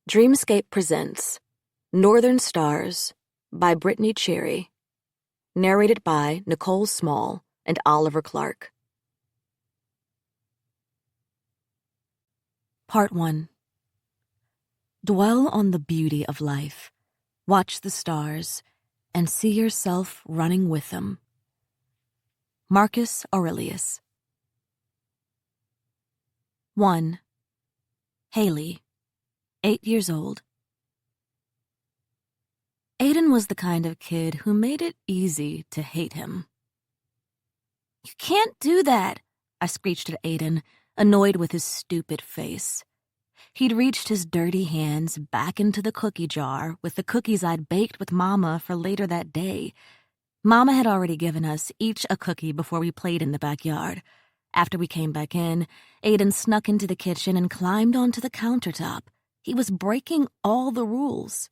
Dreamscape presents Northern Stars by Brittainy Cherry, narrated by Nicole Small and Oliver Clark. Part 1. Dwell on the beauty of life, watch the stars, and see yourself running with them. Marcus Aurelius. 1. Haley, 8 years old. Aiden was the kind of kid who made it easy to hate him. "You can't do that," I screeched at Aiden, annoyed with his stupid face. He'd reached his dirty hands back into the cookie jar with the cookies I'd baked with Mama for later that day. Mama had already given us each a cookie before we played in the backyard. After we came back in, Aiden snuck into the kitchen and climbed onto the countertop. He was breaking all the rules.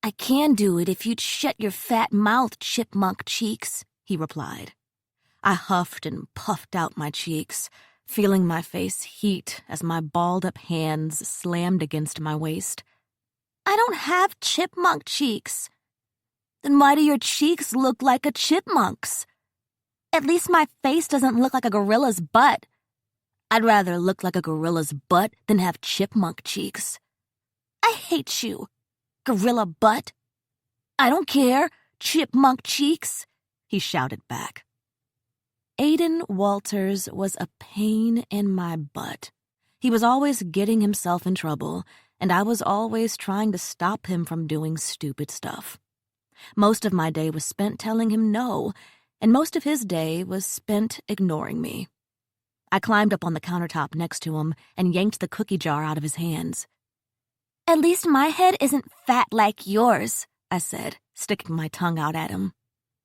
"I can do it if you'd shut your fat mouth, chipmunk cheeks," he replied. I huffed and puffed out my cheeks, feeling my face heat as my balled-up hands slammed against my waist. "I don't have chipmunk cheeks." "Then why do your cheeks look like a chipmunk's?" "At least my face doesn't look like a gorilla's butt." "I'd rather look like a gorilla's butt than have chipmunk cheeks." "I hate you, gorilla butt." "I don't care, chipmunk cheeks," he shouted back. Aiden Walters was a pain in my butt. He was always getting himself in trouble, and I was always trying to stop him from doing stupid stuff. Most of my day was spent telling him no, and most of his day was spent ignoring me. I climbed up on the countertop next to him and yanked the cookie jar out of his hands. "At least my head isn't fat like yours," I said, sticking my tongue out at him.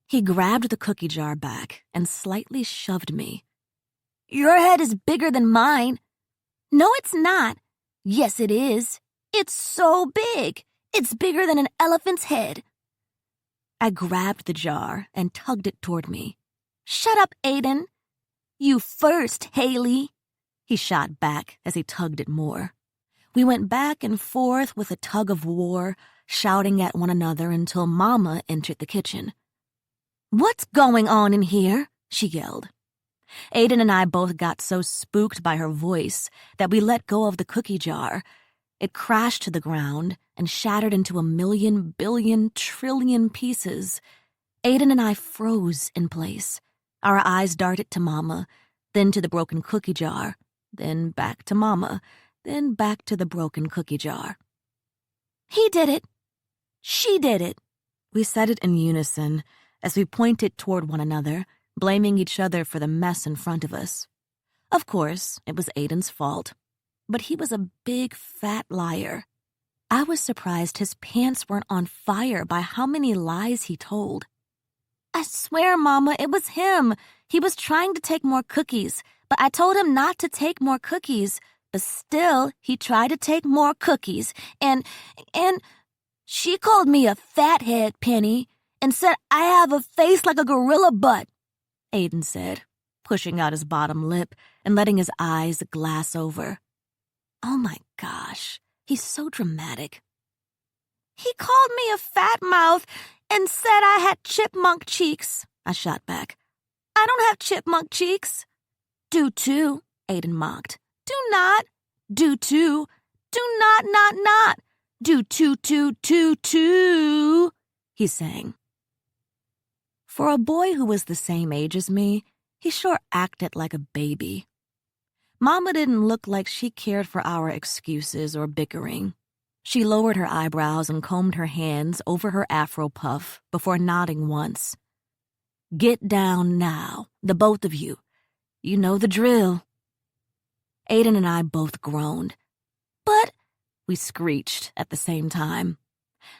He grabbed the cookie jar back and slightly shoved me. "Your head is bigger than mine." "No, it's not." "Yes, it is. It's so big. It's bigger than an elephant's head." I grabbed the jar and tugged it toward me. "Shut up, Aiden." "You first, Haley," he shot back as he tugged it more. We went back and forth with a tug of war, shouting at one another until Mama entered the kitchen. "What's going on in here?" she yelled. Aiden and I both got so spooked by her voice that we let go of the cookie jar. It crashed to the ground and shattered into a million, billion, trillion pieces. Aiden and I froze in place. Our eyes darted to Mama, then to the broken cookie jar, then back to Mama, then back to the broken cookie jar. "He did it. She did it." We said it in unison as we pointed toward one another, blaming each other for the mess in front of us. Of course, it was Aiden's fault, but he was a big, fat liar. I was surprised his pants weren't on fire by how many lies he told. "I swear, Mama, it was him. He was trying to take more cookies, but I told him not to take more cookies. But still, he tried to take more cookies, and she called me a fathead, Penny, and said I have a face like a gorilla butt," Aiden said, pushing out his bottom lip and letting his eyes glass over. Oh my gosh, he's so dramatic. "He called me a fat mouth and said I had chipmunk cheeks," I shot back. "I don't have chipmunk cheeks." "Do too," Aiden mocked. "Do not. Do too. Do not. Do too, he sang. For a boy who was the same age as me, he sure acted like a baby. Mama didn't look like she cared for our excuses or bickering. She lowered her eyebrows and combed her hands over her afro puff before nodding once. "Get down now, the both of you. You know the drill." Aiden and I both groaned. "But," we screeched at the same time.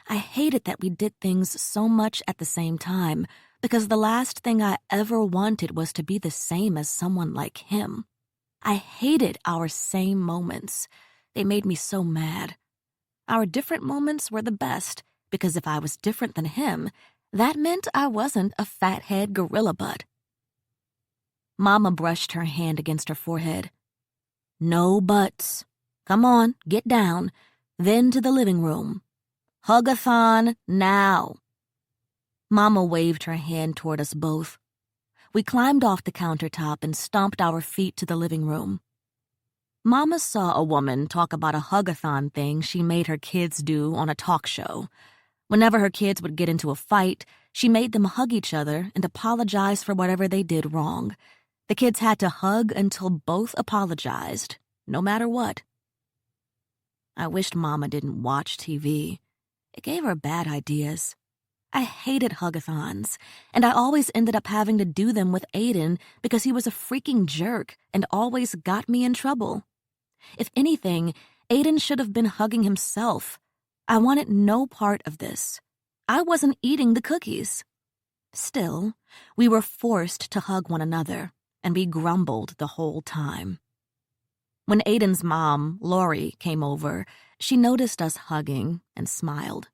I hated that we did things so much at the same time, because the last thing I ever wanted was to be the same as someone like him. I hated our same moments. They made me so mad. Our different moments were the best, because if I was different than him, that meant I wasn't a fathead gorilla butt. Mama brushed her hand against her forehead. "No buts. Come on, get down. Then to the living room. Hug-a-thon now. Mama waved her hand toward us both. We climbed off the countertop and stomped our feet to the living room. Mama saw a woman talk about a hug-a-thon thing she made her kids do on a talk show. Whenever her kids would get into a fight, she made them hug each other and apologize for whatever they did wrong. The kids had to hug until both apologized, no matter what. I wished Mama didn't watch TV. It gave her bad ideas. I hated hug-a-thons, and I always ended up having to do them with Aiden because he was a freaking jerk and always got me in trouble. If anything, Aiden should have been hugging himself. I wanted no part of this. I wasn't eating the cookies. Still, we were forced to hug one another, and we grumbled the whole time. When Aiden's mom, Lori, came over, she noticed us hugging and smiled.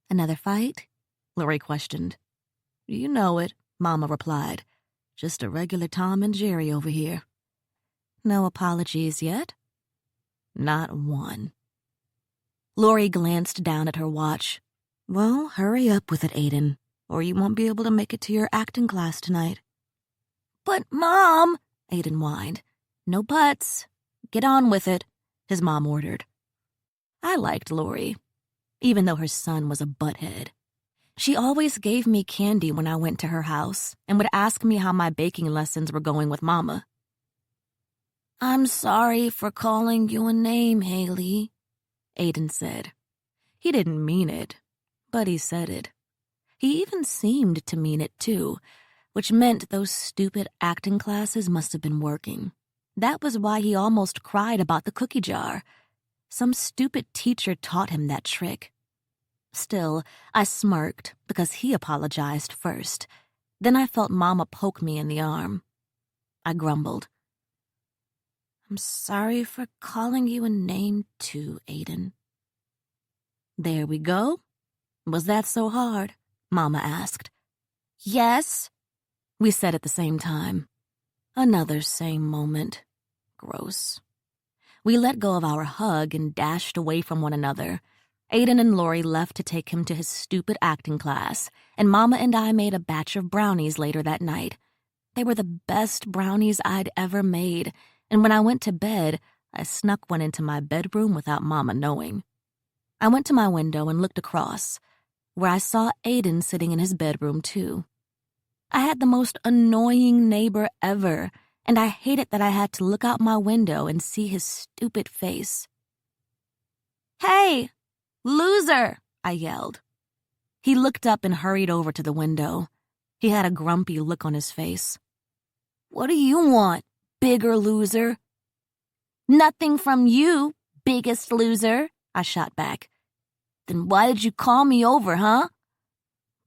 "Another fight?" Lori questioned. "You know it," Mama replied. "Just a regular Tom and Jerry over here." "No apologies yet?" "Not one." Lori glanced down at her watch. "Well, hurry up with it, Aiden, or you won't be able to make it to your acting class tonight." "But, Mom," Aiden whined. "No buts. Get on with it," his mom ordered. I liked Lori, even though her son was a butthead. She always gave me candy when I went to her house and would ask me how my baking lessons were going with Mama. "I'm sorry for calling you a name, Haley," Aiden said. He didn't mean it, but he said it. He even seemed to mean it, too, which meant those stupid acting classes must have been working. That was why he almost cried about the cookie jar. Some stupid teacher taught him that trick. Still, I smirked because he apologized first. Then I felt Mama poke me in the arm. I grumbled. "I'm sorry for calling you a name too, Aiden." "There we go. Was that so hard?" Mama asked. "Yes," we said at the same time. Another same moment. Gross. We let go of our hug and dashed away from one another. Aiden and Lori left to take him to his stupid acting class, and Mama and I made a batch of brownies later that night. They were the best brownies I'd ever made, and when I went to bed, I snuck one into my bedroom without Mama knowing. I went to my window and looked across, where I saw Aiden sitting in his bedroom, too. I had the most annoying neighbor ever, and I hated that I had to look out my window and see his stupid face. "Hey, loser!" I yelled. He looked up and hurried over to the window. He had a grumpy look on his face. "What do you want, bigger loser?" "Nothing from you, biggest loser," I shot back. "Then why did you call me over, huh?"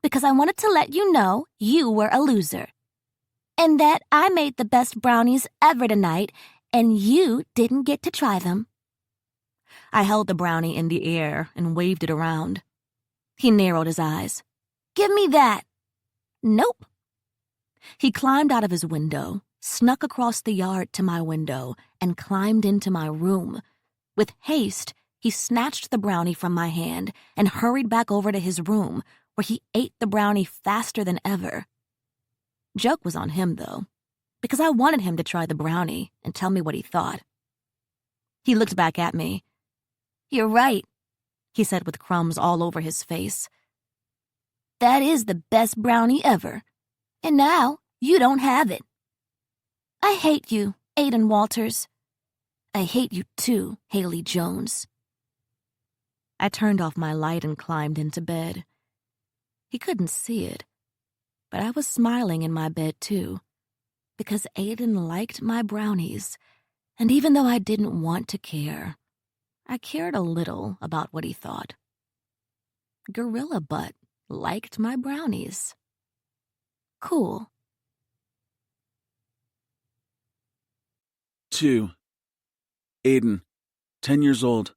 "Because I wanted to let you know you were a loser. And that I made the best brownies ever tonight, and you didn't get to try them." I held the brownie in the air and waved it around. He narrowed his eyes. "Give me that." "Nope." He climbed out of his window, snuck across the yard to my window, and climbed into my room. With haste, he snatched the brownie from my hand and hurried back over to his room, where he ate the brownie faster than ever. Joke was on him, though, because I wanted him to try the brownie and tell me what he thought. He looked back at me. "You're right," he said with crumbs all over his face. "That is the best brownie ever. And now you don't have it. I hate you, Aiden Walters. I hate you too, Haley Jones." I turned off my light and climbed into bed. He couldn't see it, but I was smiling in my bed too, because Aiden liked my brownies, and even though I didn't want to care, I cared a little about what he thought. Gorilla Butt liked my brownies. Cool. 2. Aiden, 10 years old.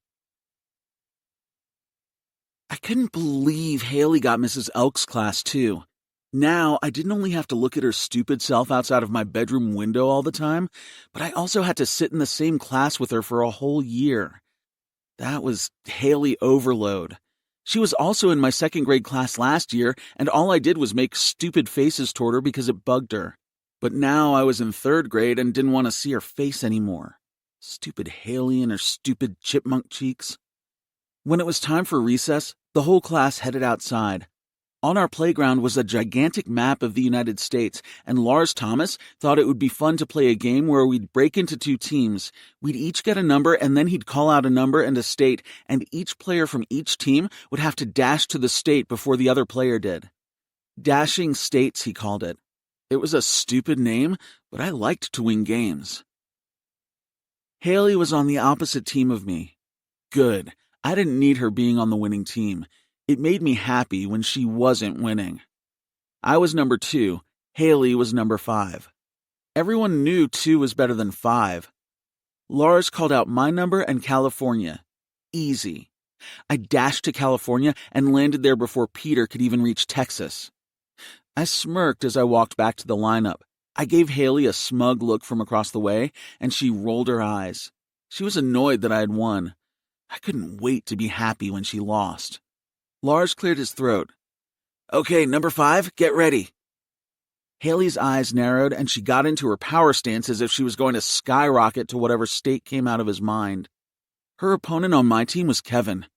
I couldn't believe Haley got Mrs. Elk's class, too. Now, I didn't only have to look at her stupid self outside of my bedroom window all the time, but I also had to sit in the same class with her for a whole year. That was Haley overload. She was also in my second grade class last year, and all I did was make stupid faces toward her because it bugged her. But now I was in third grade and didn't want to see her face anymore. Stupid Haley and her stupid chipmunk cheeks. When it was time for recess, the whole class headed outside. On our playground was a gigantic map of the United States, and Lars Thomas thought it would be fun to play a game where we'd break into two teams. We'd each get a number, and then he'd call out a number and a state, and each player from each team would have to dash to the state before the other player did. Dashing states, he called it. It was a stupid name, but I liked to win games. Haley was on the opposite team of me. Good. I didn't need her being on the winning team. It made me happy when she wasn't winning. I was number 2. Haley was number 5. Everyone knew 2 was better than 5. Lars called out my number and California. Easy. I dashed to California and landed there before Peter could even reach Texas. I smirked as I walked back to the lineup. I gave Haley a smug look from across the way, and she rolled her eyes. She was annoyed that I had won. I couldn't wait to be happy when she lost. Lars cleared his throat. Okay, number 5, get ready. Haley's eyes narrowed, and she got into her power stance as if she was going to skyrocket to whatever state came out of his mind. Her opponent on my team was Kevin.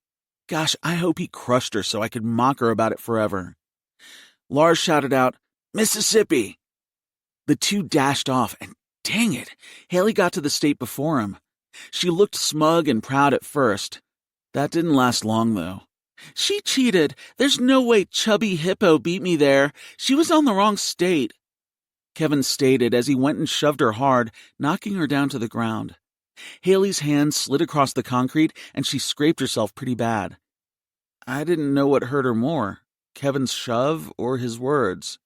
Gosh, I hope he crushed her so I could mock her about it forever. Lars shouted out, Mississippi! The two dashed off, and dang it, Haley got to the state before him. She looked smug and proud at first. That didn't last long, though. She cheated. There's no way Chubby Hippo beat me there. She was on the wrong state, Kevin stated as he went and shoved her hard, knocking her down to the ground. Haley's hand slid across the concrete, and she scraped herself pretty bad. I didn't know what hurt her more, Kevin's shove or his words.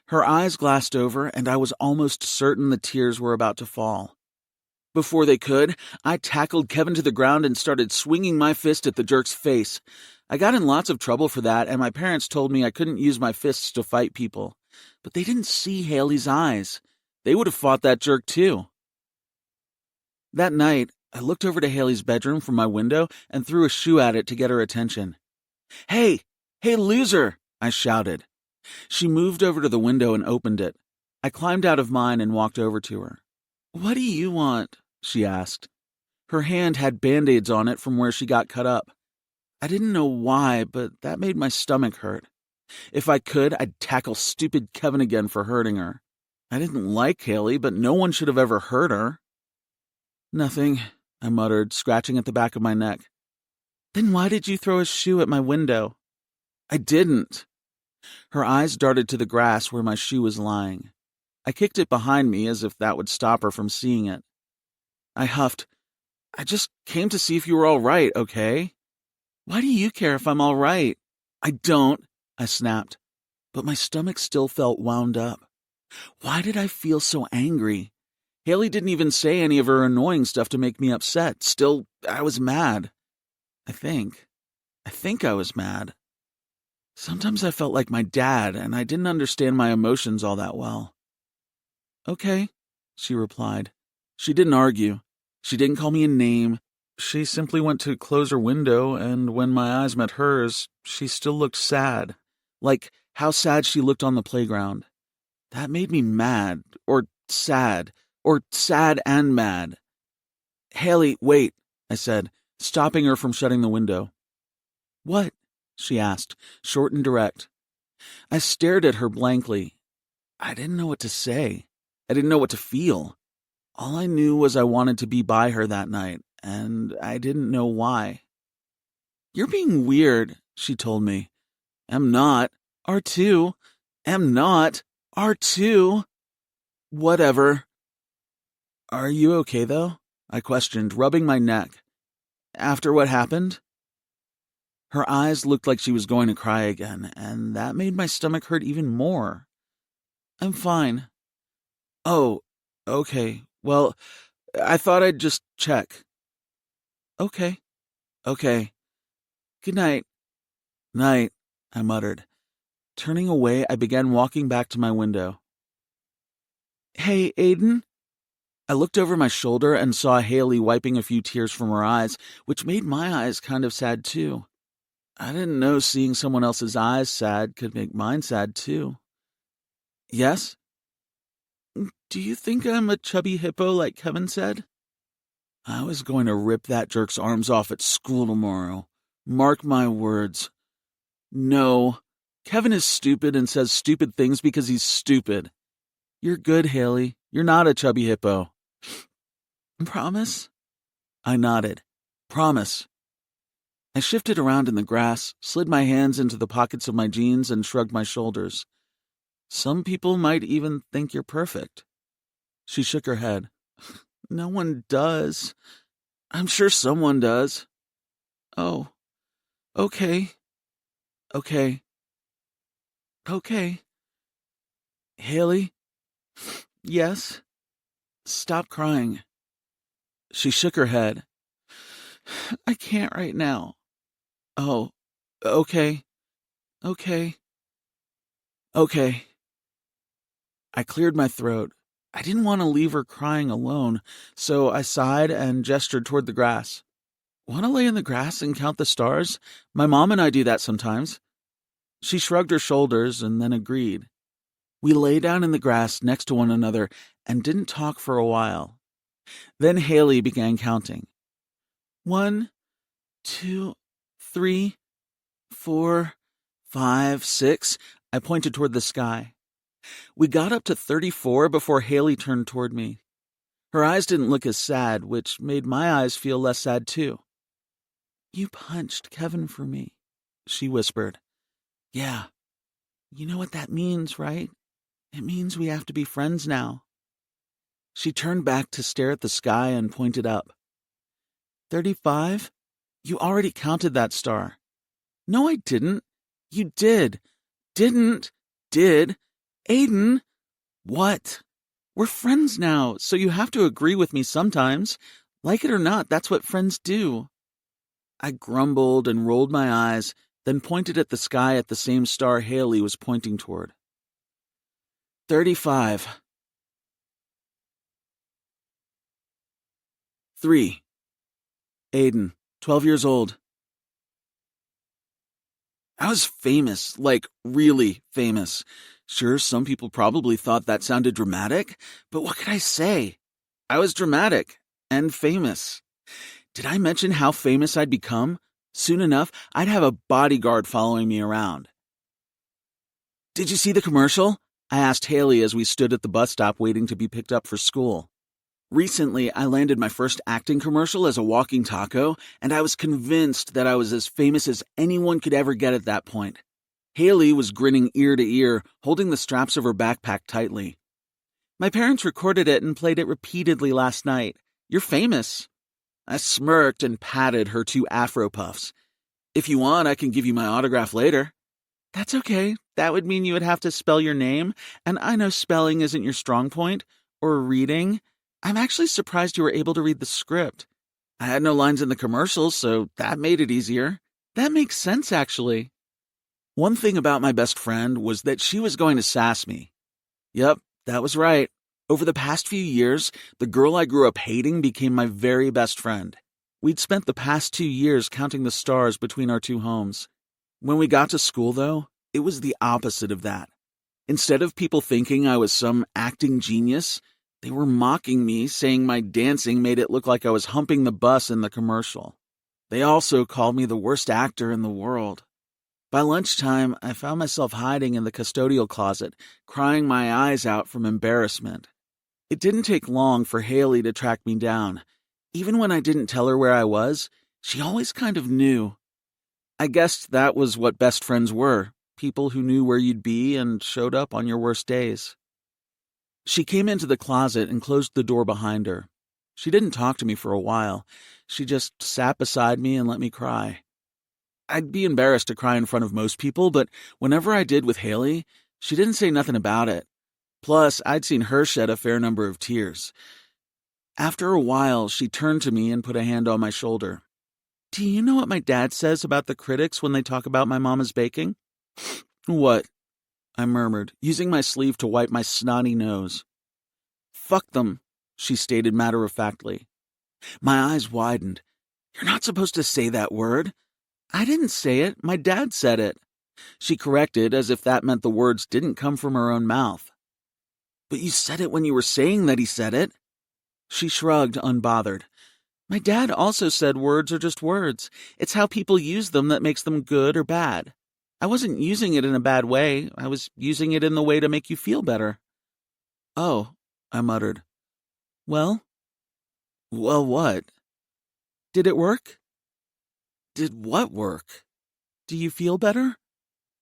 Her eyes glassed over, and I was almost certain the tears were about to fall. Before they could, I tackled Kevin to the ground and started swinging my fist at the jerk's face. I got in lots of trouble for that, and my parents told me I couldn't use my fists to fight people. But they didn't see Haley's eyes. They would have fought that jerk too. That night, I looked over to Haley's bedroom from my window and threw a shoe at it to get her attention. Hey, loser, I shouted. She moved over to the window and opened it. I climbed out of mine and walked over to her. What do you want? She asked. Her hand had Band-Aids on it from where she got cut up. I didn't know why, but that made my stomach hurt. If I could, I'd tackle stupid Kevin again for hurting her. I didn't like Haley, but no one should have ever hurt her. Nothing, I muttered, scratching at the back of my neck. Then why did you throw a shoe at my window? I didn't. Her eyes darted to the grass where my shoe was lying. I kicked it behind me as if that would stop her from seeing it. I huffed. I just came to see if you were all right, okay? Why do you care if I'm all right? I don't, I snapped. But my stomach still felt wound up. Why did I feel so angry? Haley didn't even say any of her annoying stuff to make me upset. Still, I was mad. I think I was mad. Sometimes I felt like my dad, and I didn't understand my emotions all that well. Okay, she replied. She didn't argue. She didn't call me a name. She simply went to close her window, and when my eyes met hers, she still looked sad. Like how sad she looked on the playground. That made me mad, or sad and mad. Haley, wait, I said, stopping her from shutting the window. What? She asked, short and direct. I stared at her blankly. I didn't know what to say. I didn't know what to feel. All I knew was I wanted to be by her that night, and I didn't know why. You're being weird, she told me. Am not. R2. Am not. R2. Whatever. Are you okay, though? I questioned, rubbing my neck. After what happened? Her eyes looked like she was going to cry again, and that made my stomach hurt even more. I'm fine. Oh, okay. Well, I thought I'd just check. Okay. Good night. Night, I muttered. Turning away, I began walking back to my window. "Hey, Aiden?" I looked over my shoulder and saw Haley wiping a few tears from her eyes, which made my eyes kind of sad too. I didn't know seeing someone else's eyes sad could make mine sad too. "Yes? Do you think I'm a chubby hippo like Kevin said?" I was going to rip that jerk's arms off at school tomorrow. Mark my words. No, Kevin is stupid and says stupid things because he's stupid. You're good, Haley. You're not a chubby hippo. Promise? I nodded. Promise. I shifted around in the grass, slid my hands into the pockets of my jeans, and shrugged my shoulders. Some people might even think you're perfect. She shook her head. No one does. I'm sure someone does. Oh, okay. Okay. Okay. Haley? Yes? Stop crying. She shook her head. I can't right now. Oh, okay. Okay. Okay. I cleared my throat. I didn't want to leave her crying alone, so I sighed and gestured toward the grass. Want to lay in the grass and count the stars? My mom and I do that sometimes. She shrugged her shoulders and then agreed. We lay down in the grass next to one another and didn't talk for a while. Then Haley began counting. 1, 2, 3, 4, 5, 6. I pointed toward the sky. We got up to 34 before Haley turned toward me. Her eyes didn't look as sad, which made my eyes feel less sad too. You punched Kevin for me, she whispered. Yeah. You know what that means, right? It means we have to be friends now. She turned back to stare at the sky and pointed up. 35? You already counted that star. No, I didn't. You did. Didn't. Did. Aiden. What? We're friends now, so you have to agree with me sometimes. Like it or not, that's what friends do. I grumbled and rolled my eyes, then pointed at the sky at the same star Haley was pointing toward. 35. 3. Aiden, 12 years old. I was famous, like really famous. Sure, some people probably thought that sounded dramatic, but what could I say? I was dramatic and famous. Did I mention how famous I'd become? Soon enough, I'd have a bodyguard following me around. Did you see the commercial? I asked Haley as we stood at the bus stop waiting to be picked up for school. Recently, I landed my first acting commercial as a walking taco, and I was convinced that I was as famous as anyone could ever get at that point. Haley was grinning ear to ear, holding the straps of her backpack tightly. My parents recorded it and played it repeatedly last night. You're famous. I smirked and patted her 2 afro puffs. If you want, I can give you my autograph later. That's okay. That would mean you would have to spell your name, and I know spelling isn't your strong point, or reading. I'm actually surprised you were able to read the script. I had no lines in the commercials, so that made it easier. That makes sense, actually. One thing about my best friend was that she was going to sass me. Yep, that was right. Over the past few years, the girl I grew up hating became my very best friend. We'd spent the past 2 years counting the stars between our 2 homes. When we got to school, though, it was the opposite of that. Instead of people thinking I was some acting genius, they were mocking me, saying my dancing made it look like I was humping the bus in the commercial. They also called me the worst actor in the world. By lunchtime, I found myself hiding in the custodial closet, crying my eyes out from embarrassment. It didn't take long for Haley to track me down. Even when I didn't tell her where I was, she always kind of knew. I guessed that was what best friends were, people who knew where you'd be and showed up on your worst days. She came into the closet and closed the door behind her. She didn't talk to me for a while. She just sat beside me and let me cry. I'd be embarrassed to cry in front of most people, but whenever I did with Haley, she didn't say nothing about it. Plus, I'd seen her shed a fair number of tears. After a while, she turned to me and put a hand on my shoulder. Do you know what my dad says about the critics when they talk about my mama's baking? What? I murmured, using my sleeve to wipe my snotty nose. Fuck them, she stated matter-of-factly. My eyes widened. You're not supposed to say that word. I didn't say it. My dad said it. She corrected as if that meant the words didn't come from her own mouth. But you said it when you were saying that he said it. She shrugged, unbothered. My dad also said words are just words. It's how people use them that makes them good or bad. I wasn't using it in a bad way. I was using it in the way to make you feel better. Oh, I muttered. Well, what? Did it work? Did what work? Do you feel better?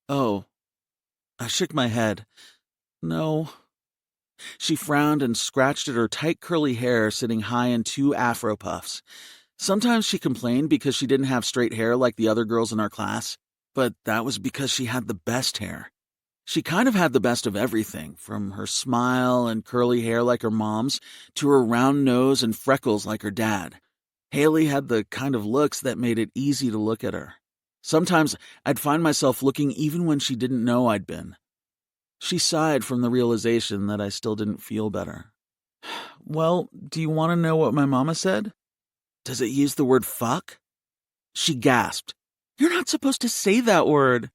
Oh. I shook my head. No. She frowned and scratched at her tight curly hair sitting high in 2 afro puffs. Sometimes she complained because she didn't have straight hair like the other girls in our class, but that was because she had the best hair. She kind of had the best of everything, from her smile and curly hair like her mom's to her round nose and freckles like her dad. Haley had the kind of looks that made it easy to look at her. Sometimes I'd find myself looking even when she didn't know I'd been. She sighed from the realization that I still didn't feel better. Well, do you want to know what my mama said? Does it use the word fuck? She gasped. You're not supposed to say that word.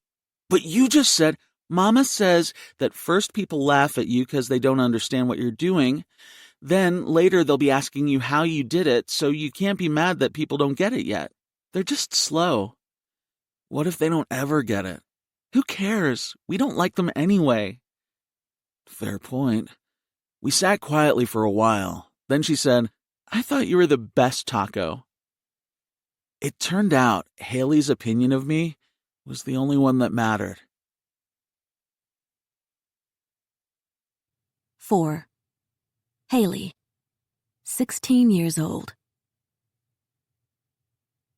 But you just said, Mama says that first people laugh at you because they don't understand what you're doing. Then later they'll be asking you how you did it, so you can't be mad that people don't get it yet. They're just slow. What if they don't ever get it? Who cares? We don't like them anyway. Fair point. We sat quietly for a while. Then she said, I thought you were the best taco. It turned out Haley's opinion of me was the only one that mattered. 4. Haley, 16 years old.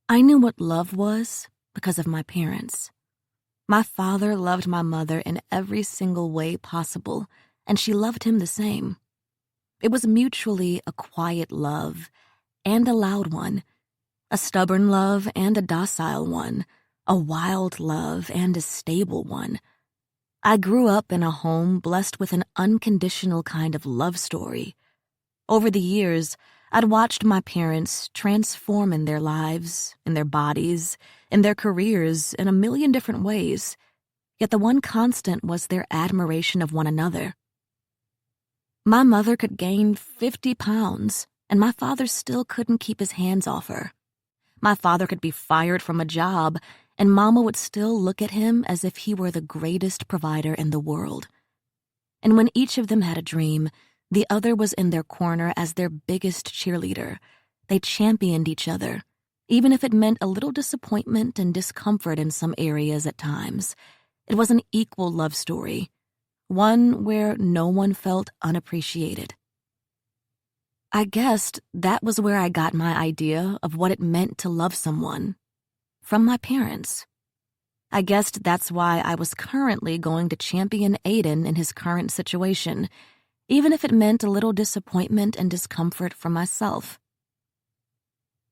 I knew what love was because of my parents. My father loved my mother in every single way possible, and she loved him the same. It was mutually a quiet love and a loud one, a stubborn love and a docile one, a wild love and a stable one. I grew up in a home blessed with an unconditional kind of love story. Over the years, I'd watched my parents transform in their lives, in their bodies, in their careers, in a million different ways, yet the one constant was their admiration of one another. My mother could gain 50 pounds, and my father still couldn't keep his hands off her. My father could be fired from a job, and Mama would still look at him as if he were the greatest provider in the world. And when each of them had a dream, the other was in their corner as their biggest cheerleader. They championed each other, even if it meant a little disappointment and discomfort in some areas at times. It was an equal love story, one where no one felt unappreciated. I guessed that was where I got my idea of what it meant to love someone, from my parents. I guessed that's why I was currently going to champion Aiden in his current situation, even if it meant a little disappointment and discomfort for myself.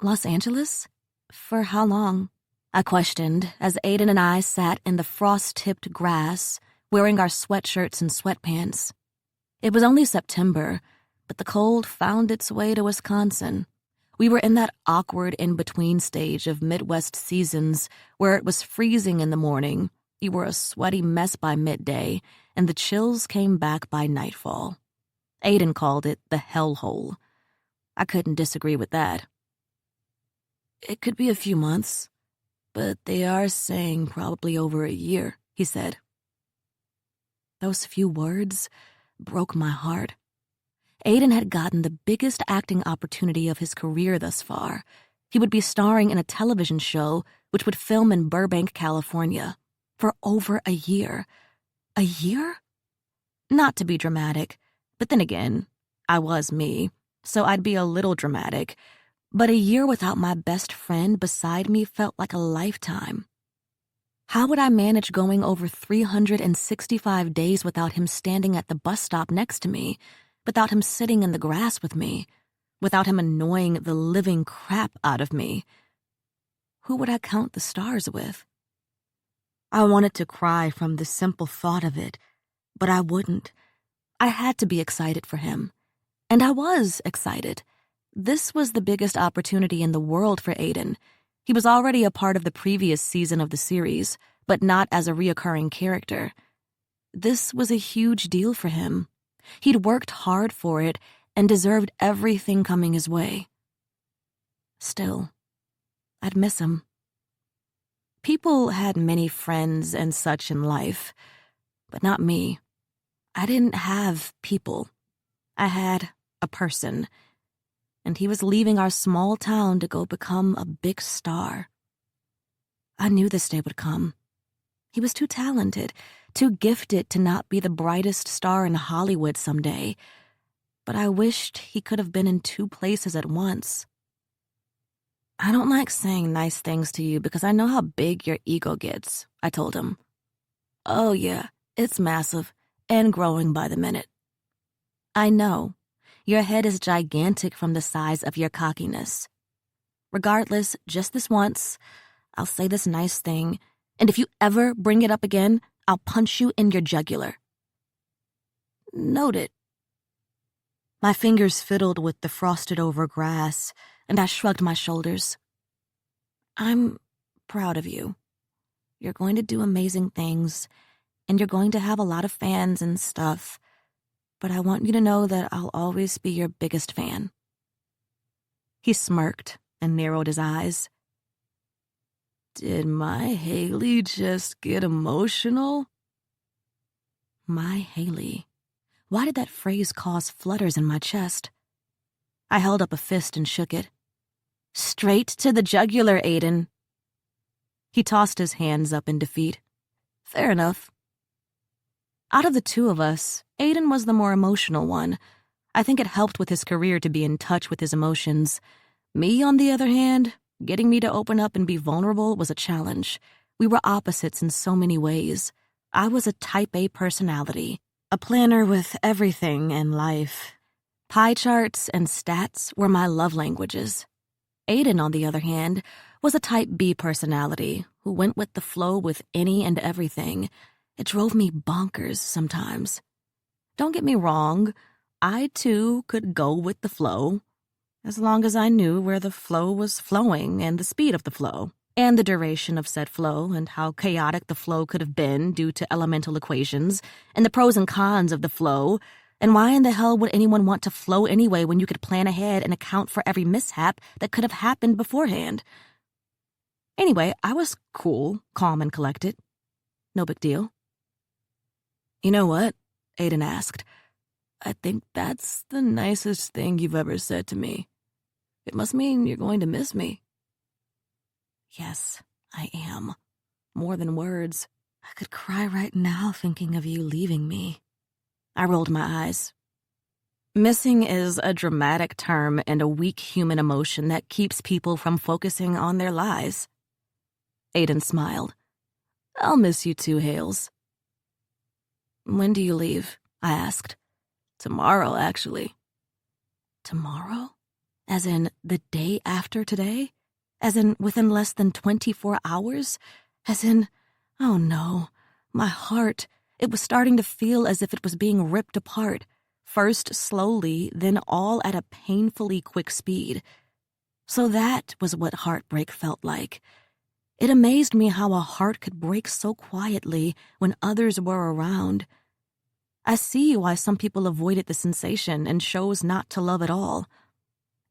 Los Angeles? For how long? I questioned as Aiden and I sat in the frost-tipped grass, wearing our sweatshirts and sweatpants. It was only September, but the cold found its way to Wisconsin. We were in that awkward in-between stage of Midwest seasons where it was freezing in the morning, you were a sweaty mess by midday, and the chills came back by nightfall. Aiden called it the hellhole. I couldn't disagree with that. It could be a few months, but they are saying probably over a year, he said. Those few words broke my heart. Aiden had gotten the biggest acting opportunity of his career thus far. He would be starring in a television show which would film in Burbank, California, for over a year. A year? Not to be dramatic, but then again, I was me, so I'd be a little dramatic. But a year without my best friend beside me felt like a lifetime. How would I manage going over 365 days without him standing at the bus stop next to me, without him sitting in the grass with me, without him annoying the living crap out of me? Who would I count the stars with? I wanted to cry from the simple thought of it, but I wouldn't. I had to be excited for him. And I was excited. This was the biggest opportunity in the world for Aiden. He was already a part of the previous season of the series, but not as a reoccurring character. This was a huge deal for him. He'd worked hard for it and deserved everything coming his way. Still, I'd miss him. People had many friends and such in life, but not me. I didn't have people. I had a person, and he was leaving our small town to go become a big star. I knew this day would come. He was too talented, too gifted to not be the brightest star in Hollywood someday, but I wished he could have been in 2 places at once. I don't like saying nice things to you because I know how big your ego gets, I told him. Oh yeah, it's massive and growing by the minute. I know. Your head is gigantic from the size of your cockiness. Regardless, just this once, I'll say this nice thing, and if you ever bring it up again, I'll punch you in your jugular. Noted. My fingers fiddled with the frosted-over grass, and I shrugged my shoulders. I'm proud of you. You're going to do amazing things, and you're going to have a lot of fans and stuff, but I want you to know that I'll always be your biggest fan. He smirked and narrowed his eyes. Did my Haley just get emotional? My Haley. Why did that phrase cause flutters in my chest? I held up a fist and shook it. Straight to the jugular, Aiden. He tossed his hands up in defeat. Fair enough. Out of the 2 of us, Aiden was the more emotional one. I think it helped with his career to be in touch with his emotions. Me, on the other hand, getting me to open up and be vulnerable was a challenge. We were opposites in so many ways. I was a type A personality, a planner with everything in life. Pie charts and stats were my love languages. Aiden, on the other hand, was a type B personality who went with the flow with any and everything. It drove me bonkers sometimes. Don't get me wrong, I too could go with the flow, as long as I knew where the flow was flowing and the speed of the flow, and the duration of said flow and how chaotic the flow could have been due to elemental equations, and the pros and cons of the flow, and why in the hell would anyone want to flow anyway when you could plan ahead and account for every mishap that could have happened beforehand? Anyway, I was cool, calm, and collected. No big deal. You know what? Aiden asked. I think that's the nicest thing you've ever said to me. It must mean you're going to miss me. Yes, I am. More than words. I could cry right now thinking of you leaving me. I rolled my eyes. Missing is a dramatic term and a weak human emotion that keeps people from focusing on their lives. Aiden smiled. I'll miss you too, Hales. When do you leave? I asked. Tomorrow, actually. Tomorrow? As in the day after today? As in within less than 24 hours? As in, oh no, my heart, it was starting to feel as if it was being ripped apart, first slowly, then all at a painfully quick speed. So that was what heartbreak felt like. It amazed me how a heart could break so quietly when others were around. I see why some people avoided the sensation and chose not to love at all.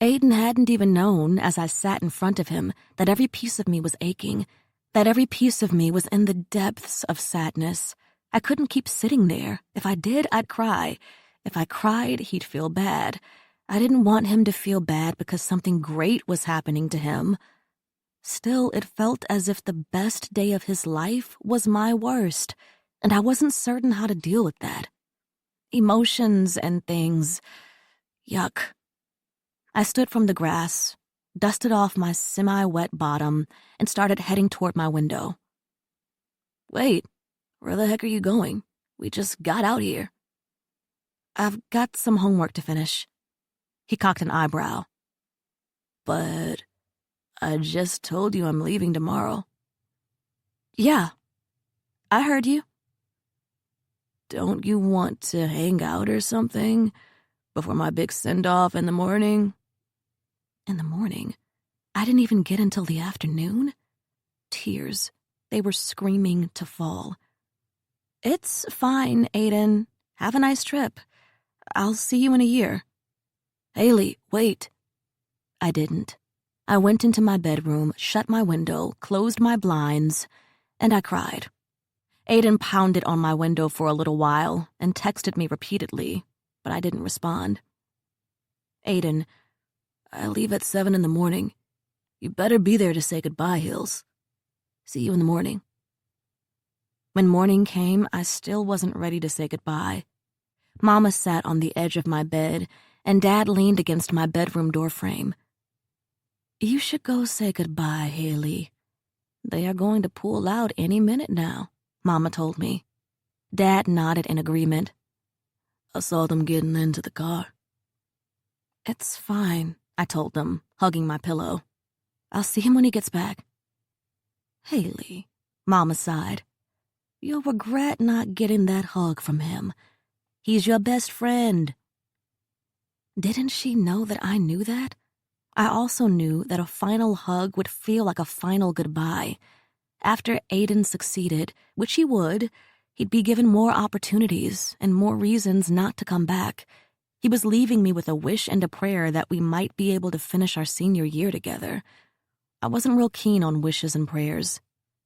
Aiden hadn't even known, as I sat in front of him, that every piece of me was aching, that every piece of me was in the depths of sadness. I couldn't keep sitting there. If I did, I'd cry. If I cried, he'd feel bad. I didn't want him to feel bad because something great was happening to him. Still, it felt as if the best day of his life was my worst, and I wasn't certain how to deal with that. Emotions and things. Yuck. I stood from the grass, dusted off my semi-wet bottom, and started heading toward my window. Wait, where the heck are you going? We just got out here. I've got some homework to finish. He cocked an eyebrow. But I just told you I'm leaving tomorrow. Yeah, I heard you. Don't you want to hang out or something before my big send-off in the morning? In the morning? I didn't even get until the afternoon? Tears. They were screaming to fall. It's fine, Aiden. Have a nice trip. I'll see you in a year. Haley, wait. I didn't. I went into my bedroom, shut my window, closed my blinds, and I cried. Aiden pounded on my window for a little while and texted me repeatedly, but I didn't respond. Aiden, I leave at 7 in the morning. You better be there to say goodbye, Hills. See you in the morning. When morning came, I still wasn't ready to say goodbye. Mama sat on the edge of my bed, and Dad leaned against my bedroom doorframe. You should go say goodbye, Haley. They are going to pull out any minute now, Mama told me. Dad nodded in agreement. I saw them getting into the car. It's fine, I told them, hugging my pillow. I'll see him when he gets back. Haley, Mama sighed. You'll regret not getting that hug from him. He's your best friend. Didn't she know that I knew that? I also knew that a final hug would feel like a final goodbye. After Aiden succeeded, which he would, he'd be given more opportunities and more reasons not to come back. He was leaving me with a wish and a prayer that we might be able to finish our senior year together. I wasn't real keen on wishes and prayers.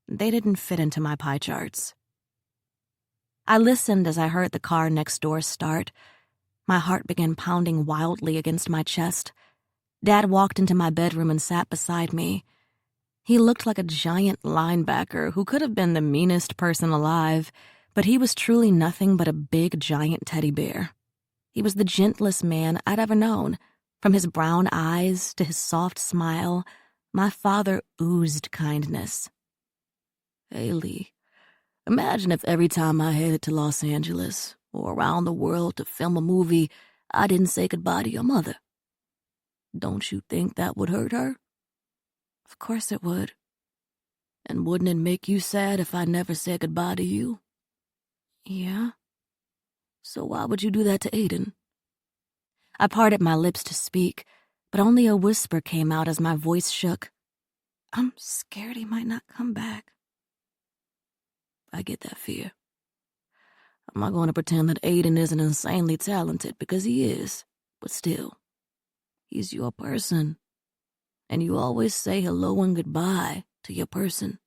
They didn't fit into my pie charts. I listened as I heard the car next door start. My heart began pounding wildly against my chest. Dad walked into my bedroom and sat beside me. He looked like a giant linebacker who could have been the meanest person alive, but he was truly nothing but a big, giant teddy bear. He was the gentlest man I'd ever known. From his brown eyes to his soft smile, my father oozed kindness. Haley, imagine if every time I headed to Los Angeles or around the world to film a movie, I didn't say goodbye to your mother. Don't you think that would hurt her? Of course it would. And wouldn't it make you sad if I never said goodbye to you? Yeah. So why would you do that to Aiden? I parted my lips to speak, but only a whisper came out as my voice shook. I'm scared he might not come back. I get that fear. I'm not going to pretend that Aiden isn't insanely talented, because he is, but still, he's your person, and you always say hello and goodbye to your person.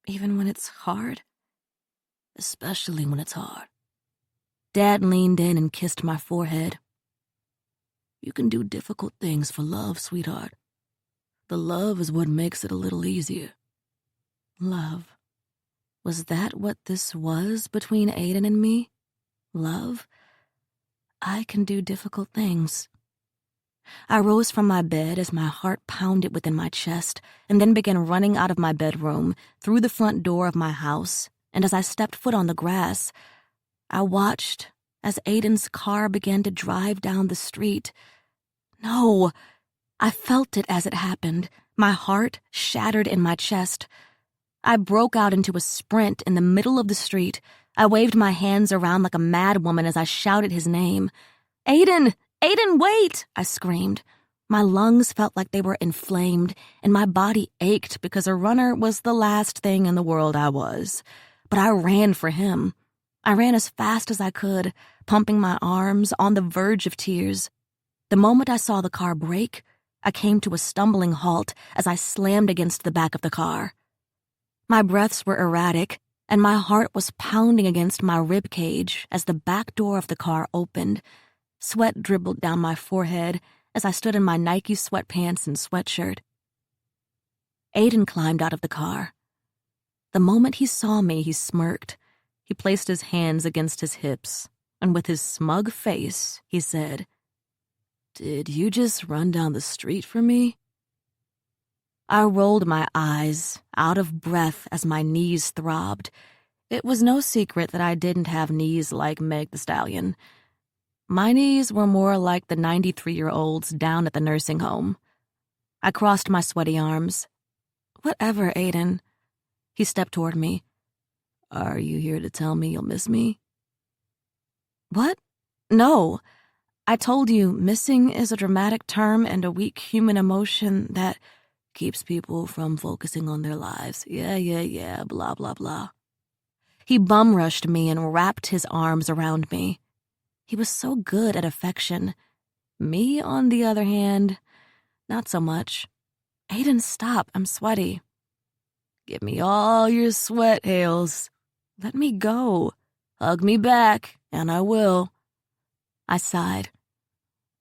Even when it's hard? Especially when it's hard. Dad leaned in and kissed my forehead. You can do difficult things for love, sweetheart. The love is what makes it a little easier. Love. Was that what this was between Aiden and me? Love? I can do difficult things. I rose from my bed as my heart pounded within my chest, and then began running out of my bedroom, through the front door of my house, and as I stepped foot on the grass, I watched as Aiden's car began to drive down the street. No! I felt it as it happened, my heart shattered in my chest. I broke out into a sprint in the middle of the street. I waved my hands around like a mad woman as I shouted his name. Aiden! Aiden, wait! I screamed. My lungs felt like they were inflamed, and my body ached because a runner was the last thing in the world I was. But I ran for him. I ran as fast as I could, pumping my arms, on the verge of tears. The moment I saw the car brake, I came to a stumbling halt as I slammed against the back of the car. My breaths were erratic, and my heart was pounding against my rib cage as the back door of the car opened. Sweat dribbled down my forehead as I stood in my Nike sweatpants and sweatshirt. Aiden climbed out of the car. The moment he saw me, he smirked. He placed his hands against his hips, and with his smug face, he said, Did you just run down the street for me? I rolled my eyes, out of breath as my knees throbbed. It was no secret that I didn't have knees like Meg the Stallion. My knees were more like the 93-year-olds down at the nursing home. I crossed my sweaty arms. Whatever, Aiden. He stepped toward me. Are you here to tell me you'll miss me? What? No. I told you, missing is a dramatic term and a weak human emotion that keeps people from focusing on their lives. Yeah, blah, blah, blah. He bum-rushed me and wrapped his arms around me. He was so good at affection. Me, on the other hand, not so much. Aiden, stop. I'm sweaty. Give me all your sweat, Hales. Let me go. Hug me back, and I will. I sighed.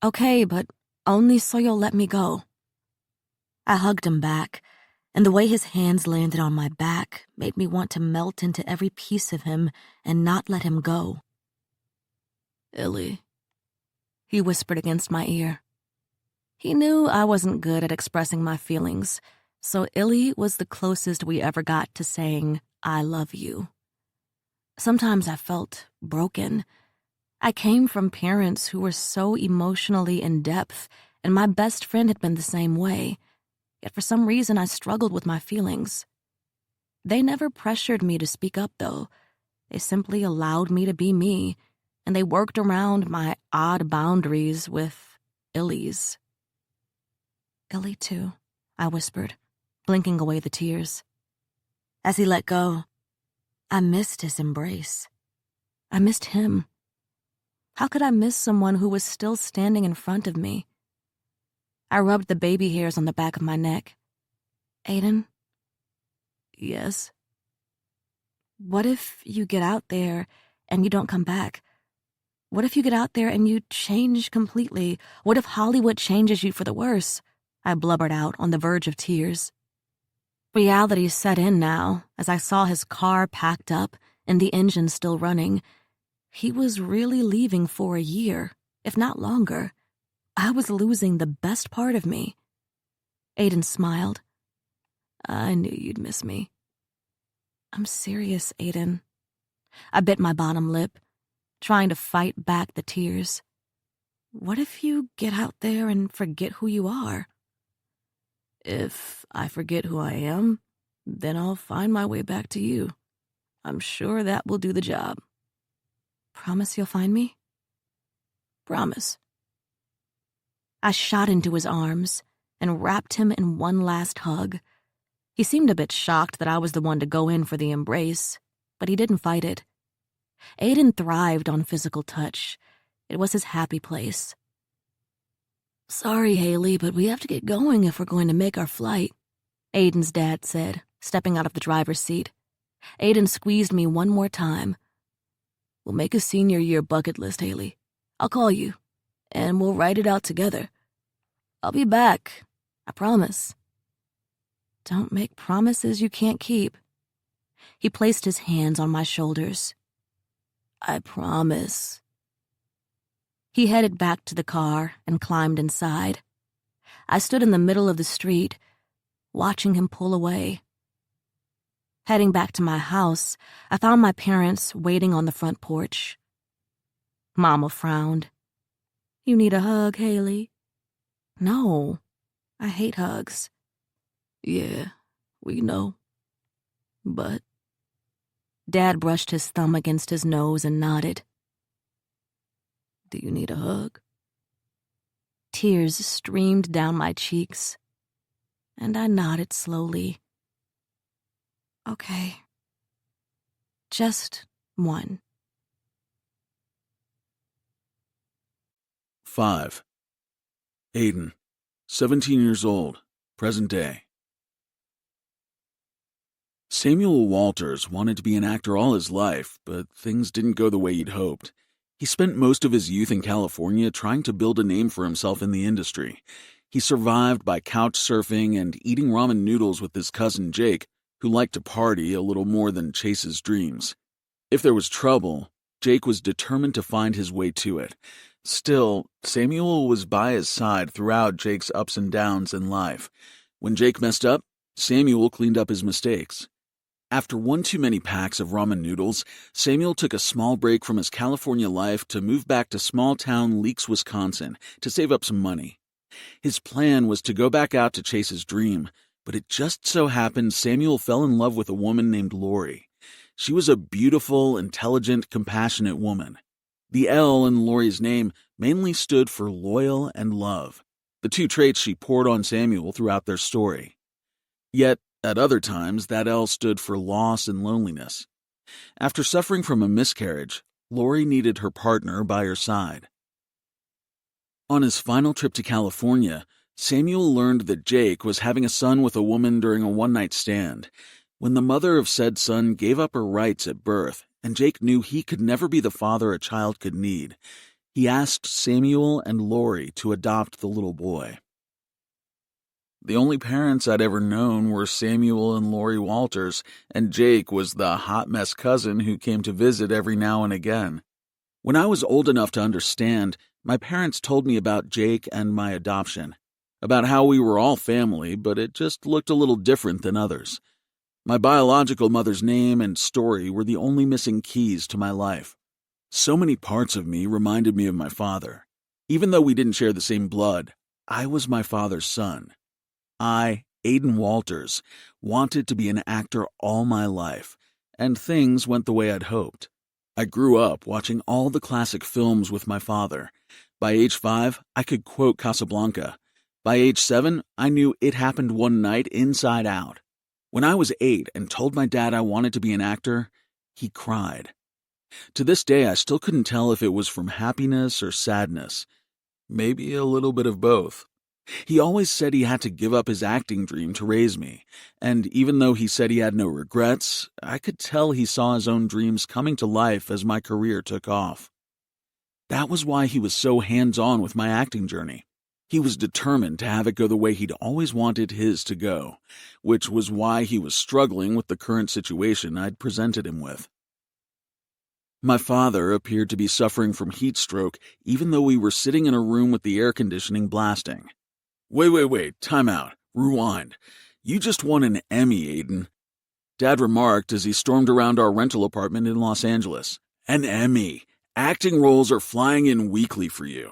Okay, but only so you'll let me go. I hugged him back, and the way his hands landed on my back made me want to melt into every piece of him and not let him go. Illy, he whispered against my ear. He knew I wasn't good at expressing my feelings, so Illy was the closest we ever got to saying, I love you. Sometimes I felt broken. I came from parents who were so emotionally in-depth, and my best friend had been the same way. Yet for some reason I struggled with my feelings. They never pressured me to speak up, though. They simply allowed me to be me, and they worked around my odd boundaries with Illy's. Illy, too, I whispered, blinking away the tears. As he let go, I missed his embrace. I missed him. How could I miss someone who was still standing in front of me? I rubbed the baby hairs on the back of my neck. Aiden? Yes? What if you get out there and you don't come back? What if you get out there and you change completely? What if Hollywood changes you for the worse? I blubbered out on the verge of tears. Reality set in now as I saw his car packed up and the engine still running. He was really leaving for a year, if not longer. I was losing the best part of me. Aiden smiled. I knew you'd miss me. I'm serious, Aiden. I bit my bottom lip, trying to fight back the tears. What if you get out there and forget who you are? If I forget who I am, then I'll find my way back to you. I'm sure that will do the job. Promise you'll find me? Promise. I shot into his arms and wrapped him in one last hug. He seemed a bit shocked that I was the one to go in for the embrace, but he didn't fight it. Aiden thrived on physical touch. It was his happy place. Sorry, Haley, but we have to get going if we're going to make our flight, Aiden's dad said, stepping out of the driver's seat. Aiden squeezed me one more time. We'll make a senior year bucket list, Haley. I'll call you, and we'll write it out together. I'll be back, I promise. Don't make promises you can't keep. He placed his hands on my shoulders. I promise. He headed back to the car and climbed inside. I stood in the middle of the street, watching him pull away. Heading back to my house, I found my parents waiting on the front porch. Mama frowned. You need a hug, Haley? No, I hate hugs. Yeah, we know. But... Dad brushed his thumb against his nose and nodded. Do you need a hug? Tears streamed down my cheeks, and I nodded slowly. Okay. Just one. 5. Aiden, 17 years old, present day. Samuel Walters wanted to be an actor all his life, but things didn't go the way he'd hoped. He spent most of his youth in California trying to build a name for himself in the industry. He survived by couch surfing and eating ramen noodles with his cousin Jake, who liked to party a little more than chase his dreams. If there was trouble, Jake was determined to find his way to it. Still, Samuel was by his side throughout Jake's ups and downs in life. When Jake messed up, Samuel cleaned up his mistakes. After one too many packs of ramen noodles, Samuel took a small break from his California life to move back to small-town Leaks, Wisconsin, to save up some money. His plan was to go back out to chase his dream, but it just so happened Samuel fell in love with a woman named Lori. She was a beautiful, intelligent, compassionate woman. The L in Lori's name mainly stood for loyal and love, the two traits she poured on Samuel throughout their story. Yet, at other times, that L stood for loss and loneliness. After suffering from a miscarriage, Lori needed her partner by her side. On his final trip to California, Samuel learned that Jake was having a son with a woman during a one-night stand. When the mother of said son gave up her rights at birth, and Jake knew he could never be the father a child could need, he asked Samuel and Lori to adopt the little boy. The only parents I'd ever known were Samuel and Lori Walters, and Jake was the hot mess cousin who came to visit every now and again. When I was old enough to understand, my parents told me about Jake and my adoption, about how we were all family, but it just looked a little different than others. My biological mother's name and story were the only missing keys to my life. So many parts of me reminded me of my father. Even though we didn't share the same blood, I was my father's son. I, Aiden Walters, wanted to be an actor all my life, and things went the way I'd hoped. I grew up watching all the classic films with my father. By age 5, I could quote Casablanca. By age 7, I knew It Happened One Night inside out. When I was 8 and told my dad I wanted to be an actor, he cried. To this day, I still couldn't tell if it was from happiness or sadness. Maybe a little bit of both. He always said he had to give up his acting dream to raise me, and even though he said he had no regrets, I could tell he saw his own dreams coming to life as my career took off. That was why he was so hands-on with my acting journey. He was determined to have it go the way he'd always wanted his to go, which was why he was struggling with the current situation I'd presented him with. My father appeared to be suffering from heat stroke even though we were sitting in a room with the air conditioning blasting. Wait, time out. Rewind. You just won an Emmy, Aiden. Dad remarked as he stormed around our rental apartment in Los Angeles. An Emmy. Acting roles are flying in weekly for you.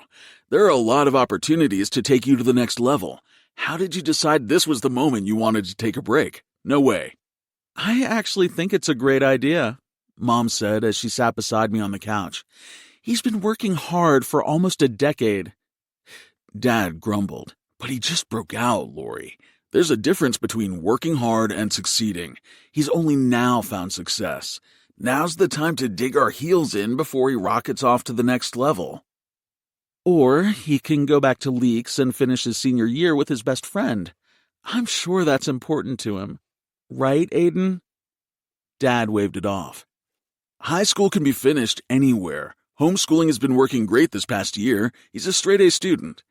There are a lot of opportunities to take you to the next level. How did you decide this was the moment you wanted to take a break? No way. I actually think it's a great idea, Mom said as she sat beside me on the couch. He's been working hard for almost a decade. Dad grumbled. But he just broke out, Lori. There's a difference between working hard and succeeding. He's only now found success. Now's the time to dig our heels in before he rockets off to the next level. Or he can go back to Leaks and finish his senior year with his best friend. I'm sure that's important to him. Right, Aiden? Dad waved it off. High school can be finished anywhere. Homeschooling has been working great this past year. He's a straight-A student.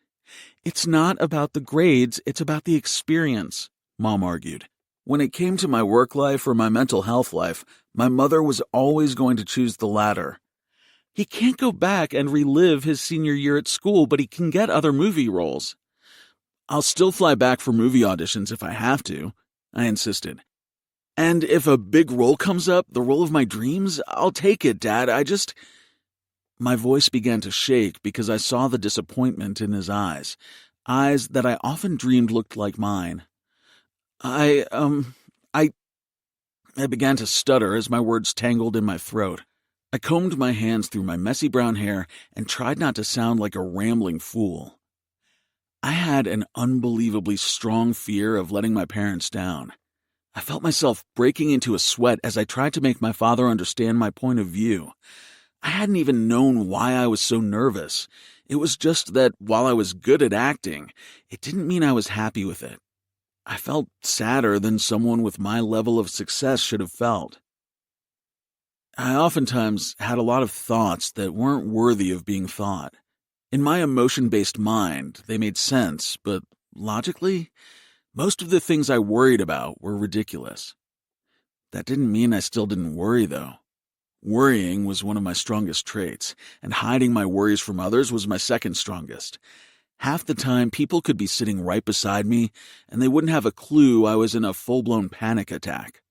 It's not about the grades, it's about the experience, Mom argued. When it came to my work life or my mental health life, my mother was always going to choose the latter. He can't go back and relive his senior year at school, but he can get other movie roles. I'll still fly back for movie auditions if I have to, I insisted. And if a big role comes up, the role of my dreams, I'll take it, Dad. My voice began to shake because I saw the disappointment in his eyes that I often dreamed looked like mine. I began to stutter as my words tangled in my throat. I combed my hands through my messy brown hair and tried not to sound like a rambling fool. I had an unbelievably strong fear of letting my parents down. I felt myself breaking into a sweat as I tried to make my father understand my point of view. I hadn't even known why I was so nervous. It was just that while I was good at acting, it didn't mean I was happy with it. I felt sadder than someone with my level of success should have felt. I oftentimes had a lot of thoughts that weren't worthy of being thought. In my emotion-based mind, they made sense, but logically, most of the things I worried about were ridiculous. That didn't mean I still didn't worry, though. Worrying was one of my strongest traits, and hiding my worries from others was my second strongest. Half the time, people could be sitting right beside me, and they wouldn't have a clue I was in a full-blown panic attack.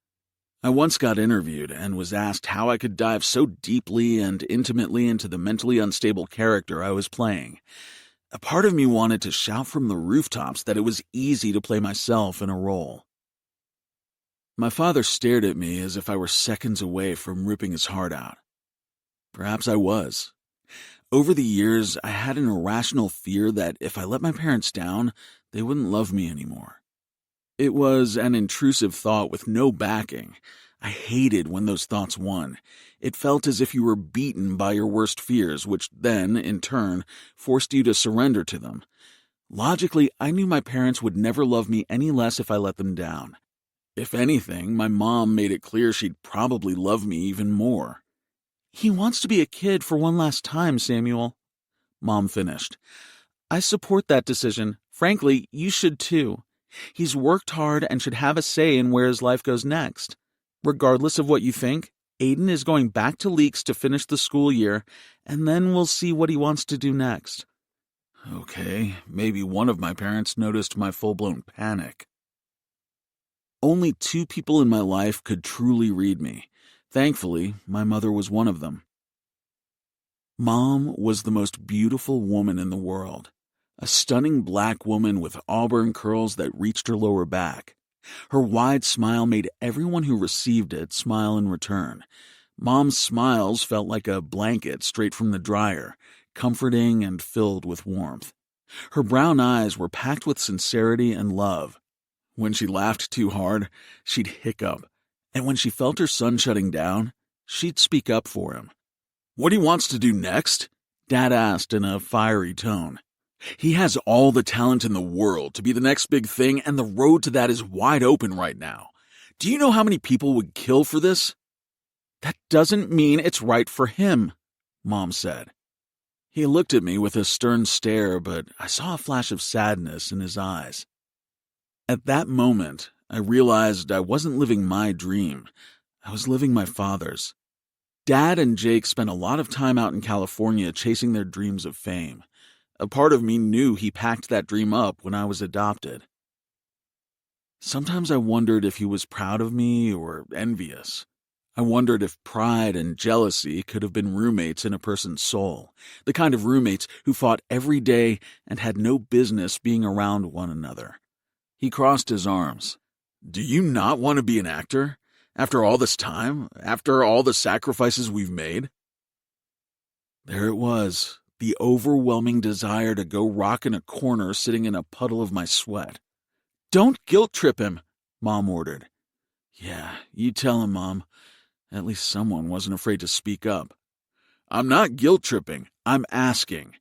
I once got interviewed and was asked how I could dive so deeply and intimately into the mentally unstable character I was playing. A part of me wanted to shout from the rooftops that it was easy to play myself in a role. My father stared at me as if I were seconds away from ripping his heart out. Perhaps I was. Over the years, I had an irrational fear that if I let my parents down, they wouldn't love me anymore. It was an intrusive thought with no backing. I hated when those thoughts won. It felt as if you were beaten by your worst fears, which then, in turn, forced you to surrender to them. Logically, I knew my parents would never love me any less if I let them down. If anything, my mom made it clear she'd probably love me even more. "He wants to be a kid for one last time, Samuel," Mom finished. "I support that decision. Frankly, you should too. He's worked hard and should have a say in where his life goes next. Regardless of what you think, Aiden is going back to Leaks to finish the school year, and then we'll see what he wants to do next." Okay, maybe one of my parents noticed my full-blown panic. Only 2 people in my life could truly read me. Thankfully, my mother was one of them. Mom was the most beautiful woman in the world. A stunning black woman with auburn curls that reached her lower back. Her wide smile made everyone who received it smile in return. Mom's smiles felt like a blanket straight from the dryer, comforting and filled with warmth. Her brown eyes were packed with sincerity and love. When she laughed too hard, she'd hiccup, and when she felt her son shutting down, she'd speak up for him. "What he wants to do next?" Dad asked in a fiery tone. "He has all the talent in the world to be the next big thing, and the road to that is wide open right now. Do you know how many people would kill for this?" "That doesn't mean it's right for him," Mom said. He looked at me with a stern stare, but I saw a flash of sadness in his eyes. At that moment, I realized I wasn't living my dream. I was living my father's. Dad and Jake spent a lot of time out in California chasing their dreams of fame. A part of me knew he packed that dream up when I was adopted. Sometimes I wondered if he was proud of me or envious. I wondered if pride and jealousy could have been roommates in a person's soul, the kind of roommates who fought every day and had no business being around one another. He crossed his arms. "Do you not want to be an actor? After all this time? After all the sacrifices we've made?" There it was, the overwhelming desire to go rock in a corner sitting in a puddle of my sweat. "Don't guilt trip him," Mom ordered. "Yeah, you tell him, Mom." At least someone wasn't afraid to speak up. "I'm not guilt tripping. I'm asking.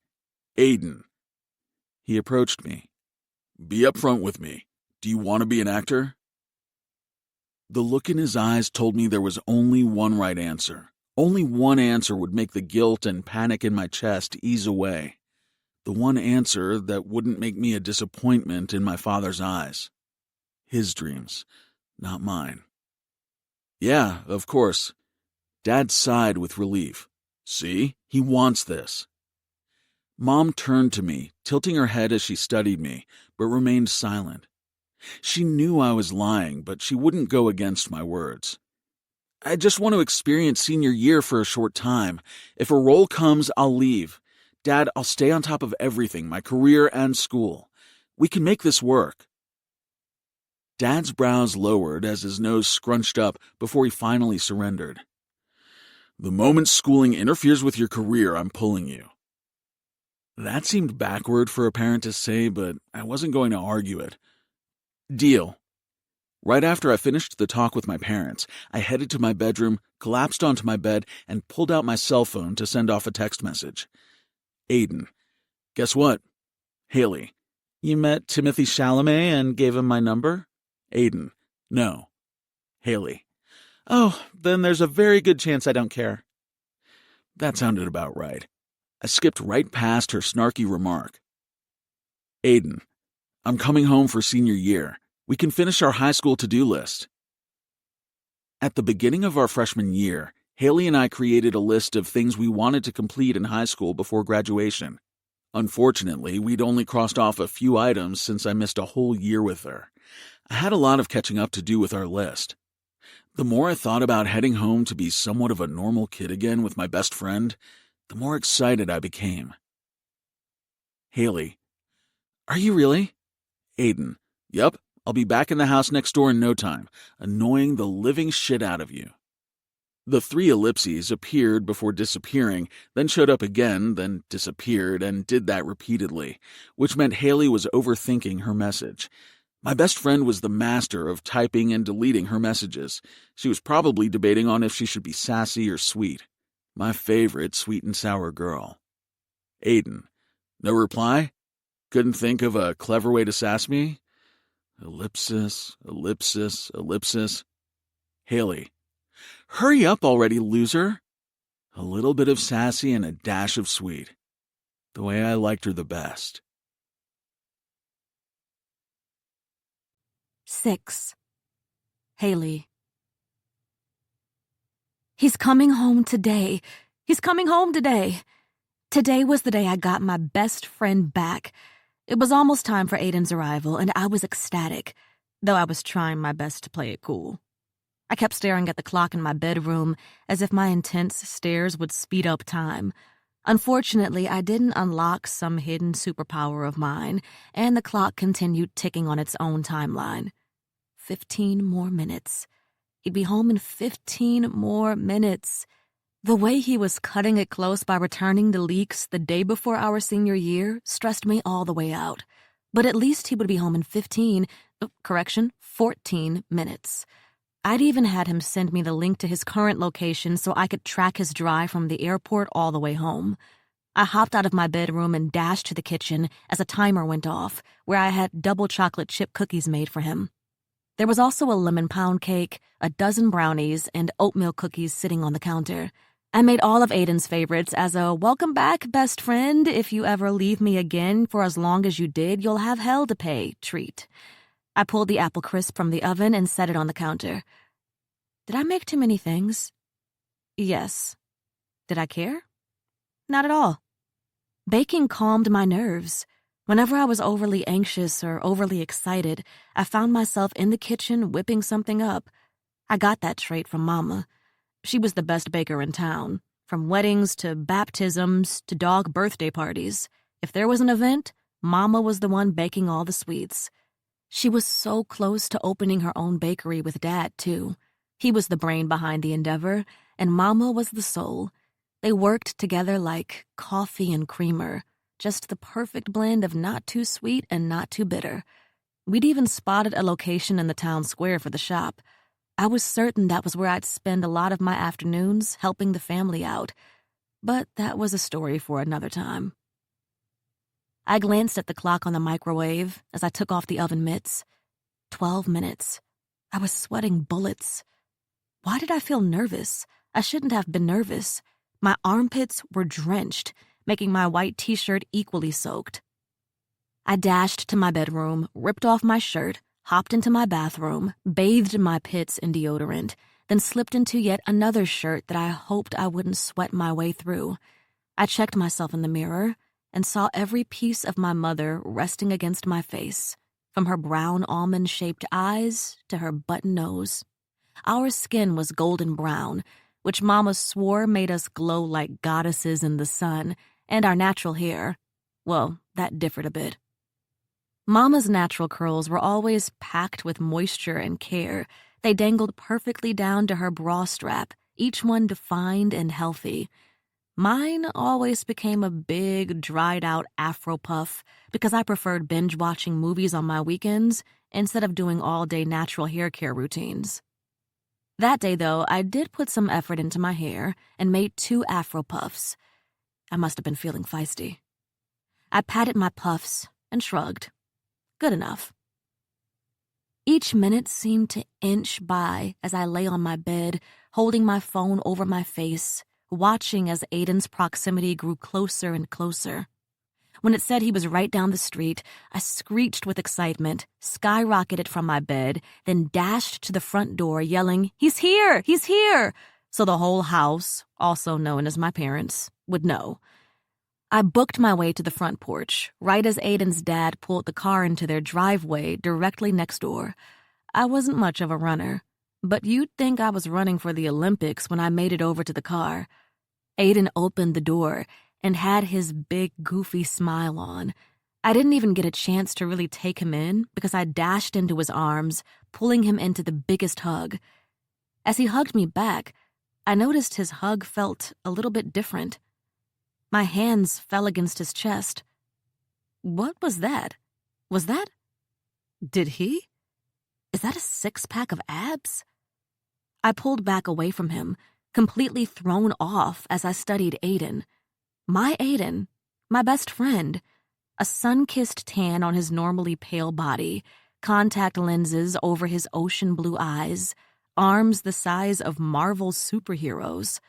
Aiden." He approached me. "Be upfront with me. Do you want to be an actor?" The look in his eyes told me there was only one right answer. Only one answer would make the guilt and panic in my chest ease away. The one answer that wouldn't make me a disappointment in my father's eyes. His dreams, not mine. "Yeah, of course." Dad sighed with relief. "See, he wants this." Mom turned to me, tilting her head as she studied me, but remained silent. She knew I was lying, but she wouldn't go against my words. "I just want to experience senior year for a short time. If a role comes, I'll leave. Dad, I'll stay on top of everything, my career and school. We can make this work." Dad's brows lowered as his nose scrunched up before he finally surrendered. "The moment schooling interferes with your career, I'm pulling you." That seemed backward for a parent to say, but I wasn't going to argue it. "Deal." Right after I finished the talk with my parents, I headed to my bedroom, collapsed onto my bed, and pulled out my cell phone to send off a text message. "Aiden, guess what? Haley, you met Timothy Chalamet and gave him my number?" Aiden, "No." Haley, "Oh, then there's a very good chance I don't care." That sounded about right. I skipped right past her snarky remark. "Aiden, I'm coming home for senior year. We can finish our high school to-do list." At the beginning of our freshman year, Haley and I created a list of things we wanted to complete in high school before graduation. Unfortunately, we'd only crossed off a few items since I missed a whole year with her. I had a lot of catching up to do with our list. The more I thought about heading home to be somewhat of a normal kid again with my best friend, the more excited I became. "Haley, are you really?" Aiden, "Yep, I'll be back in the house next door in no time, annoying the living shit out of you." The 3 ellipses appeared before disappearing, then showed up again, then disappeared, and did that repeatedly, which meant Haley was overthinking her message. My best friend was the master of typing and deleting her messages. She was probably debating on if she should be sassy or sweet. My favorite sweet and sour girl. Aiden. No reply? Couldn't think of a clever way to sass me? Ellipsis, ellipsis, ellipsis. Haley. Hurry up already, loser. A little bit of sassy and a dash of sweet. The way I liked her the best. 6. Haley. He's coming home today. He's coming home today. Today was the day I got my best friend back. It was almost time for Aiden's arrival, and I was ecstatic, though I was trying my best to play it cool. I kept staring at the clock in my bedroom as if my intense stares would speed up time. Unfortunately, I didn't unlock some hidden superpower of mine, and the clock continued ticking on its own timeline. 15 more minutes. He'd be home in 15 more minutes. The way he was cutting it close by returning the leaks the day before our senior year stressed me all the way out. But at least he would be home in 14 minutes. I'd even had him send me the link to his current location so I could track his drive from the airport all the way home. I hopped out of my bedroom and dashed to the kitchen as a timer went off, where I had double chocolate chip cookies made for him. There was also a lemon pound cake, a dozen brownies, and oatmeal cookies sitting on the counter. I made all of Aiden's favorites as a welcome back, best friend. If you ever leave me again for as long as you did, you'll have hell to pay treat. I pulled the apple crisp from the oven and set it on the counter. Did I make too many things? Yes. Did I care? Not at all. Baking calmed my nerves. Whenever I was overly anxious or overly excited, I found myself in the kitchen whipping something up. I got that trait from Mama. She was the best baker in town, from weddings to baptisms to dog birthday parties. If there was an event, Mama was the one baking all the sweets. She was so close to opening her own bakery with Dad, too. He was the brain behind the endeavor, and Mama was the soul. They worked together like coffee and creamer, just the perfect blend of not too sweet and not too bitter. We'd even spotted a location in the town square for the shop. I was certain that was where I'd spend a lot of my afternoons helping the family out, but that was a story for another time. I glanced at the clock on the microwave as I took off the oven mitts. 12 minutes. I was sweating bullets. Why did I feel nervous? I shouldn't have been nervous. My armpits were drenched, making my white t-shirt equally soaked. I dashed to my bedroom, ripped off my shirt, hopped into my bathroom, bathed my pits in deodorant, then slipped into yet another shirt that I hoped I wouldn't sweat my way through. I checked myself in the mirror and saw every piece of my mother resting against my face, from her brown almond-shaped eyes to her button nose. Our skin was golden brown, which Mama swore made us glow like goddesses in the sun, and our natural hair, well, that differed a bit. Mama's natural curls were always packed with moisture and care. They dangled perfectly down to her bra strap, each one defined and healthy. Mine always became a big, dried-out afro puff because I preferred binge-watching movies on my weekends instead of doing all-day natural hair care routines. That day, though, I did put some effort into my hair and made 2 afro puffs. I must have been feeling feisty. I patted my puffs and shrugged. Good enough. Each minute seemed to inch by as I lay on my bed, holding my phone over my face, watching as Aiden's proximity grew closer and closer. When it said he was right down the street, I screeched with excitement, skyrocketed from my bed, then dashed to the front door yelling, "He's here! He's here!" so the whole house, also known as my parents, would know. I booked my way to the front porch, right as Aiden's dad pulled the car into their driveway directly next door. I wasn't much of a runner, but you'd think I was running for the Olympics when I made it over to the car. Aiden opened the door and had his big, goofy smile on. I didn't even get a chance to really take him in because I dashed into his arms, pulling him into the biggest hug. As he hugged me back, I noticed his hug felt a little bit different. My hands fell against his chest. What was that? Did he? Is that a six-pack of abs? I pulled back away from him, completely thrown off as I studied Aiden. My Aiden, my best friend. A sun-kissed tan on his normally pale body, contact lenses over his ocean blue eyes, arms the size of Marvel superheroes.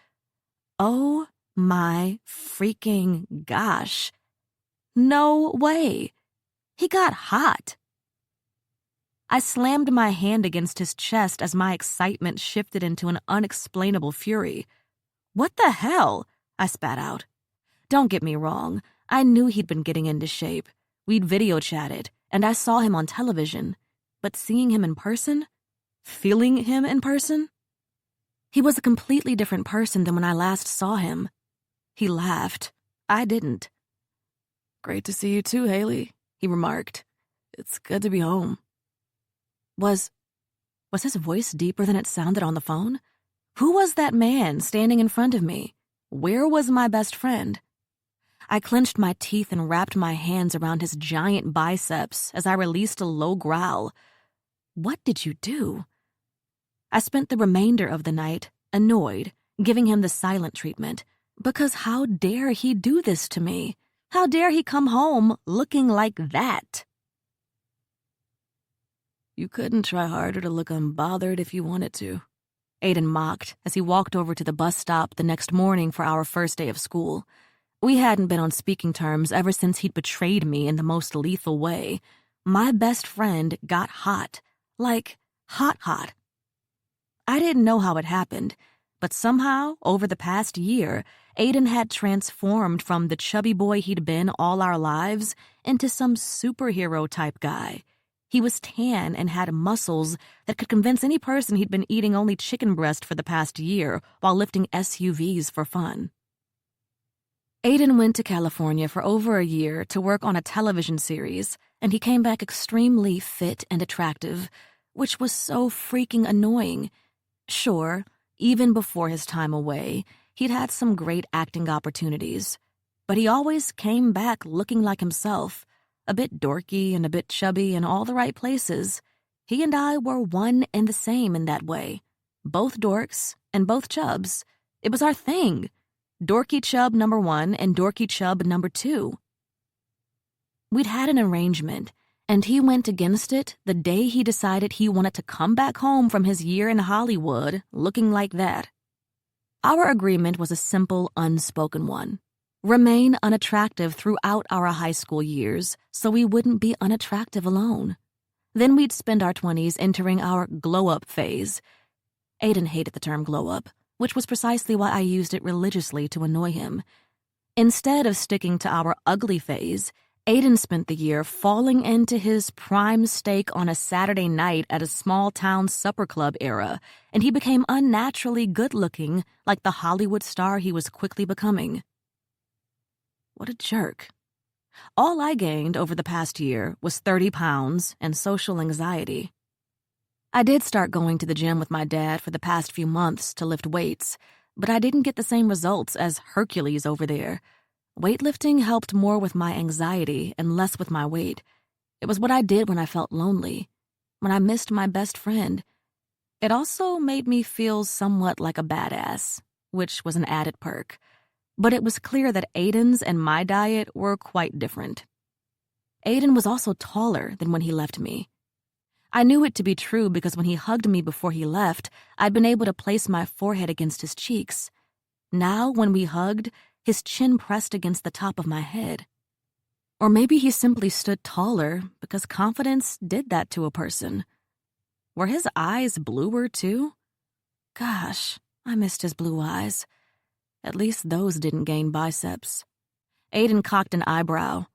Oh my freaking gosh. No way. He got hot. I slammed my hand against his chest as my excitement shifted into an unexplainable fury. What the hell? I spat out. Don't get me wrong. I knew he'd been getting into shape. We'd video chatted, and I saw him on television. But seeing him in person? Feeling him in person? He was a completely different person than when I last saw him. He laughed. I didn't. Great to see you too, Haley, he remarked. It's good to be home. Was his voice deeper than it sounded on the phone? Who was that man standing in front of me? Where was my best friend? I clenched my teeth and wrapped my hands around his giant biceps as I released a low growl. What did you do? I spent the remainder of the night annoyed, giving him the silent treatment, because how dare he do this to me? How dare he come home looking like that? You couldn't try harder to look unbothered if you wanted to, Aiden mocked as he walked over to the bus stop the next morning for our first day of school. We hadn't been on speaking terms ever since he'd betrayed me in the most lethal way. My best friend got hot. Like, hot. I didn't know how it happened, but somehow, over the past year, Aiden had transformed from the chubby boy he'd been all our lives into some superhero-type guy. He was tan and had muscles that could convince any person he'd been eating only chicken breast for the past year while lifting SUVs for fun. Aiden went to California for over a year to work on a television series, and he came back extremely fit and attractive, which was so freaking annoying. Sure, even before his time away, he'd had some great acting opportunities, but he always came back looking like himself, a bit dorky and a bit chubby in all the right places. He and I were one and the same in that way. Both dorks and both chubs. It was our thing. Dorky chub number 1 and dorky chub number 2. We'd had an arrangement, and he went against it the day he decided he wanted to come back home from his year in Hollywood looking like that. Our agreement was a simple, unspoken one. Remain unattractive throughout our high school years so we wouldn't be unattractive alone. Then we'd spend our 20s entering our glow-up phase. Aiden hated the term glow-up, which was precisely why I used it religiously to annoy him. Instead of sticking to our ugly phase, Aiden spent the year falling into his prime steak on a Saturday night at a small-town supper club era, and he became unnaturally good-looking like the Hollywood star he was quickly becoming. What a jerk. All I gained over the past year was 30 pounds and social anxiety. I did start going to the gym with my dad for the past few months to lift weights, but I didn't get the same results as Hercules over there. Weightlifting helped more with my anxiety and less with my weight. It was what I did when I felt lonely, when I missed my best friend. It also made me feel somewhat like a badass, which was an added perk. But it was clear that Aiden's and my diet were quite different. Aiden was also taller than when he left me. I knew it to be true because when he hugged me before he left, I'd been able to place my forehead against his cheeks. Now, when we hugged, his chin pressed against the top of my head. Or maybe he simply stood taller because confidence did that to a person. Were his eyes bluer too? Gosh, I missed his blue eyes. At least those didn't gain biceps. Aiden cocked an eyebrow.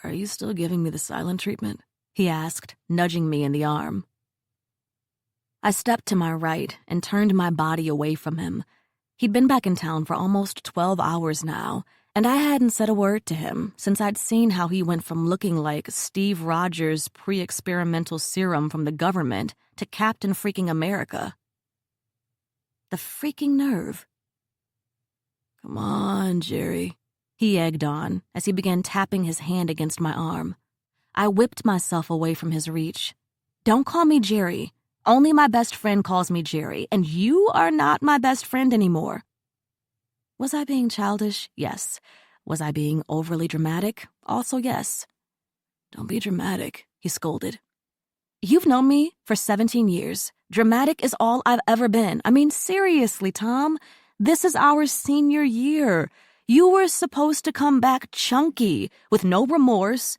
Are you still giving me the silent treatment? He asked, nudging me in the arm. I stepped to my right and turned my body away from him. He'd been back in town for almost 12 hours now, And I hadn't said a word to him since I'd seen how he went from looking like Steve Rogers' pre-experimental serum from the government to Captain freaking America. The freaking nerve. "Come on, Jerry," he egged on as he began tapping his hand against my arm. I whipped myself away from his reach. "Don't call me Jerry. Only my best friend calls me Jerry, and you are not my best friend anymore." Was I being childish? Yes. Was I being overly dramatic? Also yes. "Don't be dramatic," he scolded. "You've known me for 17 years. Dramatic is all I've ever been. I mean, seriously, Tom. This is our senior year. You were supposed to come back chunky, with no remorse.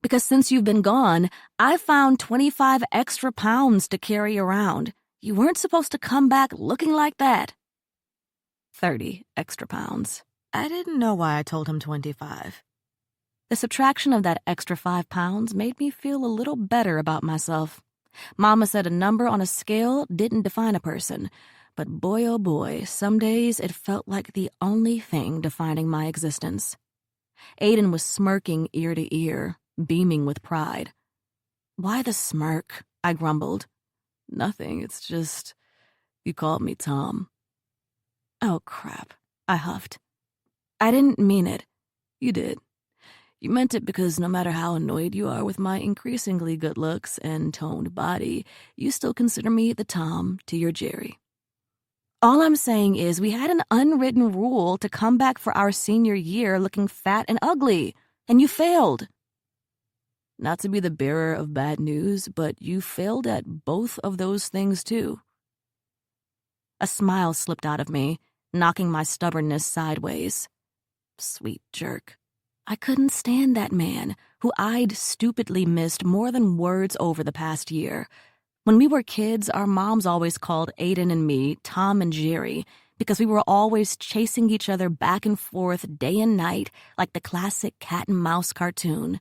Because since you've been gone, I found 25 extra pounds to carry around. You weren't supposed to come back looking like that." 30 extra pounds. I didn't know why I told him 25. The subtraction of that extra 5 pounds made me feel a little better about myself. Mama said a number on a scale didn't define a person, but boy oh boy, some days it felt like the only thing defining my existence. Aiden was smirking ear to ear, beaming with pride. "Why the smirk?" I grumbled. "Nothing, it's just, you called me Tom." "Oh, crap," I huffed. "I didn't mean it." "You did. You meant it because no matter how annoyed you are with my increasingly good looks and toned body, you still consider me the Tom to your Jerry. All I'm saying is we had an unwritten rule to come back for our senior year looking fat and ugly, and you failed." "Not to be the bearer of bad news, but you failed at both of those things too." A smile slipped out of me, knocking my stubbornness sideways. Sweet jerk. I couldn't stand that man, who I'd stupidly missed more than words over the past year. When we were kids, our moms always called Aiden and me Tom and Jerry because we were always chasing each other back and forth day and night like the classic cat and mouse cartoon.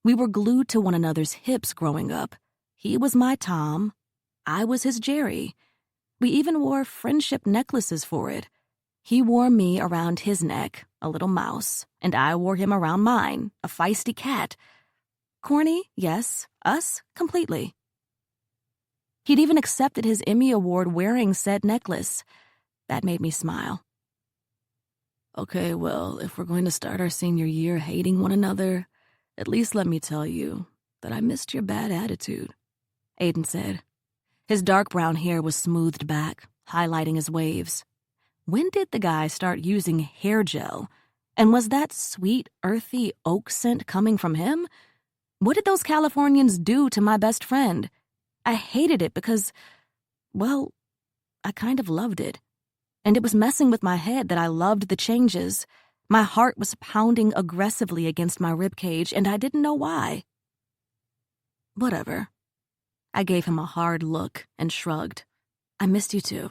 We were glued to one another's hips growing up. He was my Tom. I was his Jerry. We even wore friendship necklaces for it. He wore me around his neck, a little mouse, and I wore him around mine, a feisty cat. Corny, yes. Us, completely. He'd even accepted his Emmy Award wearing said necklace. That made me smile. "Okay, well, if we're going to start our senior year hating one another, at least let me tell you that I missed your bad attitude," Aiden said. His dark brown hair was smoothed back, highlighting his waves. When did the guy start using hair gel? And was that sweet, earthy oak scent coming from him? What did those Californians do to my best friend? I hated it because, well, I kind of loved it. And it was messing with my head that I loved the changes. My heart was pounding aggressively against my ribcage, and I didn't know why. Whatever. I gave him a hard look and shrugged. "I missed you too."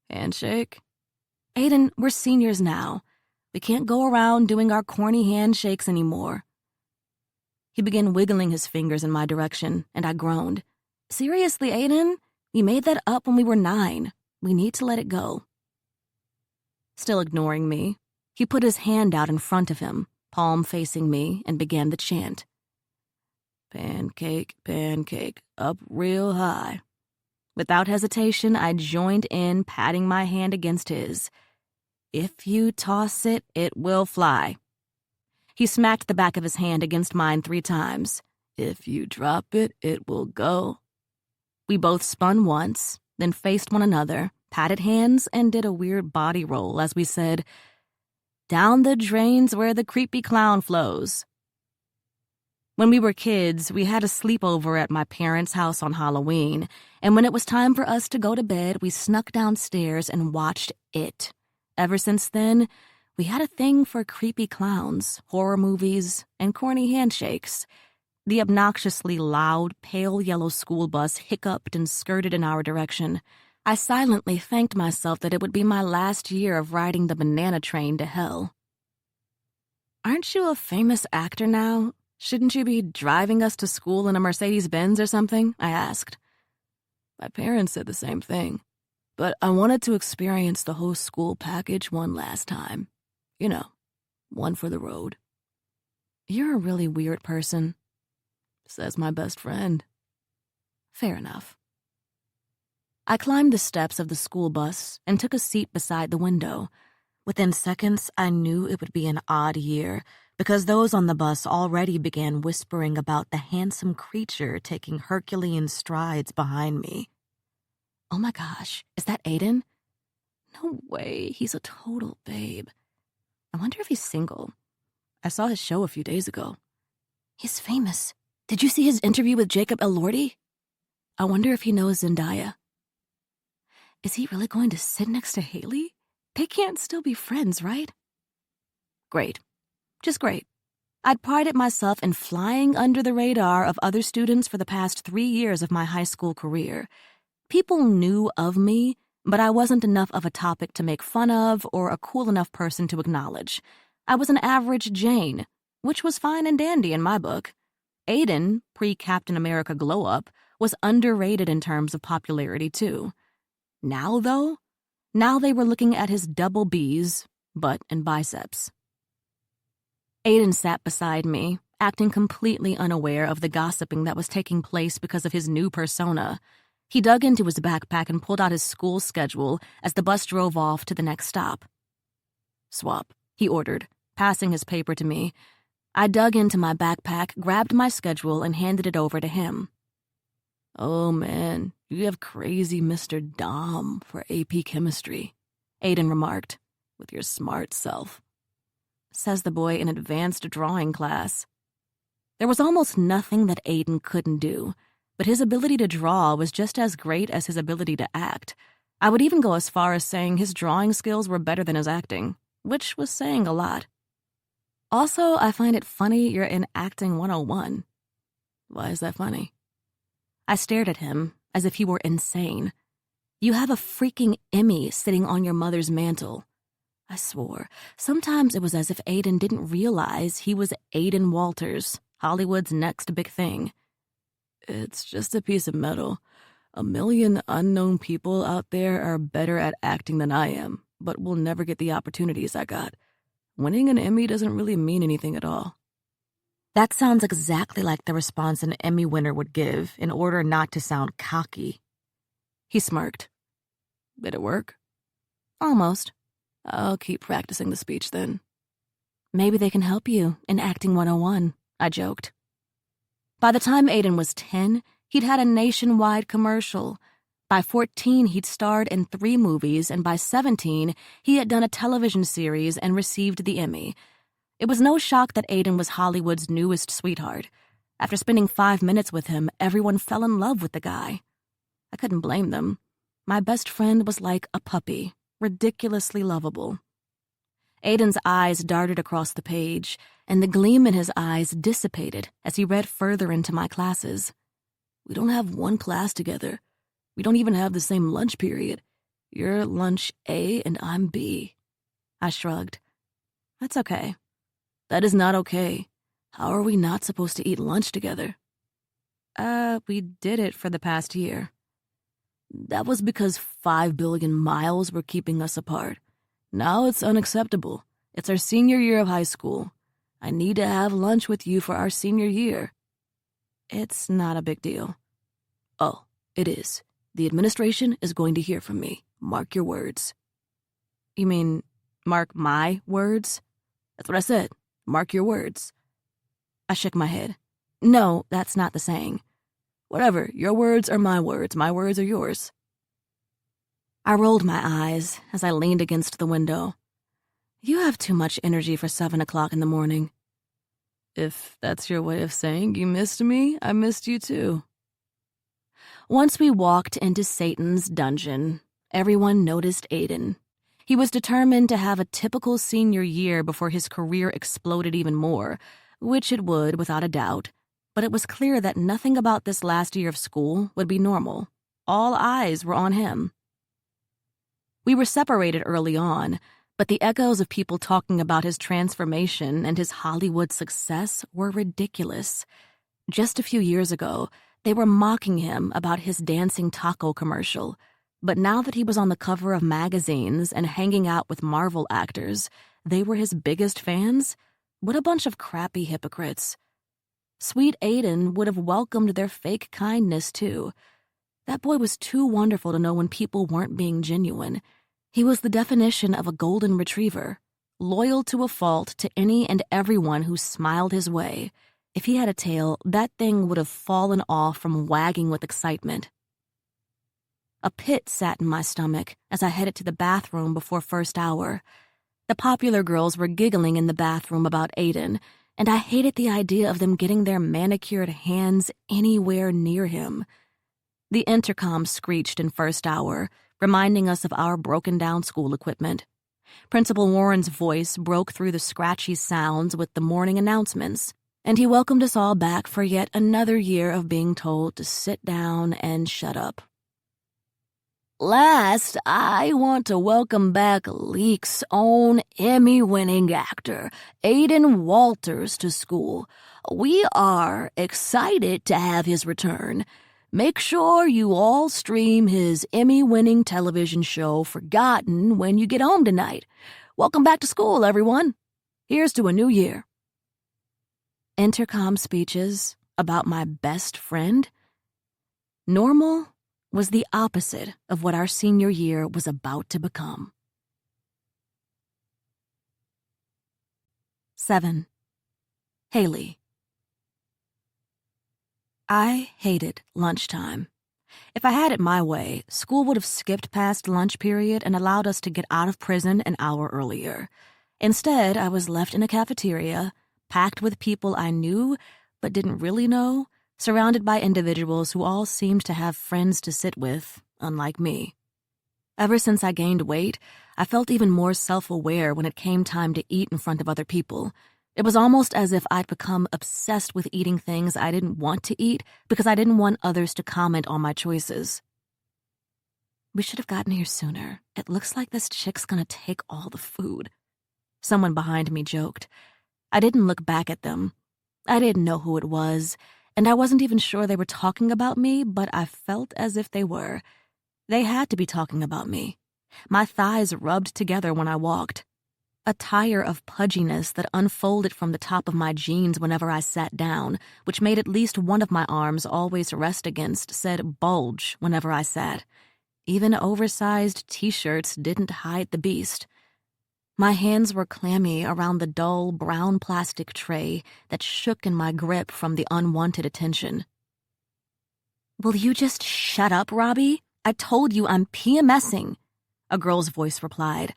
"Handshake?" "Aiden, we're seniors now. We can't go around doing our corny handshakes anymore." He began wiggling his fingers in my direction, and I groaned. "Seriously, Aiden? We made that up when we were 9. We need to let it go." Still ignoring me, he put his hand out in front of him, palm facing me, and began the chant. "Pancake, pancake, up real high." Without hesitation, I joined in, patting my hand against his. "If you toss it, it will fly." He smacked the back of his hand against mine 3 times. "If you drop it, it will go." We both spun once, then faced one another, patted hands, and did a weird body roll as we said, "Down the drains where the creepy clown flows." When we were kids, we had a sleepover at my parents' house on Halloween, and when it was time for us to go to bed, we snuck downstairs and watched it. Ever since then, we had a thing for creepy clowns, horror movies, and corny handshakes. The obnoxiously loud, pale yellow school bus hiccuped and skirted in our direction. I silently thanked myself that it would be my last year of riding the banana train to hell. "Aren't you a famous actor now? Shouldn't you be driving us to school in a Mercedes-Benz or something?" I asked. "My parents said the same thing, but I wanted to experience the whole school package one last time. You know, One for the road. You're a really weird person, says my best friend. Fair enough. I climbed the steps of the school bus and took a seat beside the window. Within seconds, I knew it would be an odd year because those on the bus already began whispering about the handsome creature taking Herculean strides behind me. Oh my gosh, is that Aiden? No way, he's a total babe. I wonder if he's single. I saw his show a few days ago. He's famous. Did you see his interview with Jacob Elordi? I wonder if he knows Zendaya. Is he really going to sit next to Haley? They can't still be friends, right? Great. Just great. I'd prided myself in flying under the radar of other students for the past 3 years of my high school career. People knew of me, but I wasn't enough of a topic to make fun of or a cool enough person to acknowledge. I was an average Jane, which was fine and dandy in my book. Aiden, pre-Captain America glow-up, was underrated in terms of popularity, too. Now, though? Now they were looking at his double B's, butt and biceps. Aiden sat beside me, acting completely unaware of the gossiping that was taking place because of his new persona. He dug into his backpack and pulled out his school schedule as the bus drove off to the next stop. Swap, he ordered, passing his paper to me. I dug into my backpack, grabbed my schedule, and handed it over to him. Oh man, you have crazy Mr. Dom for AP Chemistry, Aiden remarked, with your smart self. Says the boy in advanced drawing class. There was almost nothing that Aiden couldn't do, but his ability to draw was just as great as his ability to act. I would even go as far as saying his drawing skills were better than his acting, which was saying a lot. Also, I find it funny you're in Acting 101. Why is that funny? I stared at him as if he were insane. You have a freaking Emmy sitting on your mother's mantle. I swore. Sometimes it was as if Aiden didn't realize he was Aiden Walters, Hollywood's next big thing. It's just a piece of metal. 1 million unknown people out there are better at acting than I am, but will never get the opportunities I got. Winning an Emmy doesn't really mean anything at all. That sounds exactly like the response an Emmy winner would give in order not to sound cocky. He smirked. Did it work? Almost. I'll keep practicing the speech then. Maybe they can help you in Acting 101, I joked. By the time Aiden was 10, he'd had a nationwide commercial. By 14, he'd starred in 3 movies, and by 17, he had done a television series and received the Emmy. It was no shock that Aiden was Hollywood's newest sweetheart. After spending 5 minutes with him, everyone fell in love with the guy. I couldn't blame them. My best friend was like a puppy, ridiculously lovable. Aiden's eyes darted across the page, and the gleam in his eyes dissipated as he read further into my classes. We don't have one class together. We don't even have the same lunch period. You're lunch A and I'm B. I shrugged. That's okay. That is not okay. How are we not supposed to eat lunch together? We did it for the past year. That was because 5 billion miles were keeping us apart. Now it's unacceptable. It's our senior year of high school. I need to have lunch with you for our senior year. It's not a big deal. Oh, it is. The administration is going to hear from me. Mark your words. You mean, mark my words? That's what I said. Mark your words. I shook my head. No, that's not the saying. Whatever, your words are my words are yours. I rolled my eyes as I leaned against the window. You have too much energy for 7 o'clock in the morning. If that's your way of saying you missed me, I missed you too. Once we walked into Satan's dungeon, everyone noticed Aiden. He was determined to have a typical senior year before his career exploded even more, which it would without a doubt, but it was clear that nothing about this last year of school would be normal. All eyes were on him. We were separated early on, but the echoes of people talking about his transformation and his Hollywood success were ridiculous. Just a few years ago, they were mocking him about his dancing taco commercial, but now that he was on the cover of magazines and hanging out with Marvel actors, They were his biggest fans? What a bunch of crappy hypocrites. Sweet Aiden would have welcomed their fake kindness, too. That boy was too wonderful to know when people weren't being genuine. He was the definition of a golden retriever, loyal to a fault to any and everyone who smiled his way. If he had a tail, that thing would have fallen off from wagging with excitement. A pit sat in my stomach as I headed to the bathroom before first hour. The popular girls were giggling in the bathroom about Aiden, and I hated the idea of them getting their manicured hands anywhere near him. The intercom screeched in first hour, reminding us of our broken-down school equipment. Principal Warren's voice broke through the scratchy sounds with the morning announcements, and he welcomed us all back for yet another year of being told to sit down and shut up. Last, I want to welcome back Leek's own Emmy-winning actor, Aiden Walters, to school. We are excited to have his return. Make sure you all stream his Emmy-winning television show, Forgotten, when you get home tonight. Welcome back to school, everyone. Here's to a new year. Intercom speeches about my best friend? Normal was the opposite of what our senior year was about to become. 7. Haley. I hated lunchtime. If I had it my way, school would have skipped past lunch period and allowed us to get out of prison an hour earlier. Instead, I was left in a cafeteria, packed with people I knew but didn't really know, surrounded by individuals who all seemed to have friends to sit with, unlike me. Ever since I gained weight, I felt even more self-aware when it came time to eat in front of other people. It was almost as if I'd become obsessed with eating things I didn't want to eat because I didn't want others to comment on my choices. We should have gotten here sooner. It looks like this chick's gonna take all the food. Someone behind me joked. I didn't look back at them. I didn't know who it was, and I wasn't even sure they were talking about me, but I felt as if they were. They had to be talking about me. My thighs rubbed together when I walked. A tire of pudginess that unfolded from the top of my jeans whenever I sat down, which made at least one of my arms always rest against, said bulge whenever I sat. Even oversized t-shirts didn't hide the beast. My hands were clammy around the dull, brown plastic tray that shook in my grip from the unwanted attention. "Will you just shut up, Robbie? I told you I'm PMSing," a girl's voice replied.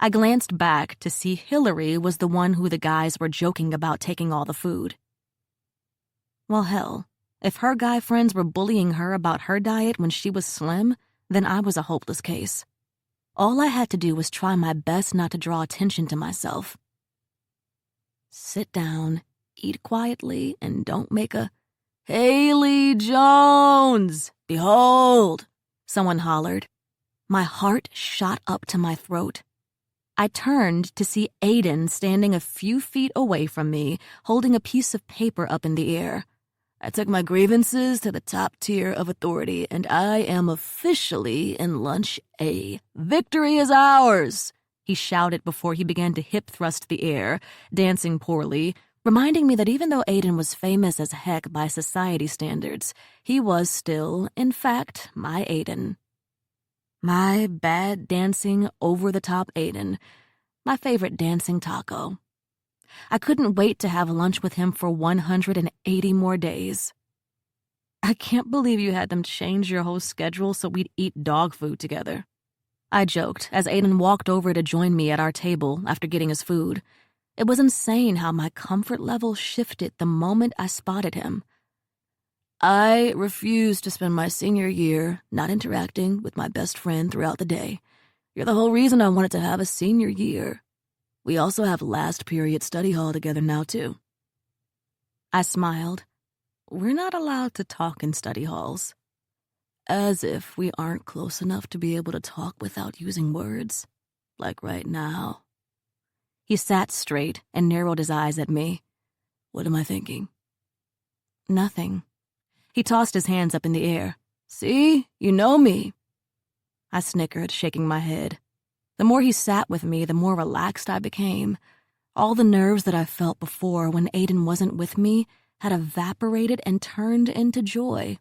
I glanced back to see Hillary was the one who the guys were joking about taking all the food. Well, hell, if her guy friends were bullying her about her diet when she was slim, then I was a hopeless case. All I had to do was try my best not to draw attention to myself. Sit down, eat quietly, and don't make a "Haley Jones! Behold!" someone hollered. My heart shot up to my throat. I turned to see Aiden standing a few feet away from me, holding a piece of paper up in the air. "I took my grievances to the top tier of authority, and I am officially in Lunch A. Victory is ours!" he shouted before he began to hip thrust the air, dancing poorly, reminding me that even though Aiden was famous as heck by society standards, he was still, in fact, my Aiden. My bad dancing, over-the-top Aiden. My favorite dancing taco. I couldn't wait to have lunch with him for 180 more days. "I can't believe you had them change your whole schedule so we'd eat dog food together," I joked as Aiden walked over to join me at our table after getting his food. It was insane how my comfort level shifted the moment I spotted him. "I refuse to spend my senior year not interacting with my best friend throughout the day. You're the whole reason I wanted to have a senior year. We also have last period study hall together now, too." I smiled. "We're not allowed to talk in study halls." As if we aren't close enough to be able to talk without using words. Like right now. He sat straight and narrowed his eyes at me. "What am I thinking?" "Nothing." He tossed his hands up in the air. "See? You know me." I snickered, shaking my head. The more he sat with me, the more relaxed I became. All the nerves that I felt before when Aiden wasn't with me had evaporated and turned into joy.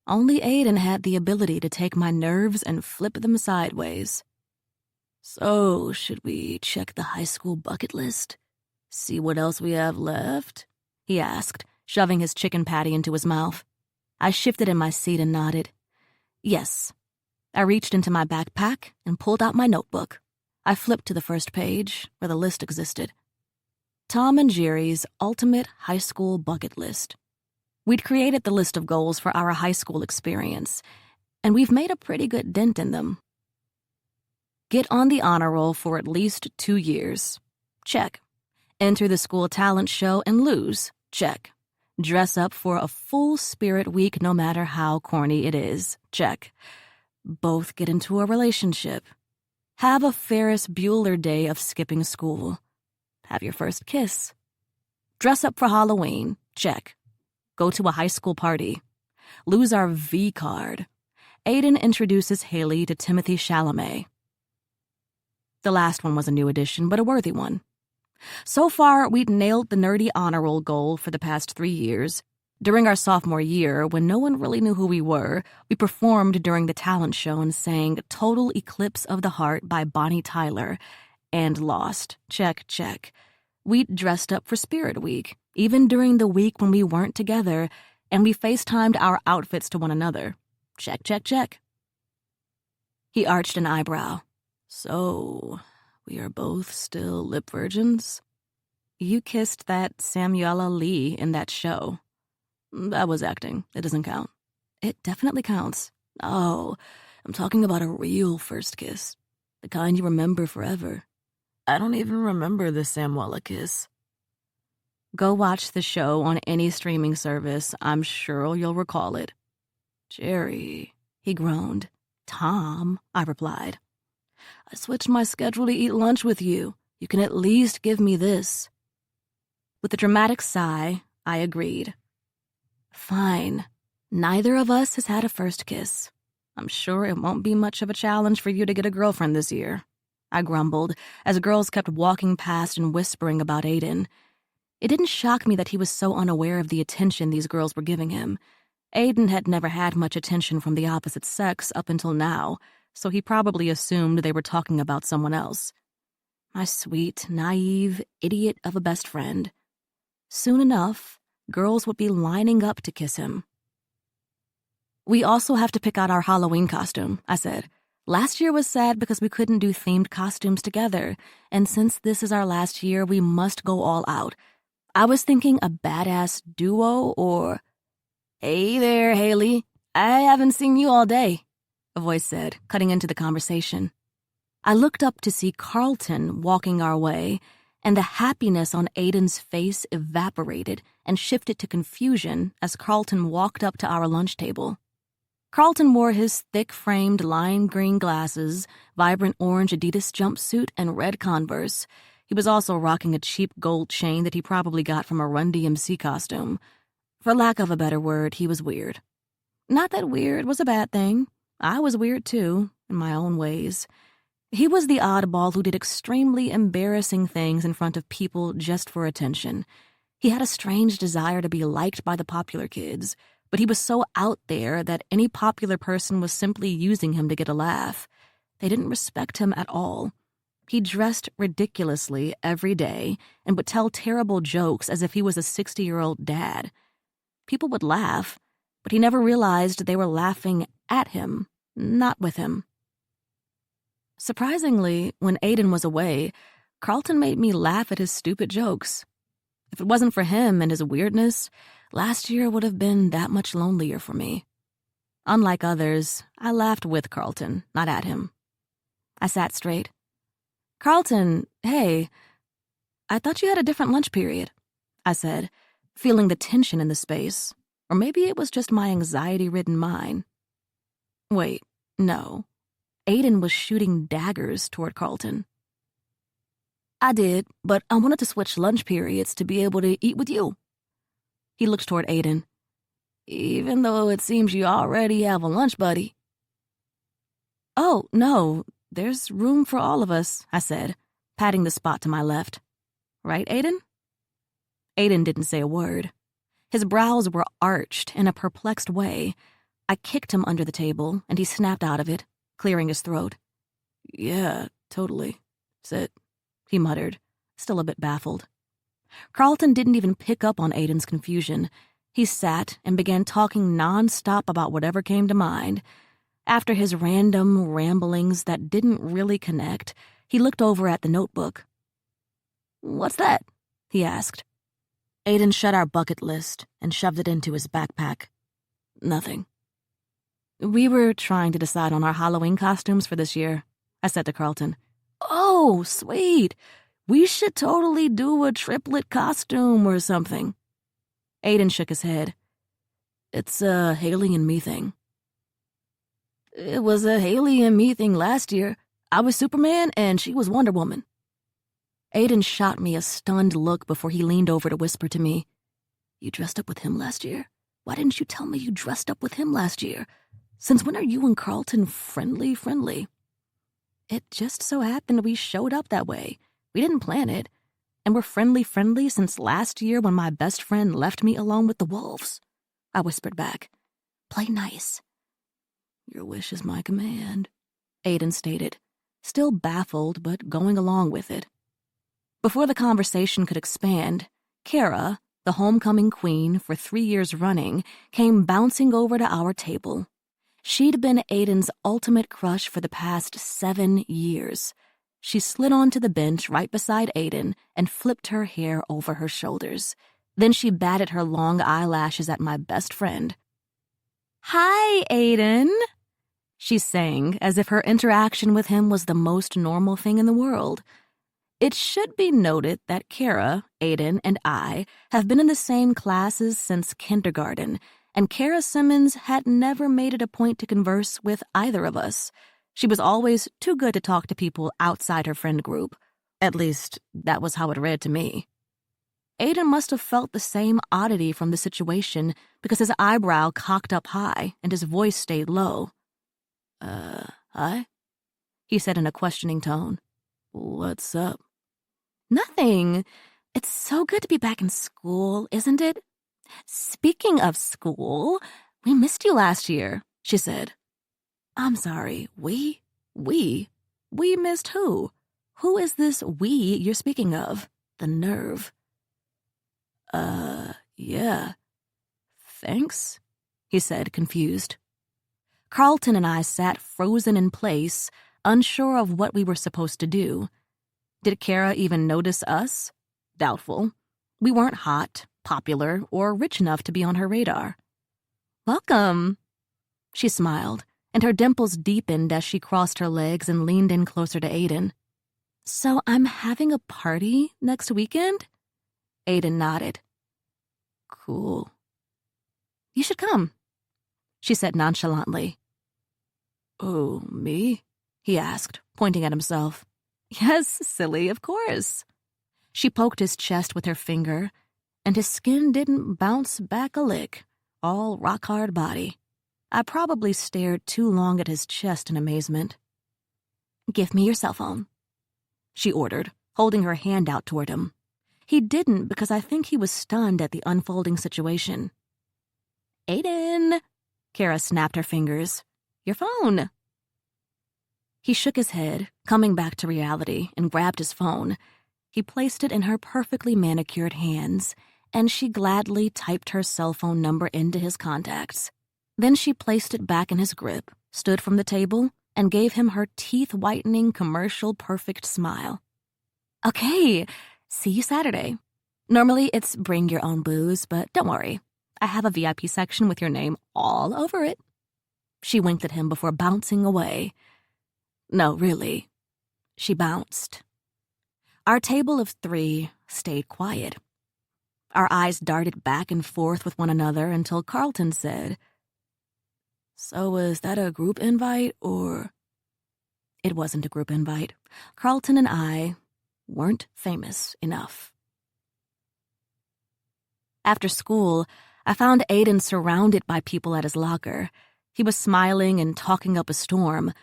Only Aiden had the ability to take my nerves and flip them sideways. So, should we check the high school bucket list? See what else we have left? He asked, shoving his chicken patty into his mouth. I shifted in my seat and nodded. Yes. I reached into my backpack and pulled out my notebook. I flipped to the first page, where the list existed. Tom and Jerry's Ultimate High School Bucket List. We'd created the list of goals for our high school experience, and we've made a pretty good dent in them. Get on the honor roll for at least 2 years. Check. Enter the school talent show and lose. Check. Dress up for a full spirit week no matter how corny it is. Check. Both get into a relationship. Have a Ferris Bueller day of skipping school. Have your first kiss. Dress up for Halloween. Check. Go to a high school party. Lose our V card. Aiden introduces Haley to Timothy Chalamet. The last one was a new addition, but a worthy one. So far, we'd nailed the nerdy honor roll goal for the past 3 years. During our sophomore year, when no one really knew who we were, we performed during the talent show and sang Total Eclipse of the Heart by Bonnie Tyler, and lost. Check, check. We'd dressed up for Spirit Week, even during the week when we weren't together, and we FaceTimed our outfits to one another. Check, check, check. He arched an eyebrow. So, we are both still lip virgins? You kissed that Samuela Lee in that show. That was acting. It doesn't count. It definitely counts. Oh, I'm talking about a real first kiss. The kind you remember forever. I don't even remember the Samuela kiss. Go watch the show on any streaming service. I'm sure you'll recall it. Jerry, he groaned. Tom, I replied. I switched my schedule to eat lunch with you. You can at least give me this. With a dramatic sigh, I agreed. Fine. Neither of us has had a first kiss. I'm sure it won't be much of a challenge for you to get a girlfriend this year, I grumbled, as girls kept walking past and whispering about Aiden. It didn't shock me that he was so unaware of the attention these girls were giving him. Aiden had never had much attention from the opposite sex up until now, so he probably assumed they were talking about someone else. My sweet, naive idiot of a best friend. Soon enough, girls would be lining up to kiss him. We also have to pick out our Halloween costume, I said. Last year was sad because we couldn't do themed costumes together, and since this is our last year, we must go all out. I was thinking a badass duo or... Hey there, Haley. I haven't seen you all day, a voice said, cutting into the conversation. I looked up to see Carlton walking our way, and the happiness on Aiden's face evaporated and shifted to confusion as Carlton walked up to our lunch table. Carlton wore his thick-framed lime green glasses, vibrant orange Adidas jumpsuit, and red Converse. He was also rocking a cheap gold chain that he probably got from a Run DMC costume. For lack of a better word, he was weird. Not that weird was a bad thing. I was weird too, in my own ways. He was the oddball who did extremely embarrassing things in front of people just for attention. He had a strange desire to be liked by the popular kids, but he was so out there that any popular person was simply using him to get a laugh. They didn't respect him at all. He dressed ridiculously every day and would tell terrible jokes as if he was a 60-year-old dad. People would laugh, but he never realized they were laughing at him, not with him. Surprisingly, when Aiden was away, Carlton made me laugh at his stupid jokes. If it wasn't for him and his weirdness, last year would have been that much lonelier for me. Unlike others, I laughed with Carlton, not at him. I sat straight. Carlton, hey, I thought you had a different lunch period, I said, feeling the tension in the space. Or maybe it was just my anxiety-ridden mind. Wait, no. Aiden was shooting daggers toward Carlton. I did, but I wanted to switch lunch periods to be able to eat with you. He looked toward Aiden. Even though it seems you already have a lunch buddy. Oh, no, There's room for all of us, I said, patting the spot to my left. Right, Aiden? Aiden didn't say a word. His brows were arched in a perplexed way. I kicked him under the table, and he snapped out of it, clearing his throat. Yeah, totally. Sit, he muttered, still a bit baffled. Carlton didn't even pick up on Aiden's confusion. He sat and began talking nonstop about whatever came to mind. After his random ramblings that didn't really connect, he looked over at the notebook. What's that? He asked. Aiden shut our bucket list and shoved it into his backpack. Nothing. We were trying to decide on our Halloween costumes for this year, I said to Carlton. Oh, sweet. We should totally do a triplet costume or something. Aiden shook his head. It's a Haley and me thing. It was a Haley and me thing last year. I was Superman and she was Wonder Woman. Aiden shot me a stunned look before he leaned over to whisper to me, You dressed up with him last year? Why didn't you tell me you dressed up with him last year? Since when are you and Carlton friendly? It just so happened we showed up that way. We didn't plan it. And we're friendly since last year when my best friend left me alone with the wolves. I whispered back. Play nice. Your wish is my command, Aiden stated, still baffled but going along with it. Before the conversation could expand, Kara, the homecoming queen for 3 years running, came bouncing over to our table. She'd been Aiden's ultimate crush for the past 7 years. She slid onto the bench right beside Aiden and flipped her hair over her shoulders. Then she batted her long eyelashes at my best friend. Hi, Aiden, she sang as if her interaction with him was the most normal thing in the world. It should be noted that Kara, Aiden, and I have been in the same classes since kindergarten, and Kara Simmons had never made it a point to converse with either of us. She was always too good to talk to people outside her friend group. At least, that was how it read to me. Aiden must have felt the same oddity from the situation because his eyebrow cocked up high and his voice stayed low. Hi? He said in a questioning tone. What's up? Nothing. It's so good to be back in school, isn't it? Speaking of school, we missed you last year, she said. I'm sorry, we missed who? Who is this we you're speaking of? The nerve. Yeah. Thanks, he said, confused. Carlton and I sat frozen in place, unsure of what we were supposed to do. Did Kara even notice us? Doubtful. We weren't hot, popular, or rich enough to be on her radar. Welcome, she smiled, and her dimples deepened as she crossed her legs and leaned in closer to Aiden. So I'm having a party next weekend? Aiden nodded. Cool. You should come, she said nonchalantly. Oh, me? He asked, pointing at himself. Yes, silly, of course. She poked his chest with her finger, and his skin didn't bounce back a lick, all rock-hard body. I probably stared too long at his chest in amazement. Give me your cell phone, she ordered, holding her hand out toward him. He didn't because I think he was stunned at the unfolding situation. Aiden, Kara snapped her fingers. Your phone. He shook his head, coming back to reality, and grabbed his phone. He placed it in her perfectly manicured hands, and she gladly typed her cell phone number into his contacts. Then she placed it back in his grip, stood from the table, and gave him her teeth-whitening commercial-perfect smile. Okay, see you Saturday. Normally it's bring your own booze, but don't worry. I have a VIP section with your name all over it. She winked at him before bouncing away. No, really. She bounced. Our table of 3 stayed quiet. Our eyes darted back and forth with one another until Carlton said, So was that a group invite, or? It wasn't a group invite. Carlton and I weren't famous enough. After school, I found Aiden surrounded by people at his locker. He was smiling and talking up a storm,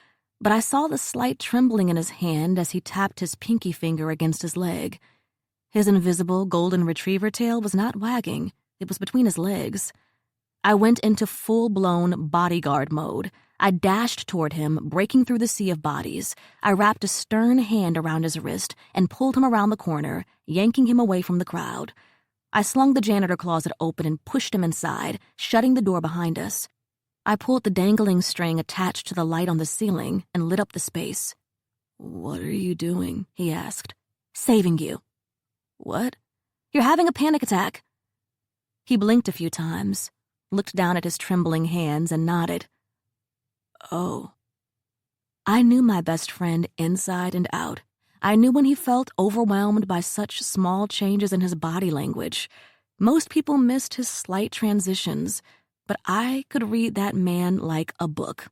but I saw the slight trembling in his hand as he tapped his pinky finger against his leg. His invisible golden retriever tail was not wagging. It was between his legs. I went into full-blown bodyguard mode. I dashed toward him, breaking through the sea of bodies. I wrapped a stern hand around his wrist and pulled him around the corner, yanking him away from the crowd. I slung the janitor closet open and pushed him inside, shutting the door behind us. I pulled the dangling string attached to the light on the ceiling and lit up the space. "What are you doing?" he asked. "Saving you." "What?" "You're having a panic attack." He blinked a few times, looked down at his trembling hands, and nodded. "Oh." I knew my best friend inside and out. I knew when he felt overwhelmed by such small changes in his body language. Most people missed his slight transitions, but I could read that man like a book.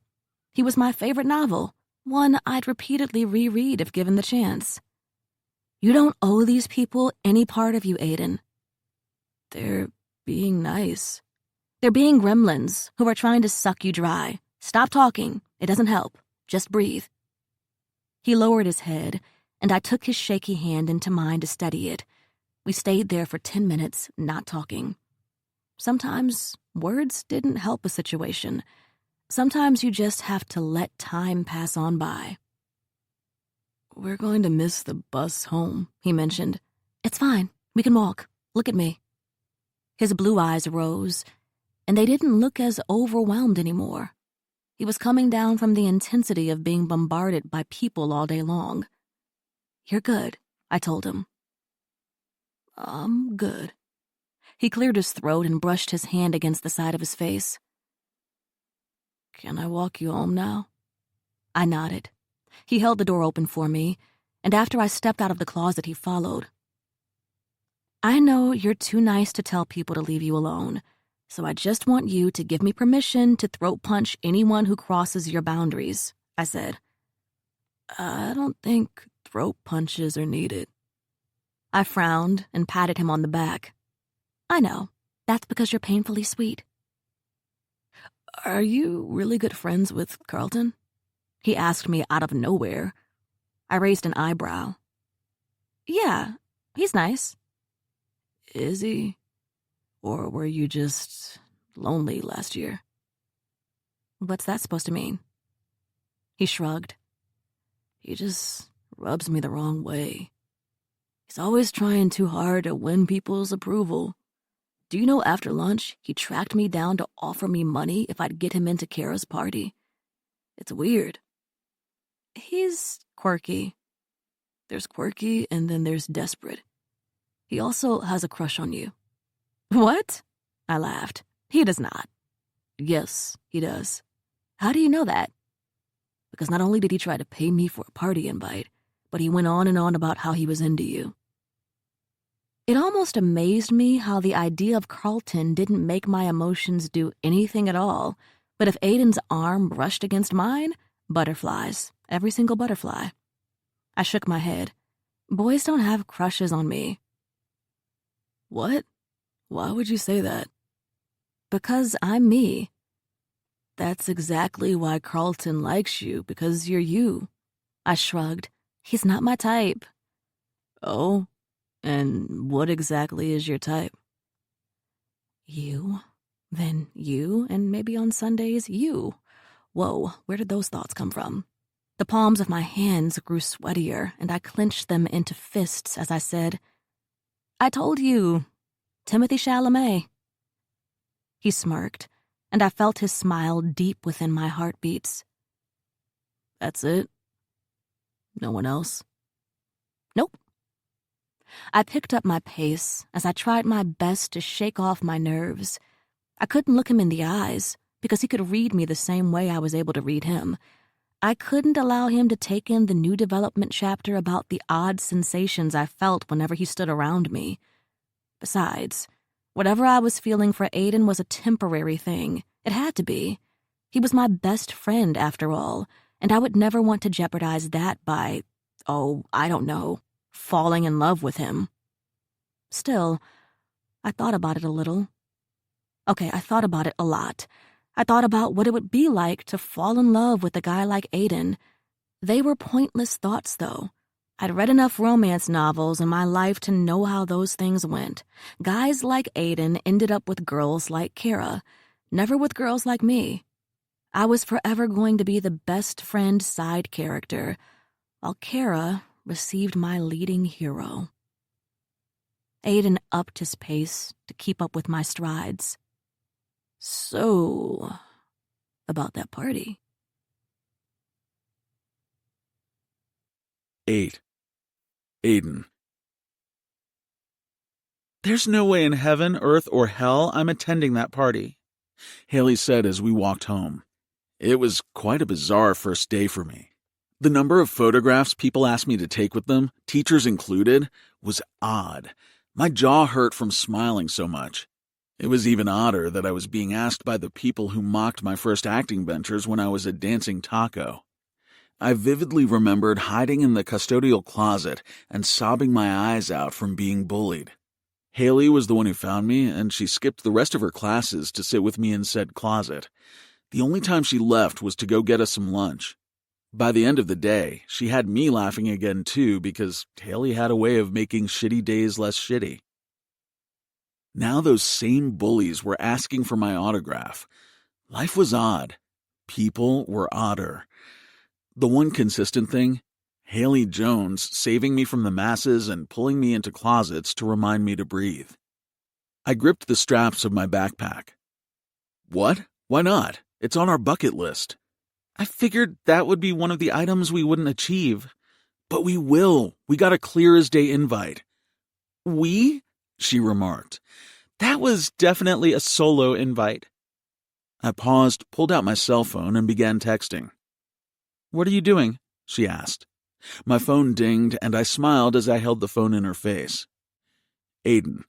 He was my favorite novel, one I'd repeatedly reread if given the chance. "You don't owe these people any part of you, Aiden." "They're being nice." "They're being gremlins who are trying to suck you dry. Stop talking. It doesn't help. Just breathe." He lowered his head, and I took his shaky hand into mine to steady it. We stayed there for 10 minutes, not talking. Sometimes words didn't help a situation. Sometimes you just have to let time pass on by. "We're going to miss the bus home," he mentioned. "It's fine. We can walk. Look at me." His blue eyes rose, and they didn't look as overwhelmed anymore. He was coming down from the intensity of being bombarded by people all day long. "You're good," I told him. "I'm good." He cleared his throat and brushed his hand against the side of his face. "Can I walk you home now?" I nodded. He held the door open for me, and after I stepped out of the closet, he followed. "I know you're too nice to tell people to leave you alone, so I just want you to give me permission to throat punch anyone who crosses your boundaries," I said. "I don't think throat punches are needed." I frowned and patted him on the back. "I know. That's because you're painfully sweet." "Are you really good friends with Carlton?" he asked me out of nowhere. I raised an eyebrow. "Yeah, he's nice." "Is he? Or were you just lonely last year?" "What's that supposed to mean?" He shrugged. "He just rubs me the wrong way. He's always trying too hard to win people's approval. Do you know after lunch, he tracked me down to offer me money if I'd get him into Kara's party? It's weird." "He's quirky." "There's quirky and then there's desperate. He also has a crush on you." "What?" I laughed. "He does not." "Yes, he does." "How do you know that?" "Because not only did he try to pay me for a party invite, but he went on and on about how he was into you." It almost amazed me how the idea of Carlton didn't make my emotions do anything at all, but if Aiden's arm brushed against mine, butterflies, every single butterfly. I shook my head. Boys don't have crushes on me. "What? Why would you say that?" "Because I'm me." "That's exactly why Carlton likes you, because you're you." I shrugged. "He's not my type." "Oh? And what exactly is your type?" "You, then you, and maybe on Sundays, you." Whoa, where did those thoughts come from? The palms of my hands grew sweatier, and I clenched them into fists as I said, "I told you, Timothy Chalamet." He smirked, and I felt his smile deep within my heartbeats. "That's it? No one else?" "Nope." I picked up my pace as I tried my best to shake off my nerves. I couldn't look him in the eyes because he could read me the same way I was able to read him. I couldn't allow him to take in the new development chapter about the odd sensations I felt whenever he stood around me. Besides, whatever I was feeling for Aiden was a temporary thing. It had to be. He was my best friend, after all, and I would never want to jeopardize that by, I don't know, falling in love with him. Still, I thought about it a little. Okay, I thought about it a lot. I thought about what it would be like to fall in love with a guy like Aiden, They were pointless thoughts, though. I'd read enough romance novels in my life to know how those things went. Guys like Aiden ended up with girls like Kara, never with girls like me. I was forever going to be the best friend side character, while Kara received my leading hero. Aiden upped his pace to keep up with my strides. So, about that party. 8. Aiden. There's no way in heaven, earth, or hell I'm attending that party, Haley said as we walked home. It was quite a bizarre first day for me. The number of photographs people asked me to take with them, teachers included, was odd. My jaw hurt from smiling so much. It was even odder that I was being asked by the people who mocked my first acting ventures when I was a dancing taco. I vividly remembered hiding in the custodial closet and sobbing my eyes out from being bullied. Haley was the one who found me, and she skipped the rest of her classes to sit with me in said closet. The only time she left was to go get us some lunch. By the end of the day, she had me laughing again too because Haley had a way of making shitty days less shitty. Now those same bullies were asking for my autograph. Life was odd. People were odder. The one consistent thing, Haley Jones saving me from the masses and pulling me into closets to remind me to breathe. I gripped the straps of my backpack. What? Why not? It's on our bucket list. I figured that would be one of the items we wouldn't achieve. But we will. We got a clear-as-day invite. We? She remarked. That was definitely a solo invite. I paused, pulled out my cell phone, and began texting. What are you doing? She asked. My phone dinged, and I smiled as I held the phone in her face. Aiden,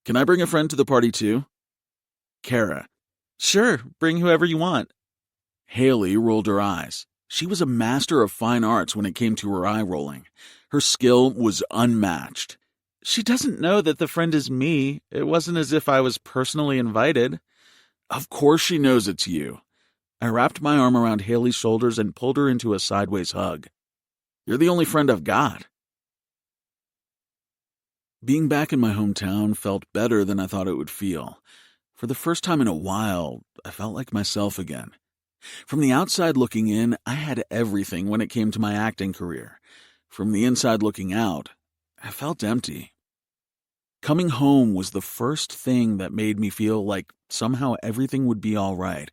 can I bring a friend to the party too? Kara, sure, bring whoever you want. Haley rolled her eyes. She was a master of fine arts when it came to her eye rolling. Her skill was unmatched. She doesn't know that the friend is me. It wasn't as if I was personally invited. Of course she knows it's you. I wrapped my arm around Haley's shoulders and pulled her into a sideways hug. You're the only friend I've got. Being back in my hometown felt better than I thought it would feel. For the first time in a while, I felt like myself again. From the outside looking in, I had everything when it came to my acting career. From the inside looking out, I felt empty. Coming home was the first thing that made me feel like somehow everything would be all right.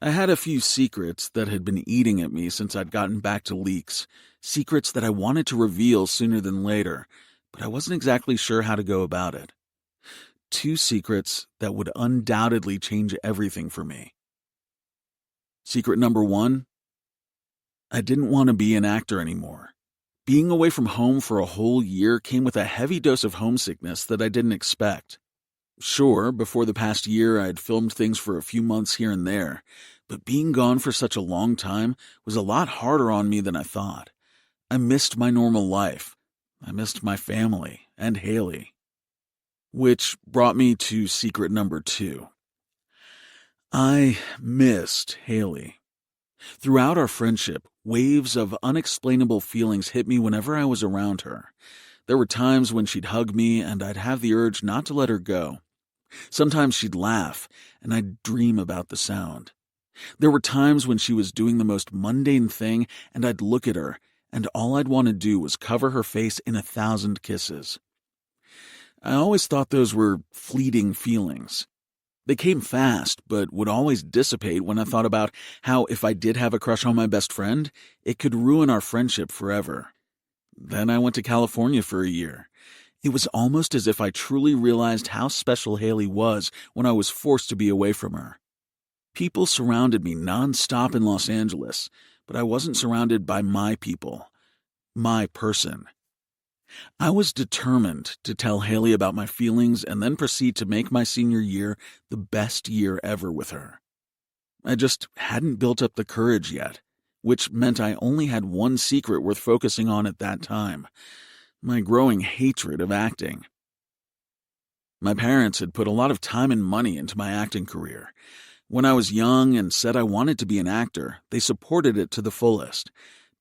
I had a few secrets that had been eating at me since I'd gotten back to Leaks, secrets that I wanted to reveal sooner than later, but I wasn't exactly sure how to go about it. 2 secrets that would undoubtedly change everything for me. Secret number 1, I didn't want to be an actor anymore. Being away from home for a whole year came with a heavy dose of homesickness that I didn't expect. Sure, before the past year I'd filmed things for a few months here and there, but being gone for such a long time was a lot harder on me than I thought. I missed my normal life. I missed my family and Haley. Which brought me to secret number 2. I missed Haley. Throughout our friendship, waves of unexplainable feelings hit me whenever I was around her. There were times when she'd hug me and I'd have the urge not to let her go. Sometimes she'd laugh, and I'd dream about the sound. There were times when she was doing the most mundane thing, and I'd look at her, and all I'd want to do was cover her face in 1,000 kisses. I always thought those were fleeting feelings. They came fast, but would always dissipate when I thought about how if I did have a crush on my best friend, it could ruin our friendship forever. Then I went to California for a year. It was almost as if I truly realized how special Haley was when I was forced to be away from her. People surrounded me nonstop in Los Angeles, but I wasn't surrounded by my people, my person. I was determined to tell Haley about my feelings and then proceed to make my senior year the best year ever with her. I just hadn't built up the courage yet, which meant I only had one secret worth focusing on at that time: my growing hatred of acting. My parents had put a lot of time and money into my acting career. When I was young and said I wanted to be an actor, they supported it to the fullest.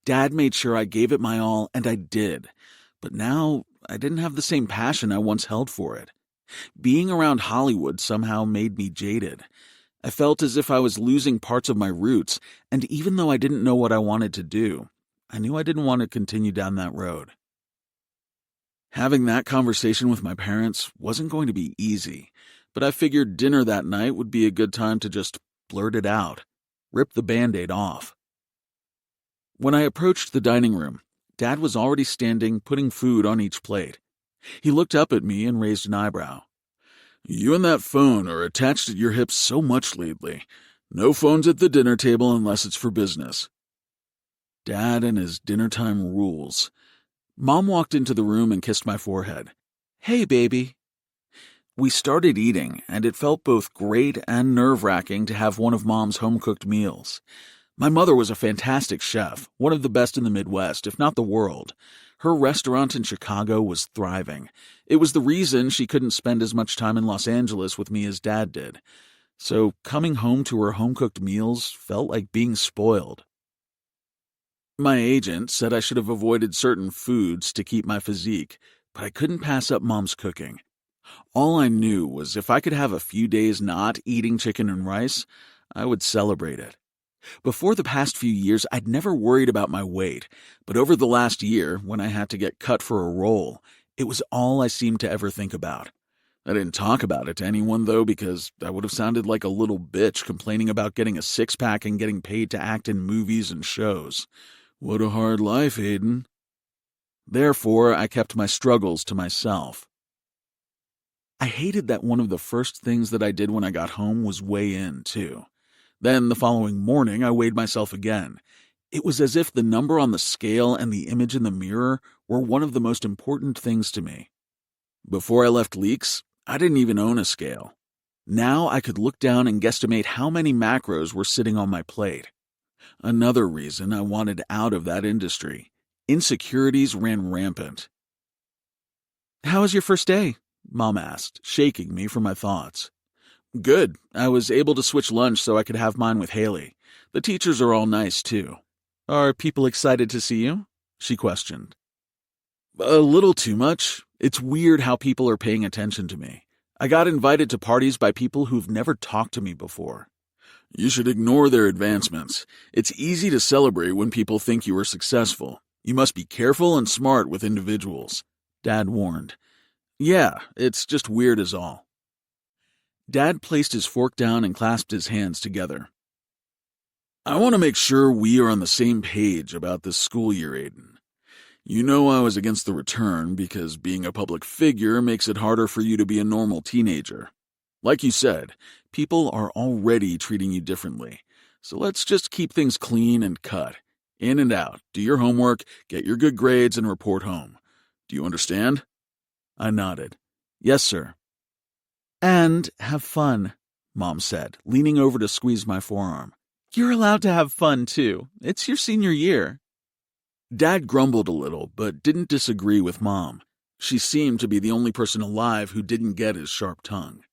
Dad made sure I gave it my all, and I did. But now, I didn't have the same passion I once held for it. Being around Hollywood somehow made me jaded. I felt as if I was losing parts of my roots, and even though I didn't know what I wanted to do, I knew I didn't want to continue down that road. Having that conversation with my parents wasn't going to be easy, but I figured dinner that night would be a good time to just blurt it out, rip the Band-Aid off. When I approached the dining room, Dad was already standing, putting food on each plate. He looked up at me and raised an eyebrow. "You and that phone are attached at your hips so much lately. No phones at the dinner table unless it's for business." Dad and his dinner time rules. Mom walked into the room and kissed my forehead. "Hey, baby." We started eating, and it felt both great and nerve-wracking to have one of Mom's home-cooked meals. My mother was a fantastic chef, one of the best in the Midwest, if not the world. Her restaurant in Chicago was thriving. It was the reason she couldn't spend as much time in Los Angeles with me as Dad did. So coming home to her home-cooked meals felt like being spoiled. My agent said I should have avoided certain foods to keep my physique, but I couldn't pass up Mom's cooking. All I knew was if I could have a few days not eating chicken and rice, I would celebrate it. Before the past few years, I'd never worried about my weight, but over the last year, when I had to get cut for a role, it was all I seemed to ever think about. I didn't talk about it to anyone, though, because I would have sounded like a little bitch complaining about getting a six-pack and getting paid to act in movies and shows. What a hard life, Aiden. Therefore, I kept my struggles to myself. I hated that one of the first things that I did when I got home was weigh in, too. Then the following morning, I weighed myself again. It was as if the number on the scale and the image in the mirror were one of the most important things to me. Before I left Leaks, I didn't even own a scale. Now I could look down and guesstimate how many macros were sitting on my plate. Another reason I wanted out of that industry. Insecurities ran rampant. "How was your first day?" Mom asked, shaking me from my thoughts. "Good. I was able to switch lunch so I could have mine with Haley. The teachers are all nice, too." "Are people excited to see you?" she questioned. "A little too much. It's weird how people are paying attention to me. I got invited to parties by people who've never talked to me before." "You should ignore their advancements. It's easy to celebrate when people think you are successful. You must be careful and smart with individuals," Dad warned. "Yeah, it's just weird is all." Dad placed his fork down and clasped his hands together. "I want to make sure we are on the same page about this school year, Aiden. You know I was against the return because being a public figure makes it harder for you to be a normal teenager. Like you said, people are already treating you differently, so let's just keep things clean and cut. In and out, do your homework, get your good grades, and report home. Do you understand?" I nodded. "Yes, sir." "And have fun," Mom said, leaning over to squeeze my forearm. "You're allowed to have fun, too. It's your senior year." Dad grumbled a little, but didn't disagree with Mom. She seemed to be the only person alive who didn't get his sharp tongue.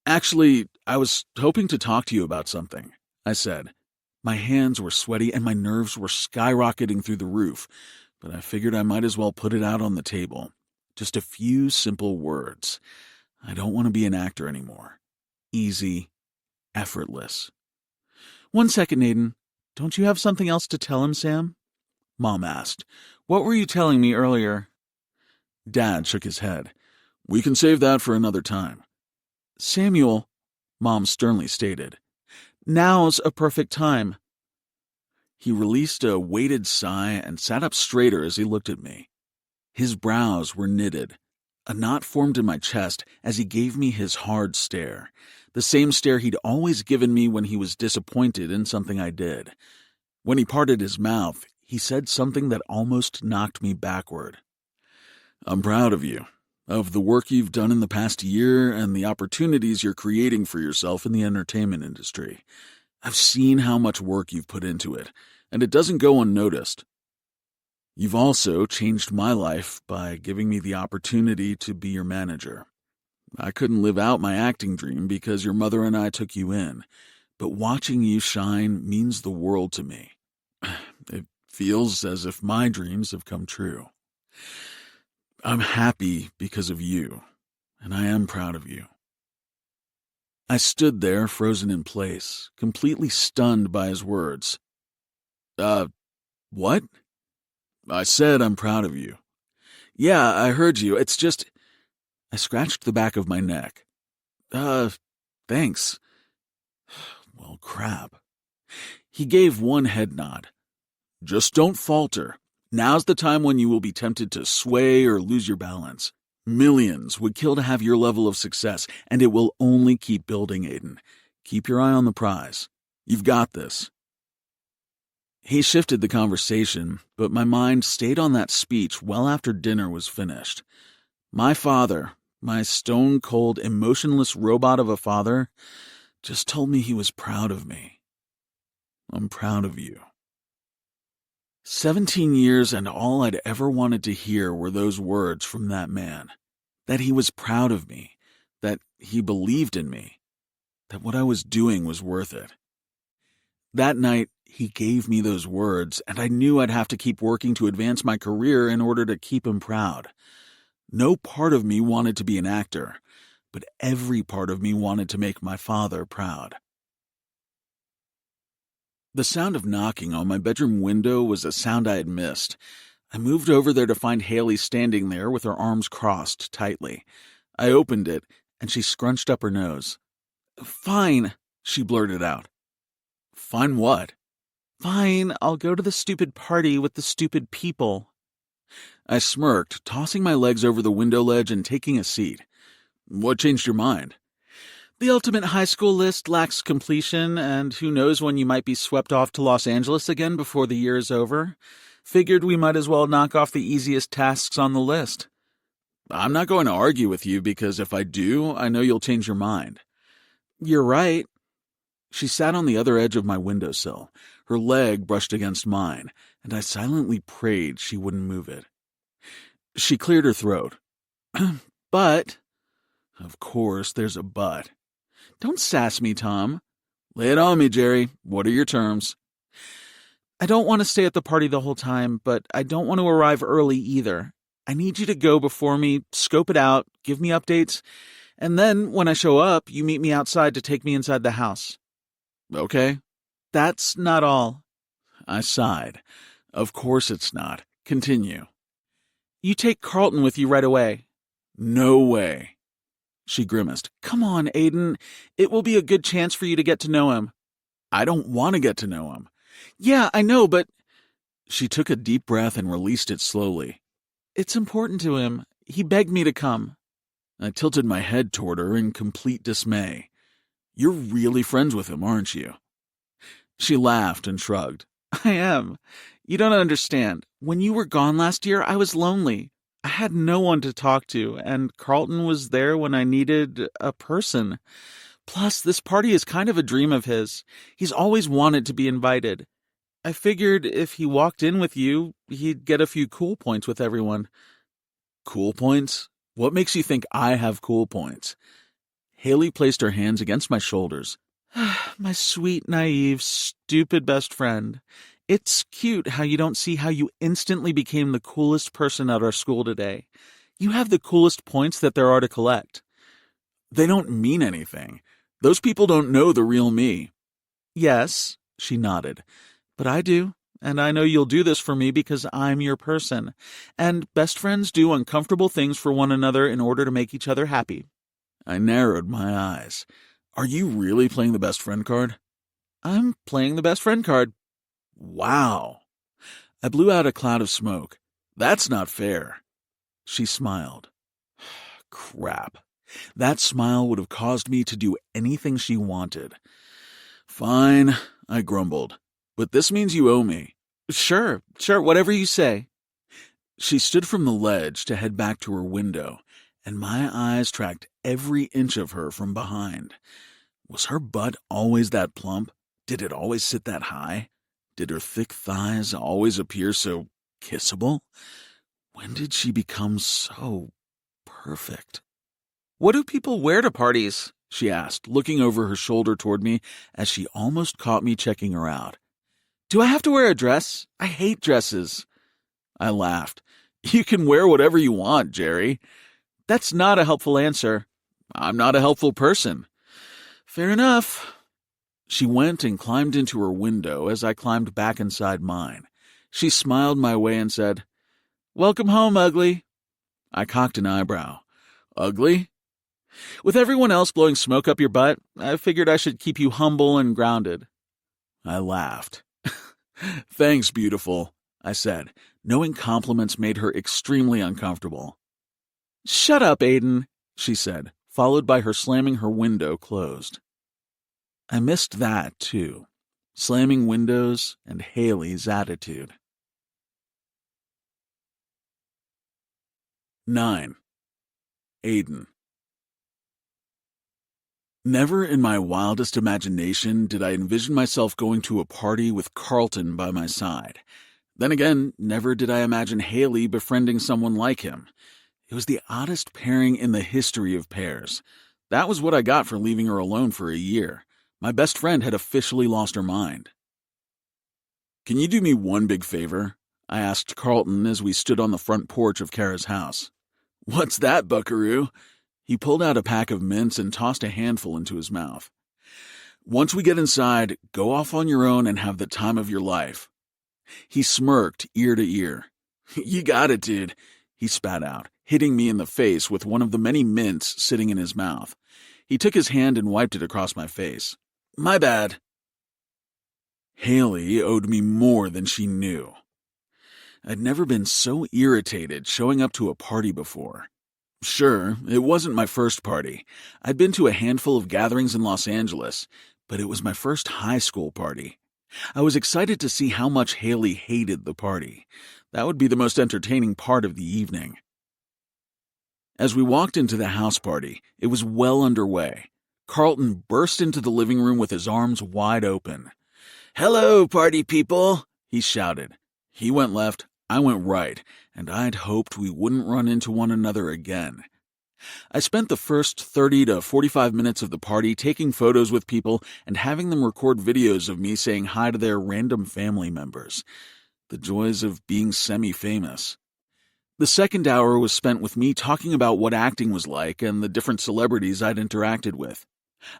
"Actually, I was hoping to talk to you about something," I said. My hands were sweaty and my nerves were skyrocketing through the roof, but I figured I might as well put it out on the table. Just a few simple words. I don't want to be an actor anymore. Easy, effortless. "One second, Aiden. Don't you have something else to tell him, Sam?" Mom asked. "What were you telling me earlier?" Dad shook his head. "We can save that for another time." "Samuel," Mom sternly stated, "now's a perfect time." He released a weighted sigh and sat up straighter as he looked at me. His brows were knitted. A knot formed in my chest as he gave me his hard stare, the same stare he'd always given me when he was disappointed in something I did. When he parted his mouth, he said something that almost knocked me backward. "I'm proud of you, of the work you've done in the past year and the opportunities you're creating for yourself in the entertainment industry. I've seen how much work you've put into it, and it doesn't go unnoticed. You've also changed my life by giving me the opportunity to be your manager. I couldn't live out my acting dream because your mother and I took you in, but watching you shine means the world to me. It feels as if my dreams have come true. I'm happy because of you, and I am proud of you." I stood there, frozen in place, completely stunned by his words. What?" "I said I'm proud of you." "Yeah, I heard you. It's just—" I scratched the back of my neck. Thanks." Well, crap. He gave one head nod. "Just don't falter. Now's the time when you will be tempted to sway or lose your balance. Millions would kill to have your level of success, and it will only keep building, Aiden. Keep your eye on the prize. You've got this." He shifted the conversation, but my mind stayed on that speech well after dinner was finished. My father, my stone-cold, emotionless robot of a father, just told me he was proud of me. I'm proud of you. 17 years and all I'd ever wanted to hear were those words from that man. That he was proud of me, that he believed in me, that what I was doing was worth it. That night, he gave me those words, and I knew I'd have to keep working to advance my career in order to keep him proud. No part of me wanted to be an actor, but every part of me wanted to make my father proud. The sound of knocking on my bedroom window was a sound I had missed. I moved over there to find Haley standing there with her arms crossed tightly. I opened it, and she scrunched up her nose. "Fine," she blurted out. "Fine what?" "Fine, I'll go to the stupid party with the stupid people." I smirked, tossing my legs over the window ledge and taking a seat. "What changed your mind?" "The ultimate high school list lacks completion, and who knows when you might be swept off to Los Angeles again before the year is over. Figured we might as well knock off the easiest tasks on the list." "I'm not going to argue with you because if I do, I know you'll change your mind." "You're right." She sat on the other edge of my windowsill. Her leg brushed against mine, and I silently prayed she wouldn't move it. She cleared her throat. "But—" "Of course there's a but." "Don't sass me, Tom." "Lay it on me, Jerry. What are your terms?" "I don't want to stay at the party the whole time, but I don't want to arrive early either. I need you to go before me, scope it out, give me updates, and then, when I show up, you meet me outside to take me inside the house." "Okay." "That's not all." I sighed. "Of course it's not. Continue." "You take Carlton with you right away." "No way." She grimaced. "Come on, Aiden. It will be a good chance for you to get to know him." "I don't want to get to know him." "Yeah, I know, but—" She took a deep breath and released it slowly. "It's important to him. He begged me to come." I tilted my head toward her in complete dismay. "You're really friends with him, aren't you?" She laughed and shrugged. "I am. You don't understand. When you were gone last year, I was lonely. I had no one to talk to, and Carlton was there when I needed a person. Plus, this party is kind of a dream of his. He's always wanted to be invited. I figured if he walked in with you, he'd get a few cool points with everyone." "Cool points? What makes you think I have cool points?" Haley placed her hands against my shoulders. "My sweet, naive, stupid best friend. It's cute how you don't see how you instantly became the coolest person at our school today. You have the coolest points that there are to collect." "They don't mean anything. Those people don't know the real me." "Yes," she nodded, "but I do, and I know you'll do this for me because I'm your person. And best friends do uncomfortable things for one another in order to make each other happy." I narrowed my eyes. "Are you really playing the best friend card?" "I'm playing the best friend card." "Wow." I blew out a cloud of smoke. "That's not fair." She smiled. Crap. That smile would have caused me to do anything she wanted. "Fine," I grumbled. "But this means you owe me." Sure, whatever you say." She stood from the ledge to head back to her window, and my eyes tracked every inch of her from behind. Was her butt always that plump? Did it always sit that high? Did her thick thighs always appear so kissable? When did she become so perfect? "What do people wear to parties?" she asked, looking over her shoulder toward me as she almost caught me checking her out. "Do I have to wear a dress? I hate dresses." I laughed. "You can wear whatever you want, Jerry." "That's not a helpful answer." "I'm not a helpful person." "Fair enough." She went and climbed into her window as I climbed back inside mine. She smiled my way and said, "Welcome home, ugly." I cocked an eyebrow. "Ugly?" "With everyone else blowing smoke up your butt, I figured I should keep you humble and grounded." I laughed. "Thanks, beautiful," I said, knowing compliments made her extremely uncomfortable. "Shut up, Aiden," she said, followed by her slamming her window closed. I missed that, too. Slamming windows and Haley's attitude. 9. Aiden. Never in my wildest imagination did I envision myself going to a party with Carlton by my side. Then again, never did I imagine Haley befriending someone like him. It was the oddest pairing in the history of pairs. That was what I got for leaving her alone for a year. My best friend had officially lost her mind. "Can you do me one big favor?" I asked Carlton as we stood on the front porch of Kara's house. "What's that, buckaroo?" He pulled out a pack of mints and tossed a handful into his mouth. "Once we get inside, go off on your own and have the time of your life." He smirked ear to ear. "You got it, dude," he spat out, hitting me in the face with one of the many mints sitting in his mouth. He took his hand and wiped it across my face. "My bad." Haley owed me more than she knew. I'd never been so irritated showing up to a party before. Sure, it wasn't my first party. I'd been to a handful of gatherings in Los Angeles, but it was my first high school party. I was excited to see how much Haley hated the party. That would be the most entertaining part of the evening. As we walked into the house party, it was well underway. Carlton burst into the living room with his arms wide open. "Hello, party people," he shouted. He went left, I went right, and I'd hoped we wouldn't run into one another again. I spent the first 30 to 45 minutes of the party taking photos with people and having them record videos of me saying hi to their random family members. The joys of being semi-famous. The second hour was spent with me talking about what acting was like and the different celebrities I'd interacted with.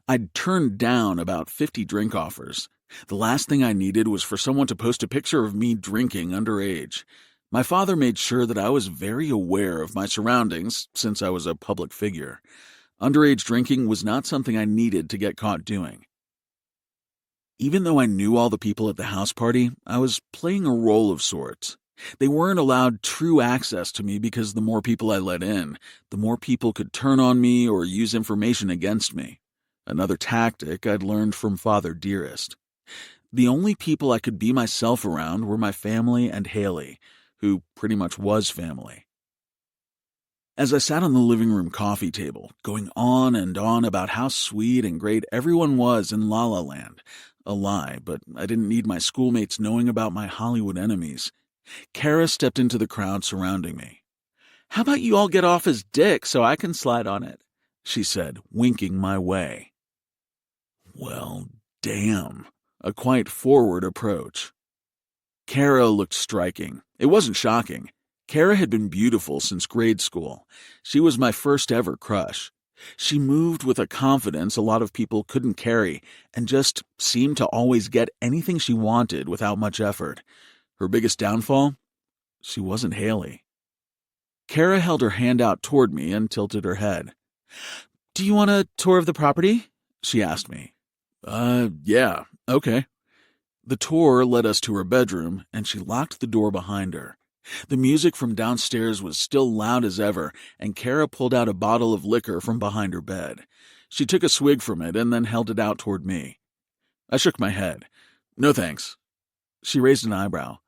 I'd turned down about 50 drink offers. The last thing I needed was for someone to post a picture of me drinking underage. My father made sure that I was very aware of my surroundings since I was a public figure. Underage drinking was not something I needed to get caught doing. Even though I knew all the people at the house party, I was playing a role of sorts. They weren't allowed true access to me because the more people I let in, the more people could turn on me or use information against me. Another tactic I'd learned from Father Dearest. The only people I could be myself around were my family and Haley, who pretty much was family. As I sat on the living room coffee table, going on and on about how sweet and great everyone was in La La Land, a lie, but I didn't need my schoolmates knowing about my Hollywood enemies, Kara stepped into the crowd surrounding me. "How about you all get off his dick so I can slide on it?" she said, winking my way. Well, damn. A quite forward approach. Kara looked striking. It wasn't shocking. Kara had been beautiful since grade school. She was my first ever crush. She moved with a confidence a lot of people couldn't carry and just seemed to always get anything she wanted without much effort. Her biggest downfall? She wasn't Haley. Kara held her hand out toward me and tilted her head. "Do you want a tour of the property?" she asked me. Yeah, okay." The tour led us to her bedroom, and she locked the door behind her. The music from downstairs was still loud as ever, and Kara pulled out a bottle of liquor from behind her bed. She took a swig from it and then held it out toward me. I shook my head. "No thanks." She raised an eyebrow.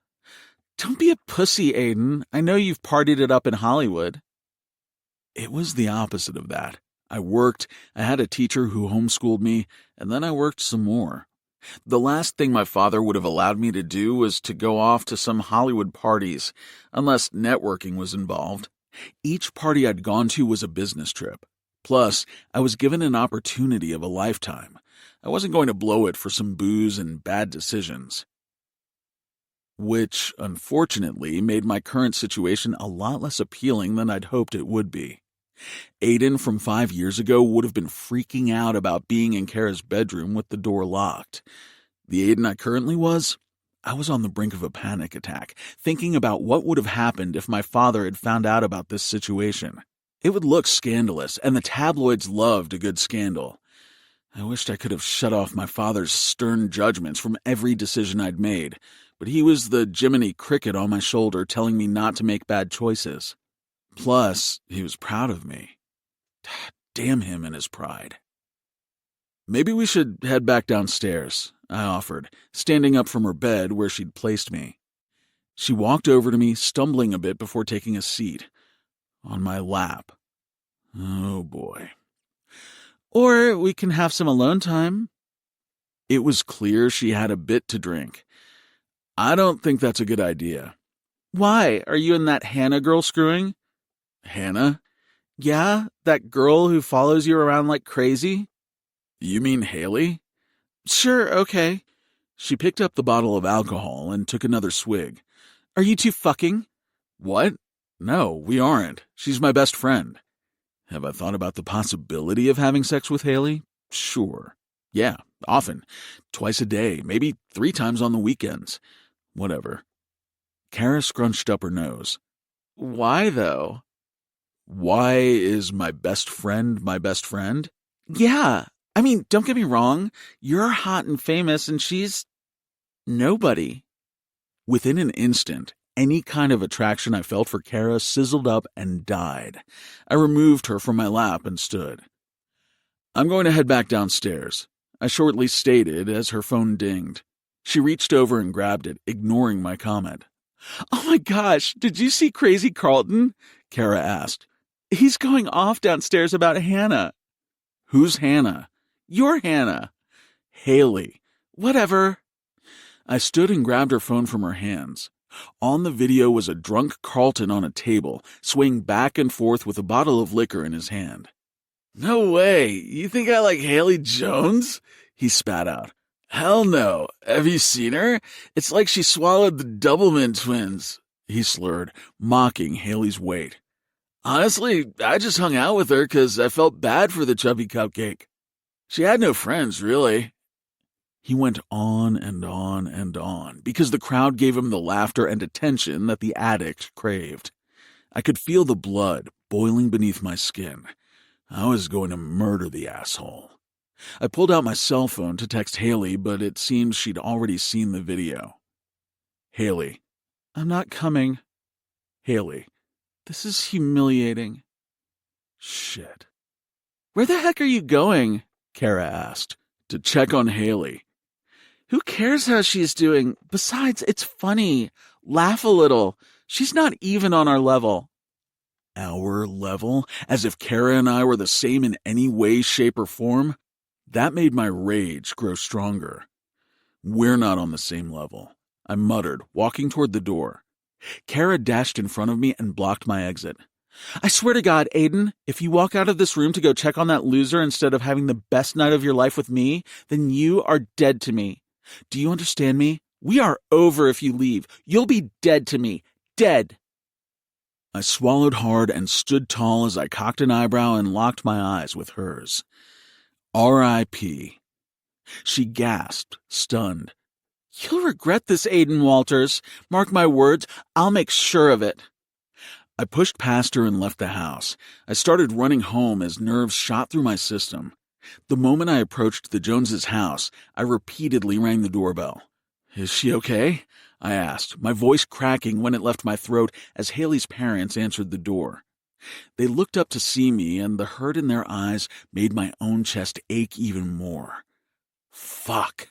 "Don't be a pussy, Aiden. I know you've partied it up in Hollywood." It was the opposite of that. I worked, I had a teacher who homeschooled me, and then I worked some more. The last thing my father would have allowed me to do was to go off to some Hollywood parties, unless networking was involved. Each party I'd gone to was a business trip. Plus, I was given an opportunity of a lifetime. I wasn't going to blow it for some booze and bad decisions. Which, unfortunately, made my current situation a lot less appealing than I'd hoped it would be. Aiden from 5 years ago would have been freaking out about being in Kara's bedroom with the door locked. The Aiden I currently I was on the brink of a panic attack, thinking about what would have happened if my father had found out about this situation. It would look scandalous, and the tabloids loved a good scandal. I wished I could have shut off my father's stern judgments from every decision I'd made, but he was the Jiminy Cricket on my shoulder telling me not to make bad choices. Plus, he was proud of me. Damn him and his pride. Maybe we should head back downstairs, I offered, standing up from her bed where she'd placed me. She walked over to me, stumbling a bit before taking a seat. On my lap. Oh boy. Or we can have some alone time. It was clear she had a bit to drink. I don't think that's a good idea. Why? Are you and that Hannah girl screwing? Hannah? Yeah, that girl who follows you around like crazy? You mean Haley? Sure, okay. She picked up the bottle of alcohol and took another swig. Are you two fucking? What? No, we aren't. She's my best friend. Have I thought about the possibility of having sex with Haley? Sure. Yeah, often. Twice a day, maybe 3 times on the weekends. Whatever. Kara scrunched up her nose. Why, though? Why is my best friend my best friend? Yeah. I mean, don't get me wrong. You're hot and famous, and she's nobody. Within an instant, any kind of attraction I felt for Kara sizzled up and died. I removed her from my lap and stood. I'm going to head back downstairs, I shortly stated as her phone dinged. She reached over and grabbed it, ignoring my comment. Oh my gosh, did you see Crazy Carlton? Kara asked. He's going off downstairs about Hannah. Who's Hannah? Your Hannah. Haley. Whatever. I stood and grabbed her phone from her hands. On the video was a drunk Carlton on a table, swaying back and forth with a bottle of liquor in his hand. No way! You think I like Haley Jones? He spat out. Hell no. Have you seen her? It's like she swallowed the Doublemint twins. He slurred, mocking Haley's weight. Honestly, I just hung out with her because I felt bad for the chubby cupcake. She had no friends, really. He went on and on and on, because the crowd gave him the laughter and attention that the addict craved. I could feel the blood boiling beneath my skin. I was going to murder the asshole. I pulled out my cell phone to text Haley, but it seems she'd already seen the video. Haley. I'm not coming. Haley. This is humiliating. Shit. Where the heck are you going? Kara asked. To check on Haley. Who cares how she's doing? Besides, it's funny. Laugh a little. She's not even on our level. Our level? As if Kara and I were the same in any way, shape, or form? That made my rage grow stronger. We're not on the same level, I muttered, walking toward the door. Kara dashed in front of me and blocked my exit. I swear to God, Aiden, if you walk out of this room to go check on that loser instead of having the best night of your life with me, then you are dead to me. Do you understand me? We are over if you leave. You'll be dead to me. Dead. I swallowed hard and stood tall as I cocked an eyebrow and locked my eyes with hers. R.I.P. She gasped, stunned. You'll regret this, Aiden Walters. Mark my words, I'll make sure of it. I pushed past her and left the house. I started running home as nerves shot through my system. The moment I approached the Joneses' house, I repeatedly rang the doorbell. Is she okay? I asked, my voice cracking when it left my throat as Haley's parents answered the door. They looked up to see me, and the hurt in their eyes made my own chest ache even more. Fuck.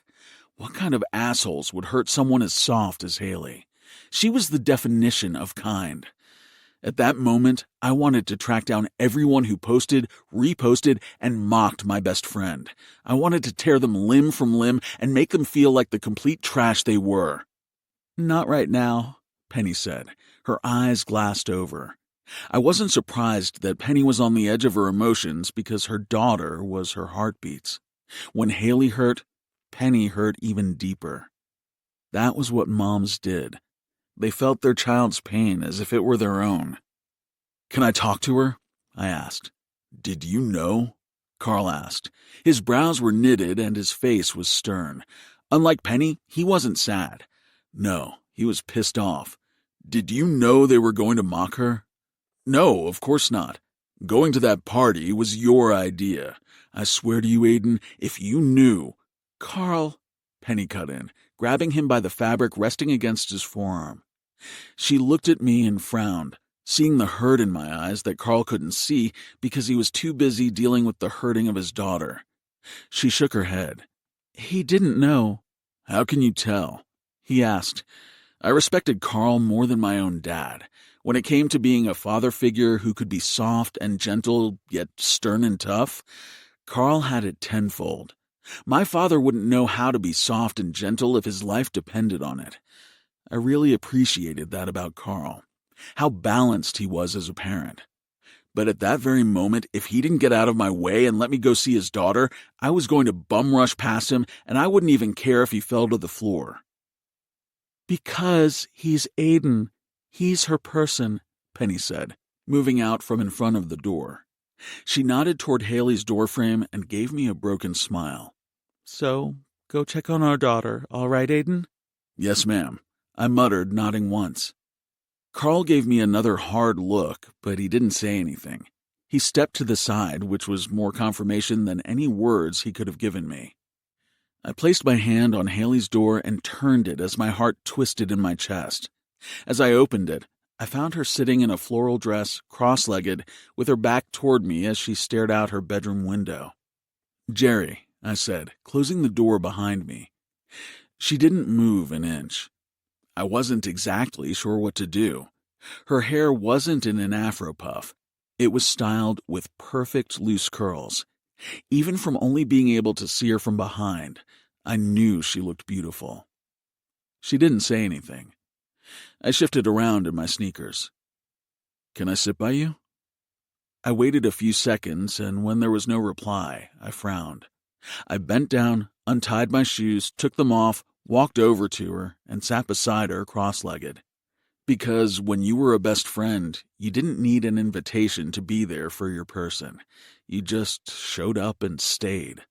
What kind of assholes would hurt someone as soft as Haley? She was the definition of kind. At that moment, I wanted to track down everyone who posted, reposted, and mocked my best friend. I wanted to tear them limb from limb and make them feel like the complete trash they were. Not right now, Penny said, her eyes glassed over. I wasn't surprised that Penny was on the edge of her emotions because her daughter was her heartbeats. When Haley hurt, Penny hurt even deeper. That was what moms did. They felt their child's pain as if it were their own. "Can I talk to her?" I asked. "Did you know?" Carl asked. His brows were knitted and his face was stern. Unlike Penny, he wasn't sad. No, he was pissed off. "Did you know they were going to mock her?" "No, of course not. Going to that party was your idea. I swear to you, Aiden, if you knew—" "Carl," Penny cut in, grabbing him by the fabric resting against his forearm. She looked at me and frowned, seeing the hurt in my eyes that Carl couldn't see because he was too busy dealing with the hurting of his daughter. She shook her head. "He didn't know." "How can you tell?" he asked. I respected Carl more than my own dad. When it came to being a father figure who could be soft and gentle, yet stern and tough, Carl had it tenfold. My father wouldn't know how to be soft and gentle if his life depended on it. I really appreciated that about Carl, how balanced he was as a parent. But at that very moment, if he didn't get out of my way and let me go see his daughter, I was going to bum rush past him, and I wouldn't even care if he fell to the floor. "Because he's Aiden. He's her person," Penny said, moving out from in front of the door. She nodded toward Haley's doorframe and gave me a broken smile. "So, go check on our daughter, all right, Aiden?" "Yes, ma'am," I muttered, nodding once. Carl gave me another hard look, but he didn't say anything. He stepped to the side, which was more confirmation than any words he could have given me. I placed my hand on Haley's door and turned it as my heart twisted in my chest. As I opened it, I found her sitting in a floral dress, cross-legged, with her back toward me as she stared out her bedroom window. "Jerry," I said, closing the door behind me. She didn't move an inch. I wasn't exactly sure what to do. Her hair wasn't in an afro puff. It was styled with perfect loose curls. Even from only being able to see her from behind, I knew she looked beautiful. She didn't say anything. I shifted around in my sneakers. "Can I sit by you?" I waited a few seconds, and when there was no reply, I frowned. I bent down, untied my shoes, took them off, walked over to her, and sat beside her cross-legged. Because when you were a best friend, you didn't need an invitation to be there for your person. You just showed up and stayed.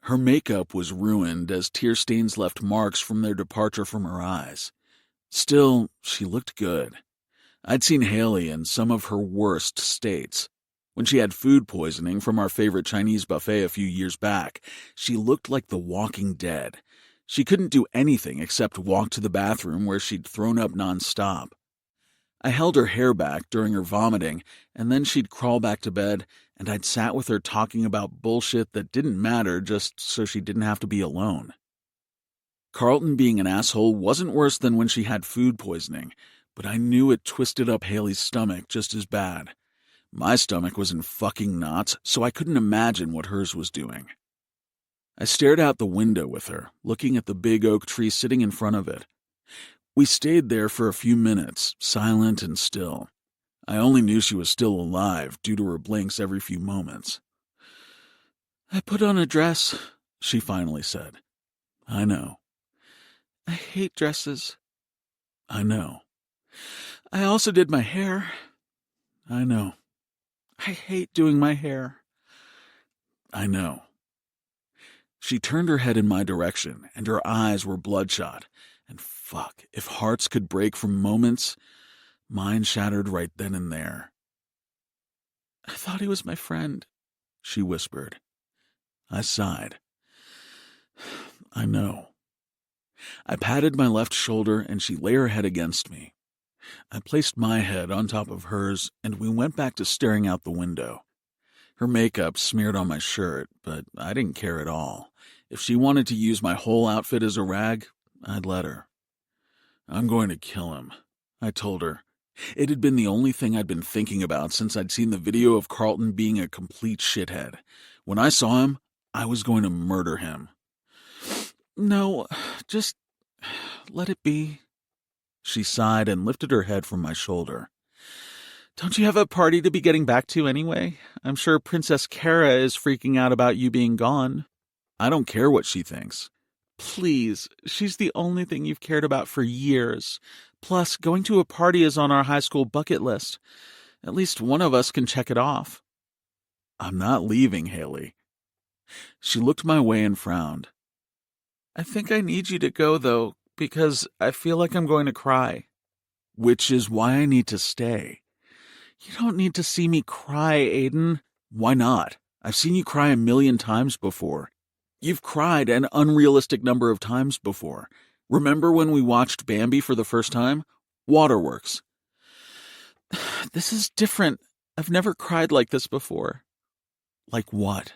Her makeup was ruined as tear stains left marks from their departure from her eyes. Still, she looked good. I'd seen Haley in some of her worst states. When she had food poisoning from our favorite Chinese buffet a few years back, she looked like the Walking Dead. She couldn't do anything except walk to the bathroom where she'd thrown up nonstop. I held her hair back during her vomiting, and then she'd crawl back to bed, and I'd sat with her talking about bullshit that didn't matter just so she didn't have to be alone. Carlton being an asshole wasn't worse than when she had food poisoning, but I knew it twisted up Haley's stomach just as bad. My stomach was in fucking knots, so I couldn't imagine what hers was doing. I stared out the window with her, looking at the big oak tree sitting in front of it. We stayed there for a few minutes, silent and still. I only knew she was still alive due to her blinks every few moments. "I put on a dress," she finally said. "I know." "I hate dresses." "I know." "I also did my hair." "I know." "I hate doing my hair." "I know." She turned her head in my direction, and her eyes were bloodshot. And fuck, if hearts could break from moments, mine shattered right then and there. "I thought he was my friend," she whispered. I sighed. "I know." I patted my left shoulder, and she lay her head against me. I placed my head on top of hers, and we went back to staring out the window. Her makeup smeared on my shirt, but I didn't care at all. If she wanted to use my whole outfit as a rag, I'd let her. "I'm going to kill him," I told her. It had been the only thing I'd been thinking about since I'd seen the video of Carlton being a complete shithead. When I saw him, I was going to murder him. "No, just let it be." She sighed and lifted her head from my shoulder. Don't you have a party to be getting back to anyway? I'm sure Princess Kara is freaking out about you being gone. I don't care what she thinks. Please, she's the only thing you've cared about for years. Plus, going to a party is on our high school bucket list. At least one of us can check it off. I'm not leaving, Haley. She looked my way and frowned. I think I need you to go, though, because I feel like I'm going to cry. Which is why I need to stay. You don't need to see me cry, Aiden. Why not? I've seen you cry 1,000,000 times before. You've cried an unrealistic number of times before. Remember when we watched Bambi for the first time? Waterworks. This is different. I've never cried like this before. Like what?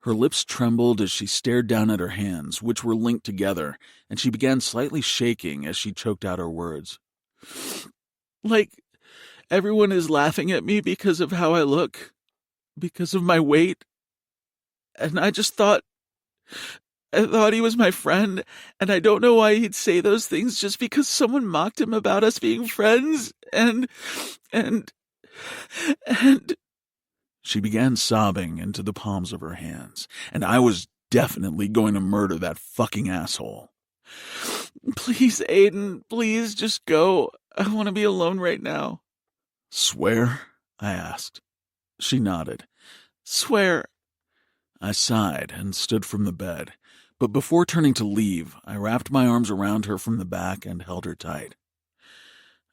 Her lips trembled as she stared down at her hands, which were linked together, and she began slightly shaking as she choked out her words. Like, everyone is laughing at me because of how I look, because of my weight. And I thought he was my friend, and I don't know why he'd say those things just because someone mocked him about us being friends, and... She began sobbing into the palms of her hands, and I was definitely going to murder that fucking asshole. Please, Aiden, please just go. I want to be alone right now. Swear? I asked. She nodded. Swear. I sighed and stood from the bed, but before turning to leave, I wrapped my arms around her from the back and held her tight.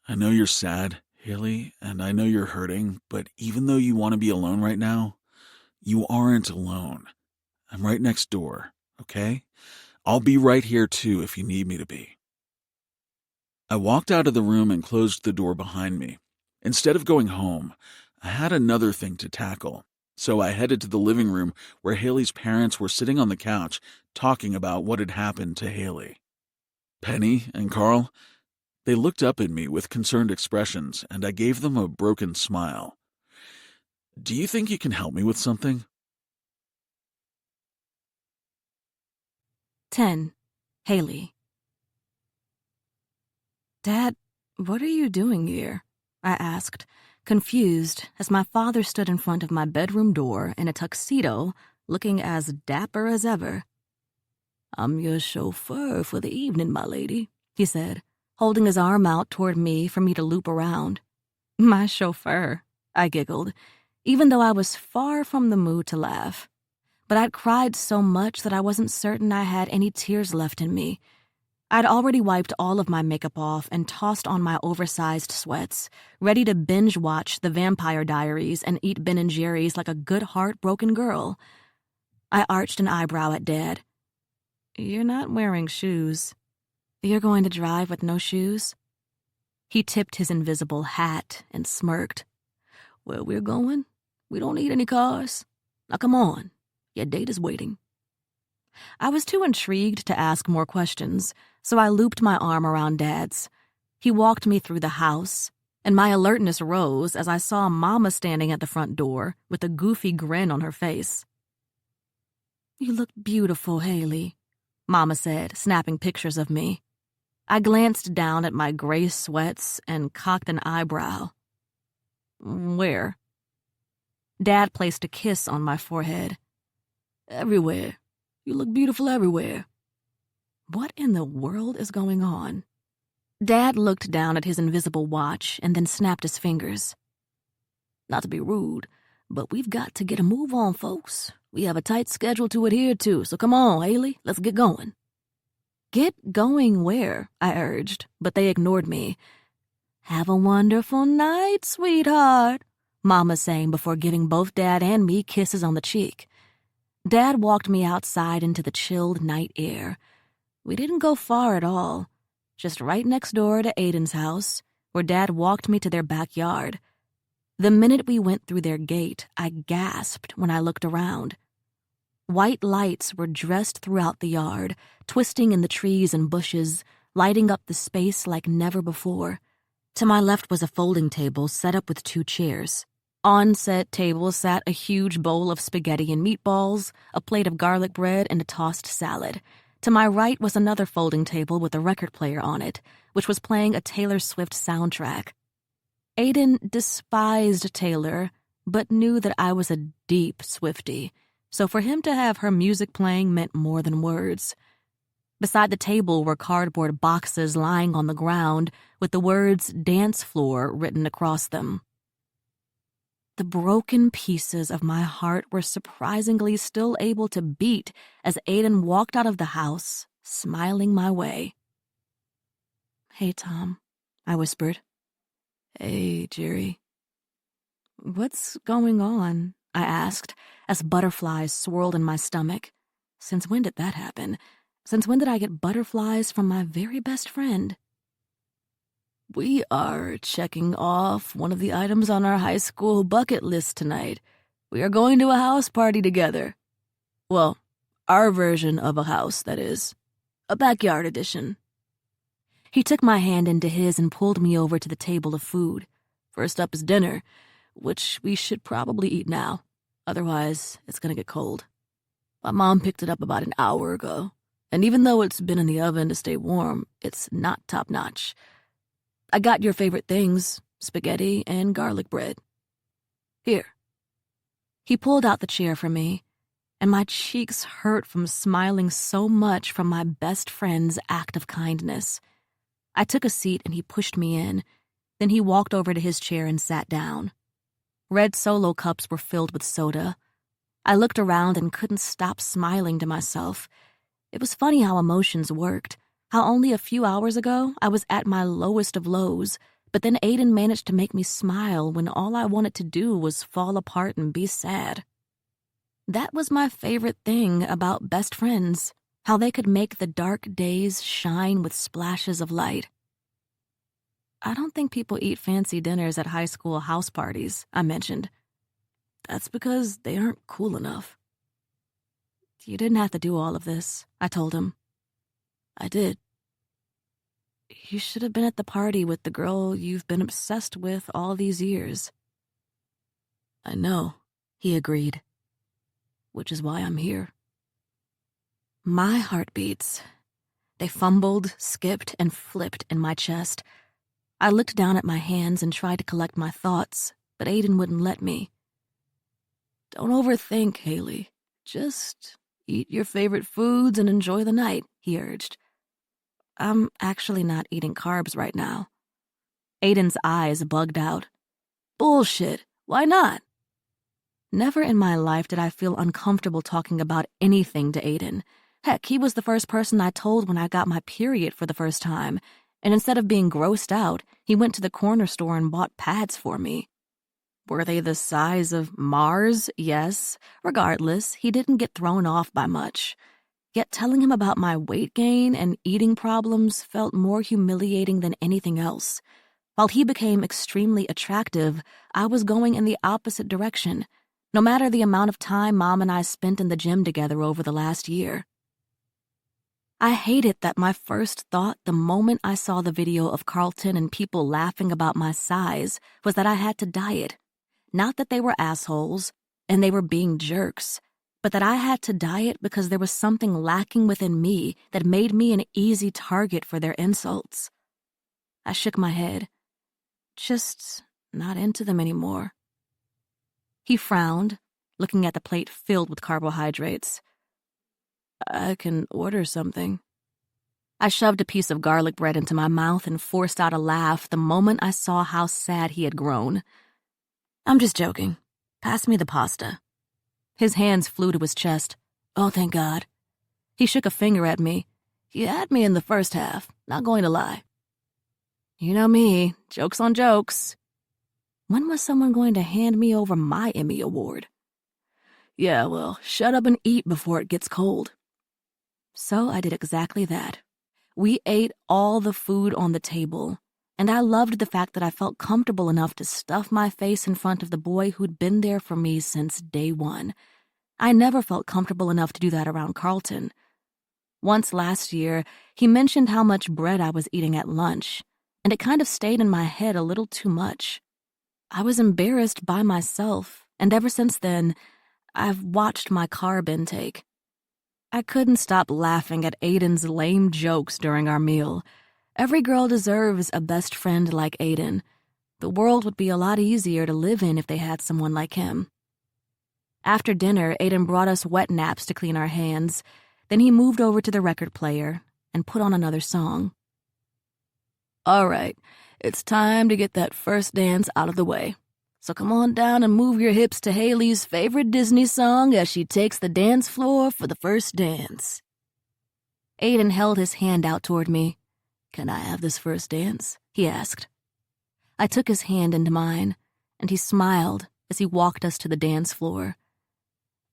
I know you're sad, Haley, and I know you're hurting, but even though you want to be alone right now, you aren't alone. I'm right next door, okay? I'll be right here too if you need me to be. I walked out of the room and closed the door behind me. Instead of going home, I had another thing to tackle, so I headed to the living room where Haley's parents were sitting on the couch talking about what had happened to Haley. Penny and Carl, they looked up at me with concerned expressions, and I gave them a broken smile. Do you think you can help me with something? 10. Haley. Dad, what are you doing here? I asked, confused, as my father stood in front of my bedroom door in a tuxedo, looking as dapper as ever. I'm your chauffeur for the evening, my lady, he said, holding his arm out toward me for me to loop around. My chauffeur, I giggled, even though I was far from the mood to laugh. But I'd cried so much that I wasn't certain I had any tears left in me. I'd already wiped all of my makeup off and tossed on my oversized sweats, ready to binge-watch The Vampire Diaries and eat Ben & Jerry's like a good heartbroken girl. I arched an eyebrow at Dad. You're not wearing shoes. You're going to drive with no shoes? He tipped his invisible hat and smirked. Where we're going, we don't need any cars. Now come on, your date is waiting. I was too intrigued to ask more questions, so I looped my arm around Dad's. He walked me through the house, and my alertness rose as I saw Mama standing at the front door with a goofy grin on her face. You look beautiful, Haley, Mama said, snapping pictures of me. I glanced down at my gray sweats and cocked an eyebrow. Where? Dad placed a kiss on my forehead. Everywhere. You look beautiful everywhere. What in the world is going on? Dad looked down at his invisible watch and then snapped his fingers. Not to be rude, but we've got to get a move on, folks. We have a tight schedule to adhere to, so come on, Haley, let's get going. Get going where? I urged, but they ignored me. Have a wonderful night, sweetheart, Mama sang before giving both Dad and me kisses on the cheek. Dad walked me outside into the chilled night air. We didn't go far at all, just right next door to Aiden's house, where Dad walked me to their backyard. The minute we went through their gate, I gasped when I looked around. White lights were dressed throughout the yard, twisting in the trees and bushes, lighting up the space like never before. To my left was a folding table set up with 2 chairs. On said table sat a huge bowl of spaghetti and meatballs, a plate of garlic bread, and a tossed salad. To my right was another folding table with a record player on it, which was playing a Taylor Swift soundtrack. Aiden despised Taylor, but knew that I was a deep Swiftie, so for him to have her music playing meant more than words. Beside the table were cardboard boxes lying on the ground with the words "dance floor" written across them. The broken pieces of my heart were surprisingly still able to beat as Aiden walked out of the house, smiling my way. "Hey, Tom," I whispered. "Hey, Jerry." "What's going on?" I asked as butterflies swirled in my stomach. Since when did that happen? Since when did I get butterflies from my very best friend? "We are checking off one of the items on our high school bucket list tonight. We are going to a house party together. Well, our version of a house, that is. A backyard edition." He took my hand into his and pulled me over to the table of food. First up is dinner, which we should probably eat now. Otherwise, it's gonna get cold. My mom picked it up about an hour ago, and even though it's been in the oven to stay warm, it's not top-notch. I got your favorite things, spaghetti and garlic bread. Here." He pulled out the chair for me, and my cheeks hurt from smiling so much from my best friend's act of kindness. I took a seat and he pushed me in. Then he walked over to his chair and sat down. Red Solo cups were filled with soda. I looked around and couldn't stop smiling to myself. It was funny how emotions worked, how only a few hours ago I was at my lowest of lows, but then Aiden managed to make me smile when all I wanted to do was fall apart and be sad. That was my favorite thing about best friends, how they could make the dark days shine with splashes of light. "I don't think people eat fancy dinners at high school house parties," I mentioned. "That's because they aren't cool enough." "You didn't have to do all of this," I told him. "I did." "You should have been at the party with the girl you've been obsessed with all these years." "I know," he agreed. "Which is why I'm here." My heartbeats. They fumbled, skipped, and flipped in my chest. I looked down at my hands and tried to collect my thoughts, but Aiden wouldn't let me. "Don't overthink, Haley. Just eat your favorite foods and enjoy the night," he urged. "I'm actually not eating carbs right now." Aiden's eyes bugged out. "Bullshit. Why not?" Never in my life did I feel uncomfortable talking about anything to Aiden. Heck, he was the first person I told when I got my period for the first time, and instead of being grossed out, he went to the corner store and bought pads for me. Were they the size of Mars? Yes. Regardless, he didn't get thrown off by much. Yet telling him about my weight gain and eating problems felt more humiliating than anything else. While he became extremely attractive, I was going in the opposite direction, no matter the amount of time Mom and I spent in the gym together over the last year. I hated that my first thought the moment I saw the video of Carlton and people laughing about my size was that I had to diet. Not that they were assholes, and they were being jerks, but that I had to diet because there was something lacking within me that made me an easy target for their insults. I shook my head. Just not into them anymore. He frowned, looking at the plate filled with carbohydrates. "I can order something." I shoved a piece of garlic bread into my mouth and forced out a laugh the moment I saw how sad he had grown. "I'm just joking. Pass me the pasta." His hands flew to his chest. "Oh, thank God." He shook a finger at me. "You had me in the first half, not going to lie." You know me, jokes on jokes. When was someone going to hand me over my Emmy Award? "Yeah, well, shut up and eat before it gets cold." So I did exactly that. We ate all the food on the table, and I loved the fact that I felt comfortable enough to stuff my face in front of the boy who'd been there for me since day one. I never felt comfortable enough to do that around Carlton. Once last year, he mentioned how much bread I was eating at lunch, and it kind of stayed in my head a little too much. I was embarrassed by myself, and ever since then, I've watched my carb intake. I couldn't stop laughing at Aiden's lame jokes during our meal. Every girl deserves a best friend like Aiden. The world would be a lot easier to live in if they had someone like him. After dinner, Aiden brought us wet naps to clean our hands. Then he moved over to the record player and put on another song. All right, it's time to get that first dance out of the way. So come on down and move your hips to Haley's favorite Disney song as she takes the dance floor for the first dance. Aiden held his hand out toward me. Can I have this first dance? He asked. I took his hand into mine, and he smiled as he walked us to the dance floor.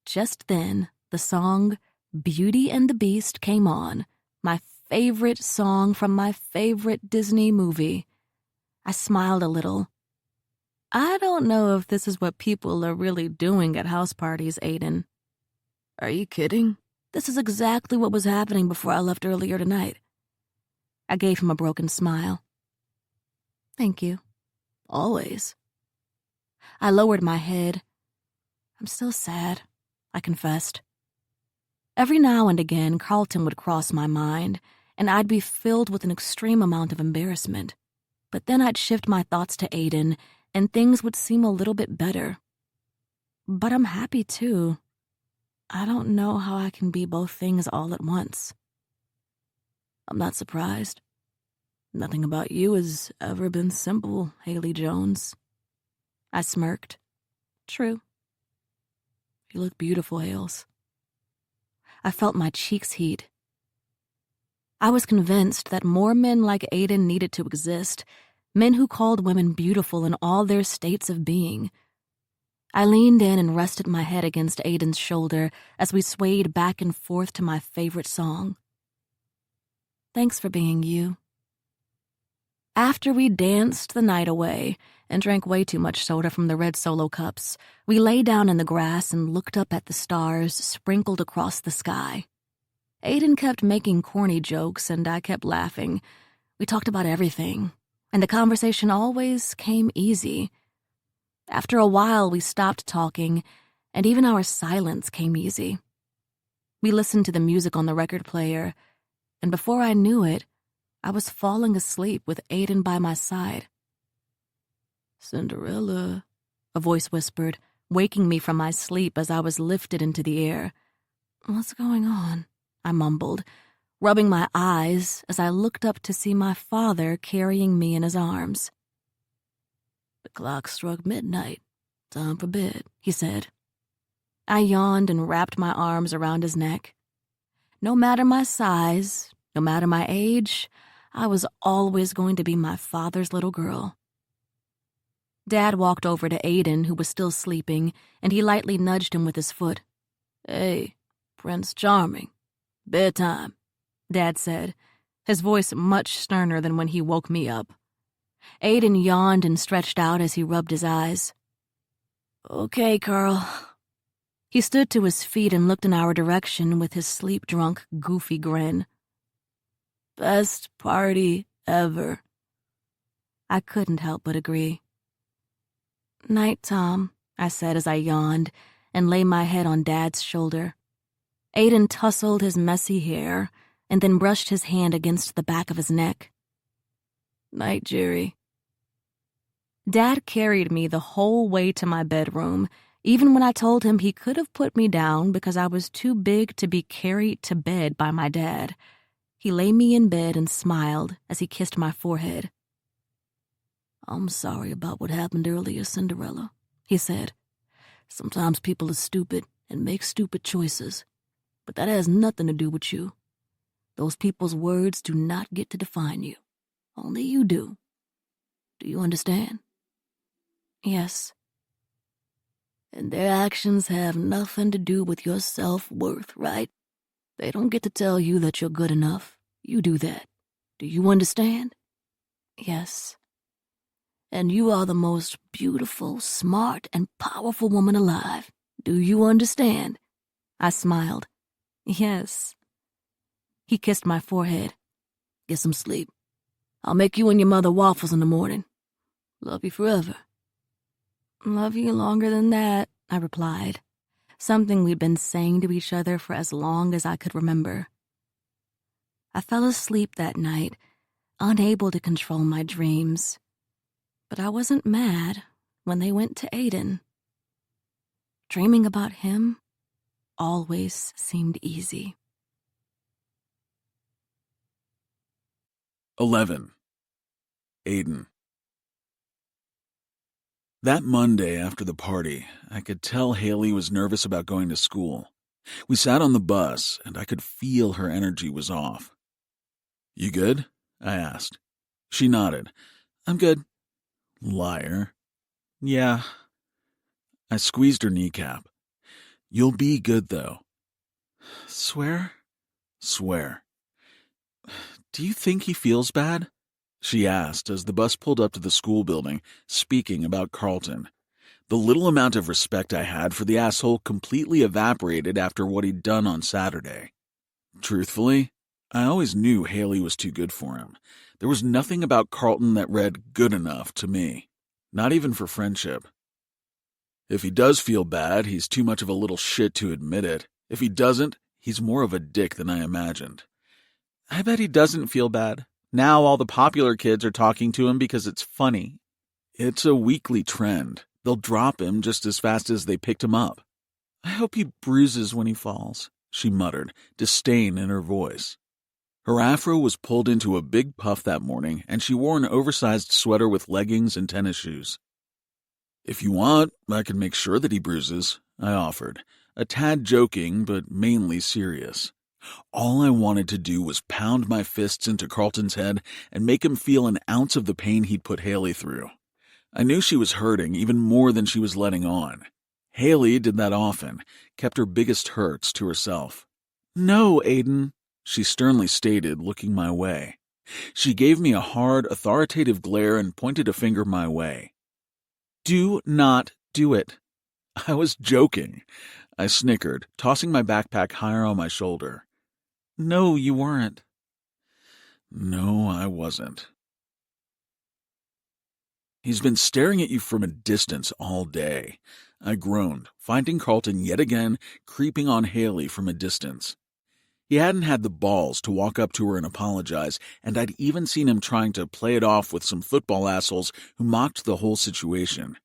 Just then, the song Beauty and the Beast came on, my favorite song from my favorite Disney movie. I smiled a little. I don't know if this is what people are really doing at house parties, Aiden. Are you kidding? This is exactly what was happening before I left earlier tonight. I gave him a broken smile. Thank you. Always. I lowered my head. I'm still sad, I confessed. Every now and again, Carlton would cross my mind, and I'd be filled with an extreme amount of embarrassment. But then I'd shift my thoughts to Aiden, and things would seem a little bit better. But I'm happy, too. I don't know how I can be both things all at once. I'm not surprised. Nothing about you has ever been simple, Haley Jones. I smirked. True. You look beautiful, Hales. I felt my cheeks heat. I was convinced that more men like Aiden needed to exist, men who called women beautiful in all their states of being. I leaned in and rested my head against Aiden's shoulder as we swayed back and forth to my favorite song. Thanks for being you. After we danced the night away and drank way too much soda from the red Solo cups, we lay down in the grass and looked up at the stars sprinkled across the sky. Aiden kept making corny jokes and I kept laughing. We talked about everything, and the conversation always came easy. After a while, we stopped talking, and even our silence came easy. We listened to the music on the record player, and before I knew it, I was falling asleep with Aiden by my side. Cinderella, a voice whispered, waking me from my sleep as I was lifted into the air. What's going on? I mumbled, rubbing my eyes as I looked up to see my father carrying me in his arms. The clock struck midnight. Time for bed, he said. I yawned and wrapped my arms around his neck. No matter my size, no matter my age, I was always going to be my father's little girl. Dad walked over to Aiden, who was still sleeping, and he lightly nudged him with his foot. Hey, Prince Charming. Bedtime, Dad said, his voice much sterner than when he woke me up. Aiden yawned and stretched out as he rubbed his eyes. Okay, Carl. He stood to his feet and looked in our direction with his sleep-drunk, goofy grin. Best party ever. I couldn't help but agree. Night, Tom, I said as I yawned and lay my head on Dad's shoulder. Aiden tousled his messy hair and then brushed his hand against the back of his neck. Night, Jerry. Dad carried me the whole way to my bedroom, even when I told him he could have put me down because I was too big to be carried to bed by my dad. He lay me in bed and smiled as he kissed my forehead. I'm sorry about what happened earlier, Cinderella, he said. Sometimes people are stupid and make stupid choices, but that has nothing to do with you. Those people's words do not get to define you. Only you do. Do you understand? Yes. And their actions have nothing to do with your self-worth, right? They don't get to tell you that you're good enough. You do that. Do you understand? Yes. And you are the most beautiful, smart, and powerful woman alive. Do you understand? I smiled. Yes. He kissed my forehead. Get some sleep. I'll make you and your mother waffles in the morning. Love you forever. Love you longer than that, I replied, something we'd been saying to each other for as long as I could remember. I fell asleep that night, unable to control my dreams. But I wasn't mad when they went to Aiden. Dreaming about him always seemed easy. 11. Aiden. That Monday after the party, I could tell Haley was nervous about going to school. We sat on the bus, and I could feel her energy was off. "You good?" I asked. She nodded. "I'm good." Liar. "Yeah." I squeezed her kneecap. "You'll be good, though." "Swear?" "Swear." "Do you think he feels bad?" she asked as the bus pulled up to the school building, speaking about Carlton. The little amount of respect I had for the asshole completely evaporated after what he'd done on Saturday. Truthfully, I always knew Haley was too good for him. There was nothing about Carlton that read good enough to me, not even for friendship. If he does feel bad, he's too much of a little shit to admit it. If he doesn't, he's more of a dick than I imagined. I bet he doesn't feel bad. Now all the popular kids are talking to him because it's funny. It's a weekly trend. They'll drop him just as fast as they picked him up. I hope he bruises when he falls, she muttered, disdain in her voice. Her afro was pulled into a big puff that morning, and she wore an oversized sweater with leggings and tennis shoes. "If you want, I can make sure that he bruises," I offered, a tad joking but mainly serious. All I wanted to do was pound my fists into Carlton's head and make him feel an ounce of the pain he'd put Haley through. I knew she was hurting even more than she was letting on. Haley did that often, kept her biggest hurts to herself. "No, Aiden," she sternly stated, looking my way. She gave me a hard, authoritative glare and pointed a finger my way. "Do not do it." I was joking. I snickered, tossing my backpack higher on my shoulder. "No, you weren't." No, I wasn't. "He's been staring at you from a distance all day," I groaned, finding Carlton yet again creeping on Haley from a distance. He hadn't had the balls to walk up to her and apologize, and I'd even seen him trying to play it off with some football assholes who mocked the whole situation.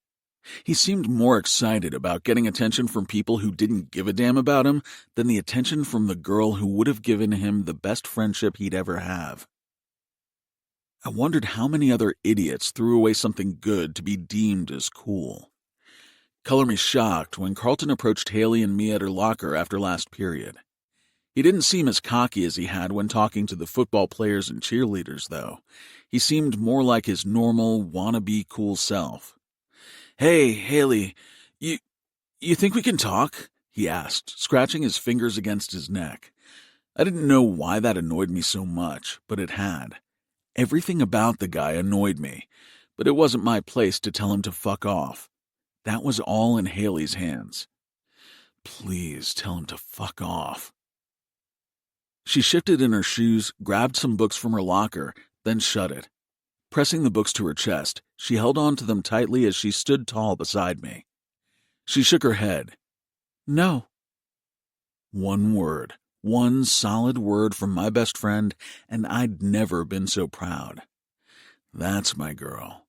He seemed more excited about getting attention from people who didn't give a damn about him than the attention from the girl who would have given him the best friendship he'd ever have. I wondered how many other idiots threw away something good to be deemed as cool. Color me shocked when Carlton approached Haley and me at her locker after last period. He didn't seem as cocky as he had when talking to the football players and cheerleaders, though. He seemed more like his normal, wannabe cool self. "Hey, Haley, you think we can talk?" he asked, scratching his fingers against his neck. I didn't know why that annoyed me so much, but it had. Everything about the guy annoyed me, but it wasn't my place to tell him to fuck off. That was all in Haley's hands. Please tell him to fuck off. She shifted in her shoes, grabbed some books from her locker, then shut it. Pressing the books to her chest, she held on to them tightly as she stood tall beside me. She shook her head. "No." One word. One solid word from my best friend, and I'd never been so proud. That's my girl.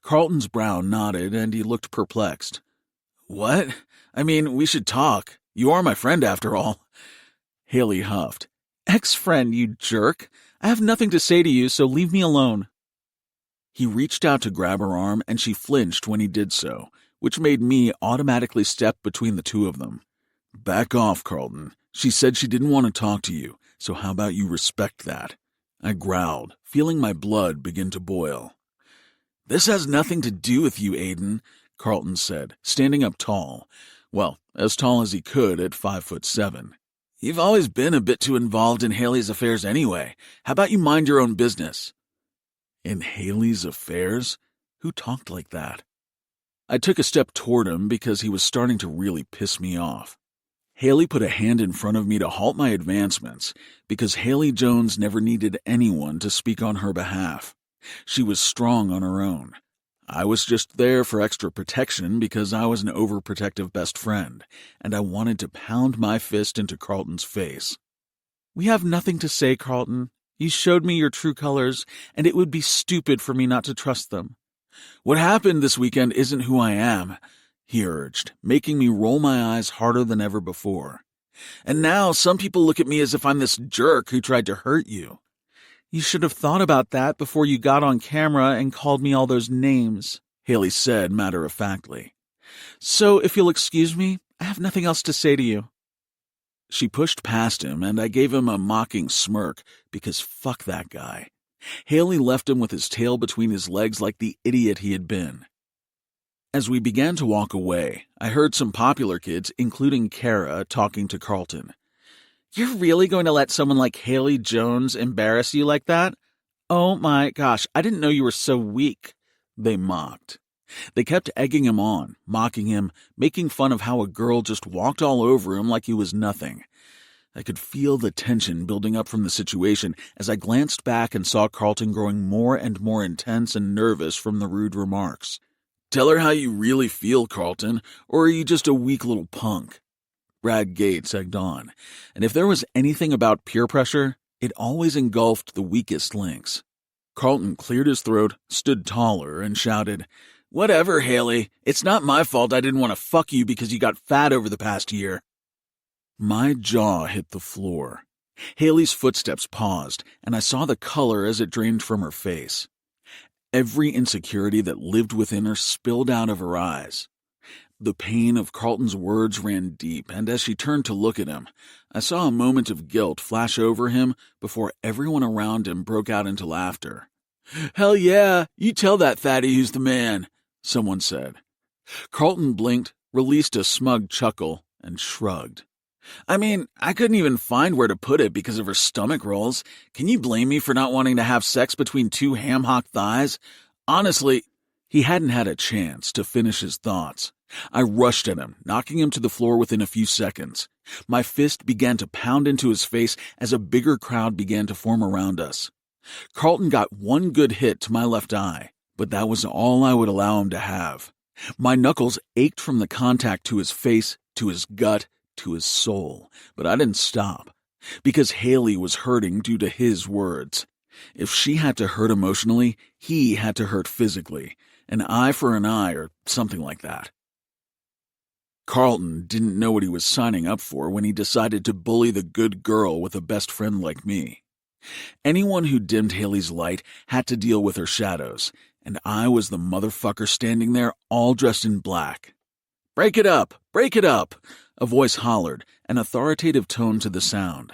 Carlton's brow nodded, and he looked perplexed. "What? I mean, we should talk. You are my friend, after all." Haley huffed. "Ex-friend, you jerk. I have nothing to say to you, so leave me alone." He reached out to grab her arm, and she flinched when he did so, which made me automatically step between the two of them. "Back off, Carlton. She said she didn't want to talk to you, so how about you respect that?" I growled, feeling my blood begin to boil. "This has nothing to do with you, Aiden," Carlton said, standing up tall. Well, as tall as he could at 5'7". "You've always been a bit too involved in Haley's affairs anyway. How about you mind your own business?" In Haley's affairs? Who talked like that? I took a step toward him because he was starting to really piss me off. Haley put a hand in front of me to halt my advancements because Haley Jones never needed anyone to speak on her behalf. She was strong on her own. I was just there for extra protection because I was an overprotective best friend, and I wanted to pound my fist into Carlton's face. "We have nothing to say, Carlton. You showed me your true colors, and it would be stupid for me not to trust them. "What happened this weekend isn't who I am," he urged, making me roll my eyes harder than ever before. "And now some people look at me as if I'm this jerk who tried to hurt you." "You should have thought about that before you got on camera and called me all those names," Haley said matter-of-factly. "So if you'll excuse me, I have nothing else to say to you." She pushed past him, and I gave him a mocking smirk, because fuck that guy. Haley left him with his tail between his legs like the idiot he had been. As we began to walk away, I heard some popular kids, including Kara, talking to Carlton. "You're really going to let someone like Haley Jones embarrass you like that? Oh my gosh, I didn't know you were so weak," they mocked. They kept egging him on, mocking him, making fun of how a girl just walked all over him like he was nothing. I could feel the tension building up from the situation as I glanced back and saw Carlton growing more and more intense and nervous from the rude remarks. "Tell her how you really feel, Carlton, or are you just a weak little punk?" Brad Gates egged on, and if there was anything about peer pressure, it always engulfed the weakest links. Carlton cleared his throat, stood taller, and shouted, "Whatever, Haley. It's not my fault I didn't want to fuck you because you got fat over the past year." My jaw hit the floor. Haley's footsteps paused, and I saw the color as it drained from her face. Every insecurity that lived within her spilled out of her eyes. The pain of Carlton's words ran deep, and as she turned to look at him, I saw a moment of guilt flash over him before everyone around him broke out into laughter. "Hell yeah, you tell that fatty who's the man," someone said. Carlton blinked, released a smug chuckle, and shrugged. "I mean, I couldn't even find where to put it because of her stomach rolls. Can you blame me for not wanting to have sex between two ham-hock thighs? Honestly," he hadn't had a chance to finish his thoughts. I rushed at him, knocking him to the floor within a few seconds. My fist began to pound into his face as a bigger crowd began to form around us. Carlton got one good hit to my left eye, but that was all I would allow him to have. My knuckles ached from the contact to his face, to his gut, to his soul, but I didn't stop, because Haley was hurting due to his words. If she had to hurt emotionally, he had to hurt physically, an eye for an eye or something like that. Carlton didn't know what he was signing up for when he decided to bully the good girl with a best friend like me. Anyone who dimmed Haley's light had to deal with her shadows, and I was the motherfucker standing there all dressed in black. "Break it up! Break it up!" a voice hollered, an authoritative tone to the sound.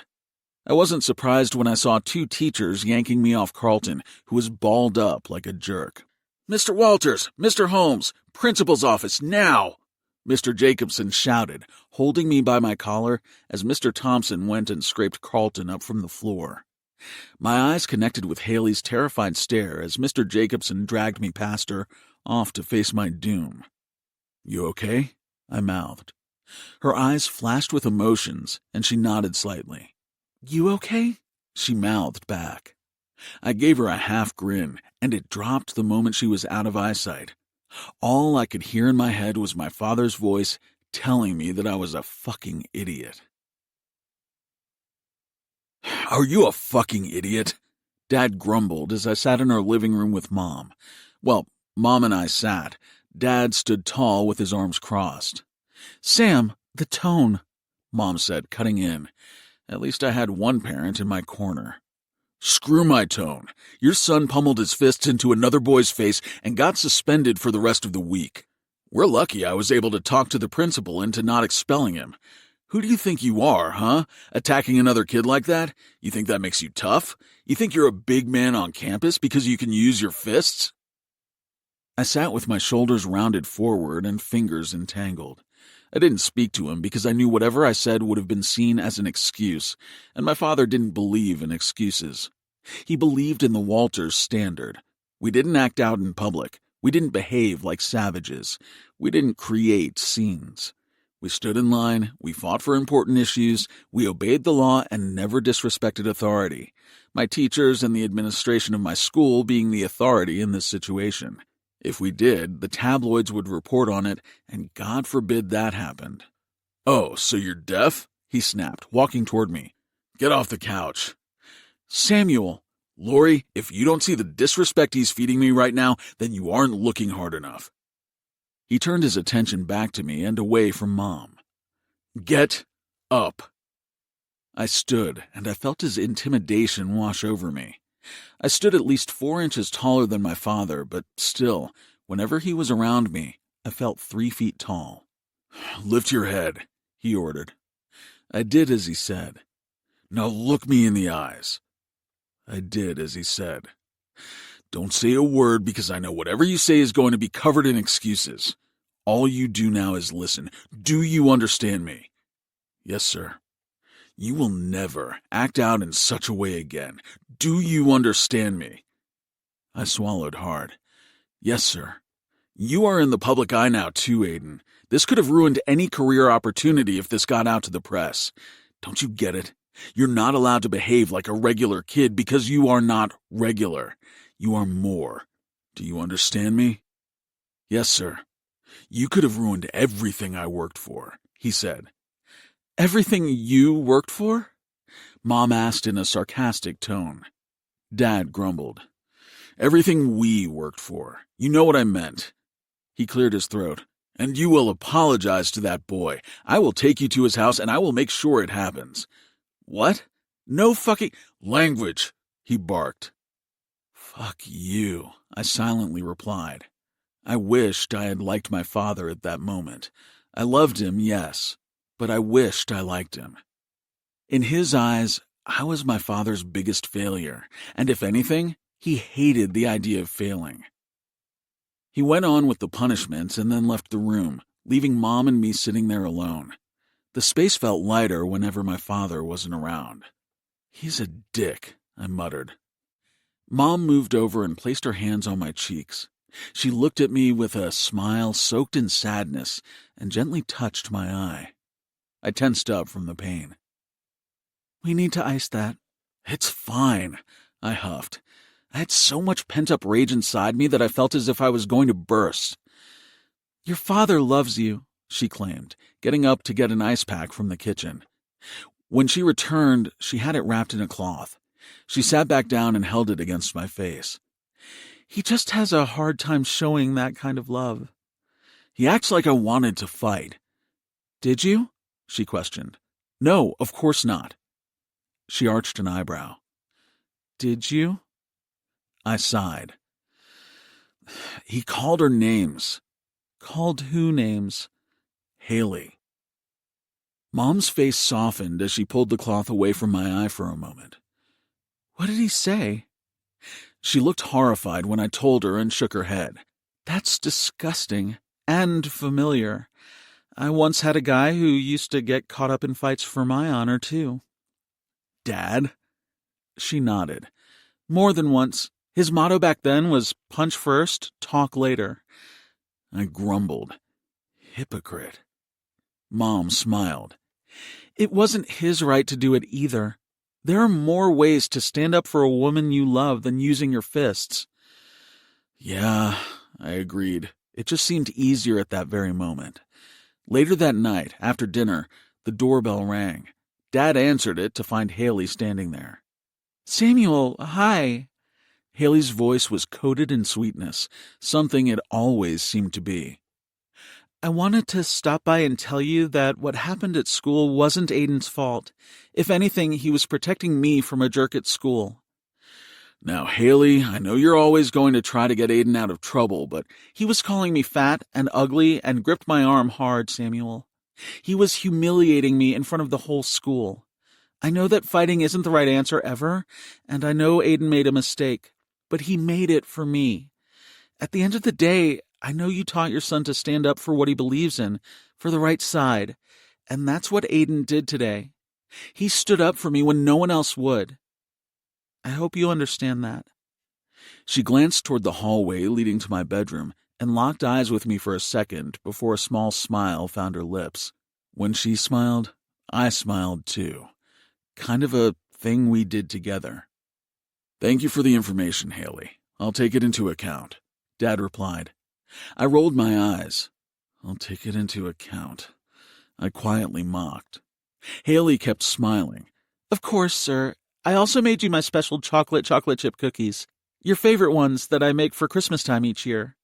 I wasn't surprised when I saw two teachers yanking me off Carlton, who was balled up like a jerk. "Mr. Walters! Mr. Holmes! Principal's office, now!" Mr. Jacobson shouted, holding me by my collar as Mr. Thompson went and scraped Carlton up from the floor. My eyes connected with Haley's terrified stare as Mr. Jacobson dragged me past her, off to face my doom. "You okay?" I mouthed. Her eyes flashed with emotions, and she nodded slightly. "You okay?" she mouthed back. I gave her a half grin, and it dropped the moment she was out of eyesight. All I could hear in my head was my father's voice telling me that I was a fucking idiot. "Are you a fucking idiot?" Dad grumbled as I sat in our living room with Mom. Well, Mom and I sat. Dad stood tall with his arms crossed. "Sam, the tone," Mom said, cutting in. At least I had one parent in my corner. "Screw my tone. Your son pummeled his fists into another boy's face and got suspended for the rest of the week. We're lucky I was able to talk to the principal into not expelling him. Who do you think you are, huh? Attacking another kid like that? You think that makes you tough? You think you're a big man on campus because you can use your fists?" I sat with my shoulders rounded forward and fingers entangled. I didn't speak to him because I knew whatever I said would have been seen as an excuse, and my father didn't believe in excuses. He believed in the Walters standard. We didn't act out in public. We didn't behave like savages. We didn't create scenes. We stood in line, we fought for important issues, we obeyed the law and never disrespected authority. My teachers and the administration of my school being the authority in this situation. If we did, the tabloids would report on it, and God forbid that happened. "Oh, so you're deaf?" he snapped, walking toward me. "Get off the couch." "Samuel," Lori, if you don't see the disrespect he's feeding me right now, then you aren't looking hard enough. He turned his attention back to me and away from Mom. Get up. I stood, and I felt his intimidation wash over me. I stood at least 4 inches taller than my father, but still, whenever he was around me, I felt 3 feet tall. Lift your head, he ordered. I did as he said. Now look me in the eyes. I did as he said. Don't say a word because I know whatever you say is going to be covered in excuses. All you do now is listen. Do you understand me? Yes, sir. You will never act out in such a way again. Do you understand me? I swallowed hard. Yes, sir. You are in the public eye now too, Aiden. This could have ruined any career opportunity if this got out to the press. Don't you get it? You're not allowed to behave like a regular kid because you are not regular. You are more. Do you understand me? Yes, sir. You could have ruined everything I worked for, he said. Everything you worked for? Mom asked in a sarcastic tone. Dad grumbled. Everything we worked for. You know what I meant. He cleared his throat. And you will apologize to that boy. I will take you to his house and I will make sure it happens. What? No fucking language, he barked. Fuck you, I silently replied. I wished I had liked my father at that moment. I loved him, yes, but I wished I liked him. In his eyes, I was my father's biggest failure, and if anything, he hated the idea of failing. He went on with the punishments and then left the room, leaving Mom and me sitting there alone. The space felt lighter whenever my father wasn't around. He's a dick, I muttered. Mom moved over and placed her hands on my cheeks. She looked at me with a smile soaked in sadness and gently touched my eye. I tensed up from the pain. We need to ice that. It's fine, I huffed. I had so much pent-up rage inside me that I felt as if I was going to burst. Your father loves you, she claimed, getting up to get an ice pack from the kitchen. When she returned, she had it wrapped in a cloth. She sat back down and held it against my face. He just has a hard time showing that kind of love. He acts like I wanted to fight. Did you? She questioned. No, of course not. She arched an eyebrow. Did you? I sighed. He called her names. Called who names? Haley. Mom's face softened as she pulled the cloth away from my eye for a moment. What did he say? She looked horrified when I told her and shook her head. That's disgusting and familiar. I once had a guy who used to get caught up in fights for my honor, too. Dad? She nodded. More than once. His motto back then was punch first, talk later. I grumbled. Hypocrite. Mom smiled. It wasn't his right to do it either. There are more ways to stand up for a woman you love than using your fists. Yeah, I agreed. It just seemed easier at that very moment. Later that night, after dinner, the doorbell rang. Dad answered it to find Haley standing there. Samuel, hi. Haley's voice was coated in sweetness, something it always seemed to be. I wanted to stop by and tell you that what happened at school wasn't Aiden's fault. If anything, he was protecting me from a jerk at school. Now, Haley, I know you're always going to try to get Aiden out of trouble, but he was calling me fat and ugly and gripped my arm hard, Samuel. He was humiliating me in front of the whole school. I know that fighting isn't the right answer ever, and I know Aiden made a mistake. But he made it for me. At the end of the day, I know you taught your son to stand up for what he believes in, for the right side, and that's what Aiden did today. He stood up for me when no one else would. I hope you understand that. She glanced toward the hallway leading to my bedroom and locked eyes with me for a second before a small smile found her lips. When she smiled, I smiled too. Kind of a thing we did together. Thank you for the information, Haley. I'll take it into account, Dad replied. I rolled my eyes. I'll take it into account. I quietly mocked. Haley kept smiling. Of course, sir. I also made you my special chocolate chip cookies. Your favorite ones that I make for Christmas time each year.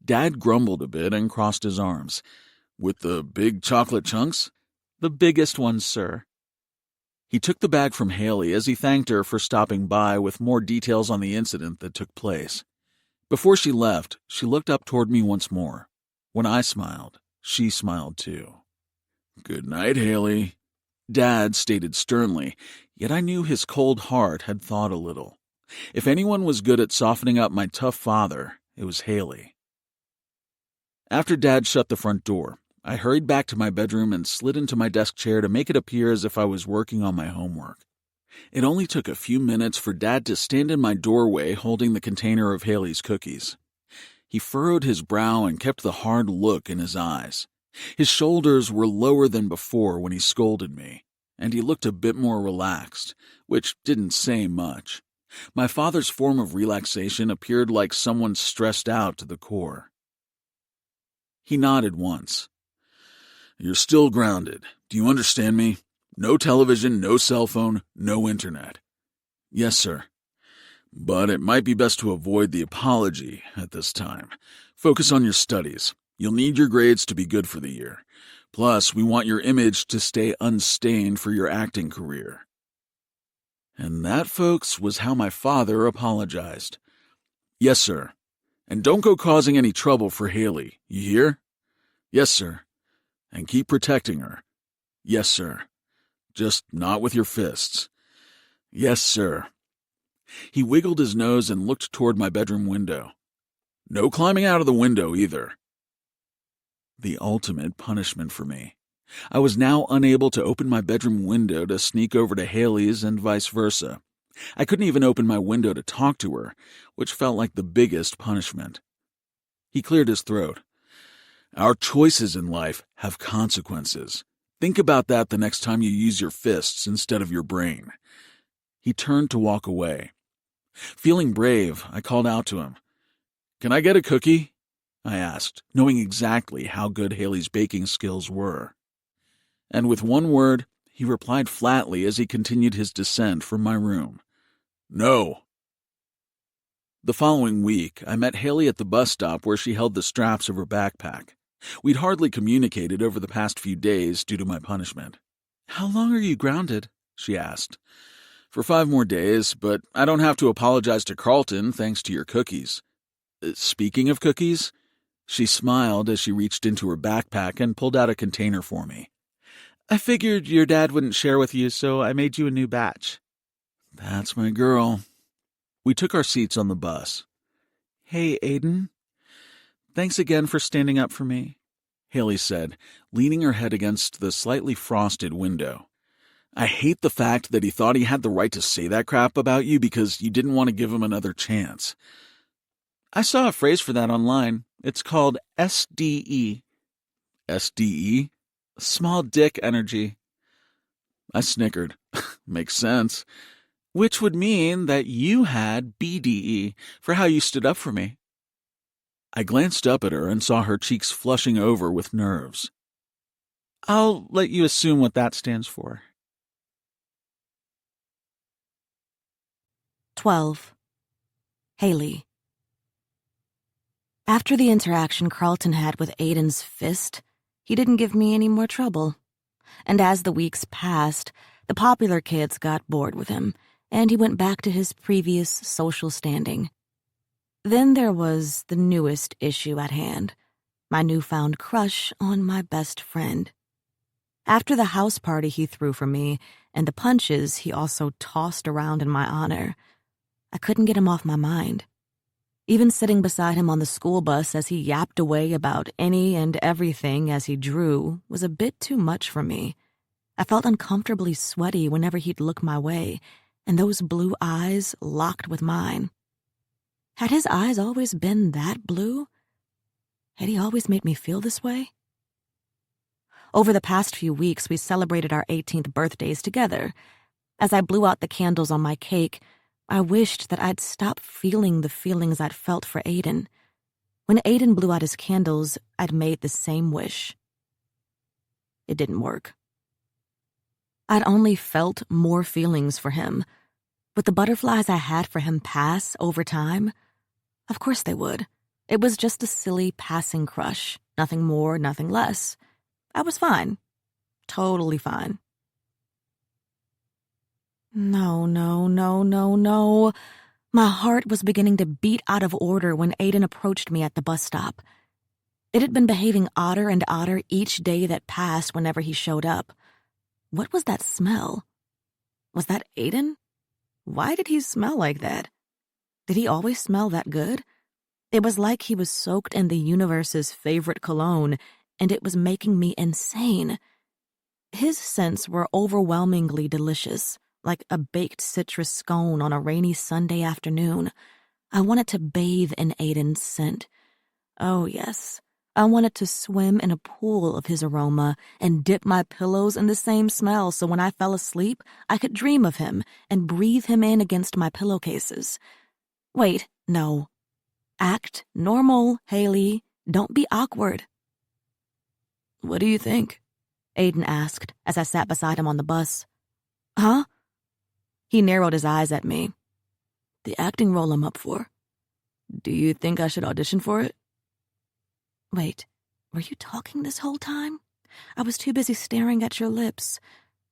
Dad grumbled a bit and crossed his arms. With the big chocolate chunks? The biggest ones, sir. He took the bag from Haley as he thanked her for stopping by with more details on the incident that took place. Before she left, she looked up toward me once more. When I smiled, she smiled too. Good night, Haley. Dad stated sternly, yet I knew his cold heart had thawed a little. If anyone was good at softening up my tough father, it was Haley. After Dad shut the front door, I hurried back to my bedroom and slid into my desk chair to make it appear as if I was working on my homework. It only took a few minutes for Dad to stand in my doorway holding the container of Haley's cookies. He furrowed his brow and kept the hard look in his eyes. His shoulders were lower than before when he scolded me, and he looked a bit more relaxed, which didn't say much. My father's form of relaxation appeared like someone stressed out to the core. He nodded once. You're still grounded. Do you understand me? No television, no cell phone, no internet. Yes, sir. But it might be best to avoid the apology at this time. Focus on your studies. You'll need your grades to be good for the year. Plus, we want your image to stay unstained for your acting career. And that, folks, was how my father apologized. Yes, sir. And don't go causing any trouble for Haley, you hear? Yes, sir. And keep protecting her. Yes, sir. Just not with your fists. Yes, sir. He wiggled his nose and looked toward my bedroom window. No climbing out of the window, either. The ultimate punishment for me. I was now unable to open my bedroom window to sneak over to Haley's and vice versa. I couldn't even open my window to talk to her, which felt like the biggest punishment. He cleared his throat. Our choices in life have consequences. Think about that the next time you use your fists instead of your brain. He turned to walk away. Feeling brave, I called out to him. Can I get a cookie? I asked, knowing exactly how good Haley's baking skills were. And with one word, he replied flatly as he continued his descent from my room. No. The following week, I met Haley at the bus stop where she held the straps of her backpack. We'd hardly communicated over the past few days due to my punishment. How long are you grounded? She asked. For 5 more days, but I don't have to apologize to Carlton thanks to your cookies. Speaking of cookies, she smiled as she reached into her backpack and pulled out a container for me. I figured your dad wouldn't share with you, so I made you a new batch. That's my girl. We took our seats on the bus. Hey, Aiden. Thanks again for standing up for me, Haley said, leaning her head against the slightly frosted window. I hate the fact that he thought he had the right to say that crap about you because you didn't want to give him another chance. I saw a phrase for that online. It's called SDE. SDE? Small dick energy. I snickered. Makes sense. Which would mean that you had BDE for how you stood up for me. I glanced up at her and saw her cheeks flushing over with nerves. I'll let you assume what that stands for. 12. Haley. After the interaction Carlton had with Aiden's fist, he didn't give me any more trouble. And as the weeks passed, the popular kids got bored with him, and he went back to his previous social standing. Then there was the newest issue at hand, my newfound crush on my best friend. After the house party he threw for me, and the punches he also tossed around in my honor, I couldn't get him off my mind. Even sitting beside him on the school bus as he yapped away about any and everything as he drew was a bit too much for me. I felt uncomfortably sweaty whenever he'd look my way, and those blue eyes locked with mine. Had his eyes always been that blue? Had he always made me feel this way? Over the past few weeks, we celebrated our 18th birthdays together. As I blew out the candles on my cake, I wished that I'd stop feeling the feelings I'd felt for Aiden. When Aiden blew out his candles, I'd made the same wish. It didn't work. I'd only felt more feelings for him, Would the butterflies I had for him pass over time? Of course they would. It was just a silly passing crush. Nothing more, nothing less. I was fine. Totally fine. No. My heart was beginning to beat out of order when Aiden approached me at the bus stop. It had been behaving odder and odder each day that passed whenever he showed up. What was that smell? Was that Aiden? Why did he smell like that? Did he always smell that good? It was like he was soaked in the universe's favorite cologne, and it was making me insane. His scents were overwhelmingly delicious, like a baked citrus scone on a rainy Sunday afternoon. I wanted to bathe in Aiden's scent. Oh, yes. I wanted to swim in a pool of his aroma and dip my pillows in the same smell so when I fell asleep, I could dream of him and breathe him in against my pillowcases. Wait, no. Act normal, Haley. Don't be awkward. What do you think? Aiden asked as I sat beside him on the bus. Huh? He narrowed his eyes at me. The acting role I'm up for. Do you think I should audition for it? Wait, were you talking this whole time? I was too busy staring at your lips.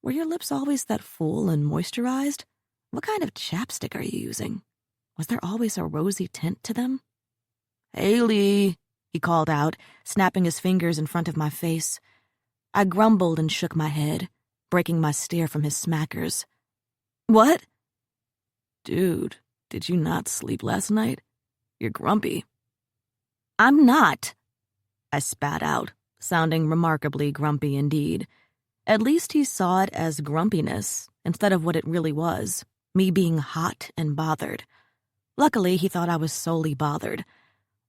Were your lips always that full and moisturized? What kind of chapstick are you using? Was there always a rosy tint to them? Haley, he called out, snapping his fingers in front of my face. I grumbled and shook my head, breaking my stare from his smackers. What? Dude, did you not sleep last night? You're grumpy. I'm not, I spat out, sounding remarkably grumpy indeed. At least he saw it as grumpiness instead of what it really was, me being hot and bothered. Luckily, he thought I was solely bothered.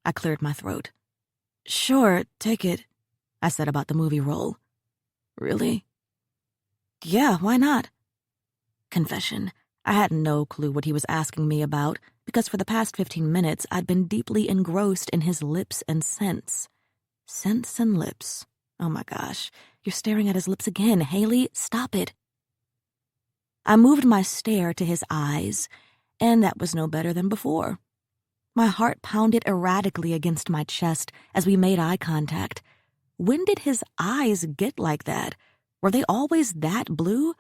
I cleared my throat. Sure, take it, I said about the movie role. Really? Yeah, why not? Confession. I had no clue what he was asking me about because for the past 15 minutes I'd been deeply engrossed in his lips and scents. Scents and lips. Oh my gosh, you're staring at his lips again, Haley. Stop it. I moved my stare to his eyes, and that was no better than before. My heart pounded erratically against my chest as we made eye contact. When did his eyes get like that? Were they always that blue?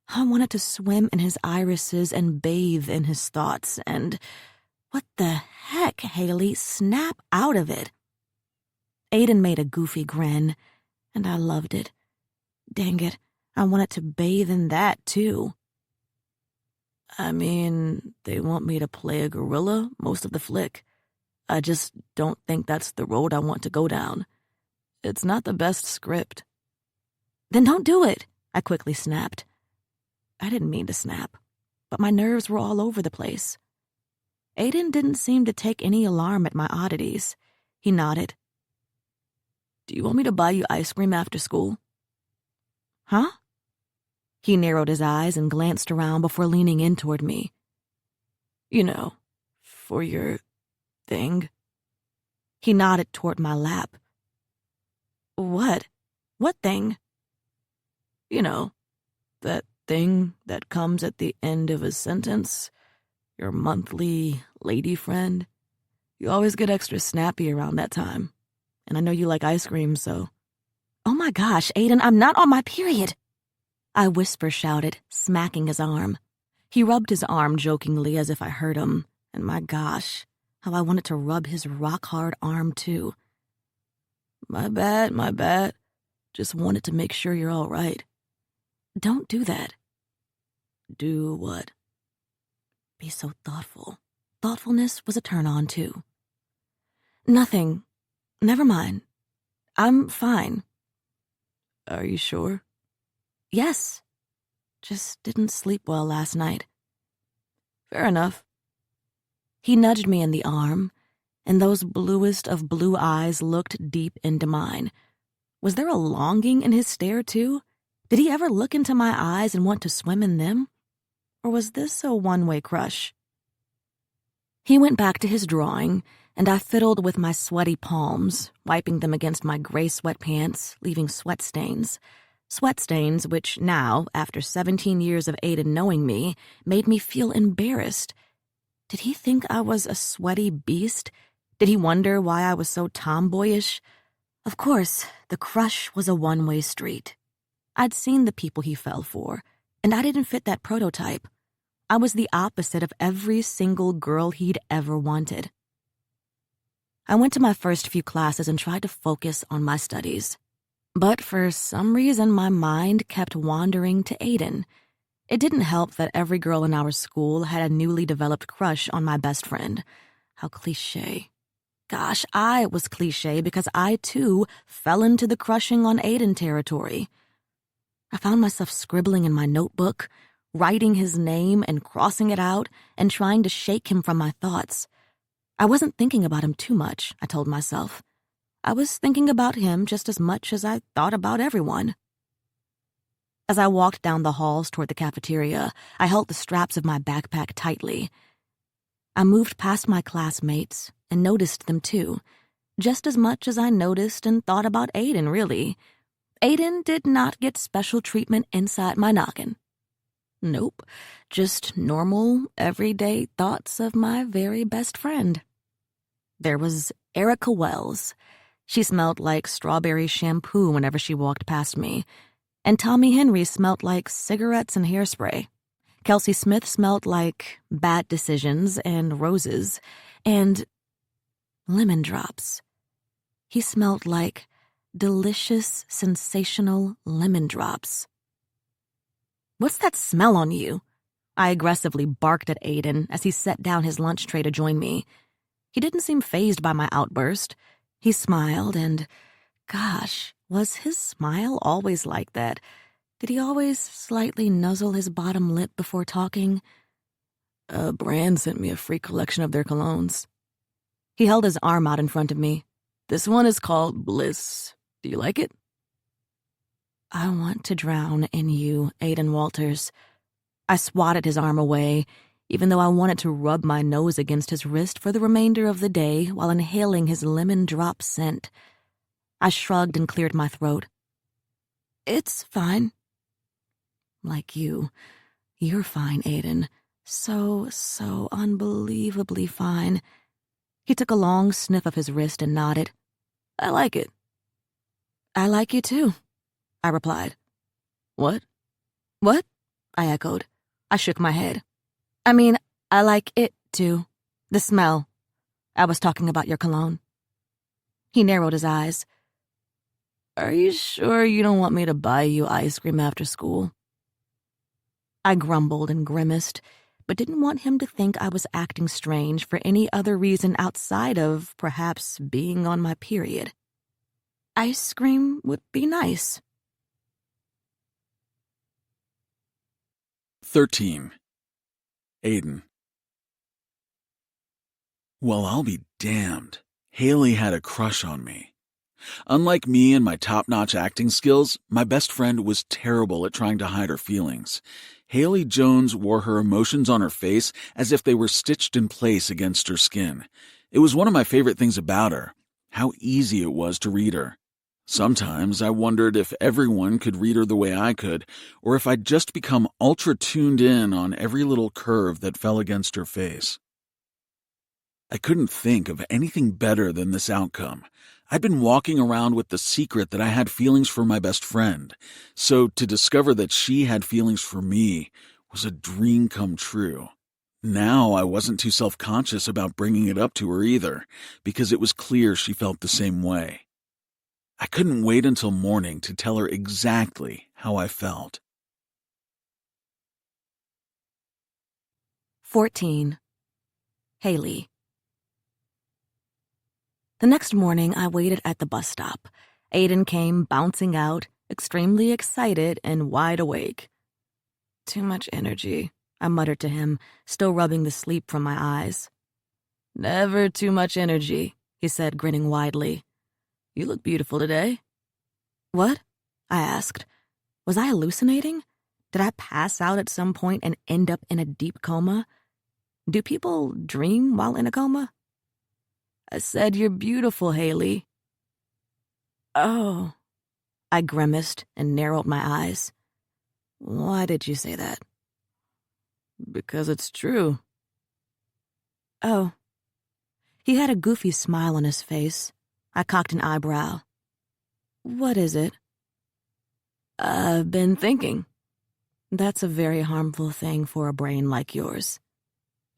I wanted to swim in his irises and bathe in his thoughts, and what the heck, Haley? Snap out of it. Aiden made a goofy grin, and I loved it. Dang it, I wanted to bathe in that, too. I mean, they want me to play a gorilla most of the flick. I just don't think that's the road I want to go down. It's not the best script. Then don't do it, I quickly snapped. I didn't mean to snap, but my nerves were all over the place. Aiden didn't seem to take any alarm at my oddities. He nodded. Do you want me to buy you ice cream after school? Huh? He narrowed his eyes and glanced around before leaning in toward me. You know, for your thing. He nodded toward my lap. What? What thing? You know, that thing that comes at the end of a sentence. Your monthly lady friend. You always get extra snappy around that time. And I know you like ice cream, so... Oh my gosh, Aiden, I'm not on my period! I whisper-shouted, smacking his arm. He rubbed his arm jokingly as if I heard him, and my gosh, how I wanted to rub his rock-hard arm too. My bad. Just wanted to make sure you're all right. Don't do that. Do what? Be so thoughtful. Thoughtfulness was a turn-on, too. Nothing. Never mind. I'm fine. Are you sure? Yes. Just didn't sleep well last night. Fair enough. He nudged me in the arm, and those bluest of blue eyes looked deep into mine. Was there a longing in his stare, too? Did he ever look into my eyes and want to swim in them? Or was this a one-way crush? He went back to his drawing, and I fiddled with my sweaty palms, wiping them against my gray sweatpants, leaving sweat stains. Sweat stains, which now, after 17 years of Aiden knowing me, made me feel embarrassed. Did he think I was a sweaty beast? Did he wonder why I was so tomboyish? Of course, the crush was a one-way street. I'd seen the people he fell for, and I didn't fit that prototype. I was the opposite of every single girl he'd ever wanted. I went to my first few classes and tried to focus on my studies. But for some reason, my mind kept wandering to Aiden. It didn't help that every girl in our school had a newly developed crush on my best friend. How cliché. Gosh, I was cliché because I, too, fell into the crushing on Aiden territory. I found myself scribbling in my notebook, writing his name and crossing it out, and trying to shake him from my thoughts. I wasn't thinking about him too much, I told myself. I was thinking about him just as much as I thought about everyone. As I walked down the halls toward the cafeteria, I held the straps of my backpack tightly. I moved past my classmates and noticed them too, just as much as I noticed and thought about Aiden, really. Aiden did not get special treatment inside my noggin. Nope, just normal, everyday thoughts of my very best friend. There was Erica Wells. She smelled like strawberry shampoo whenever she walked past me. And Tommy Henry smelled like cigarettes and hairspray. Kelsey Smith smelled like bad decisions and roses and lemon drops. He smelled like delicious, sensational lemon drops. "What's that smell on you?" I aggressively barked at Aiden as he set down his lunch tray to join me. He didn't seem fazed by my outburst. He smiled and, gosh, was his smile always like that? Did he always slightly nuzzle his bottom lip before talking? "A brand sent me a free collection of their colognes." He held his arm out in front of me. "This one is called Bliss. Do you like it?" "I want to drown in you, Aiden Walters." I swatted his arm away, even though I wanted to rub my nose against his wrist for the remainder of the day while inhaling his lemon drop scent. I shrugged and cleared my throat. "It's fine." "Like you. You're fine, Aiden. So unbelievably fine." He took a long sniff of his wrist and nodded. "I like it." "I like you too," I replied. "What?" "What?" I echoed. I shook my head. "I mean, I like it too. The smell. I was talking about your cologne." He narrowed his eyes. "Are you sure you don't want me to buy you ice cream after school?" I grumbled and grimaced, but didn't want him to think I was acting strange for any other reason outside of, perhaps, being on my period. Ice cream would be nice. 13. Aiden. Well, I'll be damned. Haley had a crush on me. Unlike me and my top-notch acting skills, my best friend was terrible at trying to hide her feelings. Haley Jones wore her emotions on her face as if they were stitched in place against her skin. It was one of my favorite things about her, how easy it was to read her. Sometimes I wondered if everyone could read her the way I could, or if I'd just become ultra-tuned in on every little curve that fell against her face. I couldn't think of anything better than this outcome. I'd been walking around with the secret that I had feelings for my best friend, so to discover that she had feelings for me was a dream come true. Now I wasn't too self-conscious about bringing it up to her either, because it was clear she felt the same way. I couldn't wait until morning to tell her exactly how I felt. 14. Haley. The next morning, I waited at the bus stop. Aiden came bouncing out, extremely excited and wide awake. "Too much energy," I muttered to him, still rubbing the sleep from my eyes. "Never too much energy," he said, grinning widely. "You look beautiful today." "What?" I asked. Was I hallucinating? Did I pass out at some point and end up in a deep coma? Do people dream while in a coma? "I said you're beautiful, Haley." "Oh." I grimaced and narrowed my eyes. Why did you say that? Because it's true. Oh. He had a goofy smile on his face. I cocked an eyebrow. What is it? I've been thinking. That's a very harmful thing for a brain like yours.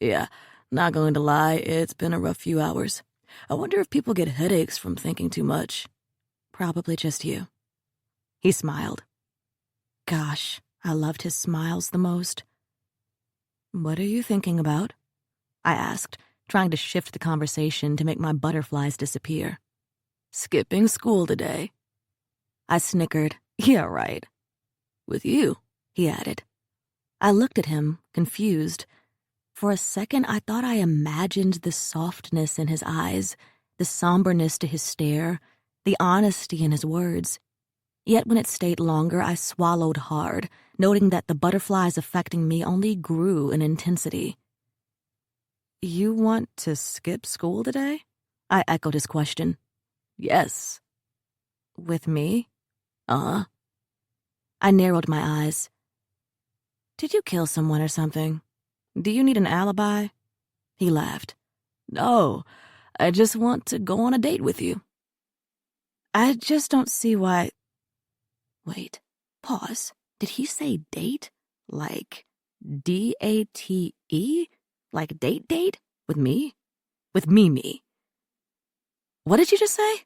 Yeah, not going to lie, it's been a rough few hours. I wonder if people get headaches from thinking too much. Probably just you. He smiled. Gosh, I loved his smiles the most. What are you thinking about? I asked, trying to shift the conversation to make my butterflies disappear. Skipping school today. I snickered. Yeah, right. With you, he added. I looked at him, confused. For a second, I thought I imagined the softness in his eyes, the somberness to his stare, the honesty in his words. Yet when it stayed longer, I swallowed hard, noting that the butterflies affecting me only grew in intensity. You want to skip school today? I echoed his question. Yes. With me? I narrowed my eyes. Did you kill someone or something? Do you need an alibi? He laughed. No, I just want to go on a date with you. I just don't see why... Wait, pause. Did he say date? Like D-A-T-E? Like date? With me? With me. What did you just say?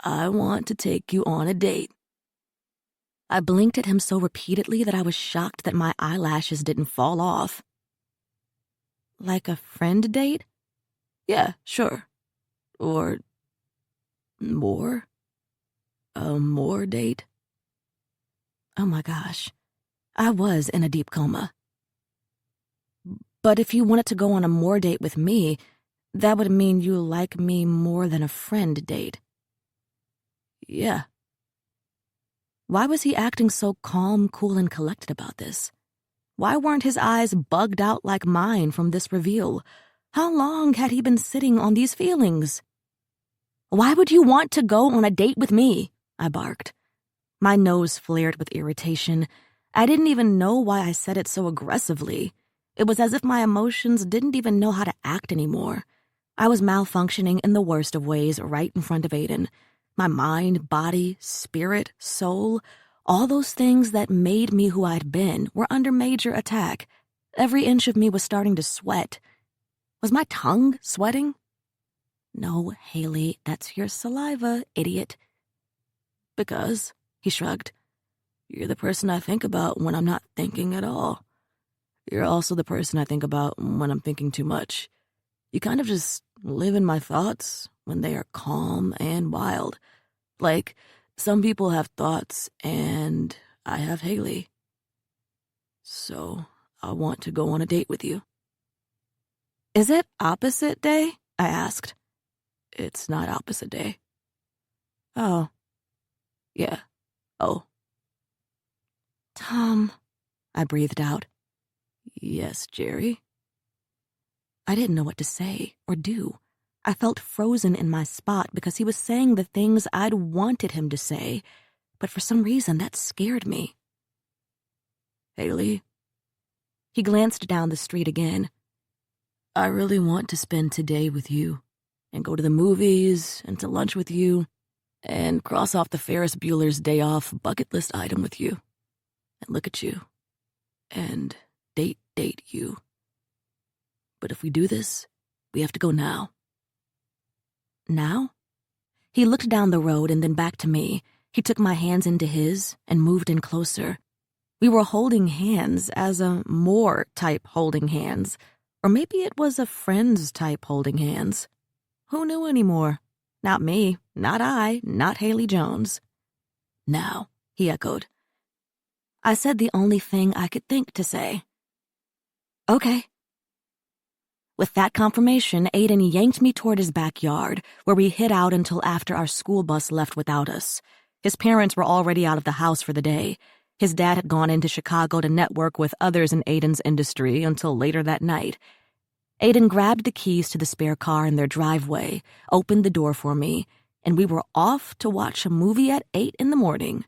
I want to take you on a date. I blinked at him so repeatedly that I was shocked that my eyelashes didn't fall off. Like a friend date? Yeah, sure. Or more? A more date? Oh my gosh. I was in a deep coma. But if you wanted to go on a more date with me, that would mean you like me more than a friend date. Yeah. Why was he acting so calm, cool, and collected about this? Why weren't his eyes bugged out like mine from this reveal? How long had he been sitting on these feelings? Why would you want to go on a date with me? I barked. My nose flared with irritation. I didn't even know why I said it so aggressively. It was as if my emotions didn't even know how to act anymore. I was malfunctioning in the worst of ways right in front of Aiden. My mind, body, spirit, soul, all those things that made me who I'd been were under major attack. Every inch of me was starting to sweat. Was my tongue sweating? No, Haley, that's your saliva, idiot. Because, he shrugged, you're the person I think about when I'm not thinking at all. You're also the person I think about when I'm thinking too much. You kind of just live in my thoughts when they are calm and wild. Like, some people have thoughts, and I have Haley. So, I want to go on a date with you. Is it opposite day? I asked. It's not opposite day. Oh. Yeah. Oh. Tom, I breathed out. Yes, Jerry. I didn't know what to say or do. I felt frozen in my spot because he was saying the things I'd wanted him to say, but for some reason that scared me. Haley. He glanced down the street again. I really want to spend today with you, and go to the movies, and to lunch with you, and cross off the Ferris Bueller's Day Off bucket list item with you, and look at you, and date you. But if we do this, we have to go now. Now? He looked down the road and then back to me. He took my hands into his and moved in closer. We were holding hands as a more type holding hands, or maybe it was a friend's type holding hands. Who knew anymore? Not me, not I, not Haley Jones. Now, he echoed. I said the only thing I could think to say. Okay. With that confirmation, Aiden yanked me toward his backyard, where we hid out until after our school bus left without us. His parents were already out of the house for the day. His dad had gone into Chicago to network with others in Aiden's industry until later that night. Aiden grabbed the keys to the spare car in their driveway, opened the door for me. and we were off to watch a movie at 8 in the morning.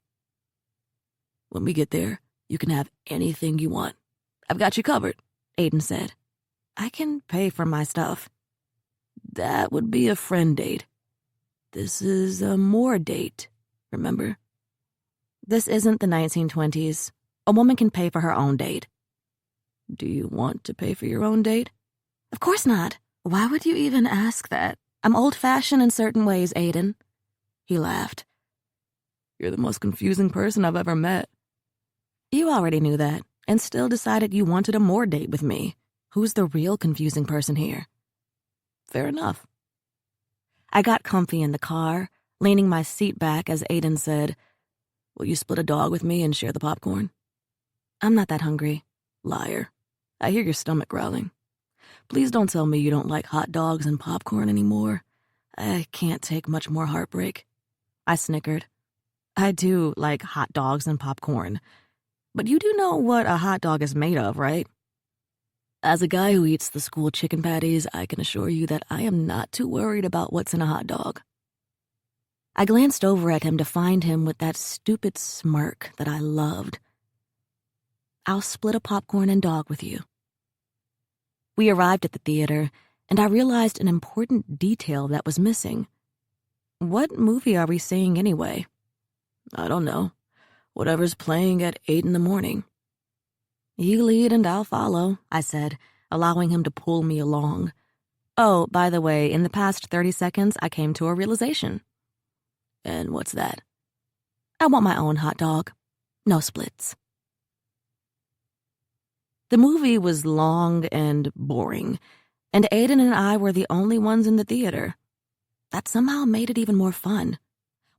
"When we get there, you can have anything you want. I've got you covered," Aiden said. "I can pay for my stuff." "That would be a friend date. This is a more date, remember?" "This isn't the 1920s. A woman can pay for her own date." "Do you want to pay for your own date?" "Of course not. Why would you even ask that? I'm old-fashioned in certain ways, Aiden." He laughed. "You're the most confusing person I've ever met." "You already knew that, and still decided you wanted a more date with me. Who's the real confusing person here?" "Fair enough." I got comfy in the car, leaning my seat back as Aiden said, "Will you split a dog with me and share the popcorn?" "I'm not that hungry." "Liar. I hear your stomach growling. Please don't tell me you don't like hot dogs and popcorn anymore. I can't take much more heartbreak." I snickered. "I do like hot dogs and popcorn. But you do know what a hot dog is made of, right?" "As a guy who eats the school chicken patties, I can assure you that I am not too worried about what's in a hot dog." I glanced over at him to find him with that stupid smirk that I loved. "I'll split a popcorn and dog with you." We arrived at the theater, and I realized an important detail that was missing. "What movie are we seeing anyway?" "I don't know. Whatever's playing at 8 in the morning." "You lead and I'll follow," I said, allowing him to pull me along. "Oh, by the way, in the past 30 seconds, I came to a realization." "And what's that?" "I want my own hot dog. No splits." The movie was long and boring, and Aiden and I were the only ones in the theater. That somehow made it even more fun.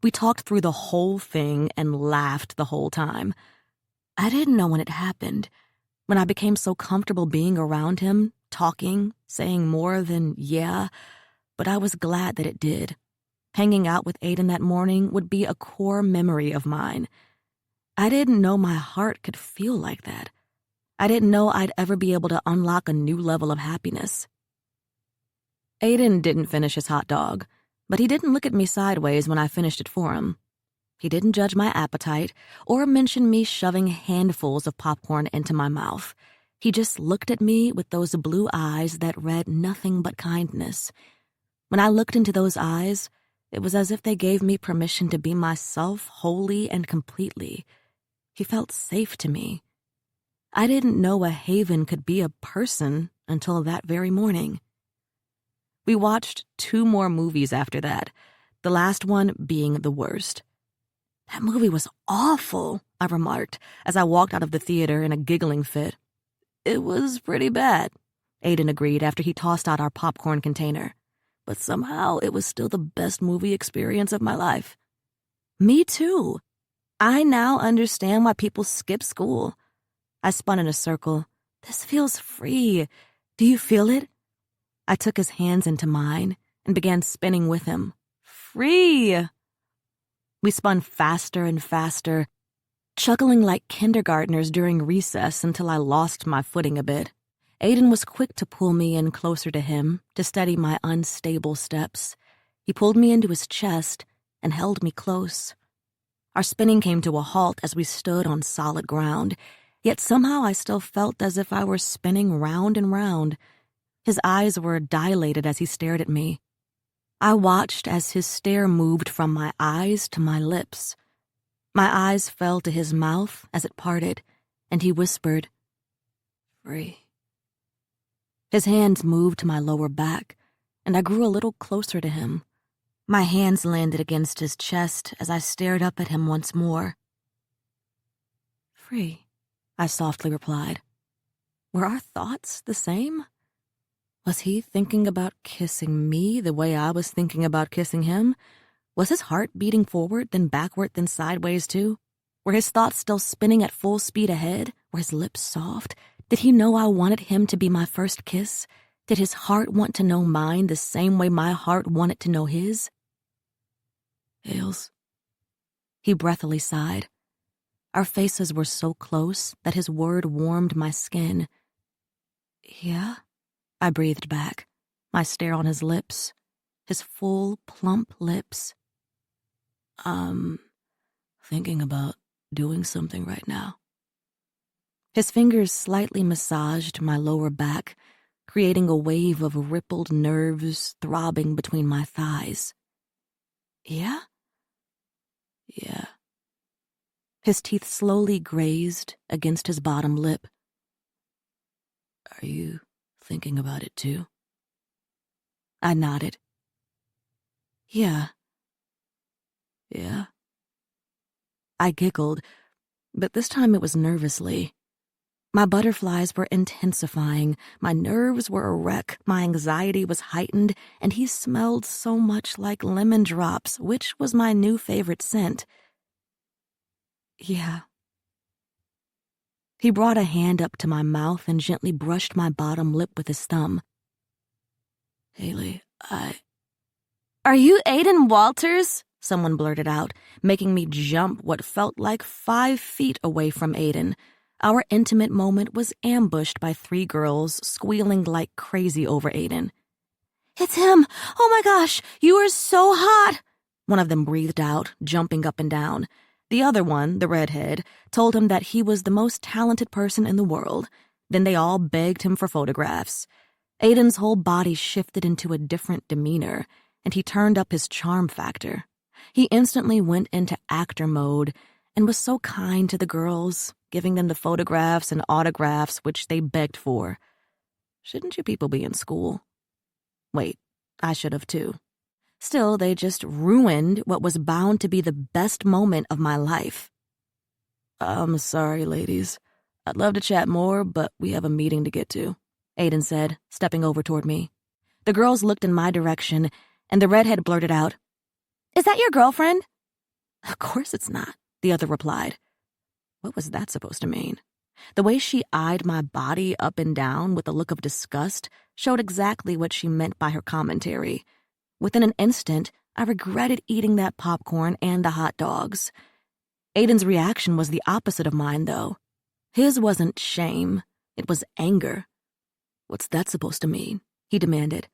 We talked through the whole thing and laughed the whole time. I didn't know when it happened, when I became so comfortable being around him, talking, saying more than yeah, but I was glad that it did. Hanging out with Aiden that morning would be a core memory of mine. I didn't know my heart could feel like that. I didn't know I'd ever be able to unlock a new level of happiness. Aiden didn't finish his hot dog, but he didn't look at me sideways when I finished it for him. He didn't judge my appetite or mention me shoving handfuls of popcorn into my mouth. He just looked at me with those blue eyes that read nothing but kindness. When I looked into those eyes, it was as if they gave me permission to be myself wholly and completely. He felt safe to me. I didn't know a haven could be a person until that very morning. We watched 2 more movies after that, the last one being the worst. "That movie was awful," I remarked as I walked out of the theater in a giggling fit. "It was pretty bad," Aiden agreed after he tossed out our popcorn container. "But somehow it was still the best movie experience of my life." "Me too. I now understand why people skip school." I spun in a circle. "This feels free. Do you feel it?" I took his hands into mine and began spinning with him. "Free!" We spun faster and faster, chuckling like kindergartners during recess until I lost my footing a bit. Aiden was quick to pull me in closer to him to steady my unstable steps. He pulled me into his chest and held me close. Our spinning came to a halt as we stood on solid ground, yet somehow I still felt as if I were spinning round and round. His eyes were dilated as he stared at me. I watched as his stare moved from my eyes to my lips. My eyes fell to his mouth as it parted, and he whispered, "Free." His hands moved to my lower back, and I grew a little closer to him. My hands landed against his chest as I stared up at him once more. "Free," I softly replied. Were our thoughts the same? Was he thinking about kissing me the way I was thinking about kissing him? Was his heart beating forward, then backward, then sideways too? Were his thoughts still spinning at full speed ahead? Were his lips soft? Did he know I wanted him to be my first kiss? Did his heart want to know mine the same way my heart wanted to know his? "Hales," he breathily sighed. Our faces were so close that his word warmed my skin. "Yeah?" I breathed back, my stare on his lips, his full, plump lips, I'm thinking about doing something right now. His fingers slightly massaged my lower back, creating a wave of rippled nerves throbbing between my thighs. Yeah? Yeah. His teeth slowly grazed against his bottom lip. Are you thinking about it too? I nodded. Yeah. Yeah. I giggled, but this time it was nervously. My butterflies were intensifying, my nerves were a wreck, my anxiety was heightened, and he smelled so much like lemon drops, which was my new favorite scent. Yeah. He brought a hand up to my mouth and gently brushed my bottom lip with his thumb. Haley, Are you Aiden Walters? Someone blurted out, making me jump what felt like 5 feet away from Aiden. Our intimate moment was ambushed by 3 girls squealing like crazy over Aiden. It's him! Oh my gosh, you are so hot! One of them breathed out, jumping up and down. The other one, the redhead, told him that he was the most talented person in the world. Then they all begged him for photographs. Aiden's whole body shifted into a different demeanor, and he turned up his charm factor. He instantly went into actor mode and was so kind to the girls, giving them the photographs and autographs which they begged for. Shouldn't you people be in school? Wait, I should have too. Still, they just ruined what was bound to be the best moment of my life. I'm sorry, ladies. I'd love to chat more, but we have a meeting to get to, Aiden said, stepping over toward me. The girls looked in my direction, and the redhead blurted out, Is that your girlfriend? Of course it's not, the other replied. What was that supposed to mean? The way she eyed my body up and down with a look of disgust showed exactly what she meant by her commentary. Within an instant, I regretted eating that popcorn and the hot dogs. Aiden's reaction was the opposite of mine, though. His wasn't shame, it was anger. What's that supposed to mean? He demanded,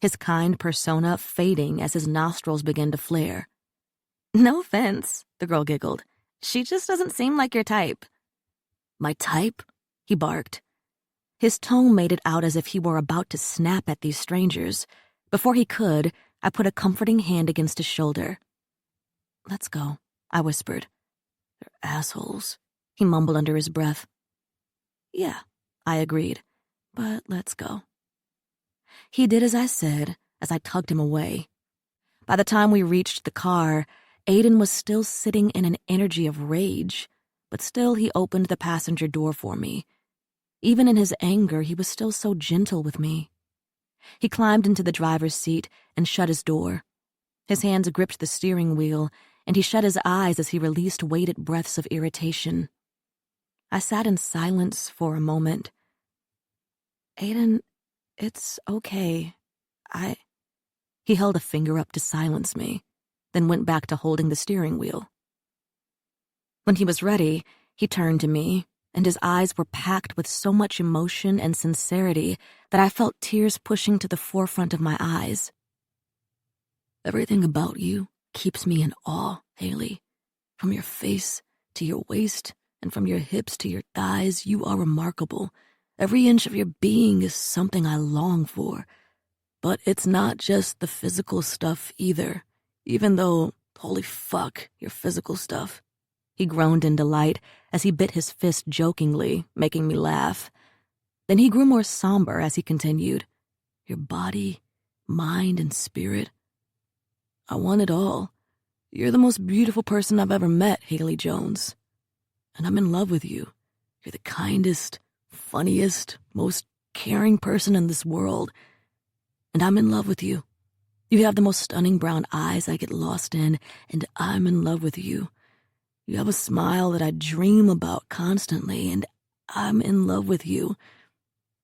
his kind persona fading as his nostrils began to flare. No offense, the girl giggled. She just doesn't seem like your type. My type? He barked. His tone made it out as if he were about to snap at these strangers. Before he could, I put a comforting hand against his shoulder. Let's go, I whispered. They're assholes, he mumbled under his breath. Yeah, I agreed, but let's go. He did as I said, as I tugged him away. By the time we reached the car, Aiden was still sitting in an energy of rage, but still he opened the passenger door for me. Even in his anger, he was still so gentle with me. He climbed into the driver's seat and shut his door. His hands gripped the steering wheel, and he shut his eyes as he released weighted breaths of irritation. I sat in silence for a moment. Aiden, it's okay. He held a finger up to silence me, then went back to holding the steering wheel. When he was ready, he turned to me, and his eyes were packed with so much emotion and sincerity that I felt tears pushing to the forefront of my eyes. Everything about you keeps me in awe, Haley. From your face to your waist, and from your hips to your thighs, you are remarkable. Every inch of your being is something I long for. But it's not just the physical stuff either, even though, holy fuck, your physical stuff. He groaned in delight as he bit his fist jokingly, making me laugh. Then he grew more somber as he continued. Your body, mind, and spirit. I want it all. You're the most beautiful person I've ever met, Haley Jones. And I'm in love with you. You're the kindest, funniest, most caring person in this world. And I'm in love with you. You have the most stunning brown eyes I get lost in, and I'm in love with you. You have a smile that I dream about constantly, and I'm in love with you.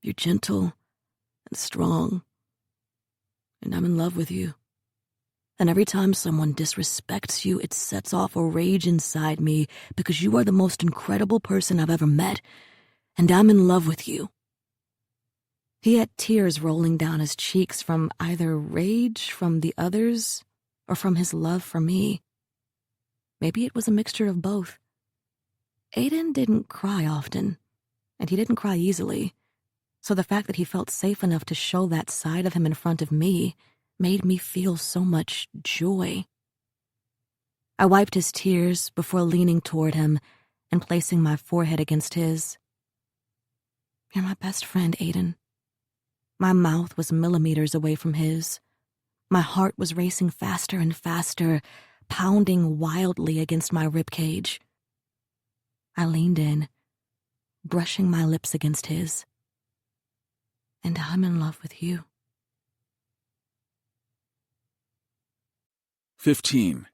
You're gentle and strong, and I'm in love with you. And every time someone disrespects you, it sets off a rage inside me because you are the most incredible person I've ever met, and I'm in love with you. He had tears rolling down his cheeks from either rage from the others or from his love for me. Maybe it was a mixture of both. Aiden didn't cry often, and he didn't cry easily, so the fact that he felt safe enough to show that side of him in front of me made me feel so much joy. I wiped his tears before leaning toward him and placing my forehead against his. "You're my best friend, Aiden." My mouth was millimeters away from his. My heart was racing faster and faster, pounding wildly against my ribcage. I leaned in, brushing my lips against his. "And I'm in love with you." 15.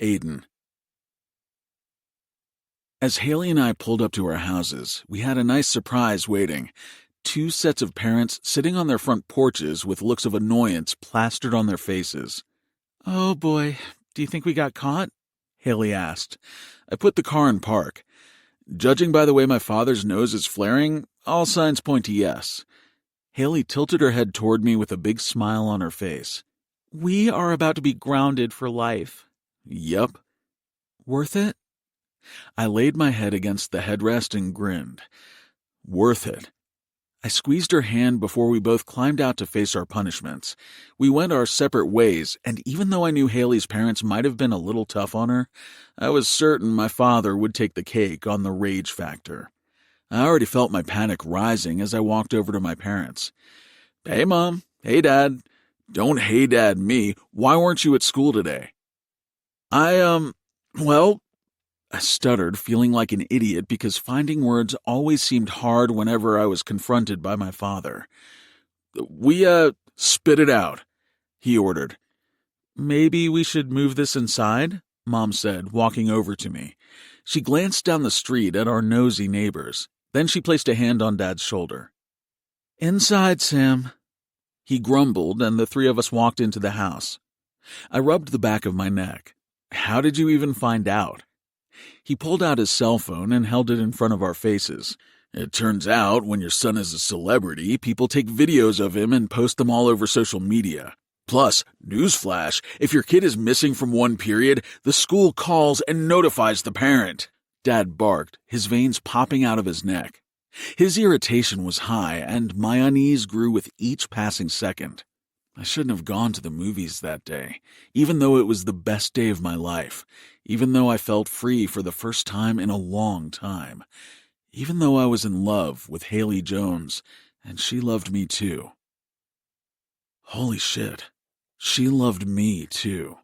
Aiden. As Haley and I pulled up to our houses, we had a nice surprise waiting. 2 sets of parents sitting on their front porches with looks of annoyance plastered on their faces. "Oh boy, do you think we got caught?" Haley asked. I put the car in park. Judging by the way my father's nose is flaring, all signs point to yes. Haley tilted her head toward me with a big smile on her face. "We are about to be grounded for life." "Yep." "Worth it?" I laid my head against the headrest and grinned. "Worth it." I squeezed her hand before we both climbed out to face our punishments. We went our separate ways, and even though I knew Haley's parents might have been a little tough on her, I was certain my father would take the cake on the rage factor. I already felt my panic rising as I walked over to my parents. "Hey, Mom. Hey, Dad. Don't hey, Dad me. Why weren't you at school today?" Well," I stuttered, feeling like an idiot because finding words always seemed hard whenever I was confronted by my father. "We, spit it out," he ordered. "Maybe we should move this inside?" Mom said, walking over to me. She glanced down the street at our nosy neighbors. Then she placed a hand on Dad's shoulder. "Inside, Sam." He grumbled, and the 3 of us walked into the house. I rubbed the back of my neck. "How did you even find out?" He pulled out his cell phone and held it in front of our faces. "It turns out, when your son is a celebrity, people take videos of him and post them all over social media. Plus, newsflash, if your kid is missing from one period, the school calls and notifies the parent." Dad barked, his veins popping out of his neck. His irritation was high, and my unease grew with each passing second. I shouldn't have gone to the movies that day, even though it was the best day of my life, even though I felt free for the first time in a long time, even though I was in love with Haley Jones, and she loved me too. Holy shit, she loved me too.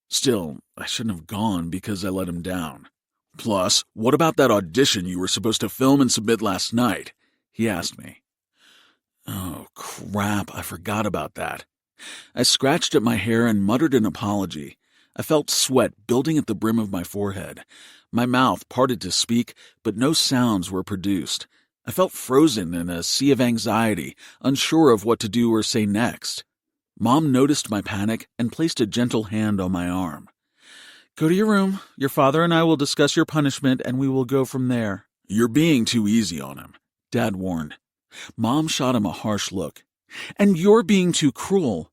Still, I shouldn't have gone because I let him down. "Plus, what about that audition you were supposed to film and submit last night?" he asked me. Oh, crap, I forgot about that. I scratched at my hair and muttered an apology. I felt sweat building at the brim of my forehead. My mouth parted to speak, but no sounds were produced. I felt frozen in a sea of anxiety, unsure of what to do or say next. Mom noticed my panic and placed a gentle hand on my arm. "Go to your room. Your father and I will discuss your punishment, and we will go from there." "You're being too easy on him," Dad warned. Mom shot him a harsh look. "And you're being too cruel."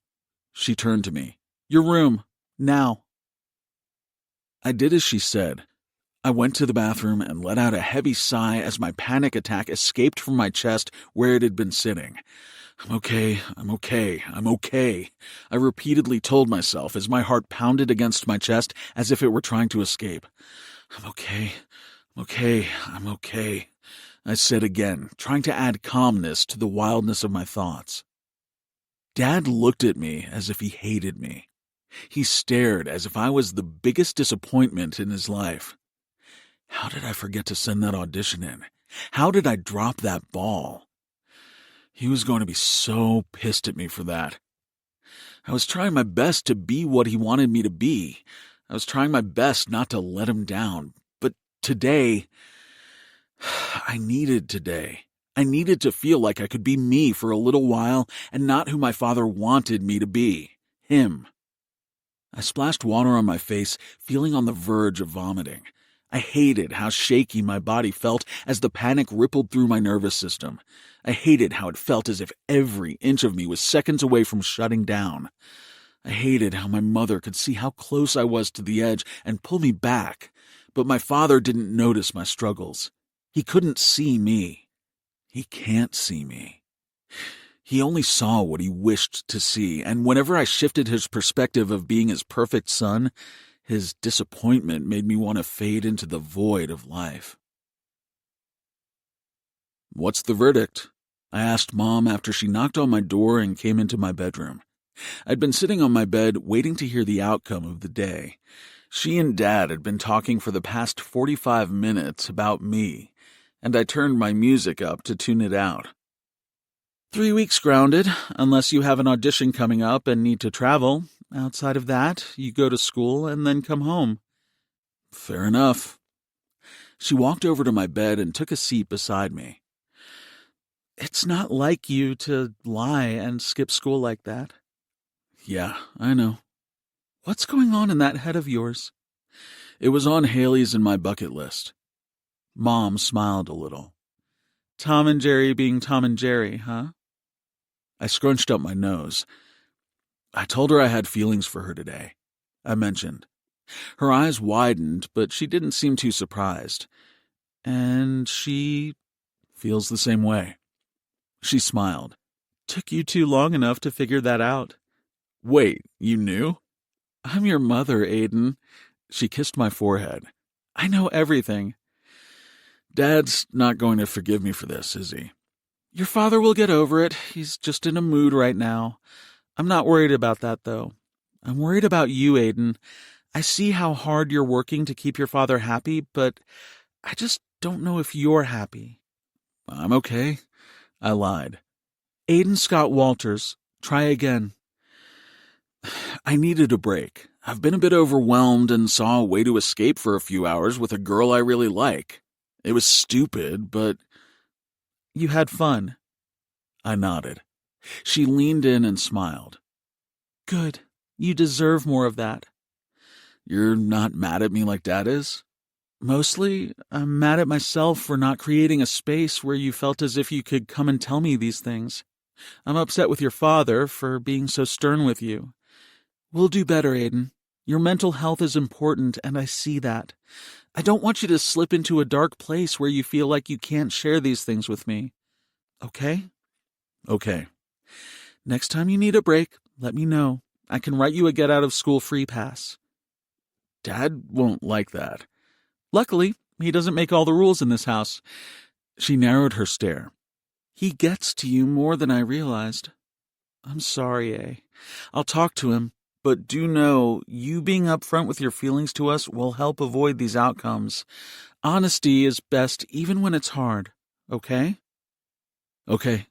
She turned to me. "Your room. Now." I did as she said. I went to the bathroom and let out a heavy sigh as my panic attack escaped from my chest where it had been sitting. I'm okay, I'm okay, I'm okay, I repeatedly told myself as my heart pounded against my chest as if it were trying to escape. I'm okay, I'm okay, I'm okay, I said again, trying to add calmness to the wildness of my thoughts. Dad looked at me as if he hated me. He stared as if I was the biggest disappointment in his life. How did I forget to send that audition in? How did I drop that ball? He was going to be so pissed at me for that. I was trying my best to be what he wanted me to be. I was trying my best not to let him down. But today, I needed to feel like I could be me for a little while and not who my father wanted me to be. Him. I splashed water on my face, feeling on the verge of vomiting. I hated how shaky my body felt as the panic rippled through my nervous system. I hated how it felt as if every inch of me was seconds away from shutting down. I hated how my mother could see how close I was to the edge and pull me back, but my father didn't notice my struggles. He couldn't see me. He can't see me. He only saw what he wished to see, and whenever I shifted his perspective of being his perfect son, his disappointment made me want to fade into the void of life. "What's the verdict?" I asked Mom after she knocked on my door and came into my bedroom. I'd been sitting on my bed waiting to hear the outcome of the day. She and Dad had been talking for the past 45 minutes about me, and I turned my music up to tune it out. 3 weeks grounded, unless you have an audition coming up and need to travel. Outside of that, you go to school and then come home." "Fair enough." She walked over to my bed and took a seat beside me. "It's not like you to lie and skip school like that." "Yeah, I know." "What's going on in that head of yours?" "It was on Haley's and my bucket list." Mom smiled a little. "Tom and Jerry being Tom and Jerry, huh?" I scrunched up my nose. "I told her I had feelings for her today," I mentioned. Her eyes widened, but she didn't seem too surprised. "And she feels the same way." She smiled. "Took you too long enough to figure that out." "Wait, you knew?" "I'm your mother, Aiden." She kissed my forehead. "I know everything." "Dad's not going to forgive me for this, is he?" "Your father will get over it. He's just in a mood right now. I'm not worried about that, though. I'm worried about you, Aiden. I see how hard you're working to keep your father happy, but I just don't know if you're happy." "I'm okay," I lied. "Aiden Scott Walters. Try again." I needed a break. I've been a bit overwhelmed and saw a way to escape for a few hours with a girl I really like. It was stupid, but... "You had fun." I nodded. She leaned in and smiled. "Good. You deserve more of that." "You're not mad at me like Dad is?" "Mostly, I'm mad at myself for not creating a space where you felt as if you could come and tell me these things. I'm upset with your father for being so stern with you. We'll do better, Aiden. Your mental health is important, and I see that. I don't want you to slip into a dark place where you feel like you can't share these things with me. Okay?" "Okay." "Next time you need a break, let me know. I can write you a get-out-of-school free pass." "Dad won't like that." "Luckily, he doesn't make all the rules in this house." She narrowed her stare. "He gets to you more than I realized." "I'm sorry, A. I'll talk to him, but do know you being upfront with your feelings to us will help avoid these outcomes. Honesty is best even when it's hard, okay?" "Okay."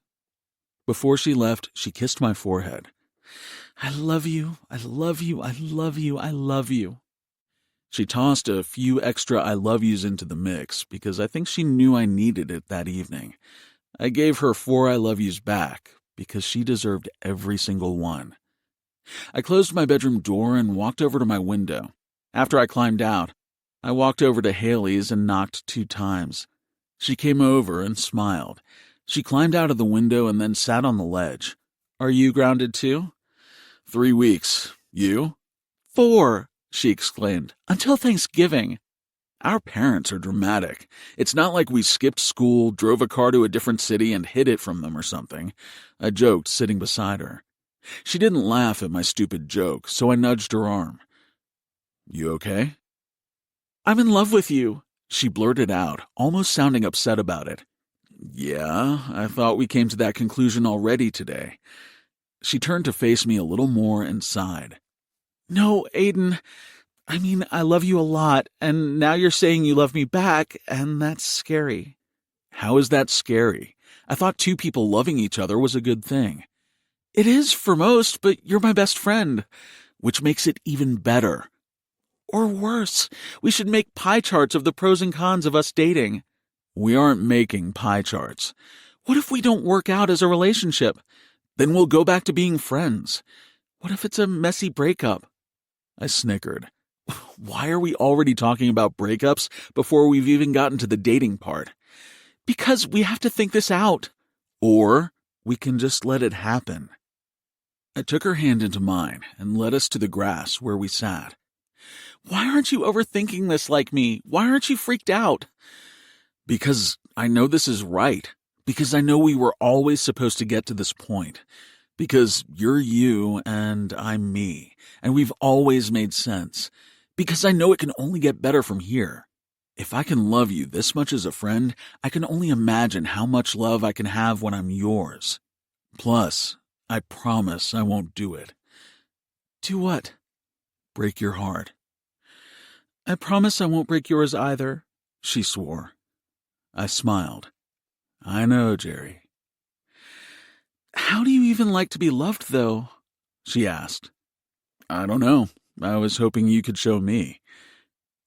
Before she left, she kissed my forehead. "I love you, I love you, I love you, I love you." She tossed a few extra I love yous into the mix because I think she knew I needed it that evening. I gave her 4 I love yous back because she deserved every single one. I closed my bedroom door and walked over to my window. After I climbed out, I walked over to Haley's and knocked 2 times. She came over and smiled. She climbed out of the window and then sat on the ledge. "Are you grounded too?" 3 weeks. You? 4, she exclaimed. "Until Thanksgiving." Our parents are dramatic. It's not like we skipped school, drove a car to a different city, and hid it from them or something. I joked, sitting beside her. She didn't laugh at my stupid joke, so I nudged her arm. "You okay?" "I'm in love with you," she blurted out, almost sounding upset about it. "Yeah, I thought we came to that conclusion already today." She turned to face me a little more and sighed. "No, Aiden, I mean, I love you a lot, and now you're saying you love me back, and that's scary." "How is that scary? I thought 2 people loving each other was a good thing." "It is for most, but you're my best friend." "Which makes it even better." "Or worse. We should make pie charts of the pros and cons of us dating." "We aren't making pie charts." "What if we don't work out as a relationship?" "Then we'll go back to being friends." "What if it's a messy breakup?" I snickered. Why are we already talking about breakups before we've even gotten to the dating part? "Because we have to think this out." "Or we can just let it happen." I took her hand into mine and led us to the grass where we sat. Why aren't you overthinking this like me? Why aren't you freaked out? Because I know this is right. Because I know we were always supposed to get to this point. Because you're you and I'm me, and we've always made sense. Because I know it can only get better from here. If I can love you this much as a friend, I can only imagine how much love I can have when I'm yours. Plus, I promise I won't do it. Do what? Break your heart. I promise I won't break yours either, she swore. I smiled. I know, Jerry. How do you even like to be loved, though? She asked. I don't know. I was hoping you could show me.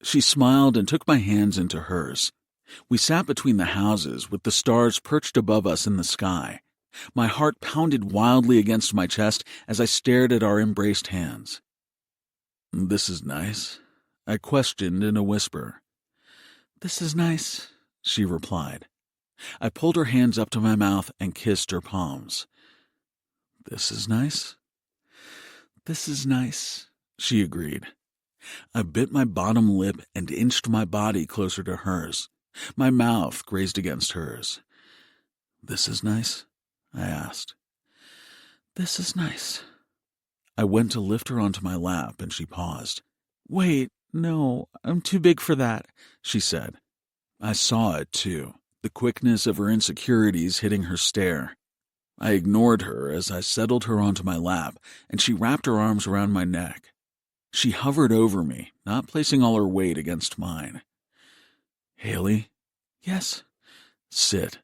She smiled and took my hands into hers. We sat between the houses with the stars perched above us in the sky. My heart pounded wildly against my chest as I stared at our embraced hands. This is nice, I questioned in a whisper. This is nice, she replied. I pulled her hands up to my mouth and kissed her palms. This is nice. This is nice, she agreed. I bit my bottom lip and inched my body closer to hers. My mouth grazed against hers. This is nice? I asked. This is nice. I went to lift her onto my lap and she paused. Wait, no, I'm too big for that, she said. I saw it too, the quickness of her insecurities hitting her stare. I ignored her as I settled her onto my lap, and she wrapped her arms around my neck. She hovered over me, not placing all her weight against mine. Haley? Yes. Sit.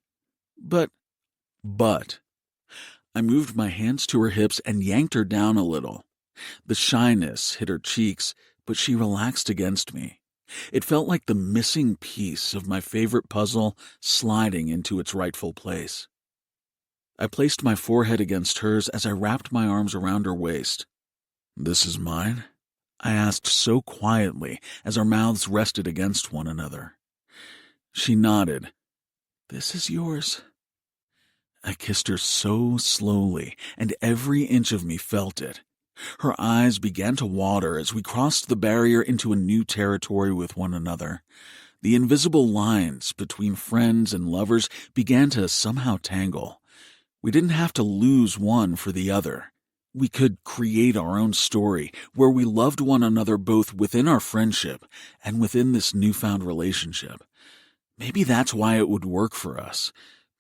But. I moved my hands to her hips and yanked her down a little. The shyness hit her cheeks, but she relaxed against me. It felt like the missing piece of my favorite puzzle sliding into its rightful place. I placed my forehead against hers as I wrapped my arms around her waist. This is mine? I asked so quietly as our mouths rested against one another. She nodded. This is yours. I kissed her so slowly, and every inch of me felt it. Her eyes began to water as we crossed the barrier into a new territory with one another. The invisible lines between friends and lovers began to somehow tangle. We didn't have to lose one for the other. We could create our own story where we loved one another both within our friendship and within this newfound relationship. Maybe that's why it would work for us.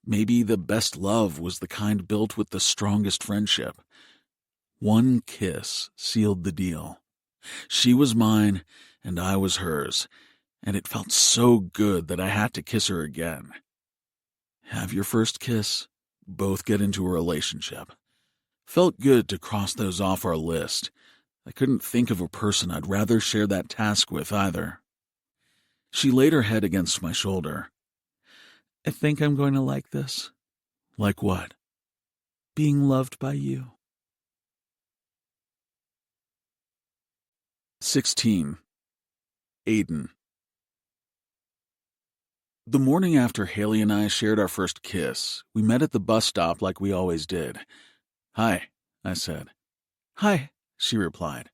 Maybe the best love was the kind built with the strongest friendship. One kiss sealed the deal. She was mine, and I was hers, and it felt so good that I had to kiss her again. Have your first kiss, both get into a relationship. Felt good to cross those off our list. I couldn't think of a person I'd rather share that task with either. She laid her head against my shoulder. I think I'm going to like this. Like what? Being loved by you. 16. Aiden. The morning after Haley and I shared our first kiss, we met at the bus stop like we always did. Hi, I said. Hi, she replied.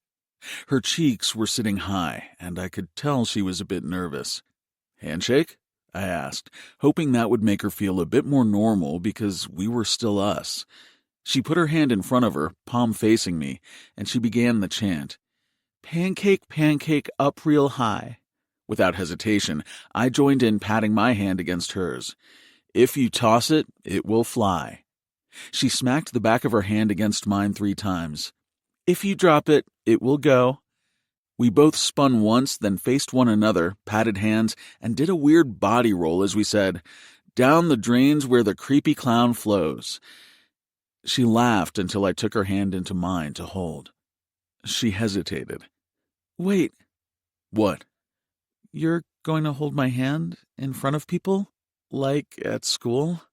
Her cheeks were sitting high, and I could tell she was a bit nervous. Handshake? I asked, hoping that would make her feel a bit more normal because we were still us. She put her hand in front of her, palm facing me, and she began the chant. Pancake, pancake, up real high. Without hesitation, I joined in, patting my hand against hers. If you toss it, it will fly. She smacked the back of her hand against mine 3 times. If you drop it, it will go. We both spun once, then faced one another, patted hands, and did a weird body roll as we said, down the drains where the creepy clown flows. She laughed until I took her hand into mine to hold. She hesitated. Wait. What? You're going to hold my hand in front of people? Like at school?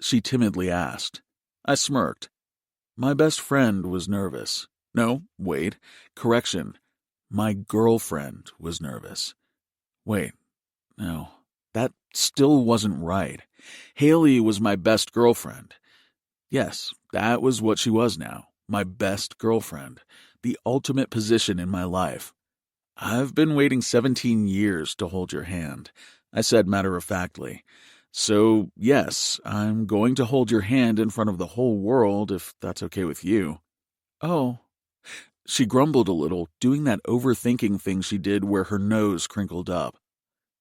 She timidly asked. I smirked. My best friend was nervous. No, wait. Correction. My girlfriend was nervous. Wait. No, that still wasn't right. Haley was my best girlfriend. Yes, that was what she was now. My best girlfriend. The ultimate position in my life. I've been waiting 17 years to hold your hand, I said matter-of-factly. So, yes, I'm going to hold your hand in front of the whole world if that's okay with you. Oh. She grumbled a little, doing that overthinking thing she did where her nose crinkled up.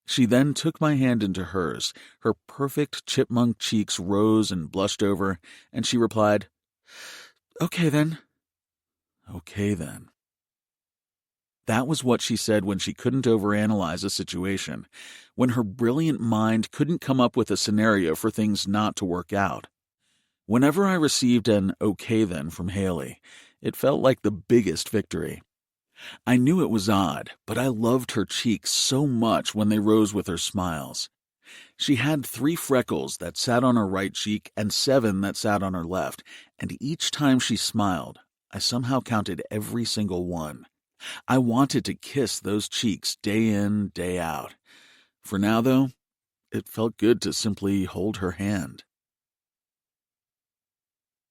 She then took my hand into hers, her perfect chipmunk cheeks rose and blushed over, and she replied, Okay then. Okay then. That was what she said when she couldn't overanalyze a situation, when her brilliant mind couldn't come up with a scenario for things not to work out. Whenever I received an okay then from Haley, it felt like the biggest victory. I knew it was odd, but I loved her cheeks so much when they rose with her smiles. She had 3 freckles that sat on her right cheek and 7 that sat on her left, and each time she smiled, I somehow counted every single one. I wanted to kiss those cheeks day in, day out. For now, though, it felt good to simply hold her hand.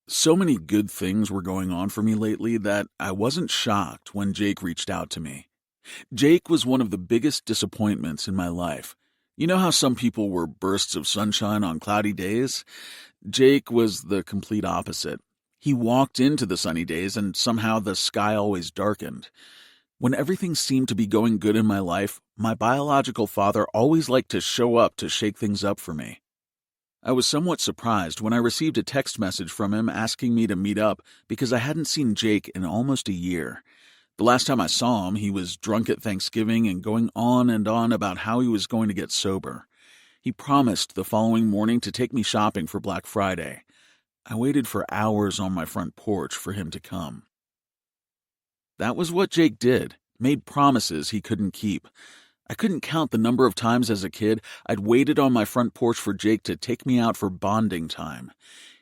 So many good things were going on for me lately that I wasn't shocked when Jake reached out to me. Jake was one of the biggest disappointments in my life. You know how some people were bursts of sunshine on cloudy days? Jake was the complete opposite. He walked into the sunny days and somehow the sky always darkened. When everything seemed to be going good in my life, my biological father always liked to show up to shake things up for me. I was somewhat surprised when I received a text message from him asking me to meet up because I hadn't seen Jake in almost a year. The last time I saw him, he was drunk at Thanksgiving and going on and on about how he was going to get sober. He promised the following morning to take me shopping for Black Friday. I waited for hours on my front porch for him to come. That was what Jake did, made promises he couldn't keep. I couldn't count the number of times as a kid I'd waited on my front porch for Jake to take me out for bonding time.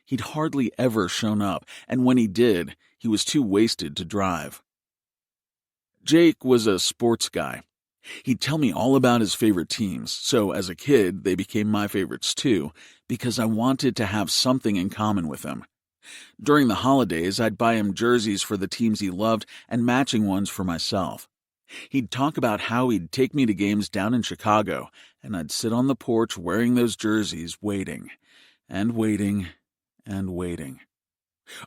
He'd hardly ever shown up, and when he did, he was too wasted to drive. Jake was a sports guy. He'd tell me all about his favorite teams, so as a kid, they became my favorites too, because I wanted to have something in common with him. During the holidays, I'd buy him jerseys for the teams he loved and matching ones for myself. He'd talk about how he'd take me to games down in Chicago, and I'd sit on the porch wearing those jerseys, waiting, and waiting, and waiting.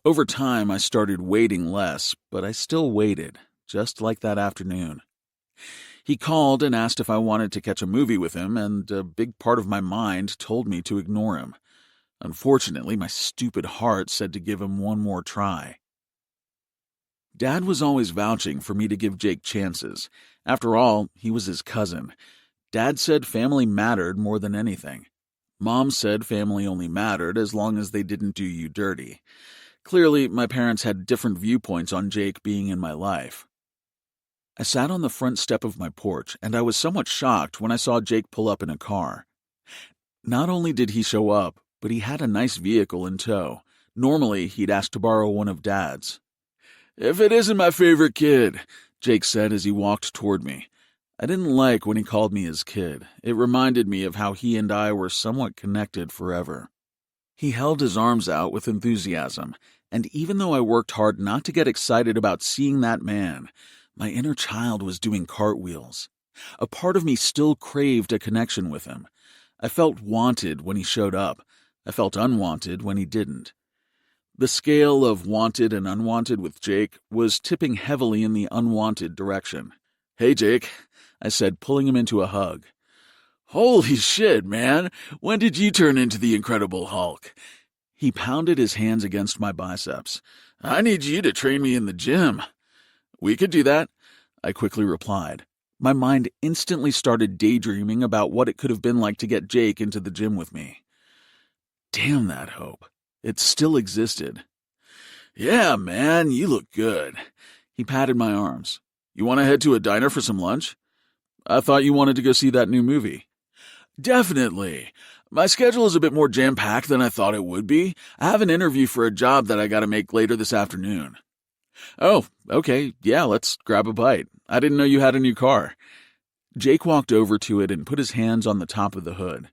Over time, I started waiting less, but I still waited, just like that afternoon. He called and asked if I wanted to catch a movie with him, and a big part of my mind told me to ignore him. Unfortunately, my stupid heart said to give him one more try. Dad was always vouching for me to give Jake chances. After all, he was his cousin. Dad said family mattered more than anything. Mom said family only mattered as long as they didn't do you dirty. Clearly, my parents had different viewpoints on Jake being in my life. I sat on the front step of my porch, and I was somewhat shocked when I saw Jake pull up in a car. Not only did he show up, but he had a nice vehicle in tow. Normally, he'd ask to borrow one of Dad's. "If it isn't my favorite kid," Jake said as he walked toward me. I didn't like when he called me his kid. It reminded me of how he and I were somewhat connected forever. He held his arms out with enthusiasm, and even though I worked hard not to get excited about seeing that man, my inner child was doing cartwheels. A part of me still craved a connection with him. I felt wanted when he showed up. I felt unwanted when he didn't. The scale of wanted and unwanted with Jake was tipping heavily in the unwanted direction. "Hey, Jake," I said, pulling him into a hug. "Holy shit, man! When did you turn into the Incredible Hulk?" He pounded his hands against my biceps. "I need you to train me in the gym." "We could do that," I quickly replied. My mind instantly started daydreaming about what it could have been like to get Jake into the gym with me. Damn that hope. It still existed. "Yeah, man, you look good." He patted my arms. "You want to head to a diner for some lunch?" "I thought you wanted to go see that new movie." "Definitely. My schedule is a bit more jam-packed than I thought it would be. I have an interview for a job that I gotta make later this afternoon." "Oh, okay, yeah, let's grab a bite. I didn't know you had a new car." Jake walked over to it and put his hands on the top of the hood.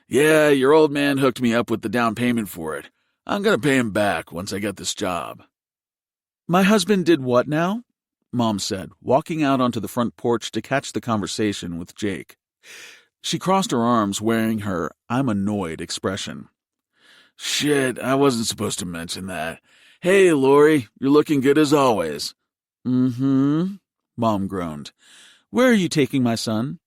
"Yeah, your old man hooked me up with the down payment for it. I'm gonna pay him back once I get this job." My husband did what now? Mom said, walking out onto the front porch to catch the conversation with Jake. She crossed her arms, wearing her "I'm annoyed" expression. Shit, I wasn't supposed to mention that. Hey, Lori, you're looking good as always. Mm-hmm, Mom groaned. Where are you taking my son?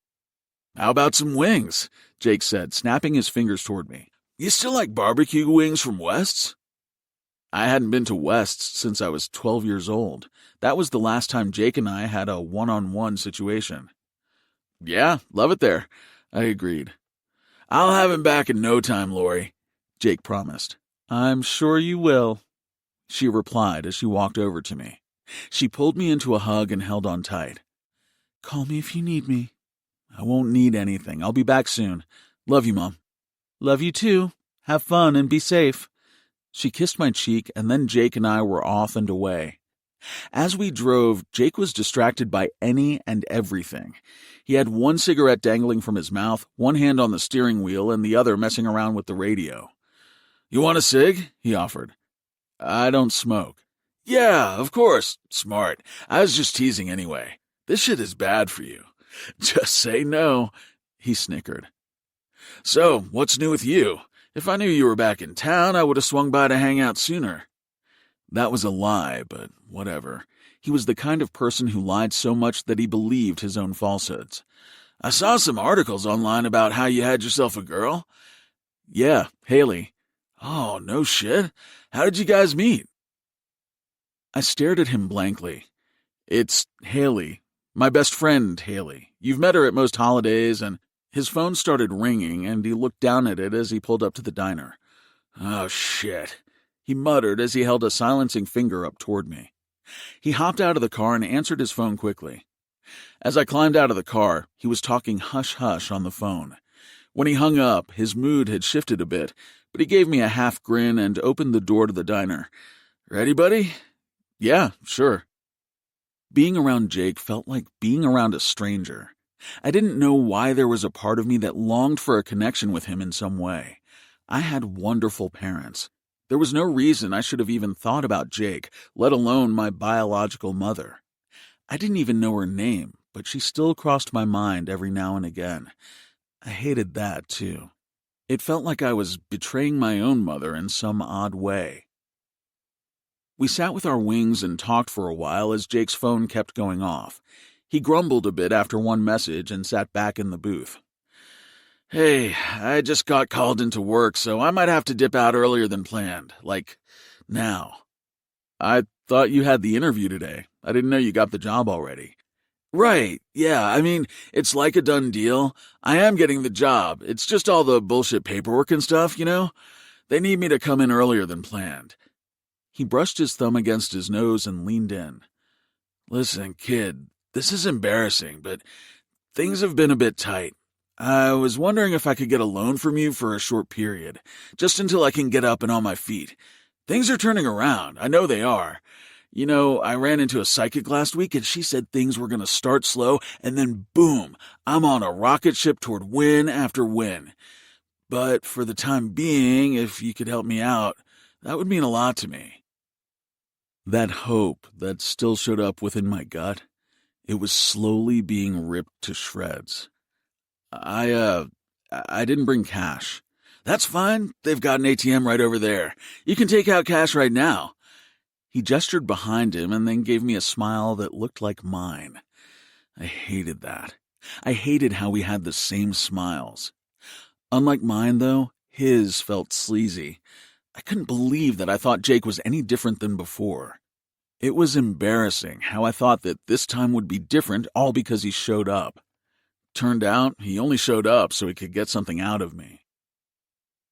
How about some wings? Jake said, snapping his fingers toward me. You still like barbecue wings from West's? I hadn't been to West's since I was 12 years old. That was the last time Jake and I had a one-on-one situation. Yeah, love it there, I agreed. I'll have him back in no time, Lori, Jake promised. I'm sure you will, she replied as she walked over to me. She pulled me into a hug and held on tight. Call me if you need me. I won't need anything. I'll be back soon. Love you, Mom. Love you too. Have fun and be safe. She kissed my cheek, and then Jake and I were off and away. As we drove, Jake was distracted by any and everything. He had one cigarette dangling from his mouth, one hand on the steering wheel, and the other messing around with the radio. You want a cig? He offered. I don't smoke. Yeah, of course. Smart. I was just teasing anyway. This shit is bad for you. Just say no, he snickered. So, what's new with you? If I knew you were back in town, I would have swung by to hang out sooner. That was a lie, but whatever. He was the kind of person who lied so much that he believed his own falsehoods. I saw some articles online about how you had yourself a girl. Yeah, Haley. Oh, no shit. How did you guys meet? I stared at him blankly. It's Haley. My best friend, Haley. You've met her at most holidays, and his phone started ringing, and he looked down at it as he pulled up to the diner. Oh, shit, he muttered as he held a silencing finger up toward me. He hopped out of the car and answered his phone quickly. As I climbed out of the car, he was talking hush-hush on the phone. When he hung up, his mood had shifted a bit, but he gave me a half grin and opened the door to the diner. Ready, buddy? Yeah, sure. Being around Jake felt like being around a stranger. I didn't know why there was a part of me that longed for a connection with him in some way. I had wonderful parents. There was no reason I should have even thought about Jake, let alone my biological mother. I didn't even know her name, but she still crossed my mind every now and again. I hated that, too. It felt like I was betraying my own mother in some odd way. We sat with our wings and talked for a while as Jake's phone kept going off. He grumbled a bit after one message and sat back in the booth. Hey, I just got called into work, so I might have to dip out earlier than planned. Like, now. I thought you had the interview today. I didn't know you got the job already. Right, yeah, I mean, it's like a done deal. I am getting the job. It's just all the bullshit paperwork and stuff, you know? They need me to come in earlier than planned. He brushed his thumb against his nose and leaned in. Listen, kid, this is embarrassing, but things have been a bit tight. I was wondering if I could get a loan from you for a short period, just until I can get up and on my feet. Things are turning around. I know they are. You know, I ran into a psychic last week and she said things were going to start slow and then boom, I'm on a rocket ship toward win after win. But for the time being, if you could help me out, that would mean a lot to me. That hope that still showed up within my gut, it was slowly being ripped to shreds. I didn't bring cash. That's fine. They've got an ATM right over there. You can take out cash right now. He gestured behind him and then gave me a smile that looked like mine. I hated that. I hated how we had the same smiles. Unlike mine, though, his felt sleazy. I couldn't believe that I thought Jake was any different than before. It was embarrassing how I thought that this time would be different all because he showed up. Turned out, he only showed up so he could get something out of me.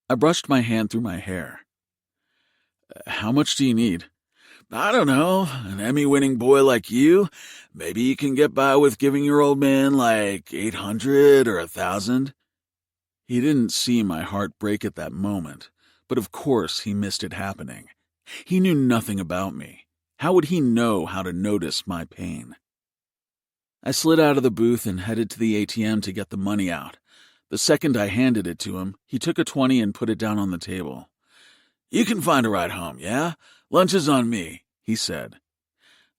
I brushed my hand through my hair. How much do you need? I don't know, an Emmy-winning boy like you, maybe you can get by with giving your old man like $800 or $1,000. He didn't see my heart break at that moment, but of course he missed it happening. He knew nothing about me. How would he know how to notice my pain? I slid out of the booth and headed to the ATM to get the money out. The second I handed it to him, he took a 20 and put it down on the table. You can find a ride home, yeah? Lunch is on me, he said.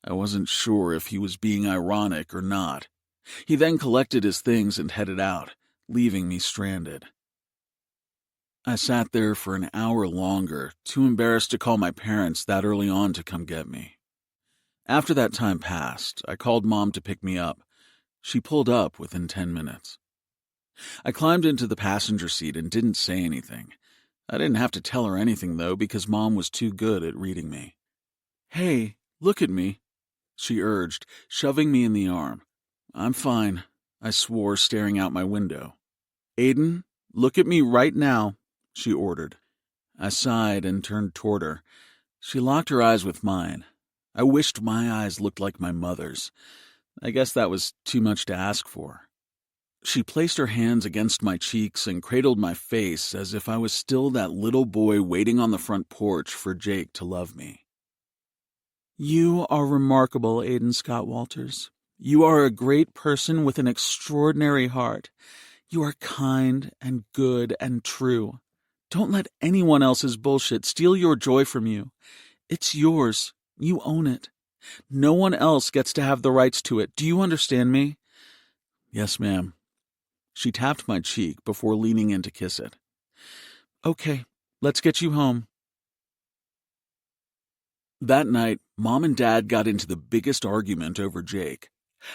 I wasn't sure if he was being ironic or not. He then collected his things and headed out, leaving me stranded. I sat there for an hour longer, too embarrassed to call my parents that early on to come get me. After that time passed, I called Mom to pick me up. She pulled up within 10 minutes. I climbed into the passenger seat and didn't say anything. I didn't have to tell her anything, though, because Mom was too good at reading me. "Hey, look at me," she urged, shoving me in the arm. "I'm fine," I swore, staring out my window. "Aiden, look at me right now," she ordered. I sighed and turned toward her. She locked her eyes with mine. I wished my eyes looked like my mother's. I guess that was too much to ask for. She placed her hands against my cheeks and cradled my face as if I was still that little boy waiting on the front porch for Jake to love me. "You are remarkable, Aiden Scott Walters. You are a great person with an extraordinary heart. You are kind and good and true. Don't let anyone else's bullshit steal your joy from you. It's yours. You own it. No one else gets to have the rights to it. Do you understand me?" "Yes, ma'am." She tapped my cheek before leaning in to kiss it. "Okay, let's get you home." That night, Mom and Dad got into the biggest argument over Jake.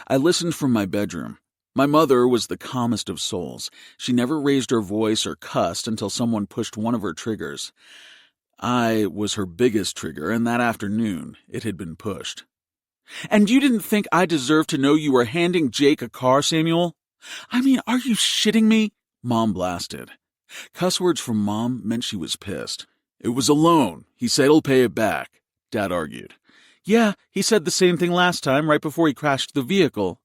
I listened from my bedroom. My mother was the calmest of souls. She never raised her voice or cussed until someone pushed one of her triggers. I was her biggest trigger, and that afternoon it had been pushed. "And you didn't think I deserved to know you were handing Jake a car, Samuel? I mean, are you shitting me?" Mom blasted. Cuss words from Mom meant she was pissed. "It was a loan. He said he'll pay it back," Dad argued. "Yeah, he said the same thing last time, right before he crashed the vehicle."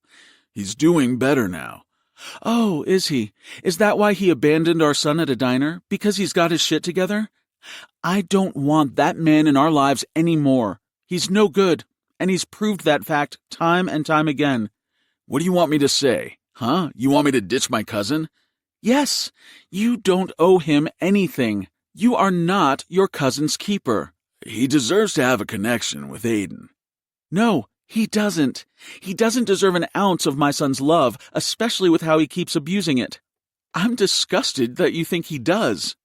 "He's doing better now." "Oh, is he? Is that why he abandoned our son at a diner? Because he's got his shit together? I don't want that man in our lives anymore. He's no good, and he's proved that fact time and time again." "What do you want me to say? Huh? You want me to ditch my cousin?" "Yes. You don't owe him anything. You are not your cousin's keeper." "He deserves to have a connection with Aiden." "No, he doesn't. He doesn't deserve an ounce of my son's love, especially with how he keeps abusing it. I'm disgusted that you think he does."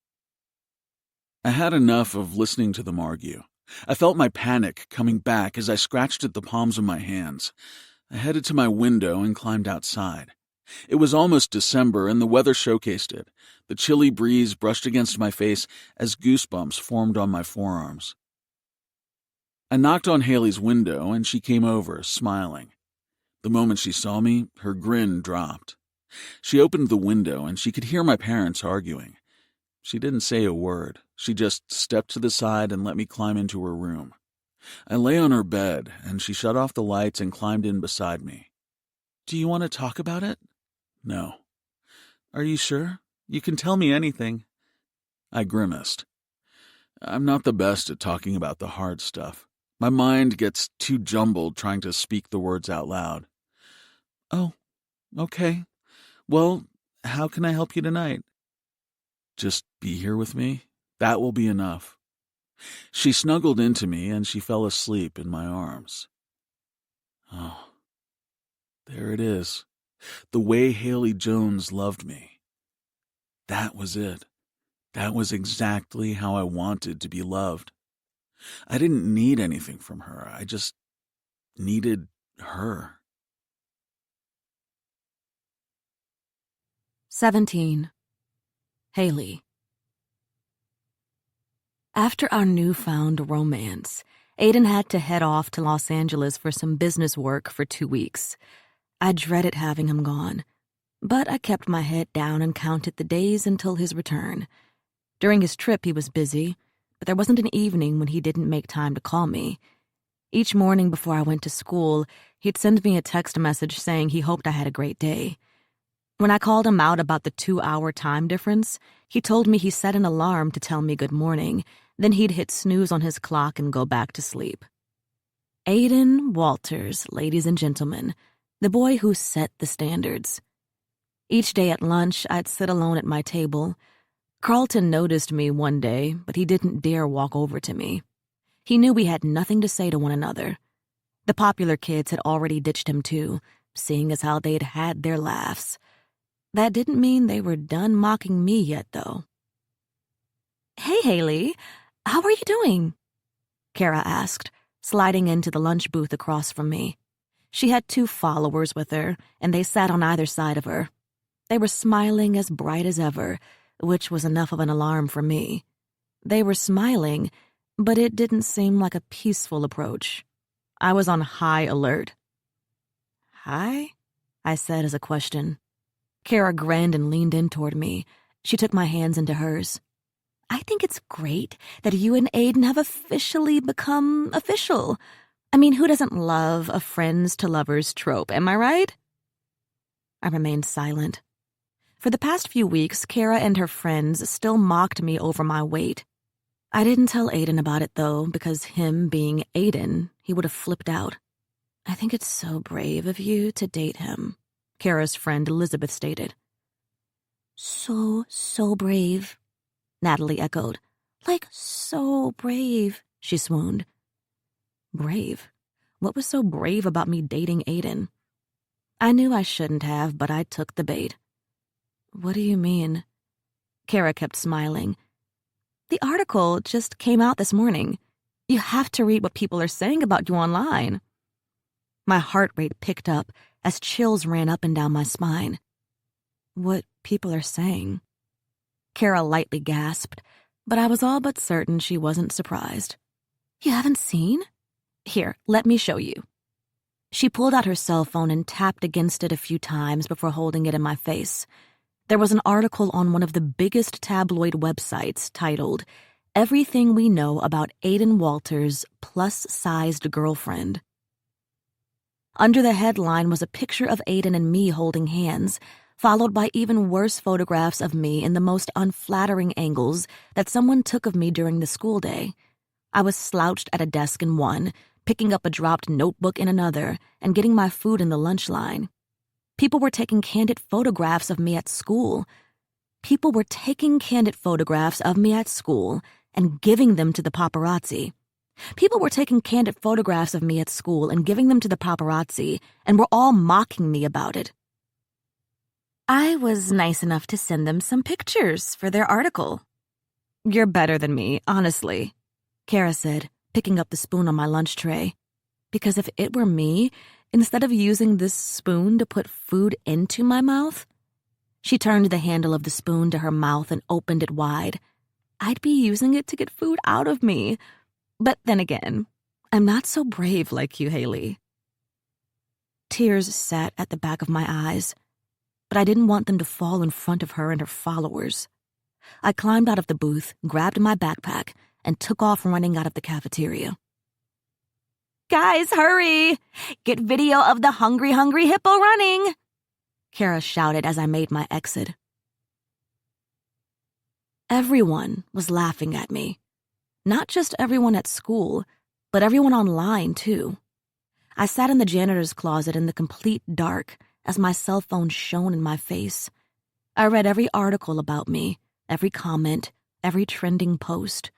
I had enough of listening to them argue. I felt my panic coming back as I scratched at the palms of my hands. I headed to my window and climbed outside. It was almost December, and the weather showcased it. The chilly breeze brushed against my face as goosebumps formed on my forearms. I knocked on Haley's window, and she came over, smiling. The moment she saw me, her grin dropped. She opened the window, and she could hear my parents arguing. She didn't say a word. She just stepped to the side and let me climb into her room. I lay on her bed, and she shut off the lights and climbed in beside me. "Do you want to talk about it?" "No." "Are you sure? You can tell me anything." I grimaced. I'm not the best at talking about the hard stuff. My mind gets too jumbled trying to speak the words out loud. "Oh, okay. Well, how can I help you tonight?" "Just be here with me. That will be enough." She snuggled into me and she fell asleep in my arms. Oh, there it is. The way Haley Jones loved me. That was it. That was exactly how I wanted to be loved. I didn't need anything from her. I just needed her. 17. Haley. After our newfound romance, Aiden had to head off to Los Angeles for some business work for 2 weeks. I dreaded having him gone, but I kept my head down and counted the days until his return. During his trip, he was busy, but there wasn't an evening when he didn't make time to call me. Each morning before I went to school, he'd send me a text message saying he hoped I had a great day. When I called him out about the 2-hour time difference, he told me he set an alarm to tell me good morning, then he'd hit snooze on his clock and go back to sleep. Aiden Walters, ladies and gentlemen, the boy who set the standards. Each day at lunch, I'd sit alone at my table. Carlton noticed me one day, but he didn't dare walk over to me. He knew we had nothing to say to one another. The popular kids had already ditched him too, seeing as how they'd had their laughs. That didn't mean they were done mocking me yet, though. "Hey, Haley, how are you doing?" Kara asked, sliding into the lunch booth across from me. She had 2 followers with her, and they sat on either side of her. They were smiling as bright as ever, which was enough of an alarm for me. They were smiling, but it didn't seem like a peaceful approach. I was on high alert. "Hi?" I said as a question. Kara grinned and leaned in toward me. She took my hands into hers. "I think it's great that you and Aiden have officially become official. I mean, who doesn't love a friends-to-lovers trope, am I right?" I remained silent. For the past few weeks, Kara and her friends still mocked me over my weight. I didn't tell Aiden about it, though, because him being Aiden, he would have flipped out. "I think it's so brave of you to date him," Kara's friend Elizabeth stated. So brave," Natalie echoed. "Like, so brave," she swooned. Brave? What was so brave about me dating Aiden? I knew I shouldn't have, but I took the bait. "What do you mean?" Kara kept smiling. "The article just came out this morning. You have to read what people are saying about you online." My heart rate picked up as chills ran up and down my spine. "What people are saying?" Kara lightly gasped, but I was all but certain she wasn't surprised. "You haven't seen? Here, let me show you." She pulled out her cell phone and tapped against it a few times before holding it in my face. There was an article on one of the biggest tabloid websites titled, "Everything We Know About Aiden Walters' Plus-Sized Girlfriend." Under the headline was a picture of Aiden and me holding hands, followed by even worse photographs of me in the most unflattering angles that someone took of me during the school day. I was slouched at a desk in one, picking up a dropped notebook in another, and getting my food in the lunch line. People were taking candid photographs of me at school. People were taking candid photographs of me at school and giving them to the paparazzi. People were taking candid photographs of me at school and giving them to the paparazzi, and were all mocking me about it. I was nice enough to send them some pictures for their article. "You're better than me, honestly," Kara said, picking up the spoon on my lunch tray. "Because if it were me, instead of using this spoon to put food into my mouth," she turned the handle of the spoon to her mouth and opened it wide, "I'd be using it to get food out of me. But then again, I'm not so brave like you, Haley." Tears sat at the back of my eyes, but I didn't want them to fall in front of her and her followers. I climbed out of the booth, grabbed my backpack, and took off running out of the cafeteria. "Guys, hurry! Get video of the hungry hippo running!" Kara shouted as I made my exit. Everyone was laughing at me. Not just everyone at school, but everyone online, too. I sat in the janitor's closet in the complete dark as my cell phone shone in my face. I read every article about me, every comment, every trending post.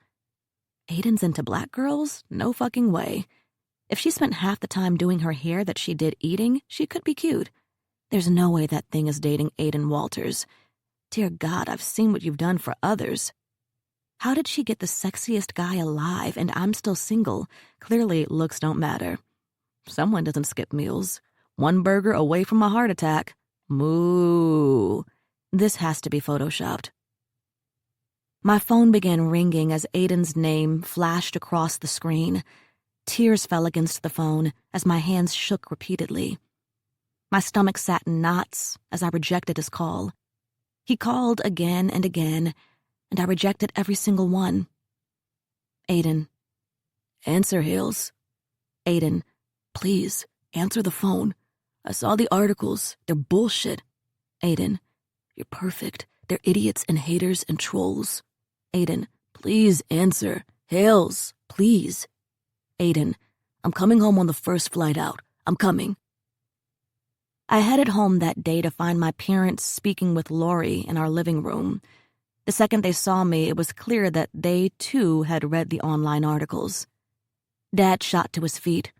Aiden's into black girls? No fucking way. If she spent half the time doing her hair that she did eating, she could be cute. There's no way that thing is dating Aiden Walters. Dear God, I've seen what you've done for others. How did she get the sexiest guy alive and I'm still single? Clearly, looks don't matter. Someone doesn't skip meals. One burger away from a heart attack. Moo. This has to be photoshopped. My phone began ringing as Aiden's name flashed across the screen. Tears fell against the phone as my hands shook repeatedly. My stomach sat in knots as I rejected his call. He called again and again, and I rejected every single one. Aiden. Answer, Hales. Aiden. Please, answer the phone. I saw the articles. They're bullshit. Aiden. You're perfect. They're idiots and haters and trolls. Aiden. Please answer. Hales. Please. Aiden. I'm coming home on the first flight out. I'm coming. I headed home that day to find my parents speaking with Lori in our living room. The second they saw me, it was clear that they, too, had read the online articles. Dad shot to his feet.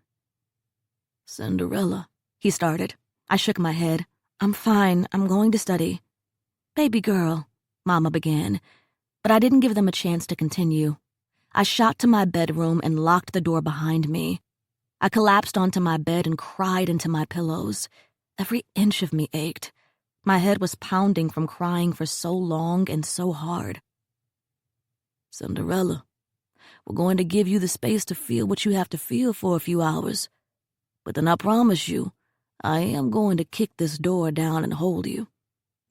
Cinderella, he started. I shook my head. I'm fine. I'm going to study. Baby girl, Mama began, but I didn't give them a chance to continue. I shot to my bedroom and locked the door behind me. I collapsed onto my bed and cried into my pillows. Every inch of me ached. My head was pounding from crying for so long and so hard. Cinderella, we're going to give you the space to feel what you have to feel for a few hours. But then I promise you, I am going to kick this door down and hold you,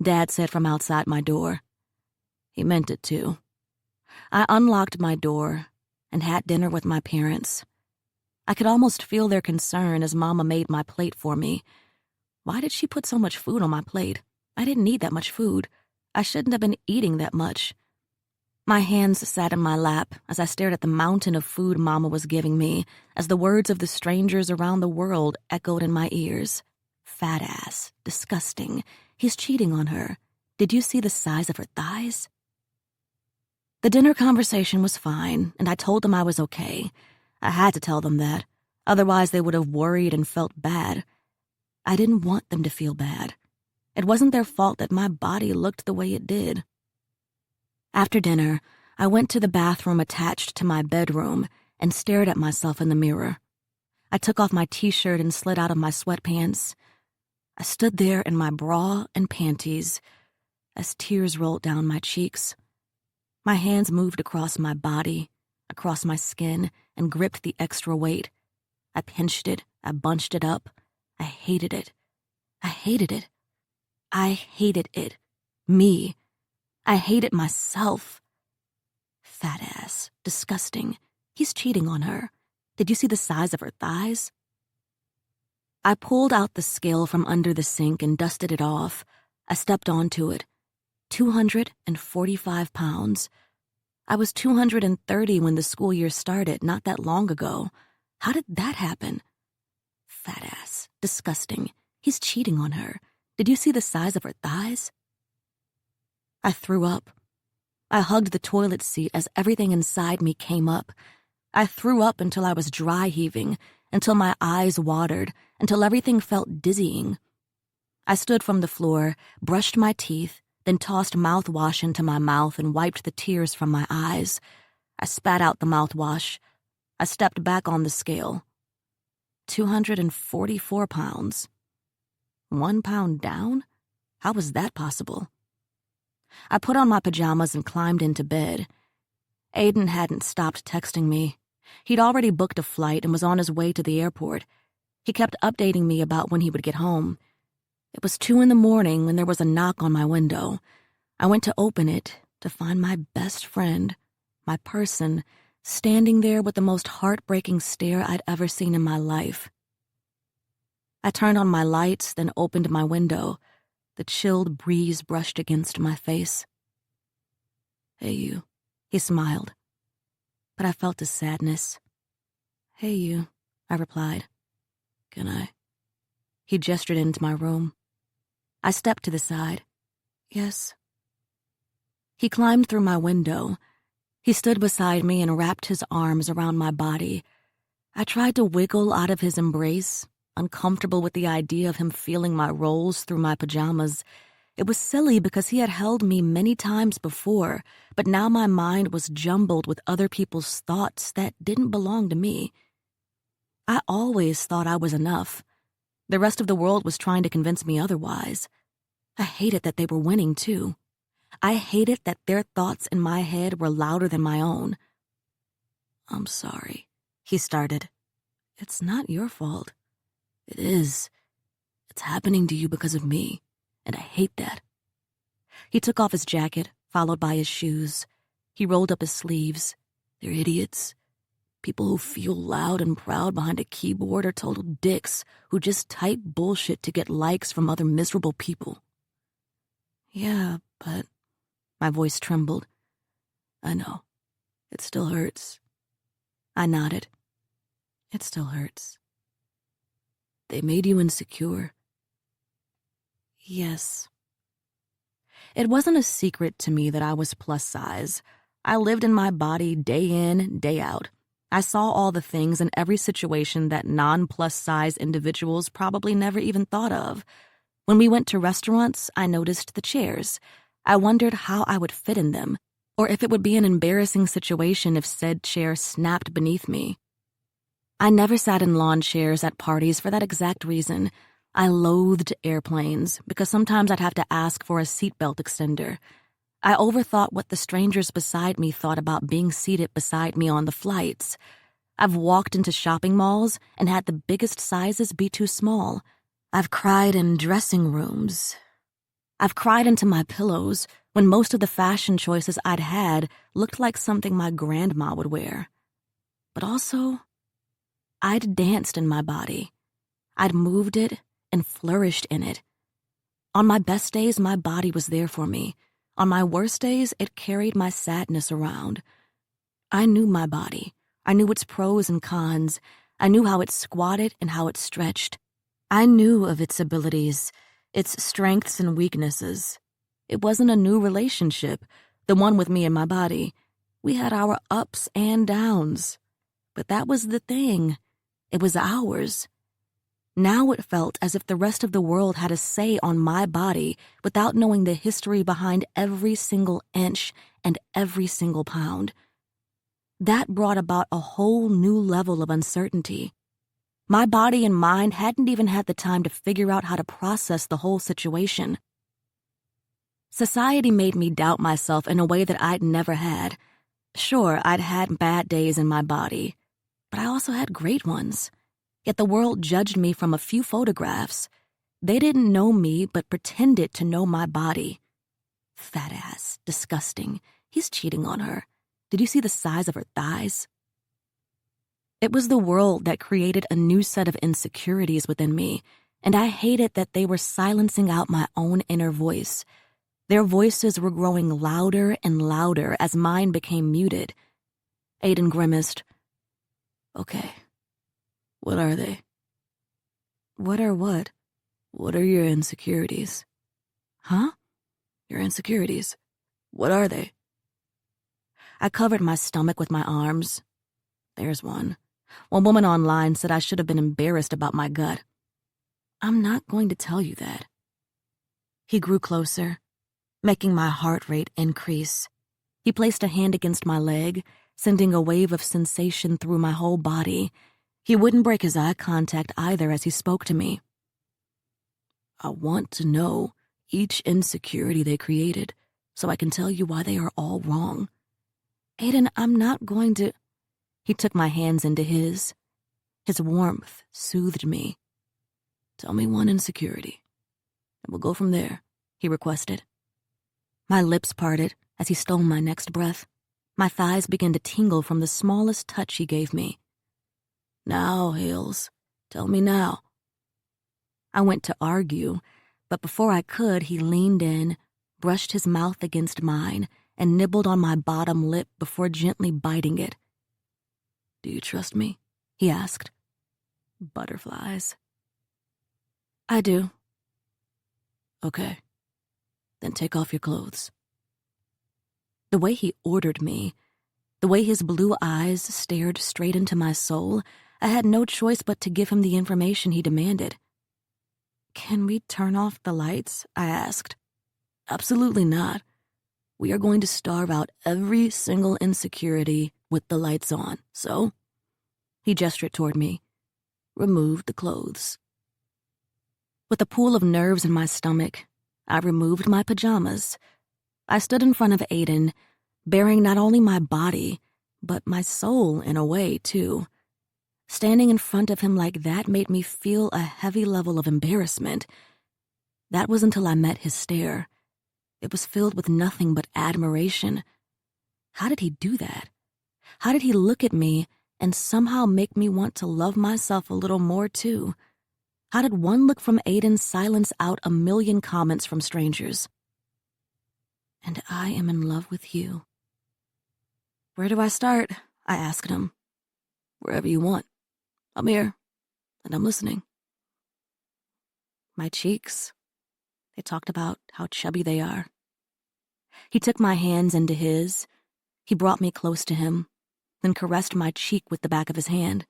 Dad said from outside my door. He meant it too. I unlocked my door and had dinner with my parents. I could almost feel their concern as Mama made my plate for me. Why did she put so much food on my plate? I didn't need that much food. I shouldn't have been eating that much. My hands sat in my lap as I stared at the mountain of food Mama was giving me as the words of the strangers around the world echoed in my ears. Fat ass. Disgusting. He's cheating on her. Did you see the size of her thighs? The dinner conversation was fine, and I told them I was okay. I had to tell them that. Otherwise, they would have worried and felt bad. I didn't want them to feel bad. It wasn't their fault that my body looked the way it did. After dinner, I went to the bathroom attached to my bedroom and stared at myself in the mirror. I took off my t-shirt and slid out of my sweatpants. I stood there in my bra and panties as tears rolled down my cheeks. My hands moved across my body, across my skin, and gripped the extra weight. I pinched it. I bunched it up. I hated it. I hated it. I hated it. Me. I hated myself. Fat ass. Disgusting. He's cheating on her. Did you see the size of her thighs? I pulled out the scale from under the sink and dusted it off. I stepped onto it. 245 pounds. I was 230 when the school year started, not that long ago. How did that happen? Fat ass. Disgusting. He's cheating on her. Did you see the size of her thighs? I threw up. I hugged the toilet seat as everything inside me came up. I threw up until I was dry heaving, until my eyes watered, until everything felt dizzying. I stood from the floor, brushed my teeth, then tossed mouthwash into my mouth and wiped the tears from my eyes. I spat out the mouthwash. I stepped back on the scale. 244 pounds. 1 pound down? How was that possible? I put on my pajamas and climbed into bed. Aiden hadn't stopped texting me. He'd already booked a flight and was on his way to the airport. He kept updating me about when he would get home. It was 2 a.m. when there was a knock on my window. I went to open it to find my best friend, my person, standing there with the most heartbreaking stare I'd ever seen in my life. I turned on my lights, then opened my window. The chilled breeze brushed against my face. Hey, you, he smiled. But I felt a sadness. Hey, you, I replied. Can I? He gestured into my room. I stepped to the side. Yes. He climbed through my window. He stood beside me and wrapped his arms around my body. I tried to wiggle out of his embrace, uncomfortable with the idea of him feeling my rolls through my pajamas. It was silly because he had held me many times before, but now my mind was jumbled with other people's thoughts that didn't belong to me. I always thought I was enough. The rest of the world was trying to convince me otherwise. I hated that they were winning, too. I hated that their thoughts in my head were louder than my own. I'm sorry, he started. It's not your fault. It is. It's happening to you because of me, and I hate that. He took off his jacket, followed by his shoes. He rolled up his sleeves. They're idiots. People who feel loud and proud behind a keyboard are total dicks who just type bullshit to get likes from other miserable people. Yeah, but... My voice trembled. I know. It still hurts. I nodded. It still hurts. They made you insecure. Yes. It wasn't a secret to me that I was plus size. I lived in my body day in, day out. I saw all the things in every situation that non-plus-size individuals probably never even thought of. When we went to restaurants, I noticed the chairs. I wondered how I would fit in them, or if it would be an embarrassing situation if said chair snapped beneath me. I never sat in lawn chairs at parties for that exact reason. I loathed airplanes because sometimes I'd have to ask for a seatbelt extender. I overthought what the strangers beside me thought about being seated beside me on the flights. I've walked into shopping malls and had the biggest sizes be too small. I've cried in dressing rooms. I've cried into my pillows when most of the fashion choices I'd had looked like something my grandma would wear. But also, I'd danced in my body. I'd moved it and flourished in it. On my best days, my body was there for me. On my worst days, it carried my sadness around. I knew my body. I knew its pros and cons. I knew how it squatted and how it stretched. I knew of its abilities, its strengths and weaknesses. It wasn't a new relationship, the one with me and my body. We had our ups and downs. But that was the thing. It was ours. Now it felt as if the rest of the world had a say on my body without knowing the history behind every single inch and every single pound. That brought about a whole new level of uncertainty. My body and mind hadn't even had the time to figure out how to process the whole situation. Society made me doubt myself in a way that I'd never had. Sure, I'd had bad days in my body, but I also had great ones. Yet the world judged me from a few photographs. They didn't know me, but pretended to know my body. Fat ass, disgusting. He's cheating on her. Did you see the size of her thighs? It was the world that created a new set of insecurities within me, and I hated that they were silencing out my own inner voice. Their voices were growing louder and louder as mine became muted. Aiden grimaced. Okay. What are they? What are what? What are your insecurities? Huh? Your insecurities. What are they? I covered my stomach with my arms. There's one. One woman online said I should have been embarrassed about my gut. I'm not going to tell you that. He grew closer, making my heart rate increase. He placed a hand against my leg, sending a wave of sensation through my whole body. He wouldn't break his eye contact either as he spoke to me. I want to know each insecurity they created so I can tell you why they are all wrong. Aiden, I'm not going to... He took my hands into his. His warmth soothed me. Tell me one insecurity, and we'll go from there, he requested. My lips parted as he stole my next breath. My thighs began to tingle from the smallest touch he gave me. Now, Hales, tell me now. I went to argue, but before I could, he leaned in, brushed his mouth against mine, and nibbled on my bottom lip before gently biting it. Do you trust me? He asked. Butterflies. I do. Okay. Then take off your clothes. The way he ordered me, the way his blue eyes stared straight into my soul, I had no choice but to give him the information he demanded. Can we turn off the lights? I asked. Absolutely not. We are going to starve out every single insecurity with the lights on, so... He gestured toward me. Remove the clothes. With a pool of nerves in my stomach, I removed my pajamas. I stood in front of Aiden, bearing not only my body, but my soul in a way, too. Standing in front of him like that made me feel a heavy level of embarrassment. That was until I met his stare. It was filled with nothing but admiration. How did he do that? How did he look at me and somehow make me want to love myself a little more, too? How did one look from Aiden silence out a million comments from strangers? And I am in love with you. Where do I start? I asked him. Wherever you want. I'm here, and I'm listening. My cheeks. They talked about how chubby they are. He took my hands into his. He brought me close to him. then caressed my cheek with the back of his hand.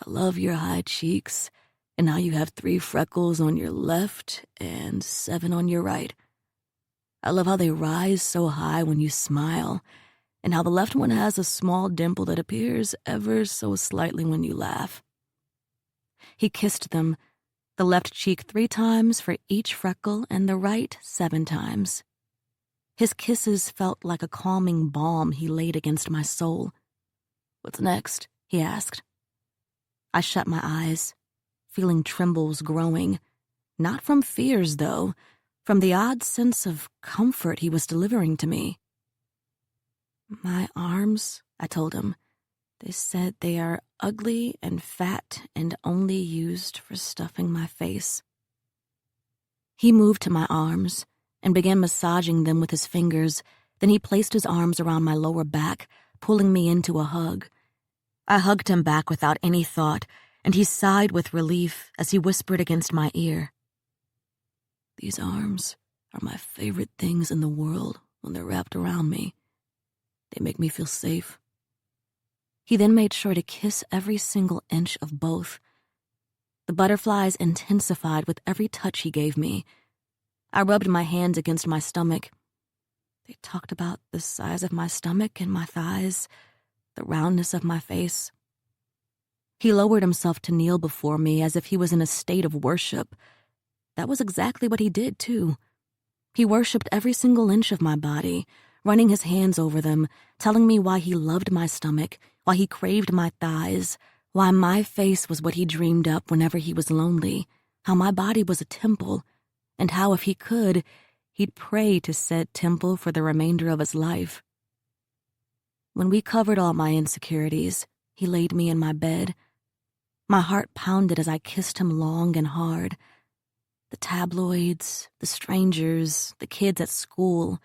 I love your high cheeks, and now you have 3 freckles on your left and 7 on your right. I love how they rise so high when you smile, and how the left one has a small dimple that appears ever so slightly when you laugh. He kissed them, the left cheek 3 times for each freckle and the right 7 times. His kisses felt like a calming balm he laid against my soul. "What's next?" he asked. I shut my eyes, feeling trembles growing, not from fears, though, from the odd sense of comfort he was delivering to me. "My arms," I told him. "They said they are ugly and fat and only used for stuffing my face." He moved to my arms and began massaging them with his fingers. Then he placed his arms around my lower back, pulling me into a hug. I hugged him back without any thought, and he sighed with relief as he whispered against my ear, "These arms are my favorite things in the world when they're wrapped around me. They make me feel safe." He then made sure to kiss every single inch of both. The butterflies intensified with every touch he gave me. I rubbed my hands against my stomach. They talked about the size of my stomach and my thighs, the roundness of my face. He lowered himself to kneel before me as if he was in a state of worship. That was exactly what he did, too. He worshipped every single inch of my body, running his hands over them, telling me why he loved my stomach, why he craved my thighs, why my face was what he dreamed up whenever he was lonely, how my body was a temple, and how, if he could, he'd pray to said temple for the remainder of his life. When we covered all my insecurities, he laid me in my bed. My heart pounded as I kissed him long and hard. The tabloids, the strangers, the kids at school,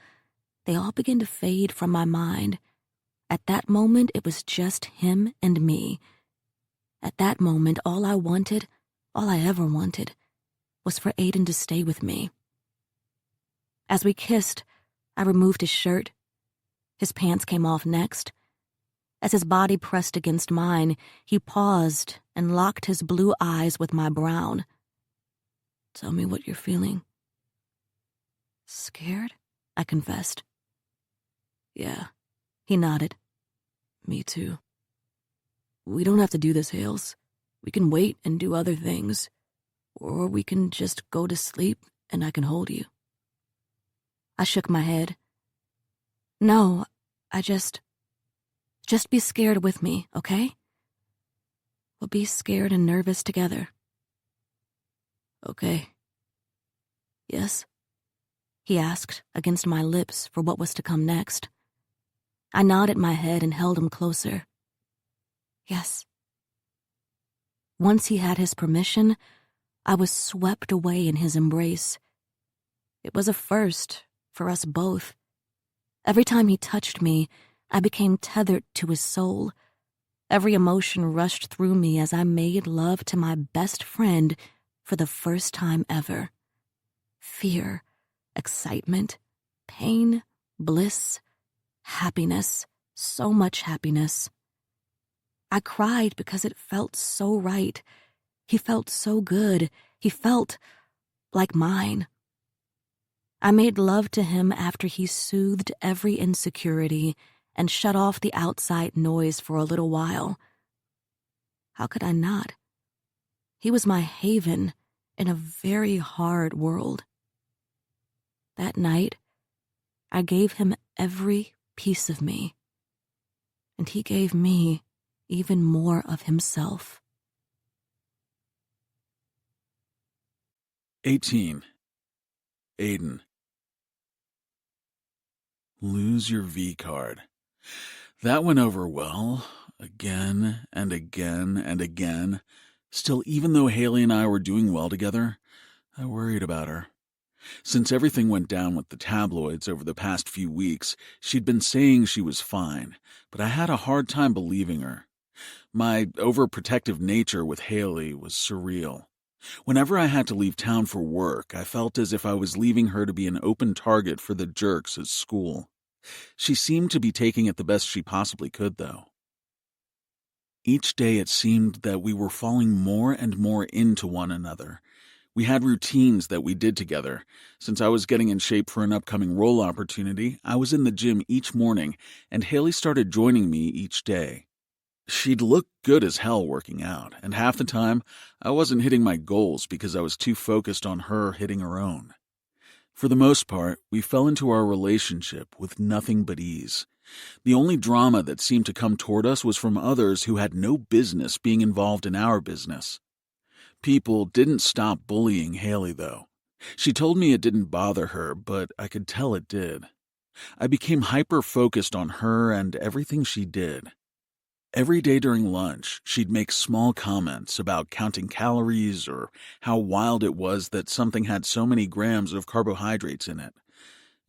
they all began to fade from my mind. At that moment, it was just him and me. At that moment, all I wanted, all I ever wanted, was for Aiden to stay with me. As we kissed, I removed his shirt. His pants came off next. As his body pressed against mine, he paused and locked his blue eyes with my brown. "Tell me what you're feeling." "Scared?" I confessed. "Yeah," he nodded. "Me too. We don't have to do this, Hales. We can wait and do other things. Or we can just go to sleep and I can hold you." I shook my head. "No, I just be scared with me, okay? We'll be scared and nervous together." "Okay." "Yes?" he asked against my lips for what was to come next. I nodded my head and held him closer. "Yes." Once he had his permission, I was swept away in his embrace. It was a first for us both. Every time he touched me, I became tethered to his soul. Every emotion rushed through me as I made love to my best friend for the first time ever. Fear, excitement, pain, bliss, happiness, so much happiness. I cried because it felt so right. He felt so good. He felt like mine. I made love to him after he soothed every insecurity and shut off the outside noise for a little while. How could I not? He was my haven in a very hard world. That night, I gave him every piece of me, and he gave me even more of himself. 18. Aiden. Lose your V card. That went over well, again and again and again. Still, even though Haley and I were doing well together, I worried about her. Since everything went down with the tabloids over the past few weeks, she'd been saying she was fine, but I had a hard time believing her. My overprotective nature with Haley was surreal. Whenever I had to leave town for work, I felt as if I was leaving her to be an open target for the jerks at school. She seemed to be taking it the best she possibly could, though. Each day it seemed that we were falling more and more into one another. We had routines that we did together. Since I was getting in shape for an upcoming role opportunity, I was in the gym each morning, and Haley started joining me each day. She'd look good as hell working out, and half the time, I wasn't hitting my goals because I was too focused on her hitting her own. For the most part, we fell into our relationship with nothing but ease. The only drama that seemed to come toward us was from others who had no business being involved in our business. People didn't stop bullying Haley, though. She told me it didn't bother her, but I could tell it did. I became hyper-focused on her and everything she did. Every day during lunch, she'd make small comments about counting calories or how wild it was that something had so many grams of carbohydrates in it.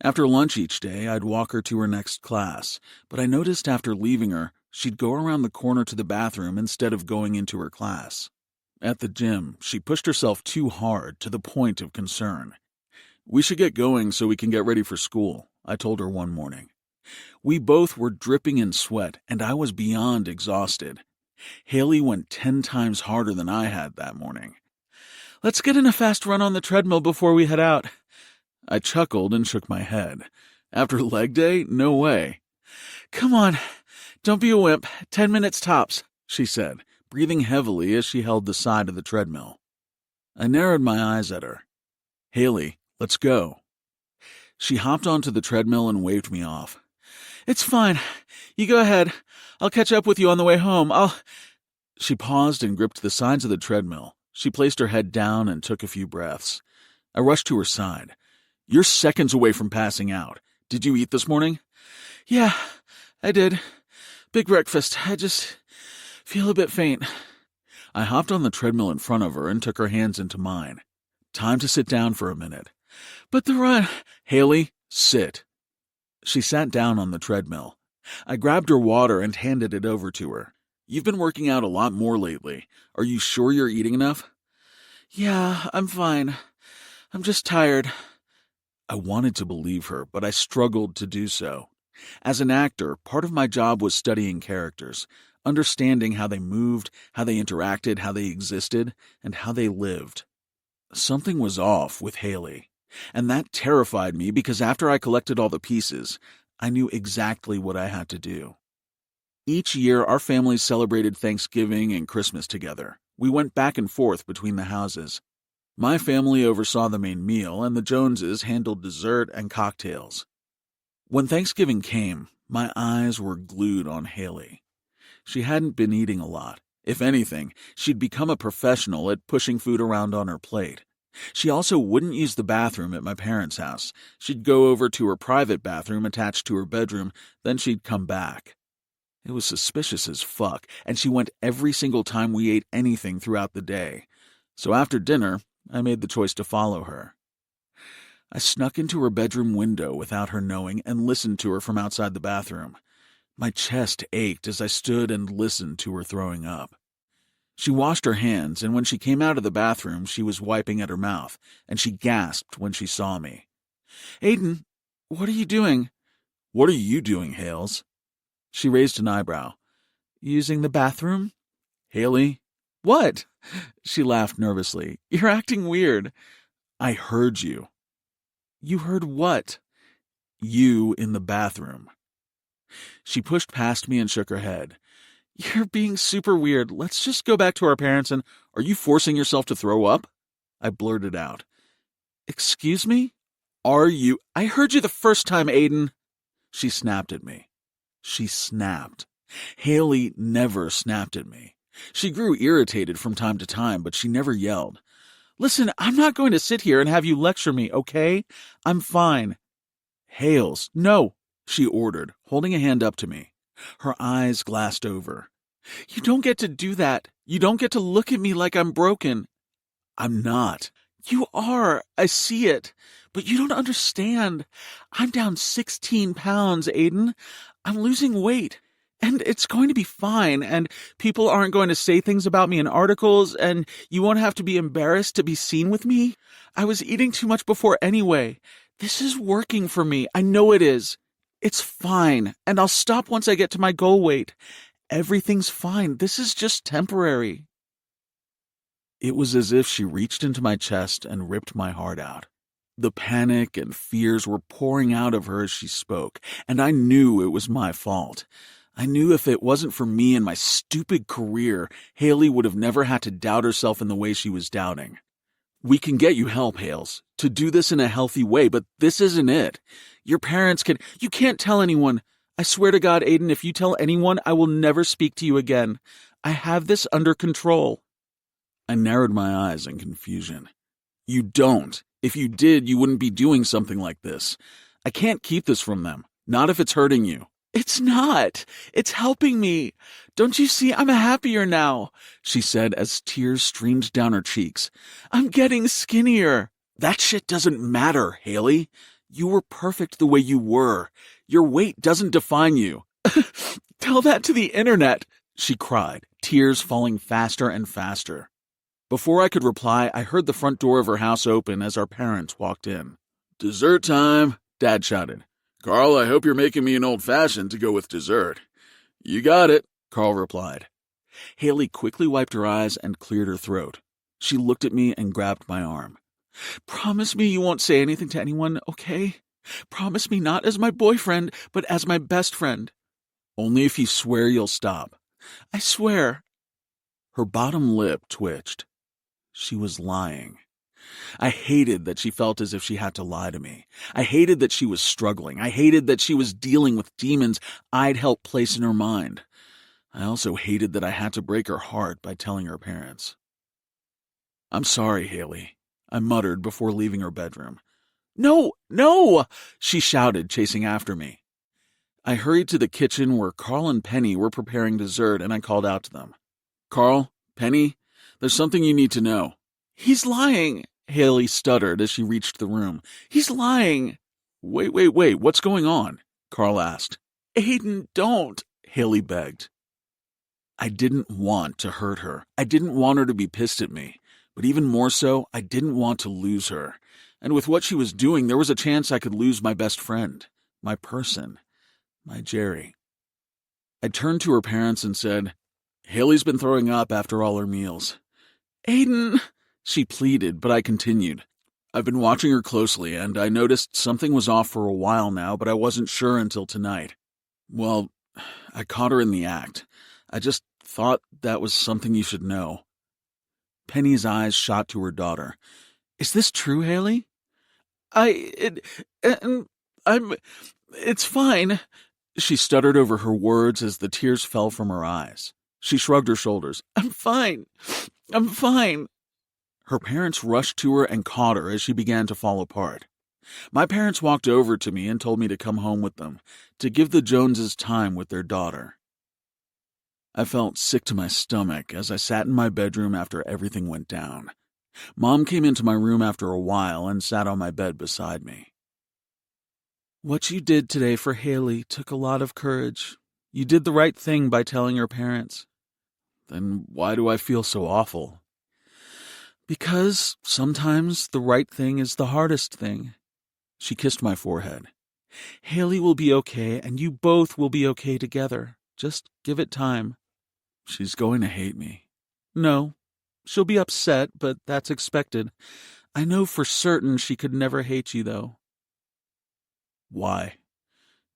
After lunch each day, I'd walk her to her next class, but I noticed after leaving her, she'd go around the corner to the bathroom instead of going into her class. At the gym, she pushed herself too hard to the point of concern. "We should get going so we can get ready for school," I told her one morning. We both were dripping in sweat, and I was beyond exhausted. Haley went 10 times harder than I had that morning. "Let's get in a fast run on the treadmill before we head out." I chuckled and shook my head. After leg day? No way. "Come on, don't be a wimp. 10 minutes tops," she said, breathing heavily as she held the side of the treadmill. I narrowed my eyes at her. "Haley, let's go." She hopped onto the treadmill and waved me off. "It's fine. You go ahead. I'll catch up with you on the way home. She paused and gripped the sides of the treadmill. She placed her head down and took a few breaths. I rushed to her side. "You're seconds away from passing out. Did you eat this morning?" "Yeah, I did. Big breakfast. I just feel a bit faint." I hopped on the treadmill in front of her and took her hands into mine. "Time to sit down for a minute." "But the run—" "Haley, sit." She sat down on the treadmill. I grabbed her water and handed it over to her. "You've been working out a lot more lately. Are you sure you're eating enough?" "Yeah, I'm fine. I'm just tired." I wanted to believe her, but I struggled to do so. As an actor, part of my job was studying characters, understanding how they moved, how they interacted, how they existed, and how they lived. Something was off with Haley, and that terrified me because after I collected all the pieces, I knew exactly what I had to do. Each year, our families celebrated Thanksgiving and Christmas together. We went back and forth between the houses. My family oversaw the main meal, and the Joneses handled dessert and cocktails. When Thanksgiving came, my eyes were glued on Haley. She hadn't been eating a lot. If anything, she'd become a professional at pushing food around on her plate. She also wouldn't use the bathroom at my parents' house. She'd go over to her private bathroom attached to her bedroom, then she'd come back. It was suspicious as fuck, and she went every single time we ate anything throughout the day. So after dinner, I made the choice to follow her. I snuck into her bedroom window without her knowing and listened to her from outside the bathroom. My chest ached as I stood and listened to her throwing up. She washed her hands, and when she came out of the bathroom, she was wiping at her mouth, and she gasped when she saw me. "Aiden, what are you doing?" "What are you doing, Hales?" She raised an eyebrow. "Using the bathroom?" "Haley?" "What?" She laughed nervously. "You're acting weird." "I heard you." "You heard what?" "You in the bathroom." She pushed past me and shook her head. "You're being super weird. Let's just go back to our parents and—" "Are you forcing yourself to throw up?" I blurted out. "Excuse me? Are you—" "I heard you the first time, Aiden." She snapped at me. She snapped. Haley never snapped at me. She grew irritated from time to time, but she never yelled. "Listen, I'm not going to sit here and have you lecture me, okay? I'm fine." "Hales, no," she ordered, holding a hand up to me. Her eyes glassed over. "You don't get to do that. You don't get to look at me like I'm broken." "I'm not." "You are. I see it. But you don't understand. I'm down 16 pounds, Aiden. I'm losing weight. And it's going to be fine, and people aren't going to say things about me in articles, and you won't have to be embarrassed to be seen with me. I was eating too much before anyway. This is working for me. I know it is." It's fine, and I'll stop once I get to my goal weight. Everything's fine. This is just temporary. It was as if she reached into my chest and ripped my heart out. The panic and fears were pouring out of her as she spoke, and I knew it was my fault. I knew if it wasn't for me and my stupid career, Haley would have never had to doubt herself in the way she was doubting. We can get you help, Hales, to do this in a healthy way, but this isn't it. Your parents can... You can't tell anyone. I swear to God, Aiden, if you tell anyone, I will never speak to you again. I have this under control. I narrowed my eyes in confusion. You don't. If you did, you wouldn't be doing something like this. I can't keep this from them, not if it's hurting you. It's not. It's helping me. Don't you see I'm happier now, she said as tears streamed down her cheeks. I'm getting skinnier. That shit doesn't matter, Haley. You were perfect the way you were. Your weight doesn't define you. Tell that to the internet, she cried, tears falling faster and faster. Before I could reply, I heard the front door of her house open as our parents walked in. Dessert time, Dad shouted. Carl, I hope you're making me an old-fashioned to go with dessert. You got it, Carl replied. Haley quickly wiped her eyes and cleared her throat. She looked at me and grabbed my arm. Promise me you won't say anything to anyone, okay? Promise me not as my boyfriend, but as my best friend. Only if you swear you'll stop. I swear. Her bottom lip twitched. She was lying. I hated that she felt as if she had to lie to me. I hated that she was struggling. I hated that she was dealing with demons I'd helped place in her mind. I also hated that I had to break her heart by telling her parents. I'm sorry, Haley, I muttered before leaving her bedroom. No, no, she shouted, chasing after me. I hurried to the kitchen where Carl and Penny were preparing dessert, and I called out to them. Carl, Penny, there's something you need to know. He's lying, Haley stuttered as she reached the room. He's lying. Wait, what's going on? Carl asked. Aiden, don't, Haley begged. I didn't want to hurt her. I didn't want her to be pissed at me. But even more so, I didn't want to lose her. And with what she was doing, there was a chance I could lose my best friend, my person, my Jerry. I turned to her parents and said, Haley's been throwing up after all her meals. Aiden, she pleaded, but I continued. I've been watching her closely, and I noticed something was off for a while now, but I wasn't sure until tonight. Well, I caught her in the act. I just thought that was something you should know. Penny's eyes shot to her daughter. Is this true, Haley? It's fine. She stuttered over her words as the tears fell from her eyes. She shrugged her shoulders. I'm fine. Her parents rushed to her and caught her as she began to fall apart. My parents walked over to me and told me to come home with them, to give the Joneses time with their daughter. I felt sick to my stomach as I sat in my bedroom after everything went down. Mom came into my room after a while and sat on my bed beside me. What you did today for Haley took a lot of courage. You did the right thing by telling her parents. Then why do I feel so awful? Because sometimes the right thing is the hardest thing. She kissed my forehead. Haley will be okay, and you both will be okay together. Just give it time. She's going to hate me. No, she'll be upset, but that's expected. I know for certain she could never hate you, though. Why?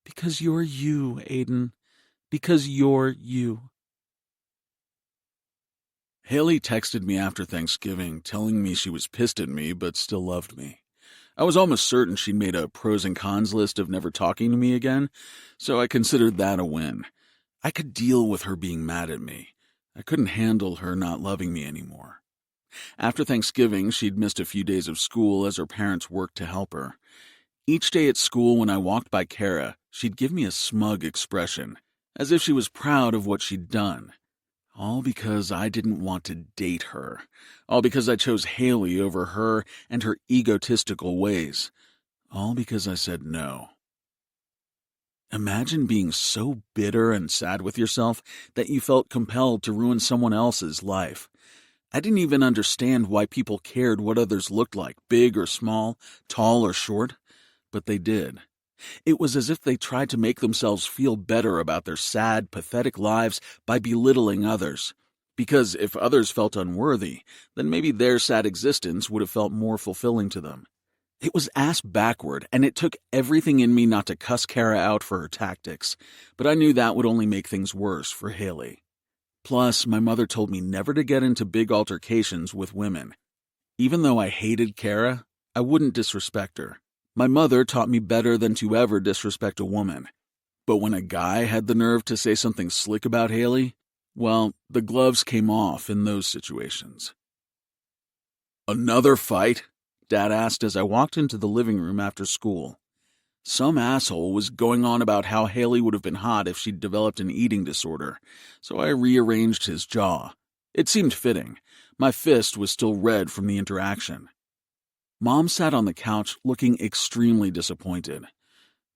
Because you're you, Aiden. Because you're you. Haley texted me after Thanksgiving, telling me she was pissed at me but still loved me. I was almost certain she'd made a pros and cons list of never talking to me again, so I considered that a win. I could deal with her being mad at me. I couldn't handle her not loving me anymore. After Thanksgiving, she'd missed a few days of school as her parents worked to help her. Each day at school when I walked by Kara, she'd give me a smug expression, as if she was proud of what she'd done. All because I didn't want to date her. All because I chose Haley over her and her egotistical ways. All because I said no. Imagine being so bitter and sad with yourself that you felt compelled to ruin someone else's life. I didn't even understand why people cared what others looked like, big or small, tall or short, but they did. It was as if they tried to make themselves feel better about their sad, pathetic lives by belittling others. Because if others felt unworthy, then maybe their sad existence would have felt more fulfilling to them. It was ass backward, and it took everything in me not to cuss Kara out for her tactics, but I knew that would only make things worse for Haley. Plus, my mother told me never to get into big altercations with women. Even though I hated Kara, I wouldn't disrespect her. My mother taught me better than to ever disrespect a woman. But when a guy had the nerve to say something slick about Haley, well, the gloves came off in those situations. "Another fight?" Dad asked as I walked into the living room after school. Some asshole was going on about how Haley would have been hot if she'd developed an eating disorder, so I rearranged his jaw. It seemed fitting. My fist was still red from the interaction. Mom sat on the couch looking extremely disappointed.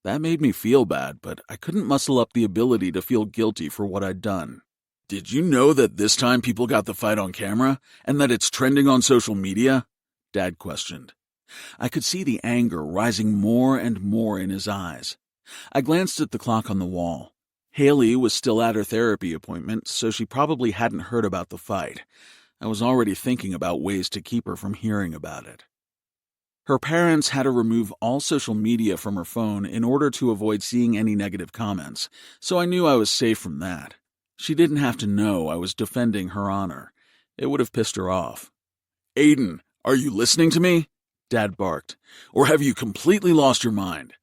That made me feel bad, but I couldn't muscle up the ability to feel guilty for what I'd done. "Did you know that this time people got the fight on camera, and that it's trending on social media?" Dad questioned. I could see the anger rising more and more in his eyes. I glanced at the clock on the wall. Haley was still at her therapy appointment, so she probably hadn't heard about the fight. I was already thinking about ways to keep her from hearing about it. Her parents had to remove all social media from her phone in order to avoid seeing any negative comments, so I knew I was safe from that. She didn't have to know I was defending her honor. It would have pissed her off. "Aiden, are you listening to me?" Dad barked. "Or have you completely lost your mind?"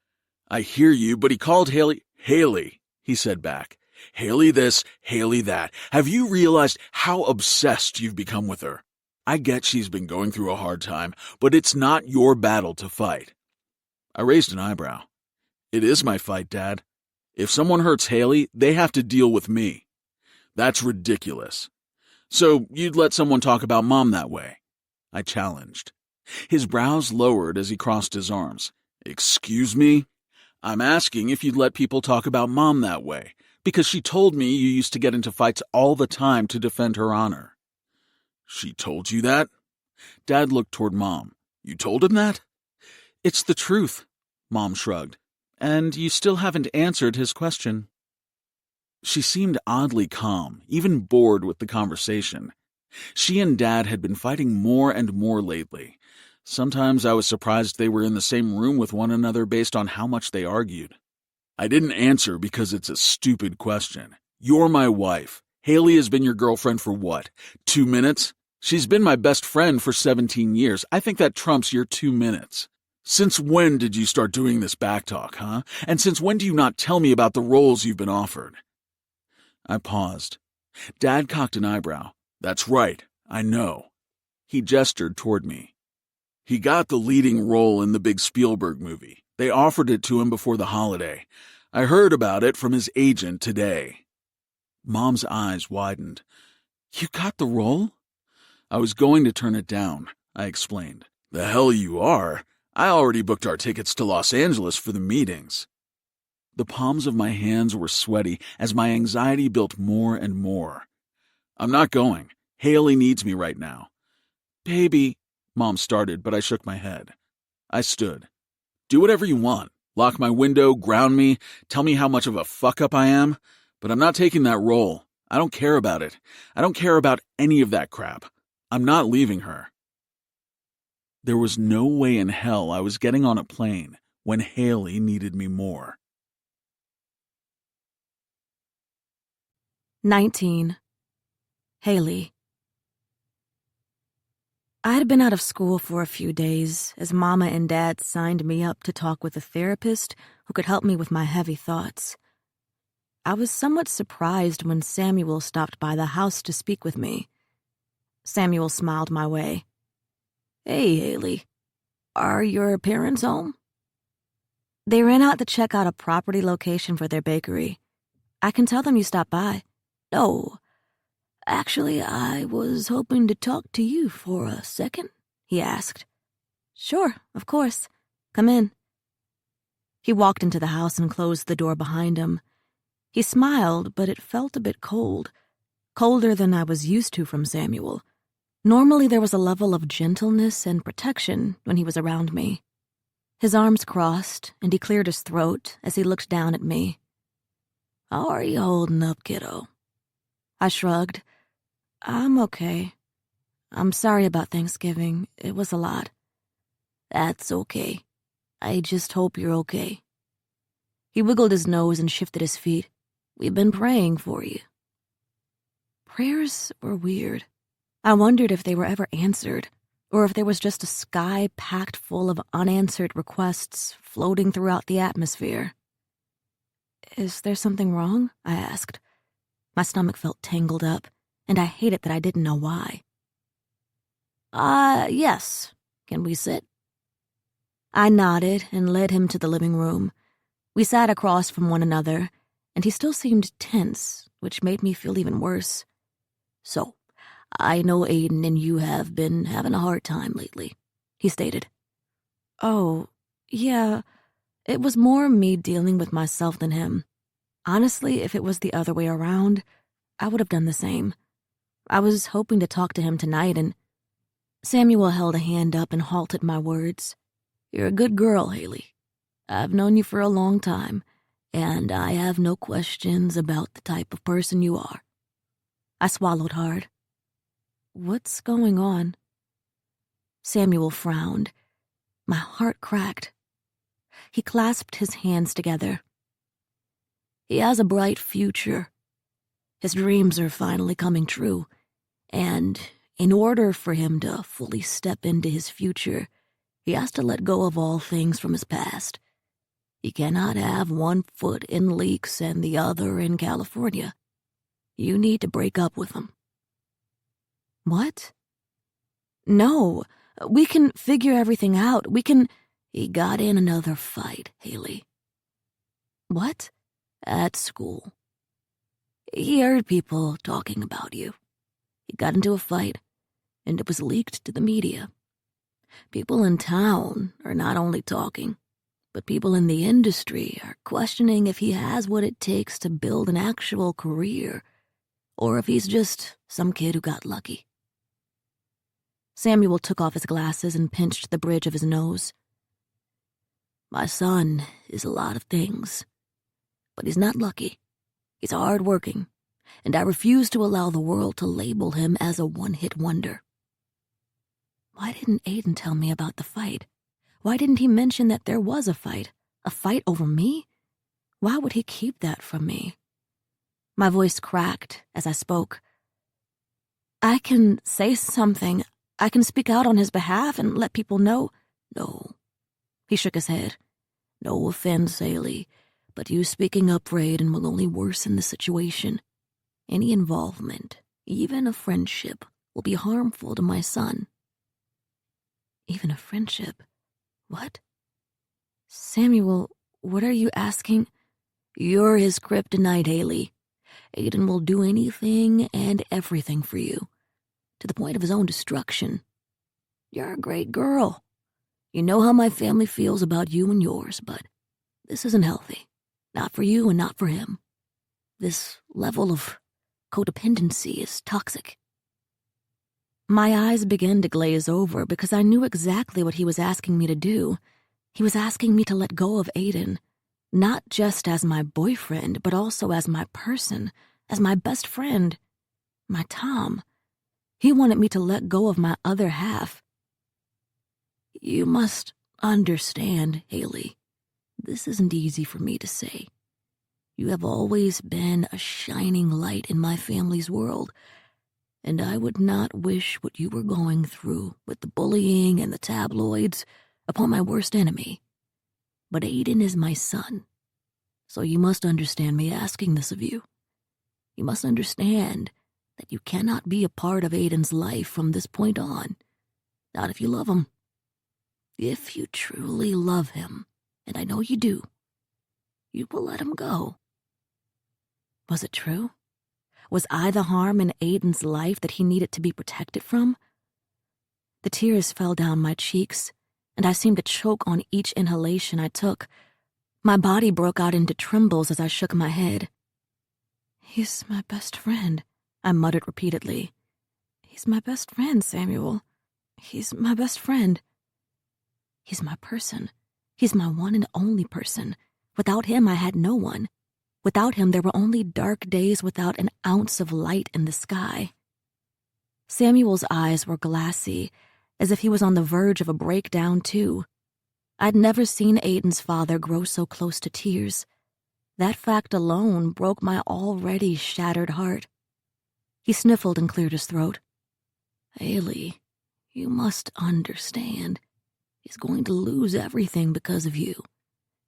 "I hear you, but he called Haley—" "Haley," he said back. "Haley this, Haley that. Have you realized how obsessed you've become with her? I get she's been going through a hard time, but it's not your battle to fight." I raised an eyebrow. "It is my fight, Dad. If someone hurts Haley, they have to deal with me." "That's ridiculous." "So you'd let someone talk about Mom that way?" I challenged. His brows lowered as he crossed his arms. "Excuse me? I'm asking if you'd let people talk about Mom that way, because she told me you used to get into fights all the time to defend her honor." "She told you that?" Dad looked toward Mom. "You told him that?" "It's the truth," Mom shrugged. "And you still haven't answered his question." She seemed oddly calm, even bored with the conversation. She and Dad had been fighting more and more lately. Sometimes I was surprised they were in the same room with one another based on how much they argued. "I didn't answer because it's a stupid question. You're my wife. Haley has been your girlfriend for what, 2 minutes? She's been my best friend for 17 years. I think that trumps your 2 minutes. Since when did you start doing this backtalk, huh? And since when do you not tell me about the roles you've been offered?" I paused. Dad cocked an eyebrow. "That's right, I know." He gestured toward me. "He got the leading role in the big Spielberg movie. They offered it to him before the holiday. I heard about it from his agent today." Mom's eyes widened. "You got the role?" "I was going to turn it down," I explained. "The hell you are. I already booked our tickets to Los Angeles for the meetings." The palms of my hands were sweaty as my anxiety built more and more. "I'm not going. Haley needs me right now." "Baby," Mom started, but I shook my head. I stood. "Do whatever you want. Lock my window, ground me, tell me how much of a fuck-up I am, but I'm not taking that role. I don't care about it. I don't care about any of that crap. I'm not leaving her." There was no way in hell I was getting on a plane when Haley needed me more. 19. Haley. I had been out of school for a few days as Mama and Dad signed me up to talk with a therapist who could help me with my heavy thoughts. I was somewhat surprised when Samuel stopped by the house to speak with me. Samuel smiled my way. "Hey, Haley. Are your parents home?" "They ran out to check out a property location for their bakery. I can tell them you stopped by." "No. Actually, I was hoping to talk to you for a second," he asked. "Sure, of course. Come in." He walked into the house and closed the door behind him. He smiled, but it felt a bit cold. Colder than I was used to from Samuel. Normally there was a level of gentleness and protection when he was around me. His arms crossed, and he cleared his throat as he looked down at me. "How are you holding up, kiddo?" I shrugged. "I'm okay. I'm sorry about Thanksgiving. It was a lot." "That's okay. I just hope you're okay." He wiggled his nose and shifted his feet. "We've been praying for you." Prayers were weird. I wondered if they were ever answered, or if there was just a sky packed full of unanswered requests floating throughout the atmosphere. "Is there something wrong?" I asked. My stomach felt tangled up, and I hated that I didn't know why. Yes. Can we sit?" I nodded and led him to the living room. We sat across from one another, and he still seemed tense, which made me feel even worse. "So, I know Aiden and you have been having a hard time lately," he stated. "Oh, yeah, it was more me dealing with myself than him. Honestly, if it was the other way around, I would have done the same. I was hoping to talk to him tonight, and..." Samuel held a hand up and halted my words. "You're a good girl, Haley. I've known you for a long time, and I have no questions about the type of person you are." I swallowed hard. "What's going on?" Samuel frowned. My heart cracked. He clasped his hands together. "He has a bright future. His dreams are finally coming true, and in order for him to fully step into his future, he has to let go of all things from his past. He cannot have one foot in leaks and the other in California. You need to break up with him." "What?" "No, we can figure everything out. We can..." "He got in another fight, Haley." "What?" "At school. He heard people talking about you. He got into a fight, and it was leaked to the media. People in town are not only talking, but people in the industry are questioning if he has what it takes to build an actual career, or if he's just some kid who got lucky." Samuel took off his glasses and pinched the bridge of his nose. "My son is a lot of things, but he's not lucky. He's hard-working, and I refuse to allow the world to label him as a one-hit wonder." Why didn't Aiden tell me about the fight? Why didn't he mention that there was a fight over me? Why would he keep that from me? My voice cracked as I spoke. "I can say something. I can speak out on his behalf and let people know." "No." He shook his head. "No offense, Haley, but you speaking up for Aiden will only worsen the situation. Any involvement, even a friendship, will be harmful to my son." "Even a friendship? What?" "Samuel, what are you asking?" "You're his kryptonite, Haley. Aiden will do anything and everything for you, to the point of his own destruction. You're a great girl. You know how my family feels about you and yours, but this isn't healthy. Not for you and not for him. This level of codependency is toxic." My eyes began to glaze over because I knew exactly what he was asking me to do. He was asking me to let go of Aiden, not just as my boyfriend, but also as my person, as my best friend, my Tom. He wanted me to let go of my other half. "You must understand, Haley. This isn't easy for me to say. You have always been a shining light in my family's world, and I would not wish what you were going through with the bullying and the tabloids upon my worst enemy. But Aiden is my son, so you must understand me asking this of you. You must understand that you cannot be a part of Aiden's life from this point on, not if you love him. If you truly love him, and I know you do, you will let him go." Was it true? Was I the harm in Aiden's life that he needed to be protected from? The tears fell down my cheeks, and I seemed to choke on each inhalation I took. My body broke out into trembles as I shook my head. "He's my best friend," I muttered repeatedly. "He's my best friend, Samuel. He's my best friend. He's my person. He's my one and only person. Without him, I had no one. Without him, there were only dark days without an ounce of light in the sky. Samuel's eyes were glassy, as if he was on the verge of a breakdown, too. I'd never seen Aiden's father grow so close to tears. That fact alone broke my already shattered heart. He sniffled and cleared his throat. "Haley, you must understand. He's going to lose everything because of you.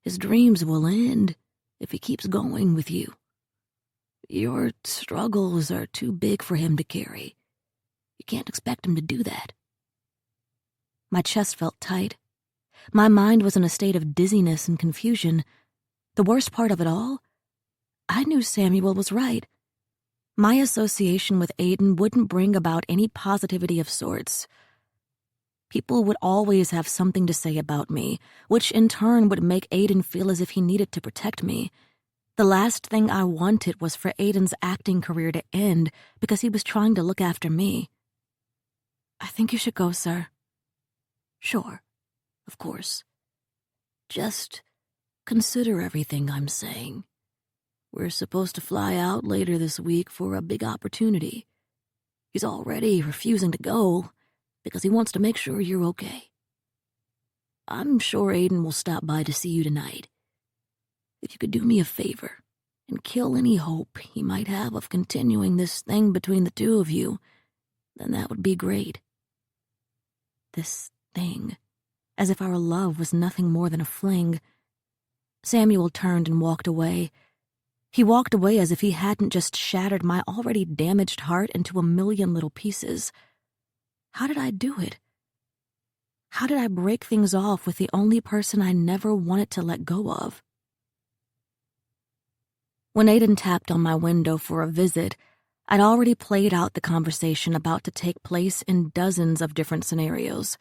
His dreams will end if he keeps going with you. Your struggles are too big for him to carry. You can't expect him to do that." My chest felt tight. My mind was in a state of dizziness and confusion. The worst part of it all? I knew Samuel was right. My association with Aiden wouldn't bring about any positivity of sorts. People would always have something to say about me, which in turn would make Aiden feel as if he needed to protect me. The last thing I wanted was for Aiden's acting career to end because he was trying to look after me. "I think you should go, sir." "Sure, of course. Just consider everything I'm saying. We're supposed to fly out later this week for a big opportunity. He's already refusing to go because he wants to make sure you're okay. I'm sure Aiden will stop by to see you tonight. If you could do me a favor and kill any hope he might have of continuing this thing between the two of you, then that would be great." This thing, as if our love was nothing more than a fling. Samuel turned and walked away. He walked away as if he hadn't just shattered my already damaged heart into a million little pieces. How did I do it? How did I break things off with the only person I never wanted to let go of? When Aiden tapped on my window for a visit, I'd already played out the conversation about to take place in dozens of different scenarios.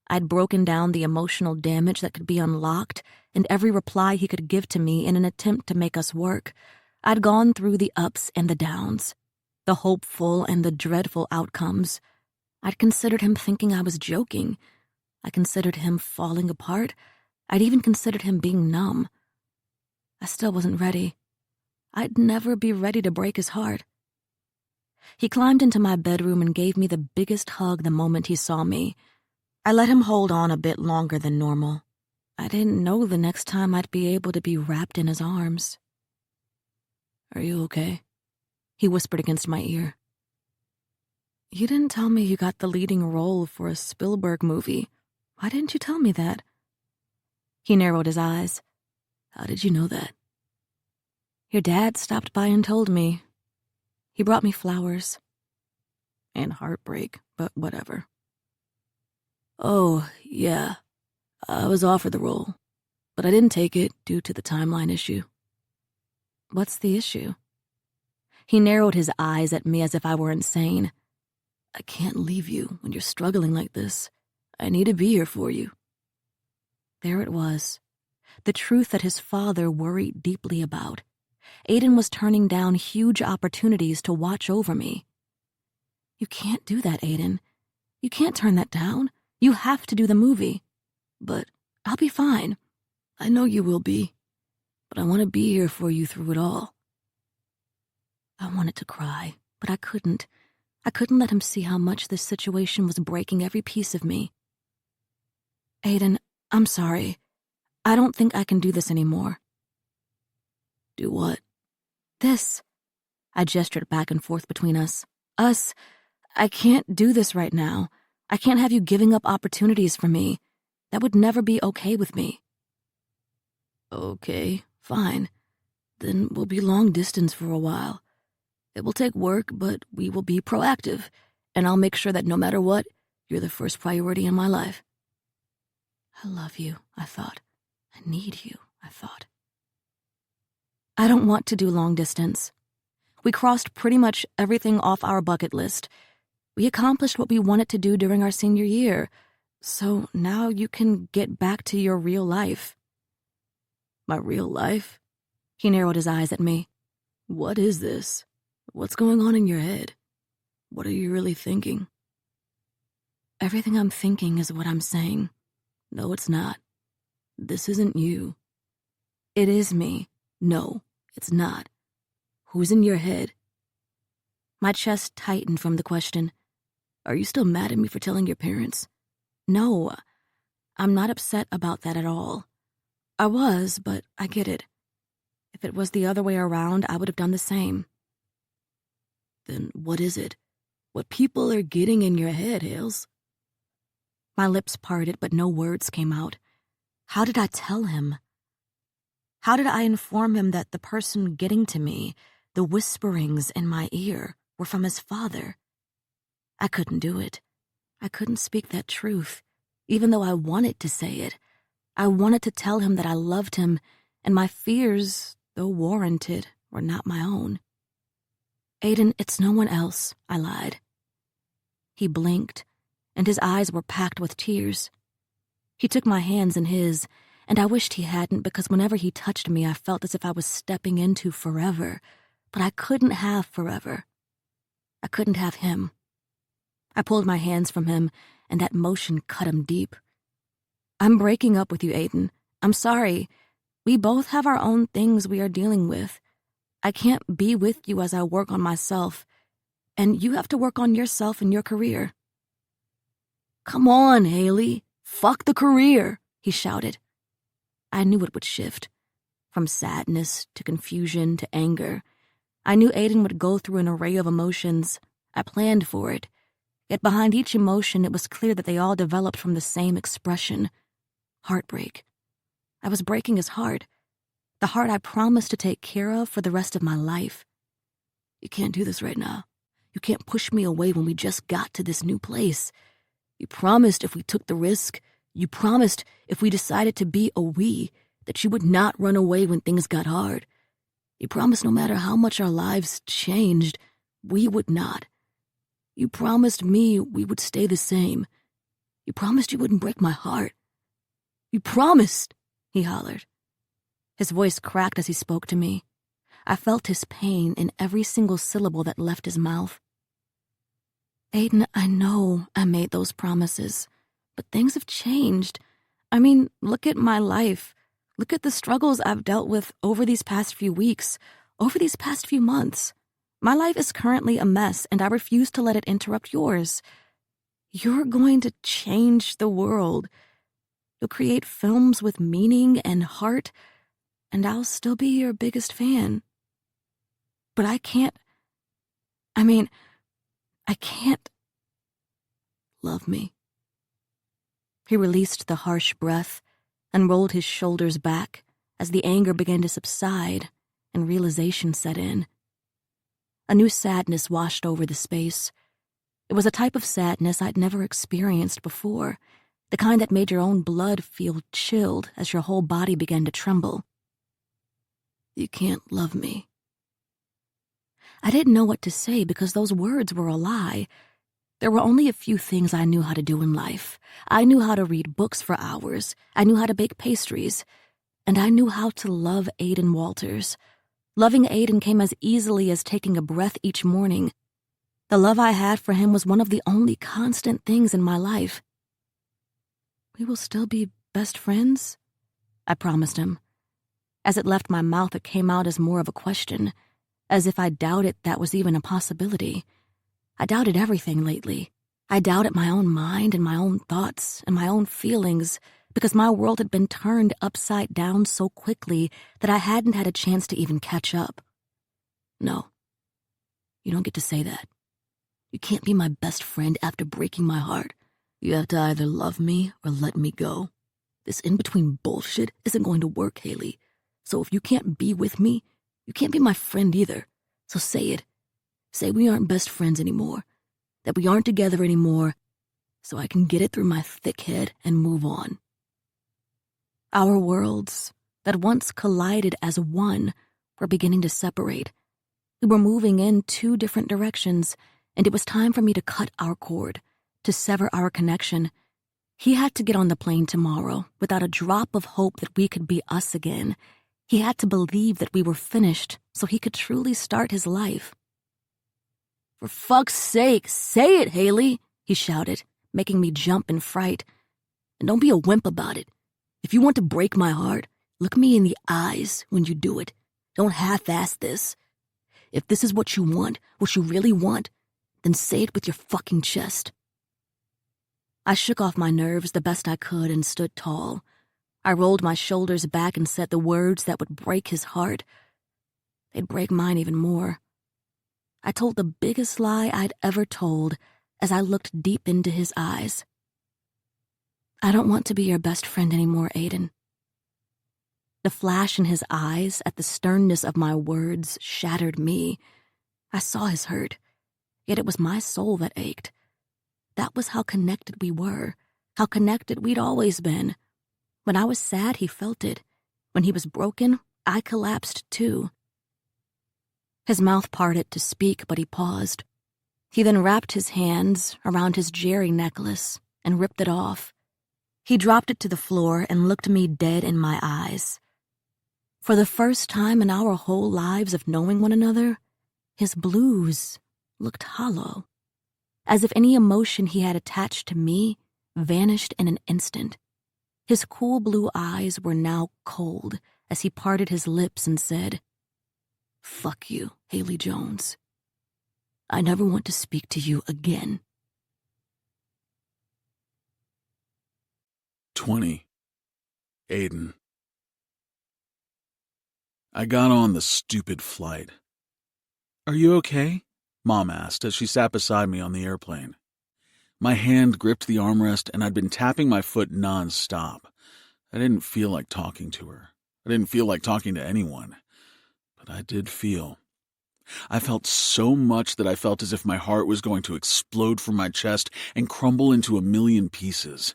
I'd broken down the emotional damage that could be unlocked and every reply he could give to me in an attempt to make us work. I'd gone through the ups and the downs, the hopeful and the dreadful outcomes. I'd considered him thinking I was joking. I considered him falling apart. I'd even considered him being numb. I still wasn't ready. I'd never be ready to break his heart. He climbed into my bedroom and gave me the biggest hug the moment he saw me. I let him hold on a bit longer than normal. I didn't know the next time I'd be able to be wrapped in his arms. "Are you okay?" he whispered against my ear. "You didn't tell me you got the leading role for a Spielberg movie. Why didn't you tell me that?" He narrowed his eyes. "How did you know that?" "Your dad stopped by and told me. He brought me flowers." And heartbreak, but whatever. "Oh, yeah. I was offered the role, but I didn't take it due to the timeline issue." "What's the issue?" He narrowed his eyes at me as if I were insane. "I can't leave you when you're struggling like this. I need to be here for you." There it was. The truth that his father worried deeply about. Aiden was turning down huge opportunities to watch over me. "You can't do that, Aiden. You can't turn that down. You have to do the movie." "But I'll be fine." "I know you will be, but I want to be here for you through it all." I wanted to cry, but I couldn't. I couldn't let him see how much this situation was breaking every piece of me. "Aiden, I'm sorry. I don't think I can do this anymore." "Do what?" "This." I gestured back and forth between us. "Us. I can't do this right now. I can't have you giving up opportunities for me. That would never be okay with me." "Okay, fine. Then we'll be long distance for a while. It will take work, but we will be proactive, and I'll make sure that no matter what, you're the first priority in my life." I love you, I thought. I need you, I thought. I don't want to do long distance. We crossed pretty much everything off our bucket list. We accomplished what we wanted to do during our senior year, so now you can get back to your real life. My real life? He narrowed his eyes at me. What is this? What's going on in your head? What are you really thinking? Everything I'm thinking is what I'm saying. No, it's not. This isn't you. It is me. No, it's not. Who's in your head? My chest tightened from the question. Are you still mad at me for telling your parents? No, I'm not upset about that at all. I was, but I get it. If it was the other way around, I would have done the same. Then what is it? What people are getting in your head, Hales? My lips parted, but no words came out. How did I tell him? How did I inform him that the person getting to me, the whisperings in my ear, were from his father? I couldn't do it. I couldn't speak that truth, even though I wanted to say it. I wanted to tell him that I loved him, and my fears, though warranted, were not my own. Aiden, it's no one else, I lied. He blinked, and his eyes were packed with tears. He took my hands in his, and I wished he hadn't, because whenever he touched me, I felt as if I was stepping into forever, but I couldn't have forever. I couldn't have him. I pulled my hands from him, and that motion cut him deep. I'm breaking up with you, Aiden. I'm sorry. We both have our own things we are dealing with. I can't be with you as I work on myself, and you have to work on yourself and your career. Come on, Haley. Fuck the career, he shouted. I knew it would shift, from sadness to confusion to anger. I knew Aiden would go through an array of emotions. I planned for it. Yet behind each emotion, it was clear that they all developed from the same expression: heartbreak. I was breaking his heart, the heart I promised to take care of for the rest of my life. You can't do this right now. You can't push me away when we just got to this new place. You promised if we took the risk, you promised if we decided to be a we, that you would not run away when things got hard. You promised no matter how much our lives changed, we would not. You promised me we would stay the same. You promised you wouldn't break my heart. You promised, he hollered. His voice cracked as he spoke to me. I felt his pain in every single syllable that left his mouth. Aiden, I know I made those promises, but things have changed. I mean, look at my life. Look at the struggles I've dealt with over these past few weeks, over these past few months. My life is currently a mess, and I refuse to let it interrupt yours. You're going to change the world. You'll create films with meaning and heart, and I'll still be your biggest fan. But I can't. Love me. He released the harsh breath and rolled his shoulders back as the anger began to subside and realization set in. A new sadness washed over the space. It was a type of sadness I'd never experienced before, the kind that made your own blood feel chilled as your whole body began to tremble. You can't love me. I didn't know what to say because those words were a lie. There were only a few things I knew how to do in life. I knew how to read books for hours. I knew how to bake pastries. And I knew how to love Aiden Walters. Loving Aiden came as easily as taking a breath each morning. The love I had for him was one of the only constant things in my life. We will still be best friends, I promised him. As it left my mouth, it came out as more of a question, as if I doubted that was even a possibility. I doubted everything lately. I doubted my own mind and my own thoughts and my own feelings because my world had been turned upside down so quickly that I hadn't had a chance to even catch up. No, you don't get to say that. You can't be my best friend after breaking my heart. You have to either love me or let me go. This in-between bullshit isn't going to work, Haley. So if you can't be with me, you can't be my friend either. So say it. Say we aren't best friends anymore. That we aren't together anymore, so I can get it through my thick head and move on. Our worlds, that once collided as one, were beginning to separate. We were moving in two different directions, and it was time for me to cut our cord, to sever our connection. He had to get on the plane tomorrow without a drop of hope that we could be us again. He had to believe that we were finished so he could truly start his life. For fuck's sake, say it, Haley, he shouted, making me jump in fright. And don't be a wimp about it. If you want to break my heart, look me in the eyes when you do it. Don't half-ass this. If this is what you want, what you really want, then say it with your fucking chest. I shook off my nerves the best I could and stood tall. I rolled my shoulders back and said the words that would break his heart. They'd break mine even more. I told the biggest lie I'd ever told as I looked deep into his eyes. I don't want to be your best friend anymore, Aiden. The flash in his eyes at the sternness of my words shattered me. I saw his hurt, yet it was my soul that ached. That was how connected we were, how connected we'd always been. When I was sad, he felt it. When he was broken, I collapsed too. His mouth parted to speak, but he paused. He then wrapped his hands around his Jerry necklace and ripped it off. He dropped it to the floor and looked me dead in my eyes. For the first time in our whole lives of knowing one another, his blues looked hollow, as if any emotion he had attached to me vanished in an instant. His cool blue eyes were now cold as he parted his lips and said, "Fuck you, Haley Jones. I never want to speak to you again." 20. Aiden. I got on the stupid flight. "Are you okay?" Mom asked as she sat beside me on the airplane. My hand gripped the armrest and I'd been tapping my foot non-stop. I didn't feel like talking to her. I didn't feel like talking to anyone. But I did feel. I felt so much that I felt as if my heart was going to explode from my chest and crumble into a million pieces.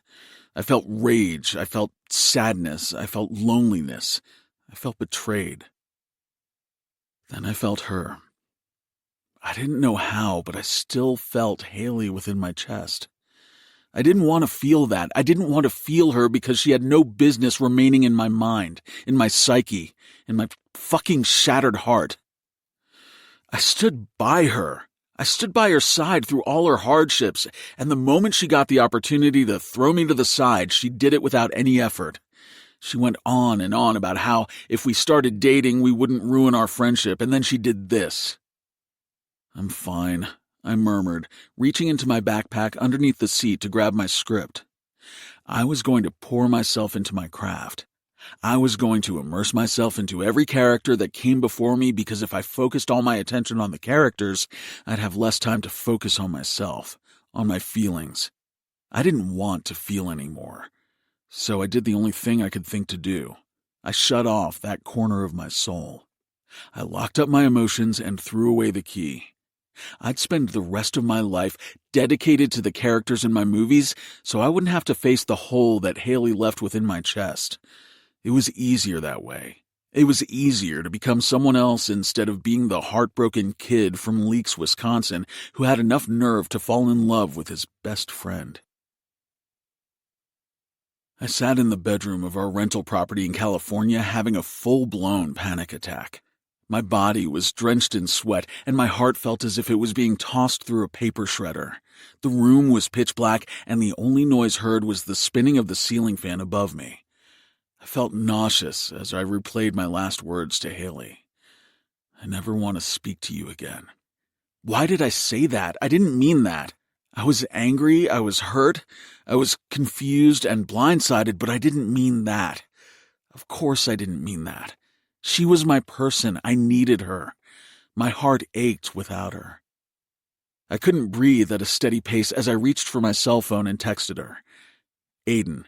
I felt rage. I felt sadness. I felt loneliness. I felt betrayed. Then I felt her. I didn't know how, but I still felt Haley within my chest. I didn't want to feel that. I didn't want to feel her because she had no business remaining in my mind, in my psyche, in my fucking shattered heart. I stood by her. I stood by her side through all her hardships, and the moment she got the opportunity to throw me to the side, she did it without any effort. She went on and on about how if we started dating, we wouldn't ruin our friendship, and then she did this. "I'm fine," I murmured, reaching into my backpack underneath the seat to grab my script. I was going to pour myself into my craft. I was going to immerse myself into every character that came before me because if I focused all my attention on the characters, I'd have less time to focus on myself, on my feelings. I didn't want to feel anymore, so I did the only thing I could think to do. I shut off that corner of my soul. I locked up my emotions and threw away the key. I'd spend the rest of my life dedicated to the characters in my movies so I wouldn't have to face the hole that Haley left within my chest. It was easier that way. It was easier to become someone else instead of being the heartbroken kid from Leaks, Wisconsin, who had enough nerve to fall in love with his best friend. I sat in the bedroom of our rental property in California having a full-blown panic attack. My body was drenched in sweat, and my heart felt as if it was being tossed through a paper shredder. The room was pitch black, and the only noise heard was the spinning of the ceiling fan above me. I felt nauseous as I replayed my last words to Haley. "I never want to speak to you again." Why did I say that? I didn't mean that. I was angry, I was hurt, I was confused and blindsided, but I didn't mean that. Of course I didn't mean that. She was my person. I needed her. My heart ached without her. I couldn't breathe at a steady pace as I reached for my cell phone and texted her. "Aiden,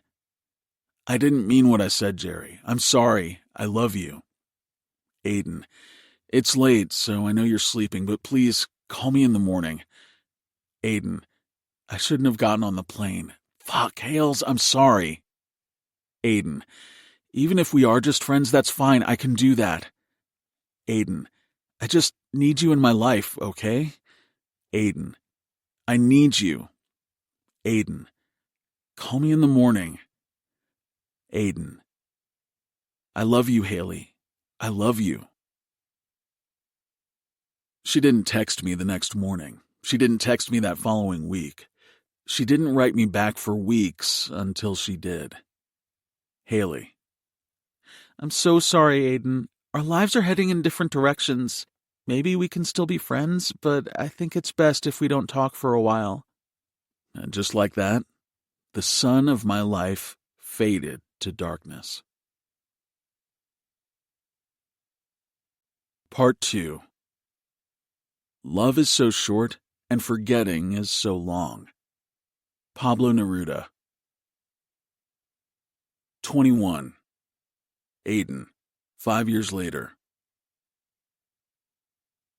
I didn't mean what I said, Jerry. I'm sorry. I love you." "Aiden, it's late, so I know you're sleeping, but please call me in the morning." "Aiden, I shouldn't have gotten on the plane. Fuck, Hales, I'm sorry." "Aiden, even if we are just friends, that's fine. I can do that." "Aiden, I just need you in my life, okay? Aiden, I need you. Aiden, call me in the morning. Aiden, I love you, Haley. I love you." She didn't text me the next morning. She didn't text me that following week. She didn't write me back for weeks until she did. Haley. I'm so sorry, Aiden. Our lives are heading in different directions. Maybe we can still be friends, but I think it's best if we don't talk for a while. And just like that, the sun of my life faded to darkness. Part 2. Love is so short, and forgetting is so long. Pablo Neruda. 21. Aiden, 5 years later.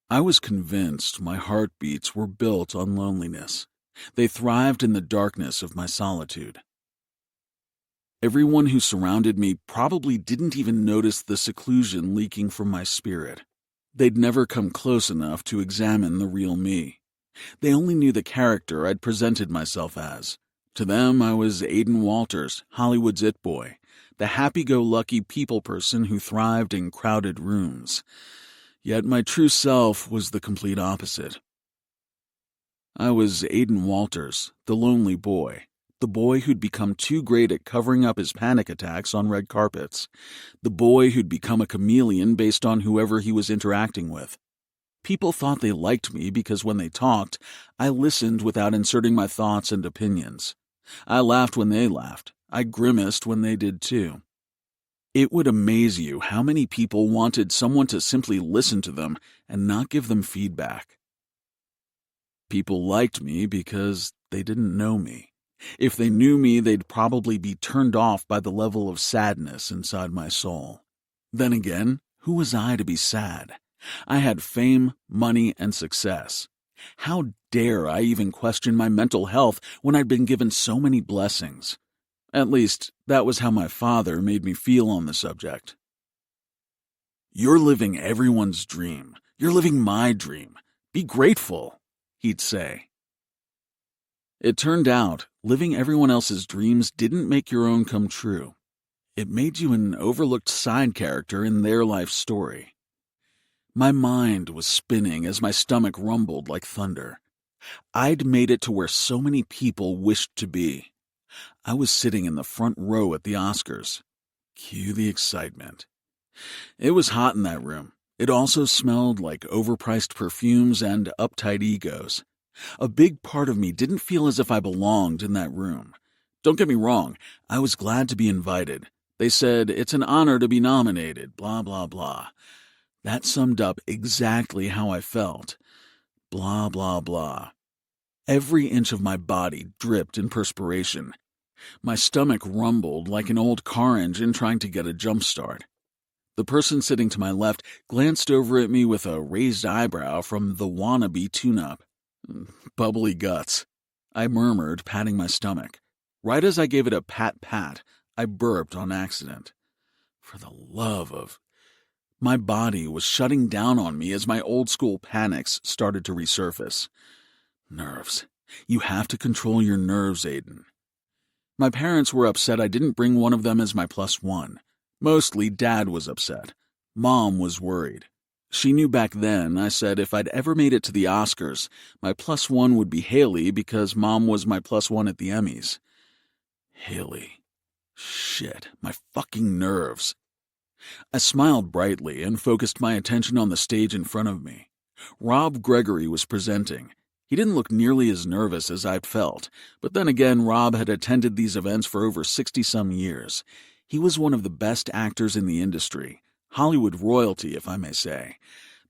I was convinced my heartbeats were built on loneliness. They thrived in the darkness of my solitude. Everyone who surrounded me probably didn't even notice the seclusion leaking from my spirit. They'd never come close enough to examine the real me. They only knew the character I'd presented myself as. To them, I was Aiden Walters, Hollywood's it boy, the happy-go-lucky people person who thrived in crowded rooms. Yet my true self was the complete opposite. I was Aiden Walters, the lonely boy, the boy who'd become too great at covering up his panic attacks on red carpets, the boy who'd become a chameleon based on whoever he was interacting with. People thought they liked me because when they talked, I listened without inserting my thoughts and opinions. I laughed when they laughed. I grimaced when they did too. It would amaze you how many people wanted someone to simply listen to them and not give them feedback. People liked me because they didn't know me. If they knew me, they'd probably be turned off by the level of sadness inside my soul. Then again, who was I to be sad? I had fame, money, and success. How dare I even question my mental health when I'd been given so many blessings? At least, that was how my father made me feel on the subject. You're living everyone's dream. You're living my dream. Be grateful, he'd say. It turned out, living everyone else's dreams didn't make your own come true. It made you an overlooked side character in their life story. My mind was spinning as my stomach rumbled like thunder. I'd made it to where so many people wished to be. I was sitting in the front row at the Oscars. Cue the excitement. It was hot in that room. It also smelled like overpriced perfumes and uptight egos. A big part of me didn't feel as if I belonged in that room. Don't get me wrong, I was glad to be invited. They said, it's an honor to be nominated, blah, blah, blah. That summed up exactly how I felt. Blah, blah, blah. Every inch of my body dripped in perspiration. My stomach rumbled like an old car engine trying to get a jump start. The person sitting to my left glanced over at me with a raised eyebrow from the wannabe tune-up. Bubbly guts, I murmured, patting my stomach. Right as I gave it a pat-pat, I burped on accident. For the love of... My body was shutting down on me as my old-school panics started to resurface. Nerves. You have to control your nerves, Aiden. My parents were upset I didn't bring one of them as my +1. Mostly Dad was upset. Mom was worried. She knew back then I said if I'd ever made it to the Oscars, my +1 would be Haley because Mom was my +1 at the Emmys. Haley. Shit, my fucking nerves. I smiled brightly and focused my attention on the stage in front of me. Rob Gregory was presenting. He didn't look nearly as nervous as I'd felt, but then again, Rob had attended these events for over 60-some years. He was one of the best actors in the industry. Hollywood royalty, if I may say.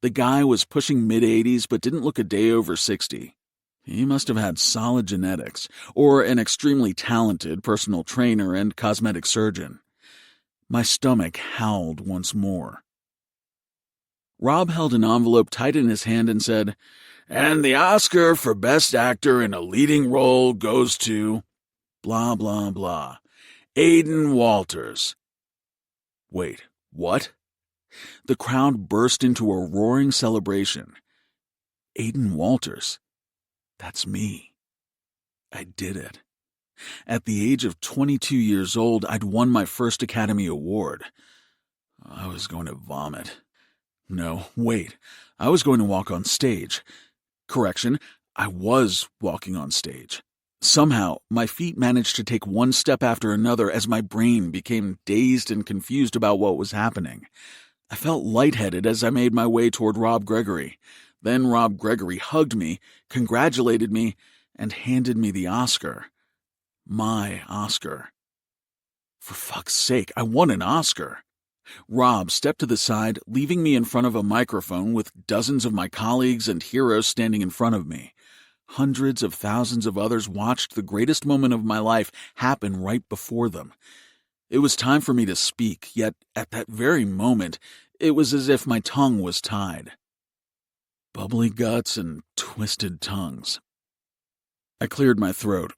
The guy was pushing mid-80s but didn't look a day over 60. He must have had solid genetics, or an extremely talented personal trainer and cosmetic surgeon. My stomach howled once more. Rob held an envelope tight in his hand and said, "And the Oscar for Best Actor in a Leading Role goes to... blah, blah, blah. Aiden Walters." Wait, what? The crowd burst into a roaring celebration. Aiden Walters. That's me. I did it. At the age of 22 years old, I'd won my first Academy Award. I was going to vomit. No, wait. I was going to walk on stage. Correction, I was walking on stage. Somehow, my feet managed to take one step after another as my brain became dazed and confused about what was happening. I felt lightheaded as I made my way toward Rob Gregory. Then Rob Gregory hugged me, congratulated me, and handed me the Oscar. My Oscar. For fuck's sake, I won an Oscar. Rob stepped to the side, leaving me in front of a microphone with dozens of my colleagues and heroes standing in front of me. Hundreds of thousands of others watched the greatest moment of my life happen right before them. It was time for me to speak, yet at that very moment, it was as if my tongue was tied. Bubbly guts and twisted tongues. I cleared my throat.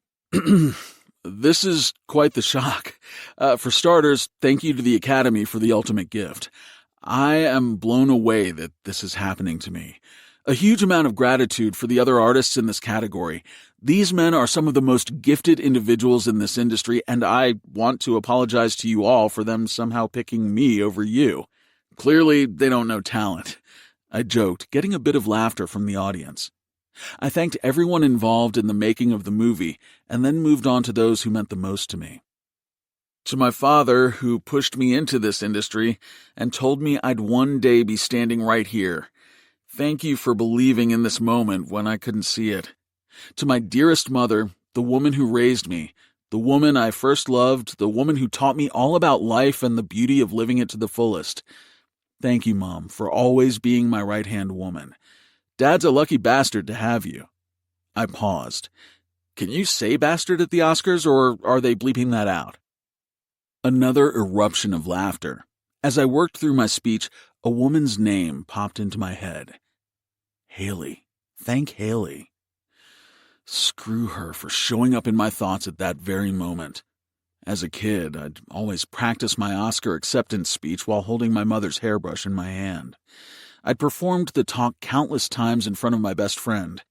This is quite the shock. For starters, thank you to the Academy for the ultimate gift. I am blown away that this is happening to me. A huge amount of gratitude for the other artists in this category. These men are some of the most gifted individuals in this industry, and I want to apologize to you all for them somehow picking me over you. Clearly, they don't know talent. I joked, getting a bit of laughter from the audience. I thanked everyone involved in the making of the movie, and then moved on to those who meant the most to me. To my father, who pushed me into this industry and told me I'd one day be standing right here. Thank you for believing in this moment when I couldn't see it. To my dearest mother, the woman who raised me, the woman I first loved, the woman who taught me all about life and the beauty of living it to the fullest. Thank you, Mom, for always being my right-hand woman. Dad's a lucky bastard to have you. I paused. Can you say bastard at the Oscars, or are they bleeping that out? Another eruption of laughter. As I worked through my speech, a woman's name popped into my head. Haley. Thank Haley. Screw her for showing up in my thoughts at that very moment. As a kid, I'd always practice my Oscar acceptance speech while holding my mother's hairbrush in my hand. I'd performed the talk countless times in front of my best friend.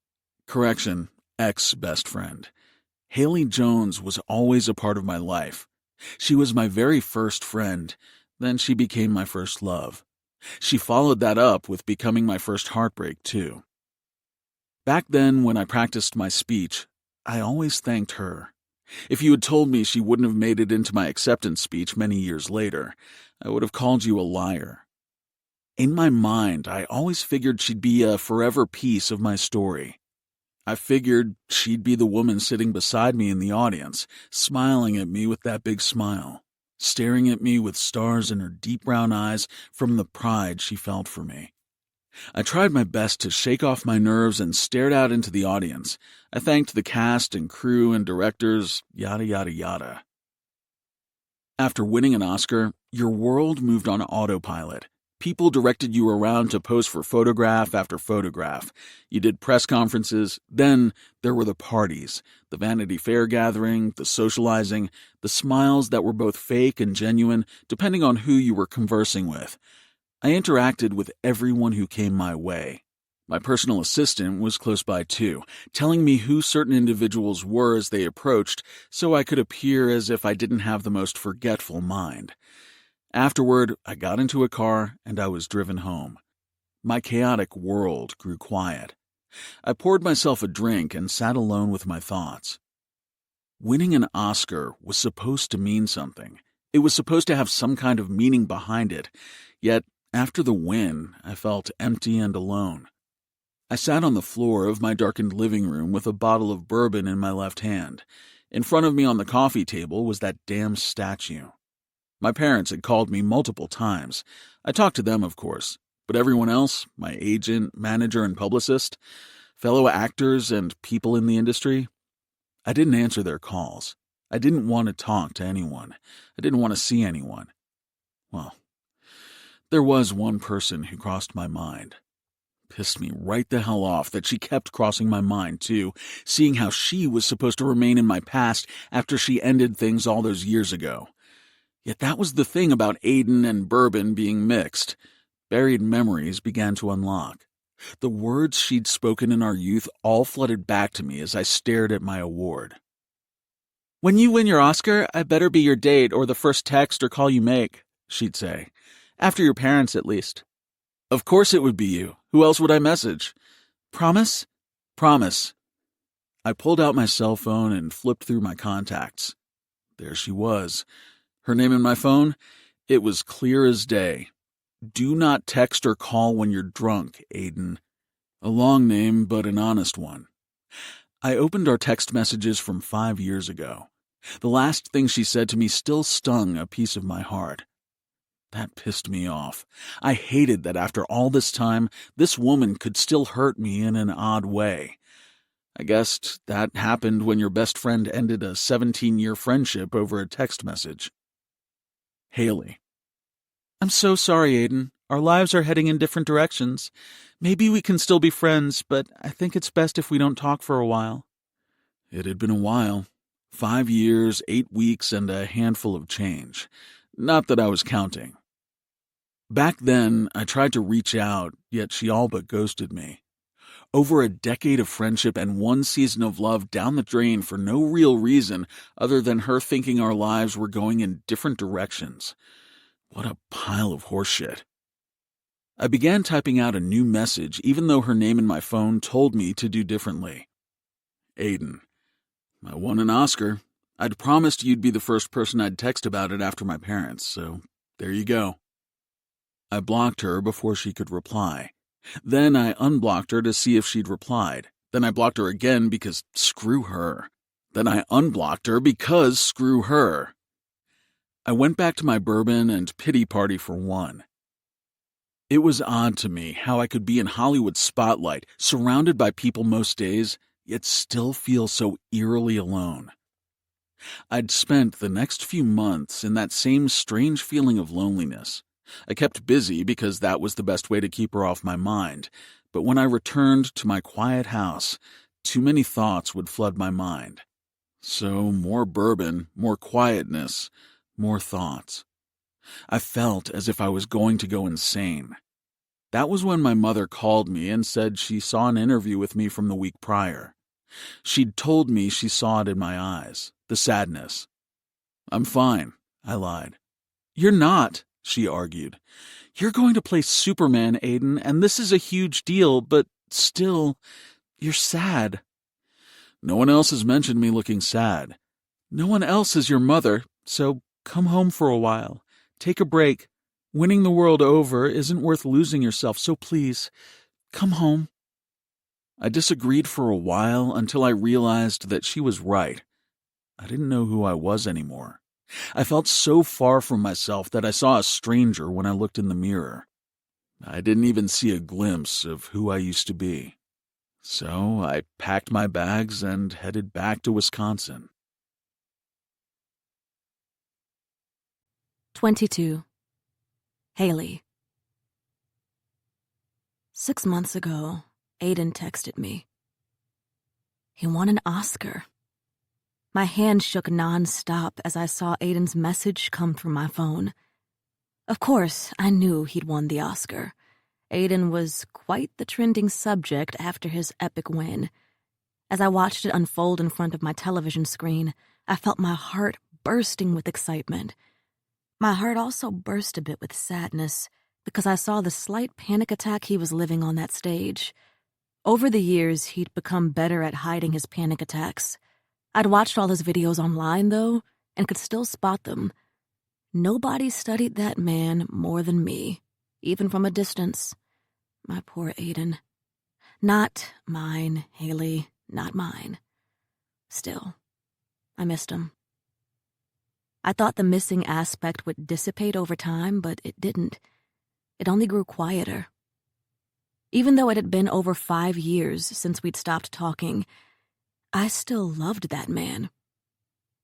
Correction, ex-best friend. Haley Jones was always a part of my life. She was my very first friend, then she became my first love. She followed that up with becoming my first heartbreak, too. Back then, when I practiced my speech, I always thanked her. If you had told me she wouldn't have made it into my acceptance speech many years later, I would have called you a liar. In my mind, I always figured she'd be a forever piece of my story. I figured she'd be the woman sitting beside me in the audience, smiling at me with that big smile, staring at me with stars in her deep brown eyes from the pride she felt for me. I tried my best to shake off my nerves and stared out into the audience. I thanked the cast and crew and directors, yada yada yada. After winning an Oscar, your world moved on autopilot. People directed you around to pose for photograph after photograph. You did press conferences. Then there were the parties, the Vanity Fair gathering, the socializing, the smiles that were both fake and genuine, depending on who you were conversing with. I interacted with everyone who came my way. My personal assistant was close by too, telling me who certain individuals were as they approached, so I could appear as if I didn't have the most forgetful mind. Afterward, I got into a car and I was driven home. My chaotic world grew quiet. I poured myself a drink and sat alone with my thoughts. Winning an Oscar was supposed to mean something. It was supposed to have some kind of meaning behind it. Yet, after the win, I felt empty and alone. I sat on the floor of my darkened living room with a bottle of bourbon in my left hand. In front of me on the coffee table was that damn statue. My parents had called me multiple times. I talked to them, of course, but everyone else, my agent, manager, and publicist, fellow actors, and people in the industry, I didn't answer their calls. I didn't want to talk to anyone. I didn't want to see anyone. Well, there was one person who crossed my mind. Pissed me right the hell off that she kept crossing my mind, too, seeing how she was supposed to remain in my past after she ended things all those years ago. Yet that was the thing about Aiden and bourbon being mixed. Buried memories began to unlock. The words she'd spoken in our youth all flooded back to me as I stared at my award. "When you win your Oscar, I better be your date or the first text or call you make," she'd say. "After your parents, at least." Of course it would be you. Who else would I message? "Promise?" "Promise." I pulled out my cell phone and flipped through my contacts. There she was. Her name in my phone? It was clear as day. Do not text or call when you're drunk, Aiden. A long name, but an honest one. I opened our text messages from 5 years ago. The last thing she said to me still stung a piece of my heart. That pissed me off. I hated that after all this time, this woman could still hurt me in an odd way. I guessed that happened when your best friend ended a 17-year friendship over a text message. Haley. I'm so sorry, Aiden. Our lives are heading in different directions. Maybe we can still be friends, but I think it's best if we don't talk for a while. It had been a while. 5 years, 8 weeks, and a handful of change. Not that I was counting. Back then, I tried to reach out, yet she all but ghosted me. Over a decade of friendship and 1 season of love down the drain for no real reason other than her thinking our lives were going in different directions. What a pile of horseshit. I began typing out a new message even though her name in my phone told me to do differently. Aiden. I won an Oscar. I'd promised you'd be the first person I'd text about it after my parents, so there you go. I blocked her before she could reply. Then I unblocked her to see if she'd replied. Then I blocked her again because screw her. Then I unblocked her because screw her. I went back to my bourbon and pity party for one. It was odd to me how I could be in Hollywood spotlight, surrounded by people most days, yet still feel so eerily alone. I'd spent the next few months in that same strange feeling of loneliness. I kept busy because that was the best way to keep her off my mind, but when I returned to my quiet house, too many thoughts would flood my mind. So more bourbon, more quietness, more thoughts. I felt as if I was going to go insane. That was when my mother called me and said she saw an interview with me from the week prior. She'd told me she saw it in my eyes, the sadness. I'm fine, I lied. You're not, she argued. You're going to play Superman, Aiden, and this is a huge deal, but still, you're sad. No one else has mentioned me looking sad. No one else is your mother, so come home for a while. Take a break. Winning the world over isn't worth losing yourself, so please, come home. I disagreed for a while until I realized that she was right. I didn't know who I was anymore. I felt so far from myself that I saw a stranger when I looked in the mirror. I didn't even see a glimpse of who I used to be. So I packed my bags and headed back to Wisconsin. 22. Haley. 6 months ago, Aiden texted me. He won an Oscar. My hand shook non-stop as I saw Aiden's message come through my phone. Of course, I knew he'd won the Oscar. Aiden was quite the trending subject after his epic win. As I watched it unfold in front of my television screen, I felt my heart bursting with excitement. My heart also burst a bit with sadness because I saw the slight panic attack he was living on that stage. Over the years, he'd become better at hiding his panic attacks. I'd watched all his videos online, though, and could still spot them. Nobody studied that man more than me, even from a distance. My poor Aiden. Not mine, Haley, not mine. Still, I missed him. I thought the missing aspect would dissipate over time, but it didn't. It only grew quieter. Even though it had been over 5 years since we'd stopped talking, I still loved that man.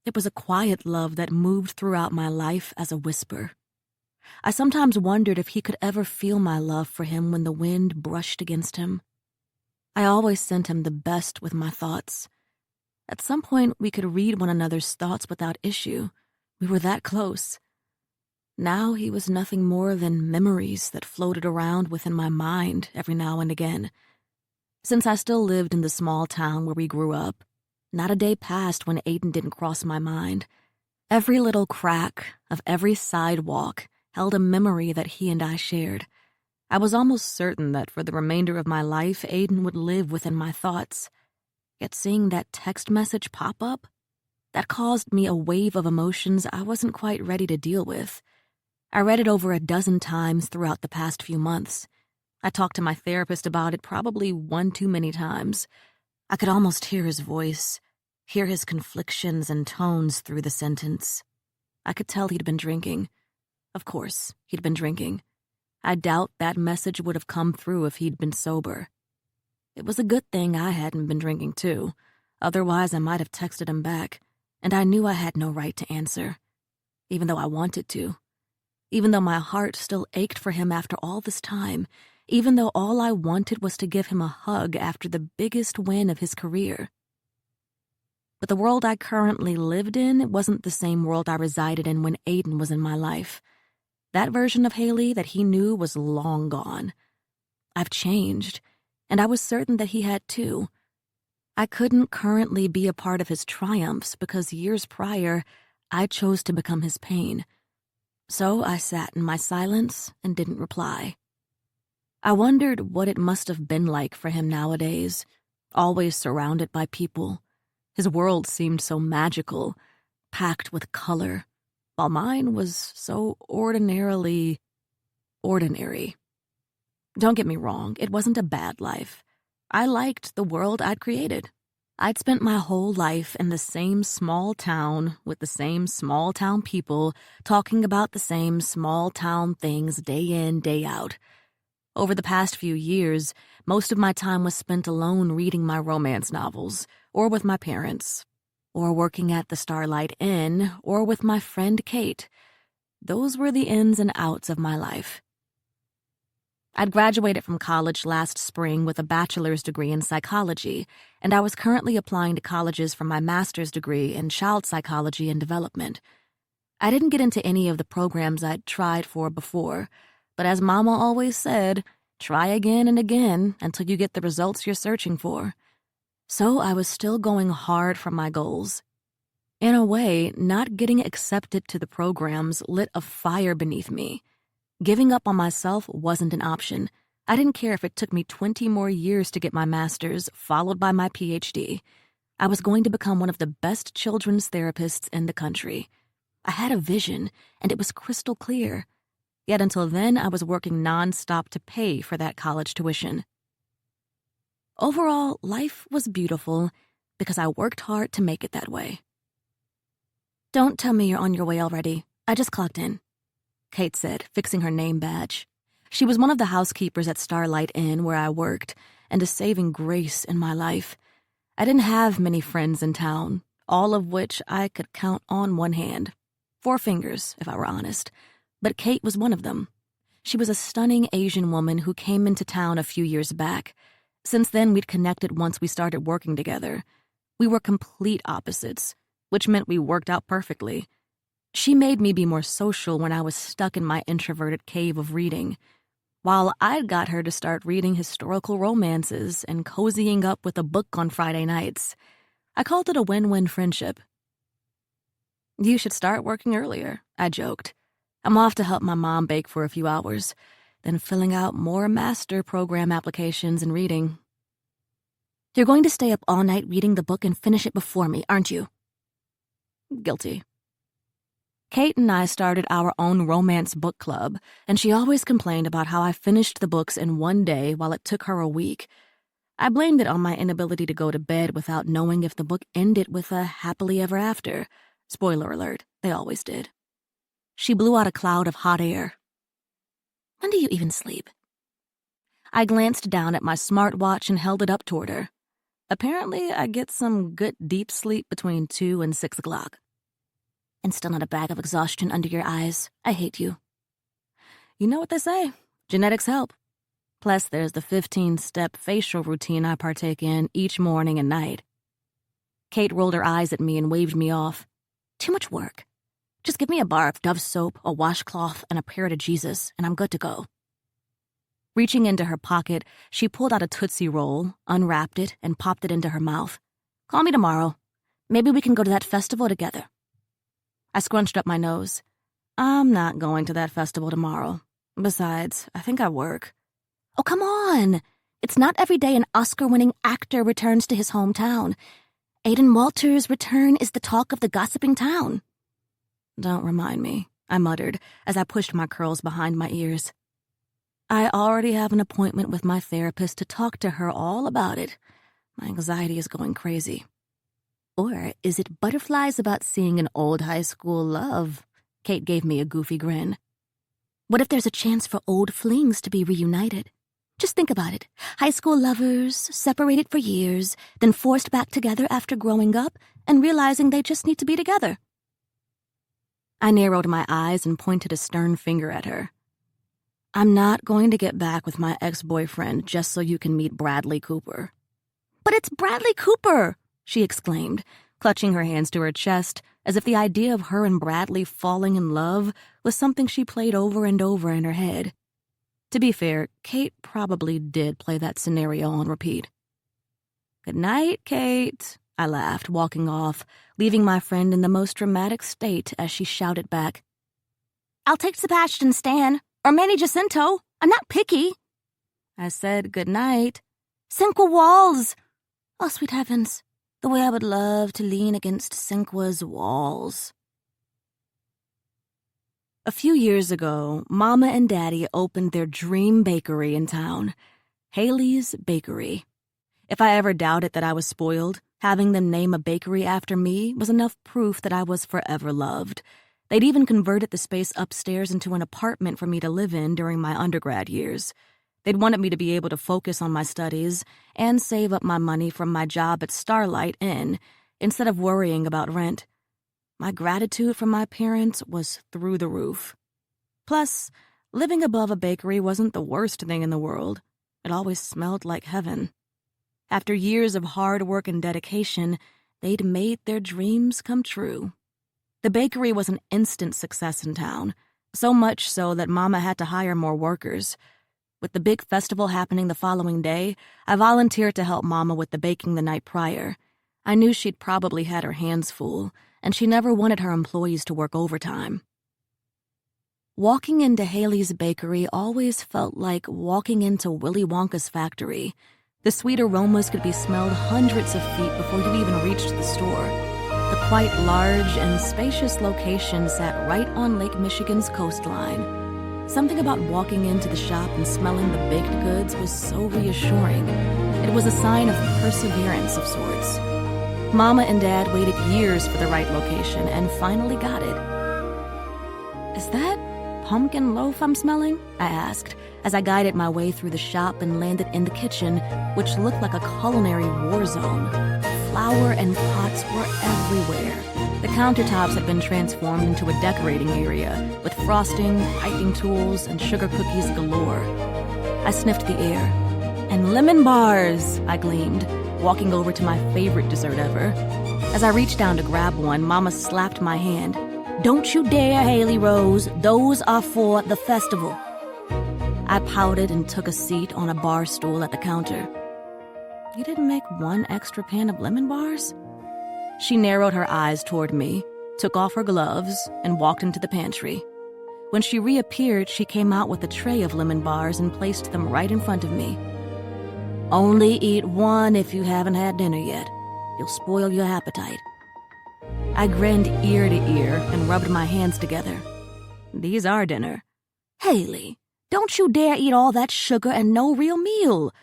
It was a quiet love that moved throughout my life as a whisper. I sometimes wondered if he could ever feel my love for him when the wind brushed against him. I always sent him the best with my thoughts. At some point, we could read one another's thoughts without issue. We were that close. Now he was nothing more than memories that floated around within my mind every now and again. Since I still lived in the small town where we grew up, not a day passed when Aiden didn't cross my mind. Every little crack of every sidewalk held a memory that he and I shared. I was almost certain that for the remainder of my life, Aiden would live within my thoughts. Yet seeing that text message pop up, that caused me a wave of emotions I wasn't quite ready to deal with. I read it over a dozen times throughout the past few months. I talked to my therapist about it probably one too many times. I could almost hear his voice, hear his conflictions and tones through the sentence. I could tell he'd been drinking. Of course, he'd been drinking. I doubt that message would have come through if he'd been sober. It was a good thing I hadn't been drinking too. Otherwise, I might have texted him back, and I knew I had no right to answer, even though I wanted to. Even though my heart still ached for him after all this time, even though all I wanted was to give him a hug after the biggest win of his career. But the world I currently lived in wasn't the same world I resided in when Aiden was in my life. That version of Haley that he knew was long gone. I've changed, and I was certain that he had too. I couldn't currently be a part of his triumphs because years prior, I chose to become his pain. So I sat in my silence and didn't reply. I wondered what it must have been like for him nowadays, always surrounded by people. His world seemed so magical, packed with color, while mine was so ordinarily ordinary. Don't get me wrong, it wasn't a bad life. I liked the world I'd created. I'd spent my whole life in the same small town with the same small town people talking about the same small town things day in, day out. Over the past few years, most of my time was spent alone reading my romance novels, or with my parents, or working at the Starlight Inn, or with my friend Kate. Those were the ins and outs of my life. I'd graduated from college last spring with a bachelor's degree in psychology, and I was currently applying to colleges for my master's degree in child psychology and development. I didn't get into any of the programs I'd tried for before, but as Mama always said, try again and again until you get the results you're searching for. So I was still going hard for my goals. In a way, not getting accepted to the programs lit a fire beneath me. Giving up on myself wasn't an option. I didn't care if it took me 20 more years to get my master's, followed by my PhD. I was going to become one of the best children's therapists in the country. I had a vision, and it was crystal clear. Yet until then, I was working nonstop to pay for that college tuition. Overall, life was beautiful because I worked hard to make it that way. Don't tell me you're on your way already. I just clocked in, Kate said, fixing her name badge. She was one of the housekeepers at Starlight Inn where I worked, and a saving grace in my life. I didn't have many friends in town, all of which I could count on one hand. 4 fingers, if I were honest. But Kate was one of them. She was a stunning Asian woman who came into town a few years back. Since then, we'd connected once we started working together. We were complete opposites, which meant we worked out perfectly. She made me be more social when I was stuck in my introverted cave of reading, while I'd got her to start reading historical romances and cozying up with a book on Friday nights. I called it a win-win friendship. You should start working earlier, I joked. I'm off to help my mom bake for a few hours, then filling out more master program applications and reading. You're going to stay up all night reading the book and finish it before me, aren't you? Guilty. Kate and I started our own romance book club, and she always complained about how I finished the books in one day while it took her a week. I blamed it on my inability to go to bed without knowing if the book ended with a happily ever after. Spoiler alert, they always did. She blew out a cloud of hot air. When do you even sleep? I glanced down at my smartwatch and held it up toward her. Apparently, I get some good deep sleep between 2 and 6 o'clock. And still not a bag of exhaustion under your eyes. I hate you. You know what they say. Genetics help. Plus, there's the 15-step facial routine I partake in each morning and night. Kate rolled her eyes at me and waved me off. Too much work. Just give me a bar of Dove soap, a washcloth, and a prayer to Jesus, and I'm good to go. Reaching into her pocket, she pulled out a Tootsie Roll, unwrapped it, and popped it into her mouth. Call me tomorrow. Maybe we can go to that festival together. I scrunched up my nose. I'm not going to that festival tomorrow. Besides, I think I work. Oh, come on! It's not every day an Oscar-winning actor returns to his hometown. Aiden Walters' return is the talk of the gossiping town. Don't remind me, I muttered as I pushed my curls behind my ears. I already have an appointment with my therapist to talk to her all about it. My anxiety is going crazy. Or is it butterflies about seeing an old high school love? Kate gave me a goofy grin. What if there's a chance for old flings to be reunited? Just think about it. High school lovers, separated for years, then forced back together after growing up and realizing they just need to be together. I narrowed my eyes and pointed a stern finger at her. I'm not going to get back with my ex-boyfriend just so you can meet Bradley Cooper. But it's Bradley Cooper, she exclaimed, clutching her hands to her chest, as if the idea of her and Bradley falling in love was something she played over and over in her head. To be fair, Kate probably did play that scenario on repeat. Good night, Kate, I laughed, walking off, leaving my friend in the most dramatic state as she shouted back. I'll take Sebastian Stan, or Manny Jacinto. I'm not picky. I said good night. Cinque walls! Oh, sweet heavens, the way I would love to lean against Cinque's walls. A few years ago, Mama and Daddy opened their dream bakery in town, Haley's Bakery. If I ever doubted that I was spoiled, having them name a bakery after me was enough proof that I was forever loved. They'd even converted the space upstairs into an apartment for me to live in during my undergrad years. They'd wanted me to be able to focus on my studies and save up my money from my job at Starlight Inn instead of worrying about rent. My gratitude for my parents was through the roof. Plus, living above a bakery wasn't the worst thing in the world. It always smelled like heaven. After years of hard work and dedication, they'd made their dreams come true. The bakery was an instant success in town, so much so that Mama had to hire more workers. With the big festival happening the following day, I volunteered to help Mama with the baking the night prior. I knew she'd probably had her hands full, and she never wanted her employees to work overtime. Walking into Haley's Bakery always felt like walking into Willy Wonka's factory. The sweet aromas could be smelled hundreds of feet before you even reached the store. The quite large and spacious location sat right on Lake Michigan's coastline. Something about walking into the shop and smelling the baked goods was so reassuring. It was a sign of perseverance of sorts. Mama and Dad waited years for the right location and finally got it. Is that pumpkin loaf I'm smelling? I asked, as I guided my way through the shop and landed in the kitchen, which looked like a culinary war zone. Flour and pots were everywhere. The countertops had been transformed into a decorating area, with frosting, piping tools, and sugar cookies galore. I sniffed the air. And lemon bars, I gleamed, walking over to my favorite dessert ever. As I reached down to grab one, Mama slapped my hand. Don't you dare, Haley Rose. Those are for the festival. I pouted and took a seat on a bar stool at the counter. You didn't make one extra pan of lemon bars? She narrowed her eyes toward me, took off her gloves, and walked into the pantry. When she reappeared, she came out with a tray of lemon bars and placed them right in front of me. Only eat one if you haven't had dinner yet. You'll spoil your appetite. I grinned ear to ear and rubbed my hands together. These are dinner. Haley, don't you dare eat all that sugar and no real meal.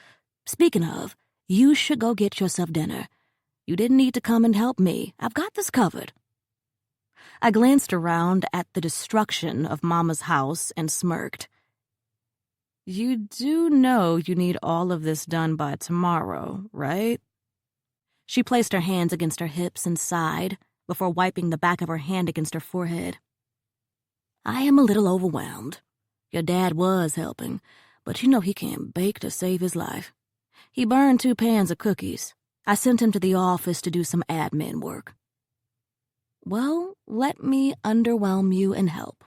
Speaking of, you should go get yourself dinner. You didn't need to come and help me. I've got this covered. I glanced around at the destruction of Mama's house and smirked. You do know you need all of this done by tomorrow, right? She placed her hands against her hips and sighed before wiping the back of her hand against her forehead. I am a little overwhelmed. Your dad was helping, but you know he can't bake to save his life. He burned 2 pans of cookies. I sent him to the office to do some admin work. Well, let me underwhelm you and help.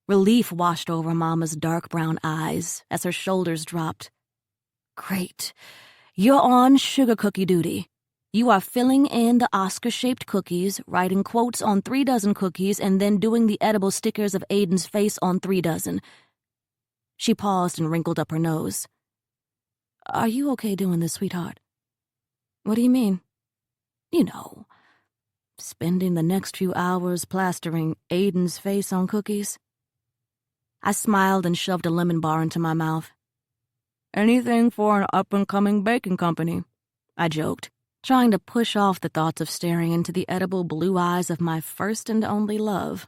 Relief washed over Mama's dark brown eyes as her shoulders dropped. Great. You're on sugar cookie duty. You are filling in the Oscar-shaped cookies, writing quotes on 3 dozen cookies, and then doing the edible stickers of Aiden's face on 3 dozen. She paused and wrinkled up her nose. Are you okay doing this, sweetheart? What do you mean? You know, spending the next few hours plastering Aiden's face on cookies. I smiled and shoved a lemon bar into my mouth. Anything for an up-and-coming baking company, I joked, trying to push off the thoughts of staring into the edible blue eyes of my first and only love.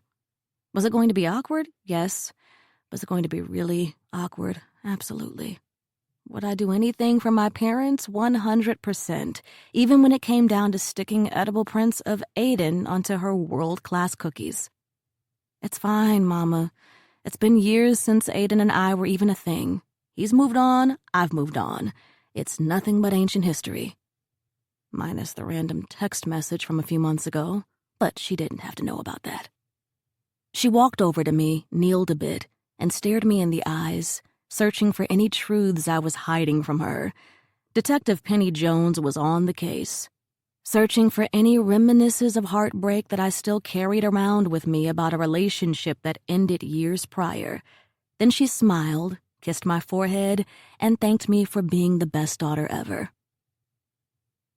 Was it going to be awkward? Yes. Was it going to be really awkward? Absolutely. Would I do anything for my parents? 100%, even when it came down to sticking edible prints of Aiden onto her world-class cookies. It's fine, Mama. It's been years since Aiden and I were even a thing. He's moved on, I've moved on. It's nothing but ancient history. Minus the random text message from a few months ago, but she didn't have to know about that. She walked over to me, kneeled a bit, and stared me in the eyes, searching for any truths I was hiding from her. Detective Penny Jones was on the case, searching for any reminiscences of heartbreak that I still carried around with me about a relationship that ended years prior. Then she smiled, kissed my forehead, and thanked me for being the best daughter ever.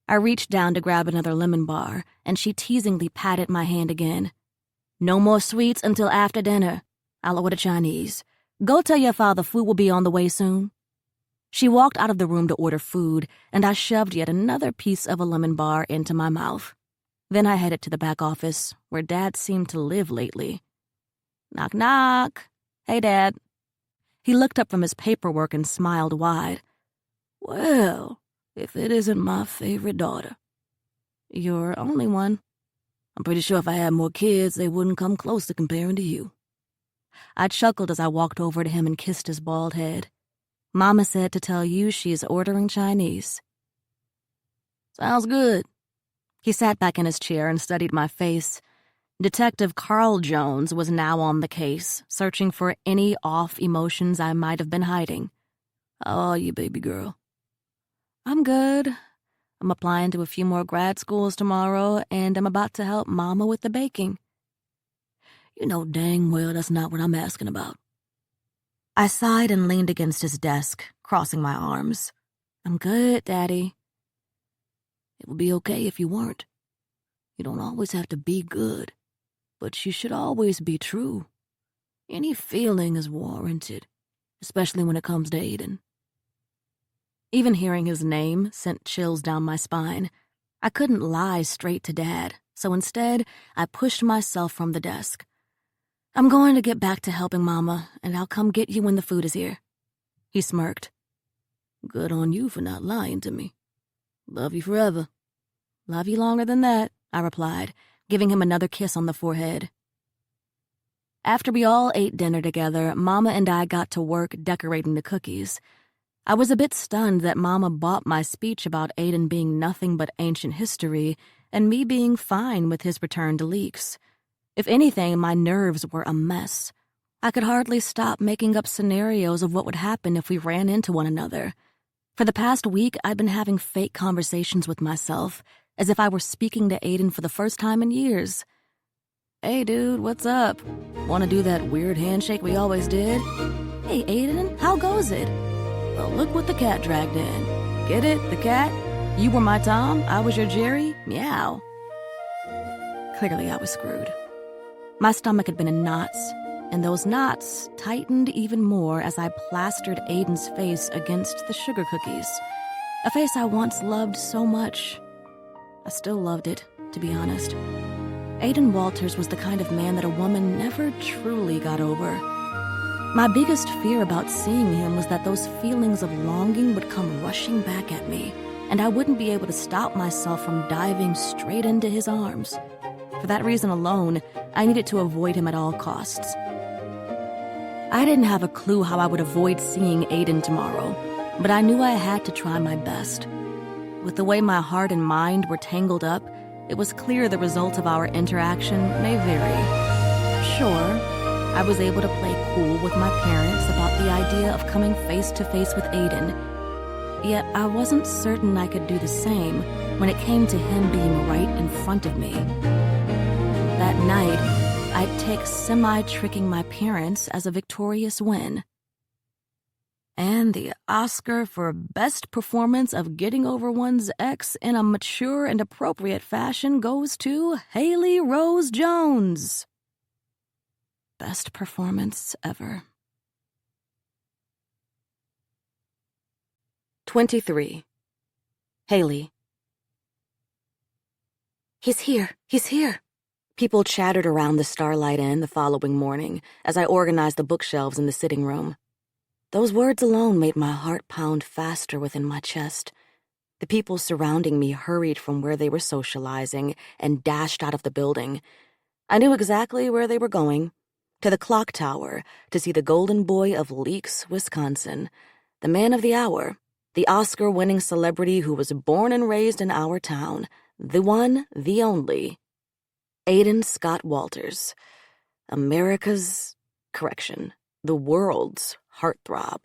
I reached down to grab another lemon bar, and she teasingly patted my hand again. No more sweets until after dinner. I'll order Chinese. Go tell your father food will be on the way soon. She walked out of the room to order food, and I shoved yet another piece of a lemon bar into my mouth. Then I headed to the back office, where Dad seemed to live lately. Knock, knock. Hey, Dad. He looked up from his paperwork and smiled wide. Well, if it isn't my favorite daughter. Your only one. I'm pretty sure if I had more kids, they wouldn't come close to comparing to you. I chuckled as I walked over to him and kissed his bald head. Mama said to tell you she's ordering Chinese. Sounds good. He sat back in his chair and studied my face. Detective Carl Jones was now on the case, searching for any off emotions I might have been hiding. How are you, baby girl? I'm good. I'm applying to a few more grad schools tomorrow, and I'm about to help Mama with the baking. You know dang well that's not what I'm asking about. I sighed and leaned against his desk, crossing my arms. I'm good, Daddy. It would be okay if you weren't. You don't always have to be good, but you should always be true. Any feeling is warranted, especially when it comes to Aiden. Even hearing his name sent chills down my spine. I couldn't lie straight to Dad, so instead, I pushed myself from the desk. I'm going to get back to helping Mama, and I'll come get you when the food is here. He smirked. Good on you for not lying to me. Love you forever. Love you longer than that, I replied, giving him another kiss on the forehead. After we all ate dinner together, Mama and I got to work decorating the cookies. I was a bit stunned that Mama bought my speech about Aiden being nothing but ancient history and me being fine with his return to leaks. If anything, my nerves were a mess. I could hardly stop making up scenarios of what would happen if we ran into one another. For the past week, I'd been having fake conversations with myself, as if I were speaking to Aiden for the first time in years. Hey, dude, what's up? Want to do that weird handshake we always did? Hey, Aiden, how goes it? Well, look what the cat dragged in. Get it, the cat? You were my Tom, I was your Jerry? Meow. Clearly, I was screwed. My stomach had been in knots, and those knots tightened even more as I plastered Aiden's face against the sugar cookies. A face I once loved so much. I still loved it, to be honest. Aiden Walters was the kind of man that a woman never truly got over. My biggest fear about seeing him was that those feelings of longing would come rushing back at me, and I wouldn't be able to stop myself from diving straight into his arms. For that reason alone, I needed to avoid him at all costs. I didn't have a clue how I would avoid seeing Aiden tomorrow, but I knew I had to try my best. With the way my heart and mind were tangled up, it was clear the result of our interaction may vary. Sure, I was able to play cool with my parents about the idea of coming face to face with Aiden, yet I wasn't certain I could do the same when it came to him being right in front of me. That night, I'd take semi-tricking my parents as a victorious win. And the Oscar for Best Performance of Getting Over One's Ex in a Mature and Appropriate Fashion goes to Haley Rose Jones. Best performance ever. 23. Haley. He's here. People chattered around the Starlight Inn the following morning as I organized the bookshelves in the sitting room. Those words alone made my heart pound faster within my chest. The people surrounding me hurried from where they were socializing and dashed out of the building. I knew exactly where they were going, to the clock tower, to see the golden boy of Leaks, Wisconsin, the man of the hour, the Oscar-winning celebrity who was born and raised in our town, the one, the only, Aiden Scott Walters, the world's heartthrob.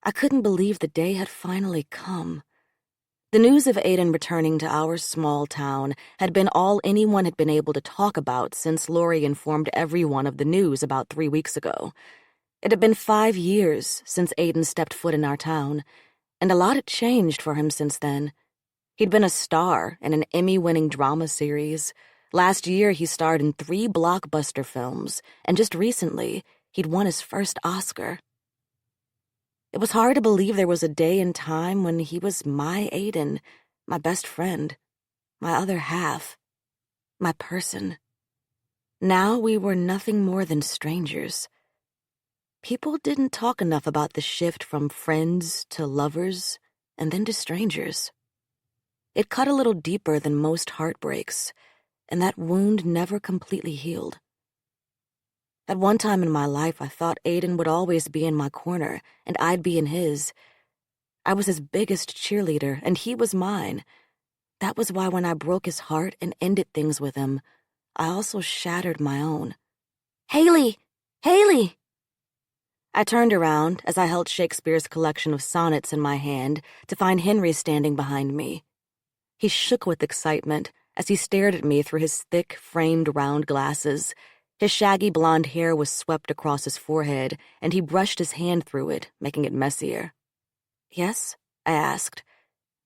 I couldn't believe the day had finally come. The news of Aiden returning to our small town had been all anyone had been able to talk about since Lori informed everyone of the news about 3 weeks ago. It had been 5 years since Aiden stepped foot in our town, and a lot had changed for him since then. He'd been a star in an Emmy-winning drama series. Last year, he starred in 3 blockbuster films, and just recently, he'd won his first Oscar. It was hard to believe there was a day and time when he was my Aiden, my best friend, my other half, my person. Now we were nothing more than strangers. People didn't talk enough about the shift from friends to lovers and then to strangers. It cut a little deeper than most heartbreaks, and that wound never completely healed. At one time in my life, I thought Aiden would always be in my corner, and I'd be in his. I was his biggest cheerleader, and he was mine. That was why when I broke his heart and ended things with him, I also shattered my own. Haley! Haley! I turned around as I held Shakespeare's collection of sonnets in my hand to find Henry standing behind me. He shook with excitement as he stared at me through his thick, framed round glasses. His shaggy blonde hair was swept across his forehead, and he brushed his hand through it, making it messier. Yes? I asked.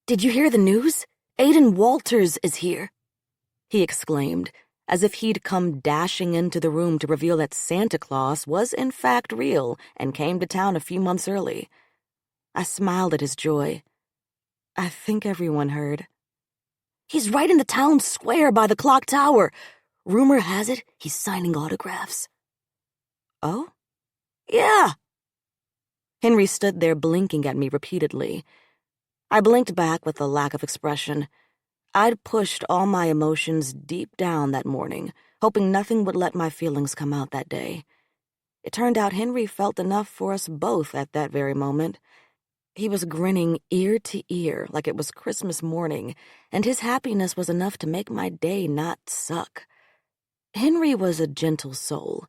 Did you hear the news? Aiden Walters is here, he exclaimed, as if he'd come dashing into the room to reveal that Santa Claus was in fact real and came to town a few months early. I smiled at his joy. I think everyone heard. He's right in the town square by the clock tower. Rumor has it he's signing autographs. Oh? Yeah. Henry stood there blinking at me repeatedly. I blinked back with a lack of expression. I'd pushed all my emotions deep down that morning, hoping nothing would let my feelings come out that day. It turned out Henry felt enough for us both at that very moment. He was grinning ear to ear like it was Christmas morning, and his happiness was enough to make my day not suck. Henry was a gentle soul.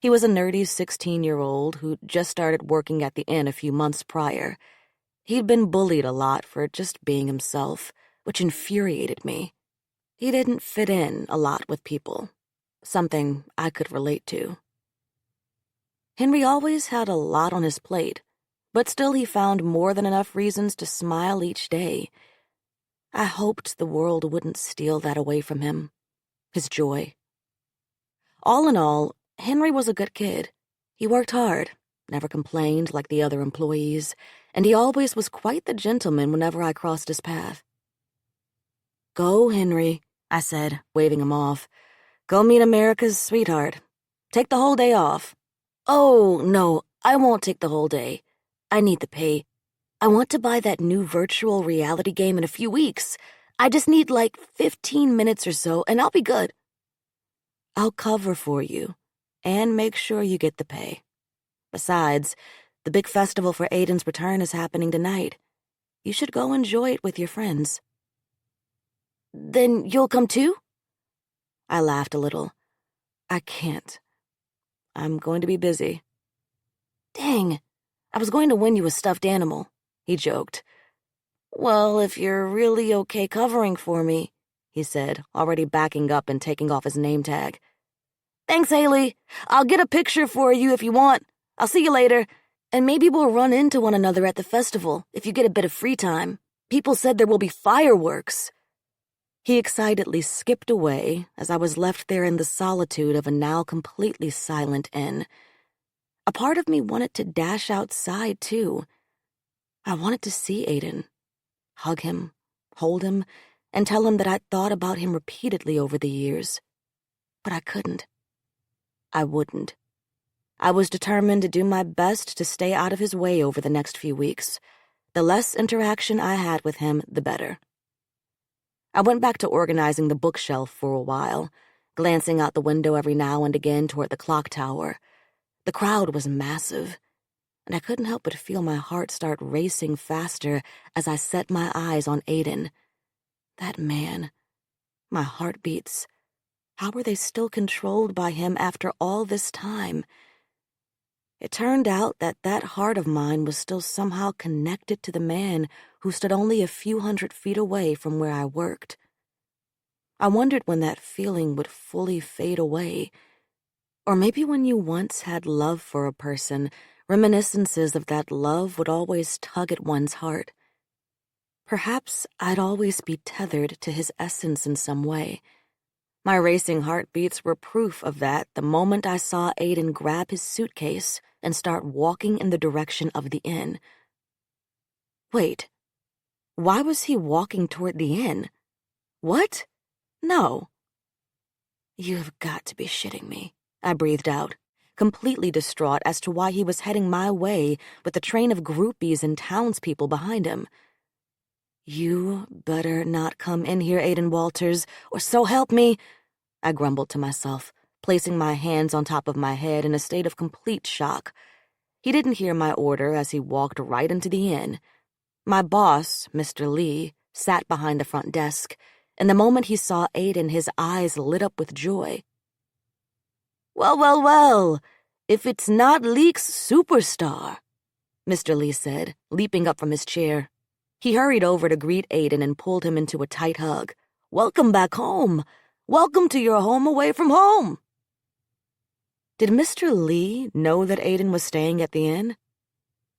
He was a nerdy 16-year-old who just started working at the inn a few months prior. He'd been bullied a lot for just being himself, which infuriated me. He didn't fit in a lot with people, something I could relate to. Henry always had a lot on his plate, but still he found more than enough reasons to smile each day. I hoped the world wouldn't steal that away from him, his joy. All in all, Henry was a good kid. He worked hard, never complained like the other employees, and he always was quite the gentleman whenever I crossed his path. Go, Henry, I said, waving him off. Go meet America's sweetheart. Take the whole day off. Oh, no, I won't take the whole day. I need the pay. I want to buy that new virtual reality game in a few weeks. I just need like 15 minutes or so, and I'll be good. I'll cover for you, and make sure you get the pay. Besides, the big festival for Aiden's return is happening tonight. You should go enjoy it with your friends. Then you'll come too? I laughed a little. I can't. I'm going to be busy. Dang, I was going to win you a stuffed animal, he joked. Well, if you're really okay covering for me, he said, already backing up and taking off his name tag. Thanks, Haley. I'll get a picture for you if you want. I'll see you later. And maybe we'll run into one another at the festival if you get a bit of free time. People said there will be fireworks." He excitedly skipped away as I was left there in the solitude of a now completely silent inn. A part of me wanted to dash outside, too. I wanted to see Aiden, hug him, hold him, and tell him that I'd thought about him repeatedly over the years. But I couldn't. I wouldn't. I was determined to do my best to stay out of his way over the next few weeks. The less interaction I had with him, the better. I went back to organizing the bookshelf for a while, glancing out the window every now and again toward the clock tower. The crowd was massive, and I couldn't help but feel my heart start racing faster as I set my eyes on Aiden. That man. My heartbeats. How were they still controlled by him after all this time? It turned out that heart of mine was still somehow connected to the man who stood only a few 100 feet away from where I worked. I wondered when that feeling would fully fade away. Or maybe when you once had love for a person, reminiscences of that love would always tug at one's heart. Perhaps I'd always be tethered to his essence in some way. My racing heartbeats were proof of that the moment I saw Aiden grab his suitcase and start walking in the direction of the inn. Wait, why was he walking toward the inn? What? No. You've got to be shitting me, I breathed out, completely distraught as to why he was heading my way with a train of groupies and townspeople behind him. You better not come in here, Aiden Walters, or so help me, I grumbled to myself, placing my hands on top of my head in a state of complete shock. He didn't hear my order as he walked right into the inn. My boss, Mr. Lee, sat behind the front desk, and the moment he saw Aiden, his eyes lit up with joy. "Well, well, well, if it's not Leek's superstar," Mr. Lee said, leaping up from his chair. He hurried over to greet Aiden and pulled him into a tight hug. "Welcome back home. Welcome to your home away from home." Did Mr. Lee know that Aiden was staying at the inn?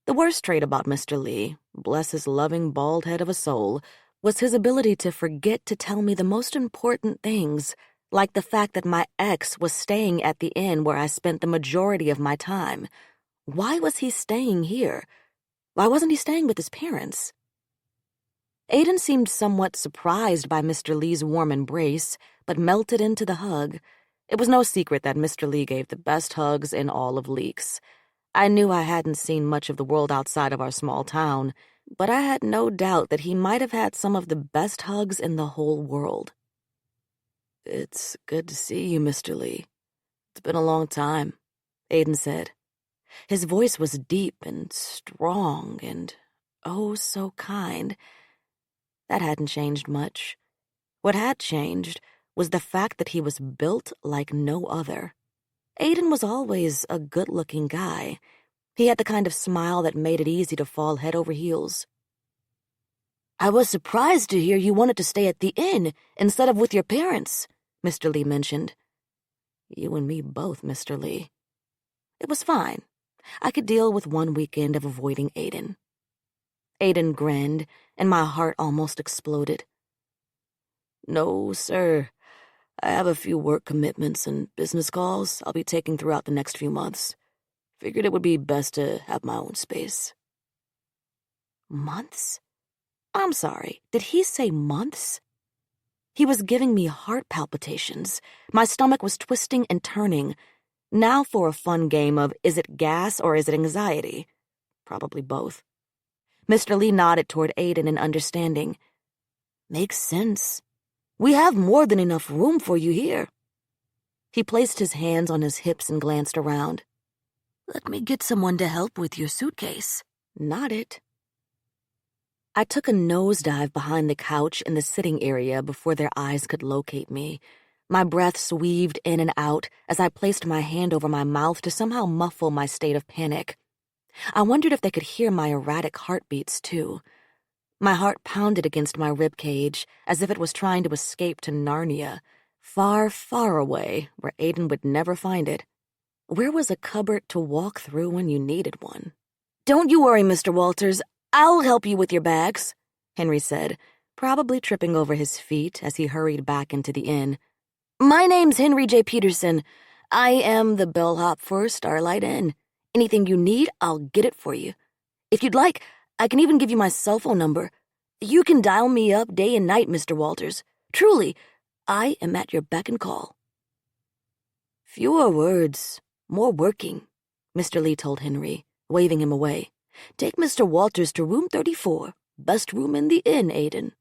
The worst trait about Mr. Lee, bless his loving bald head of a soul, was his ability to forget to tell me the most important things, like the fact that my ex was staying at the inn where I spent the majority of my time. Why was he staying here? Why wasn't he staying with his parents? Aiden seemed somewhat surprised by Mr. Lee's warm embrace, but melted into the hug. It was no secret that Mr. Lee gave the best hugs in all of Leeks. I knew I hadn't seen much of the world outside of our small town, but I had no doubt that he might have had some of the best hugs in the whole world. "It's good to see you, Mr. Lee. It's been a long time," Aiden said. His voice was deep and strong and oh so kind. That hadn't changed much. What had changed was the fact that he was built like no other. Aiden was always a good-looking guy. He had the kind of smile that made it easy to fall head over heels. "I was surprised to hear you wanted to stay at the inn instead of with your parents," Mr. Lee mentioned. "You and me both, Mr. Lee." It was fine. I could deal with one weekend of avoiding Aiden. Aiden grinned, and my heart almost exploded. "No, sir. I have a few work commitments and business calls I'll be taking throughout the next few months. Figured it would be best to have my own space." Months? I'm sorry, did he say months? He was giving me heart palpitations. My stomach was twisting and turning. Now for a fun game of, is it gas or is it anxiety? Probably both. Mr. Lee nodded toward Aiden in understanding. "Makes sense. We have more than enough room for you here." He placed his hands on his hips and glanced around. "Let me get someone to help with your suitcase." "Not it." I took a nosedive behind the couch in the sitting area before their eyes could locate me. My breath sweaved in and out as I placed my hand over my mouth to somehow muffle my state of panic. I wondered if they could hear my erratic heartbeats, too. My heart pounded against my rib cage as if it was trying to escape to Narnia, far, far away, where Aiden would never find it. Where was a cupboard to walk through when you needed one? "Don't you worry, Mr. Walters. I'll help you with your bags," Henry said, probably tripping over his feet as he hurried back into the inn. "My name's Henry J. Peterson. I am the bellhop for Starlight Inn. Anything you need, I'll get it for you. If you'd like, I can even give you my cell phone number. You can dial me up day and night, Mr. Walters. Truly, I am at your beck and call." "Fewer words, more working," Mr. Lee told Henry, waving him away. "Take Mr. Walters to room 34, best room in the inn, Aiden."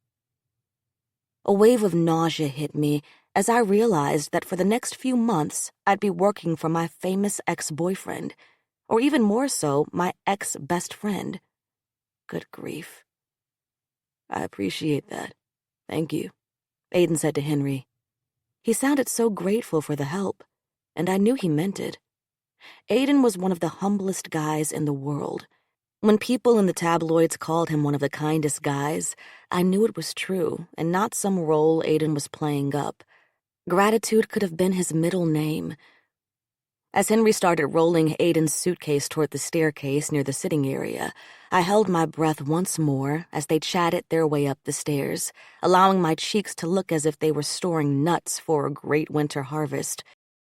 A wave of nausea hit me as I realized that for the next few months I'd be working for my famous ex-boyfriend, or even more so, my ex-best friend. Good grief. "I appreciate that. Thank you," Aiden said to Henry. He sounded so grateful for the help, and I knew he meant it. Aiden was one of the humblest guys in the world. When people in the tabloids called him one of the kindest guys, I knew it was true and not some role Aiden was playing up. Gratitude could have been his middle name. As Henry started rolling Aiden's suitcase toward the staircase near the sitting area, I held my breath once more as they chatted their way up the stairs, allowing my cheeks to look as if they were storing nuts for a great winter harvest.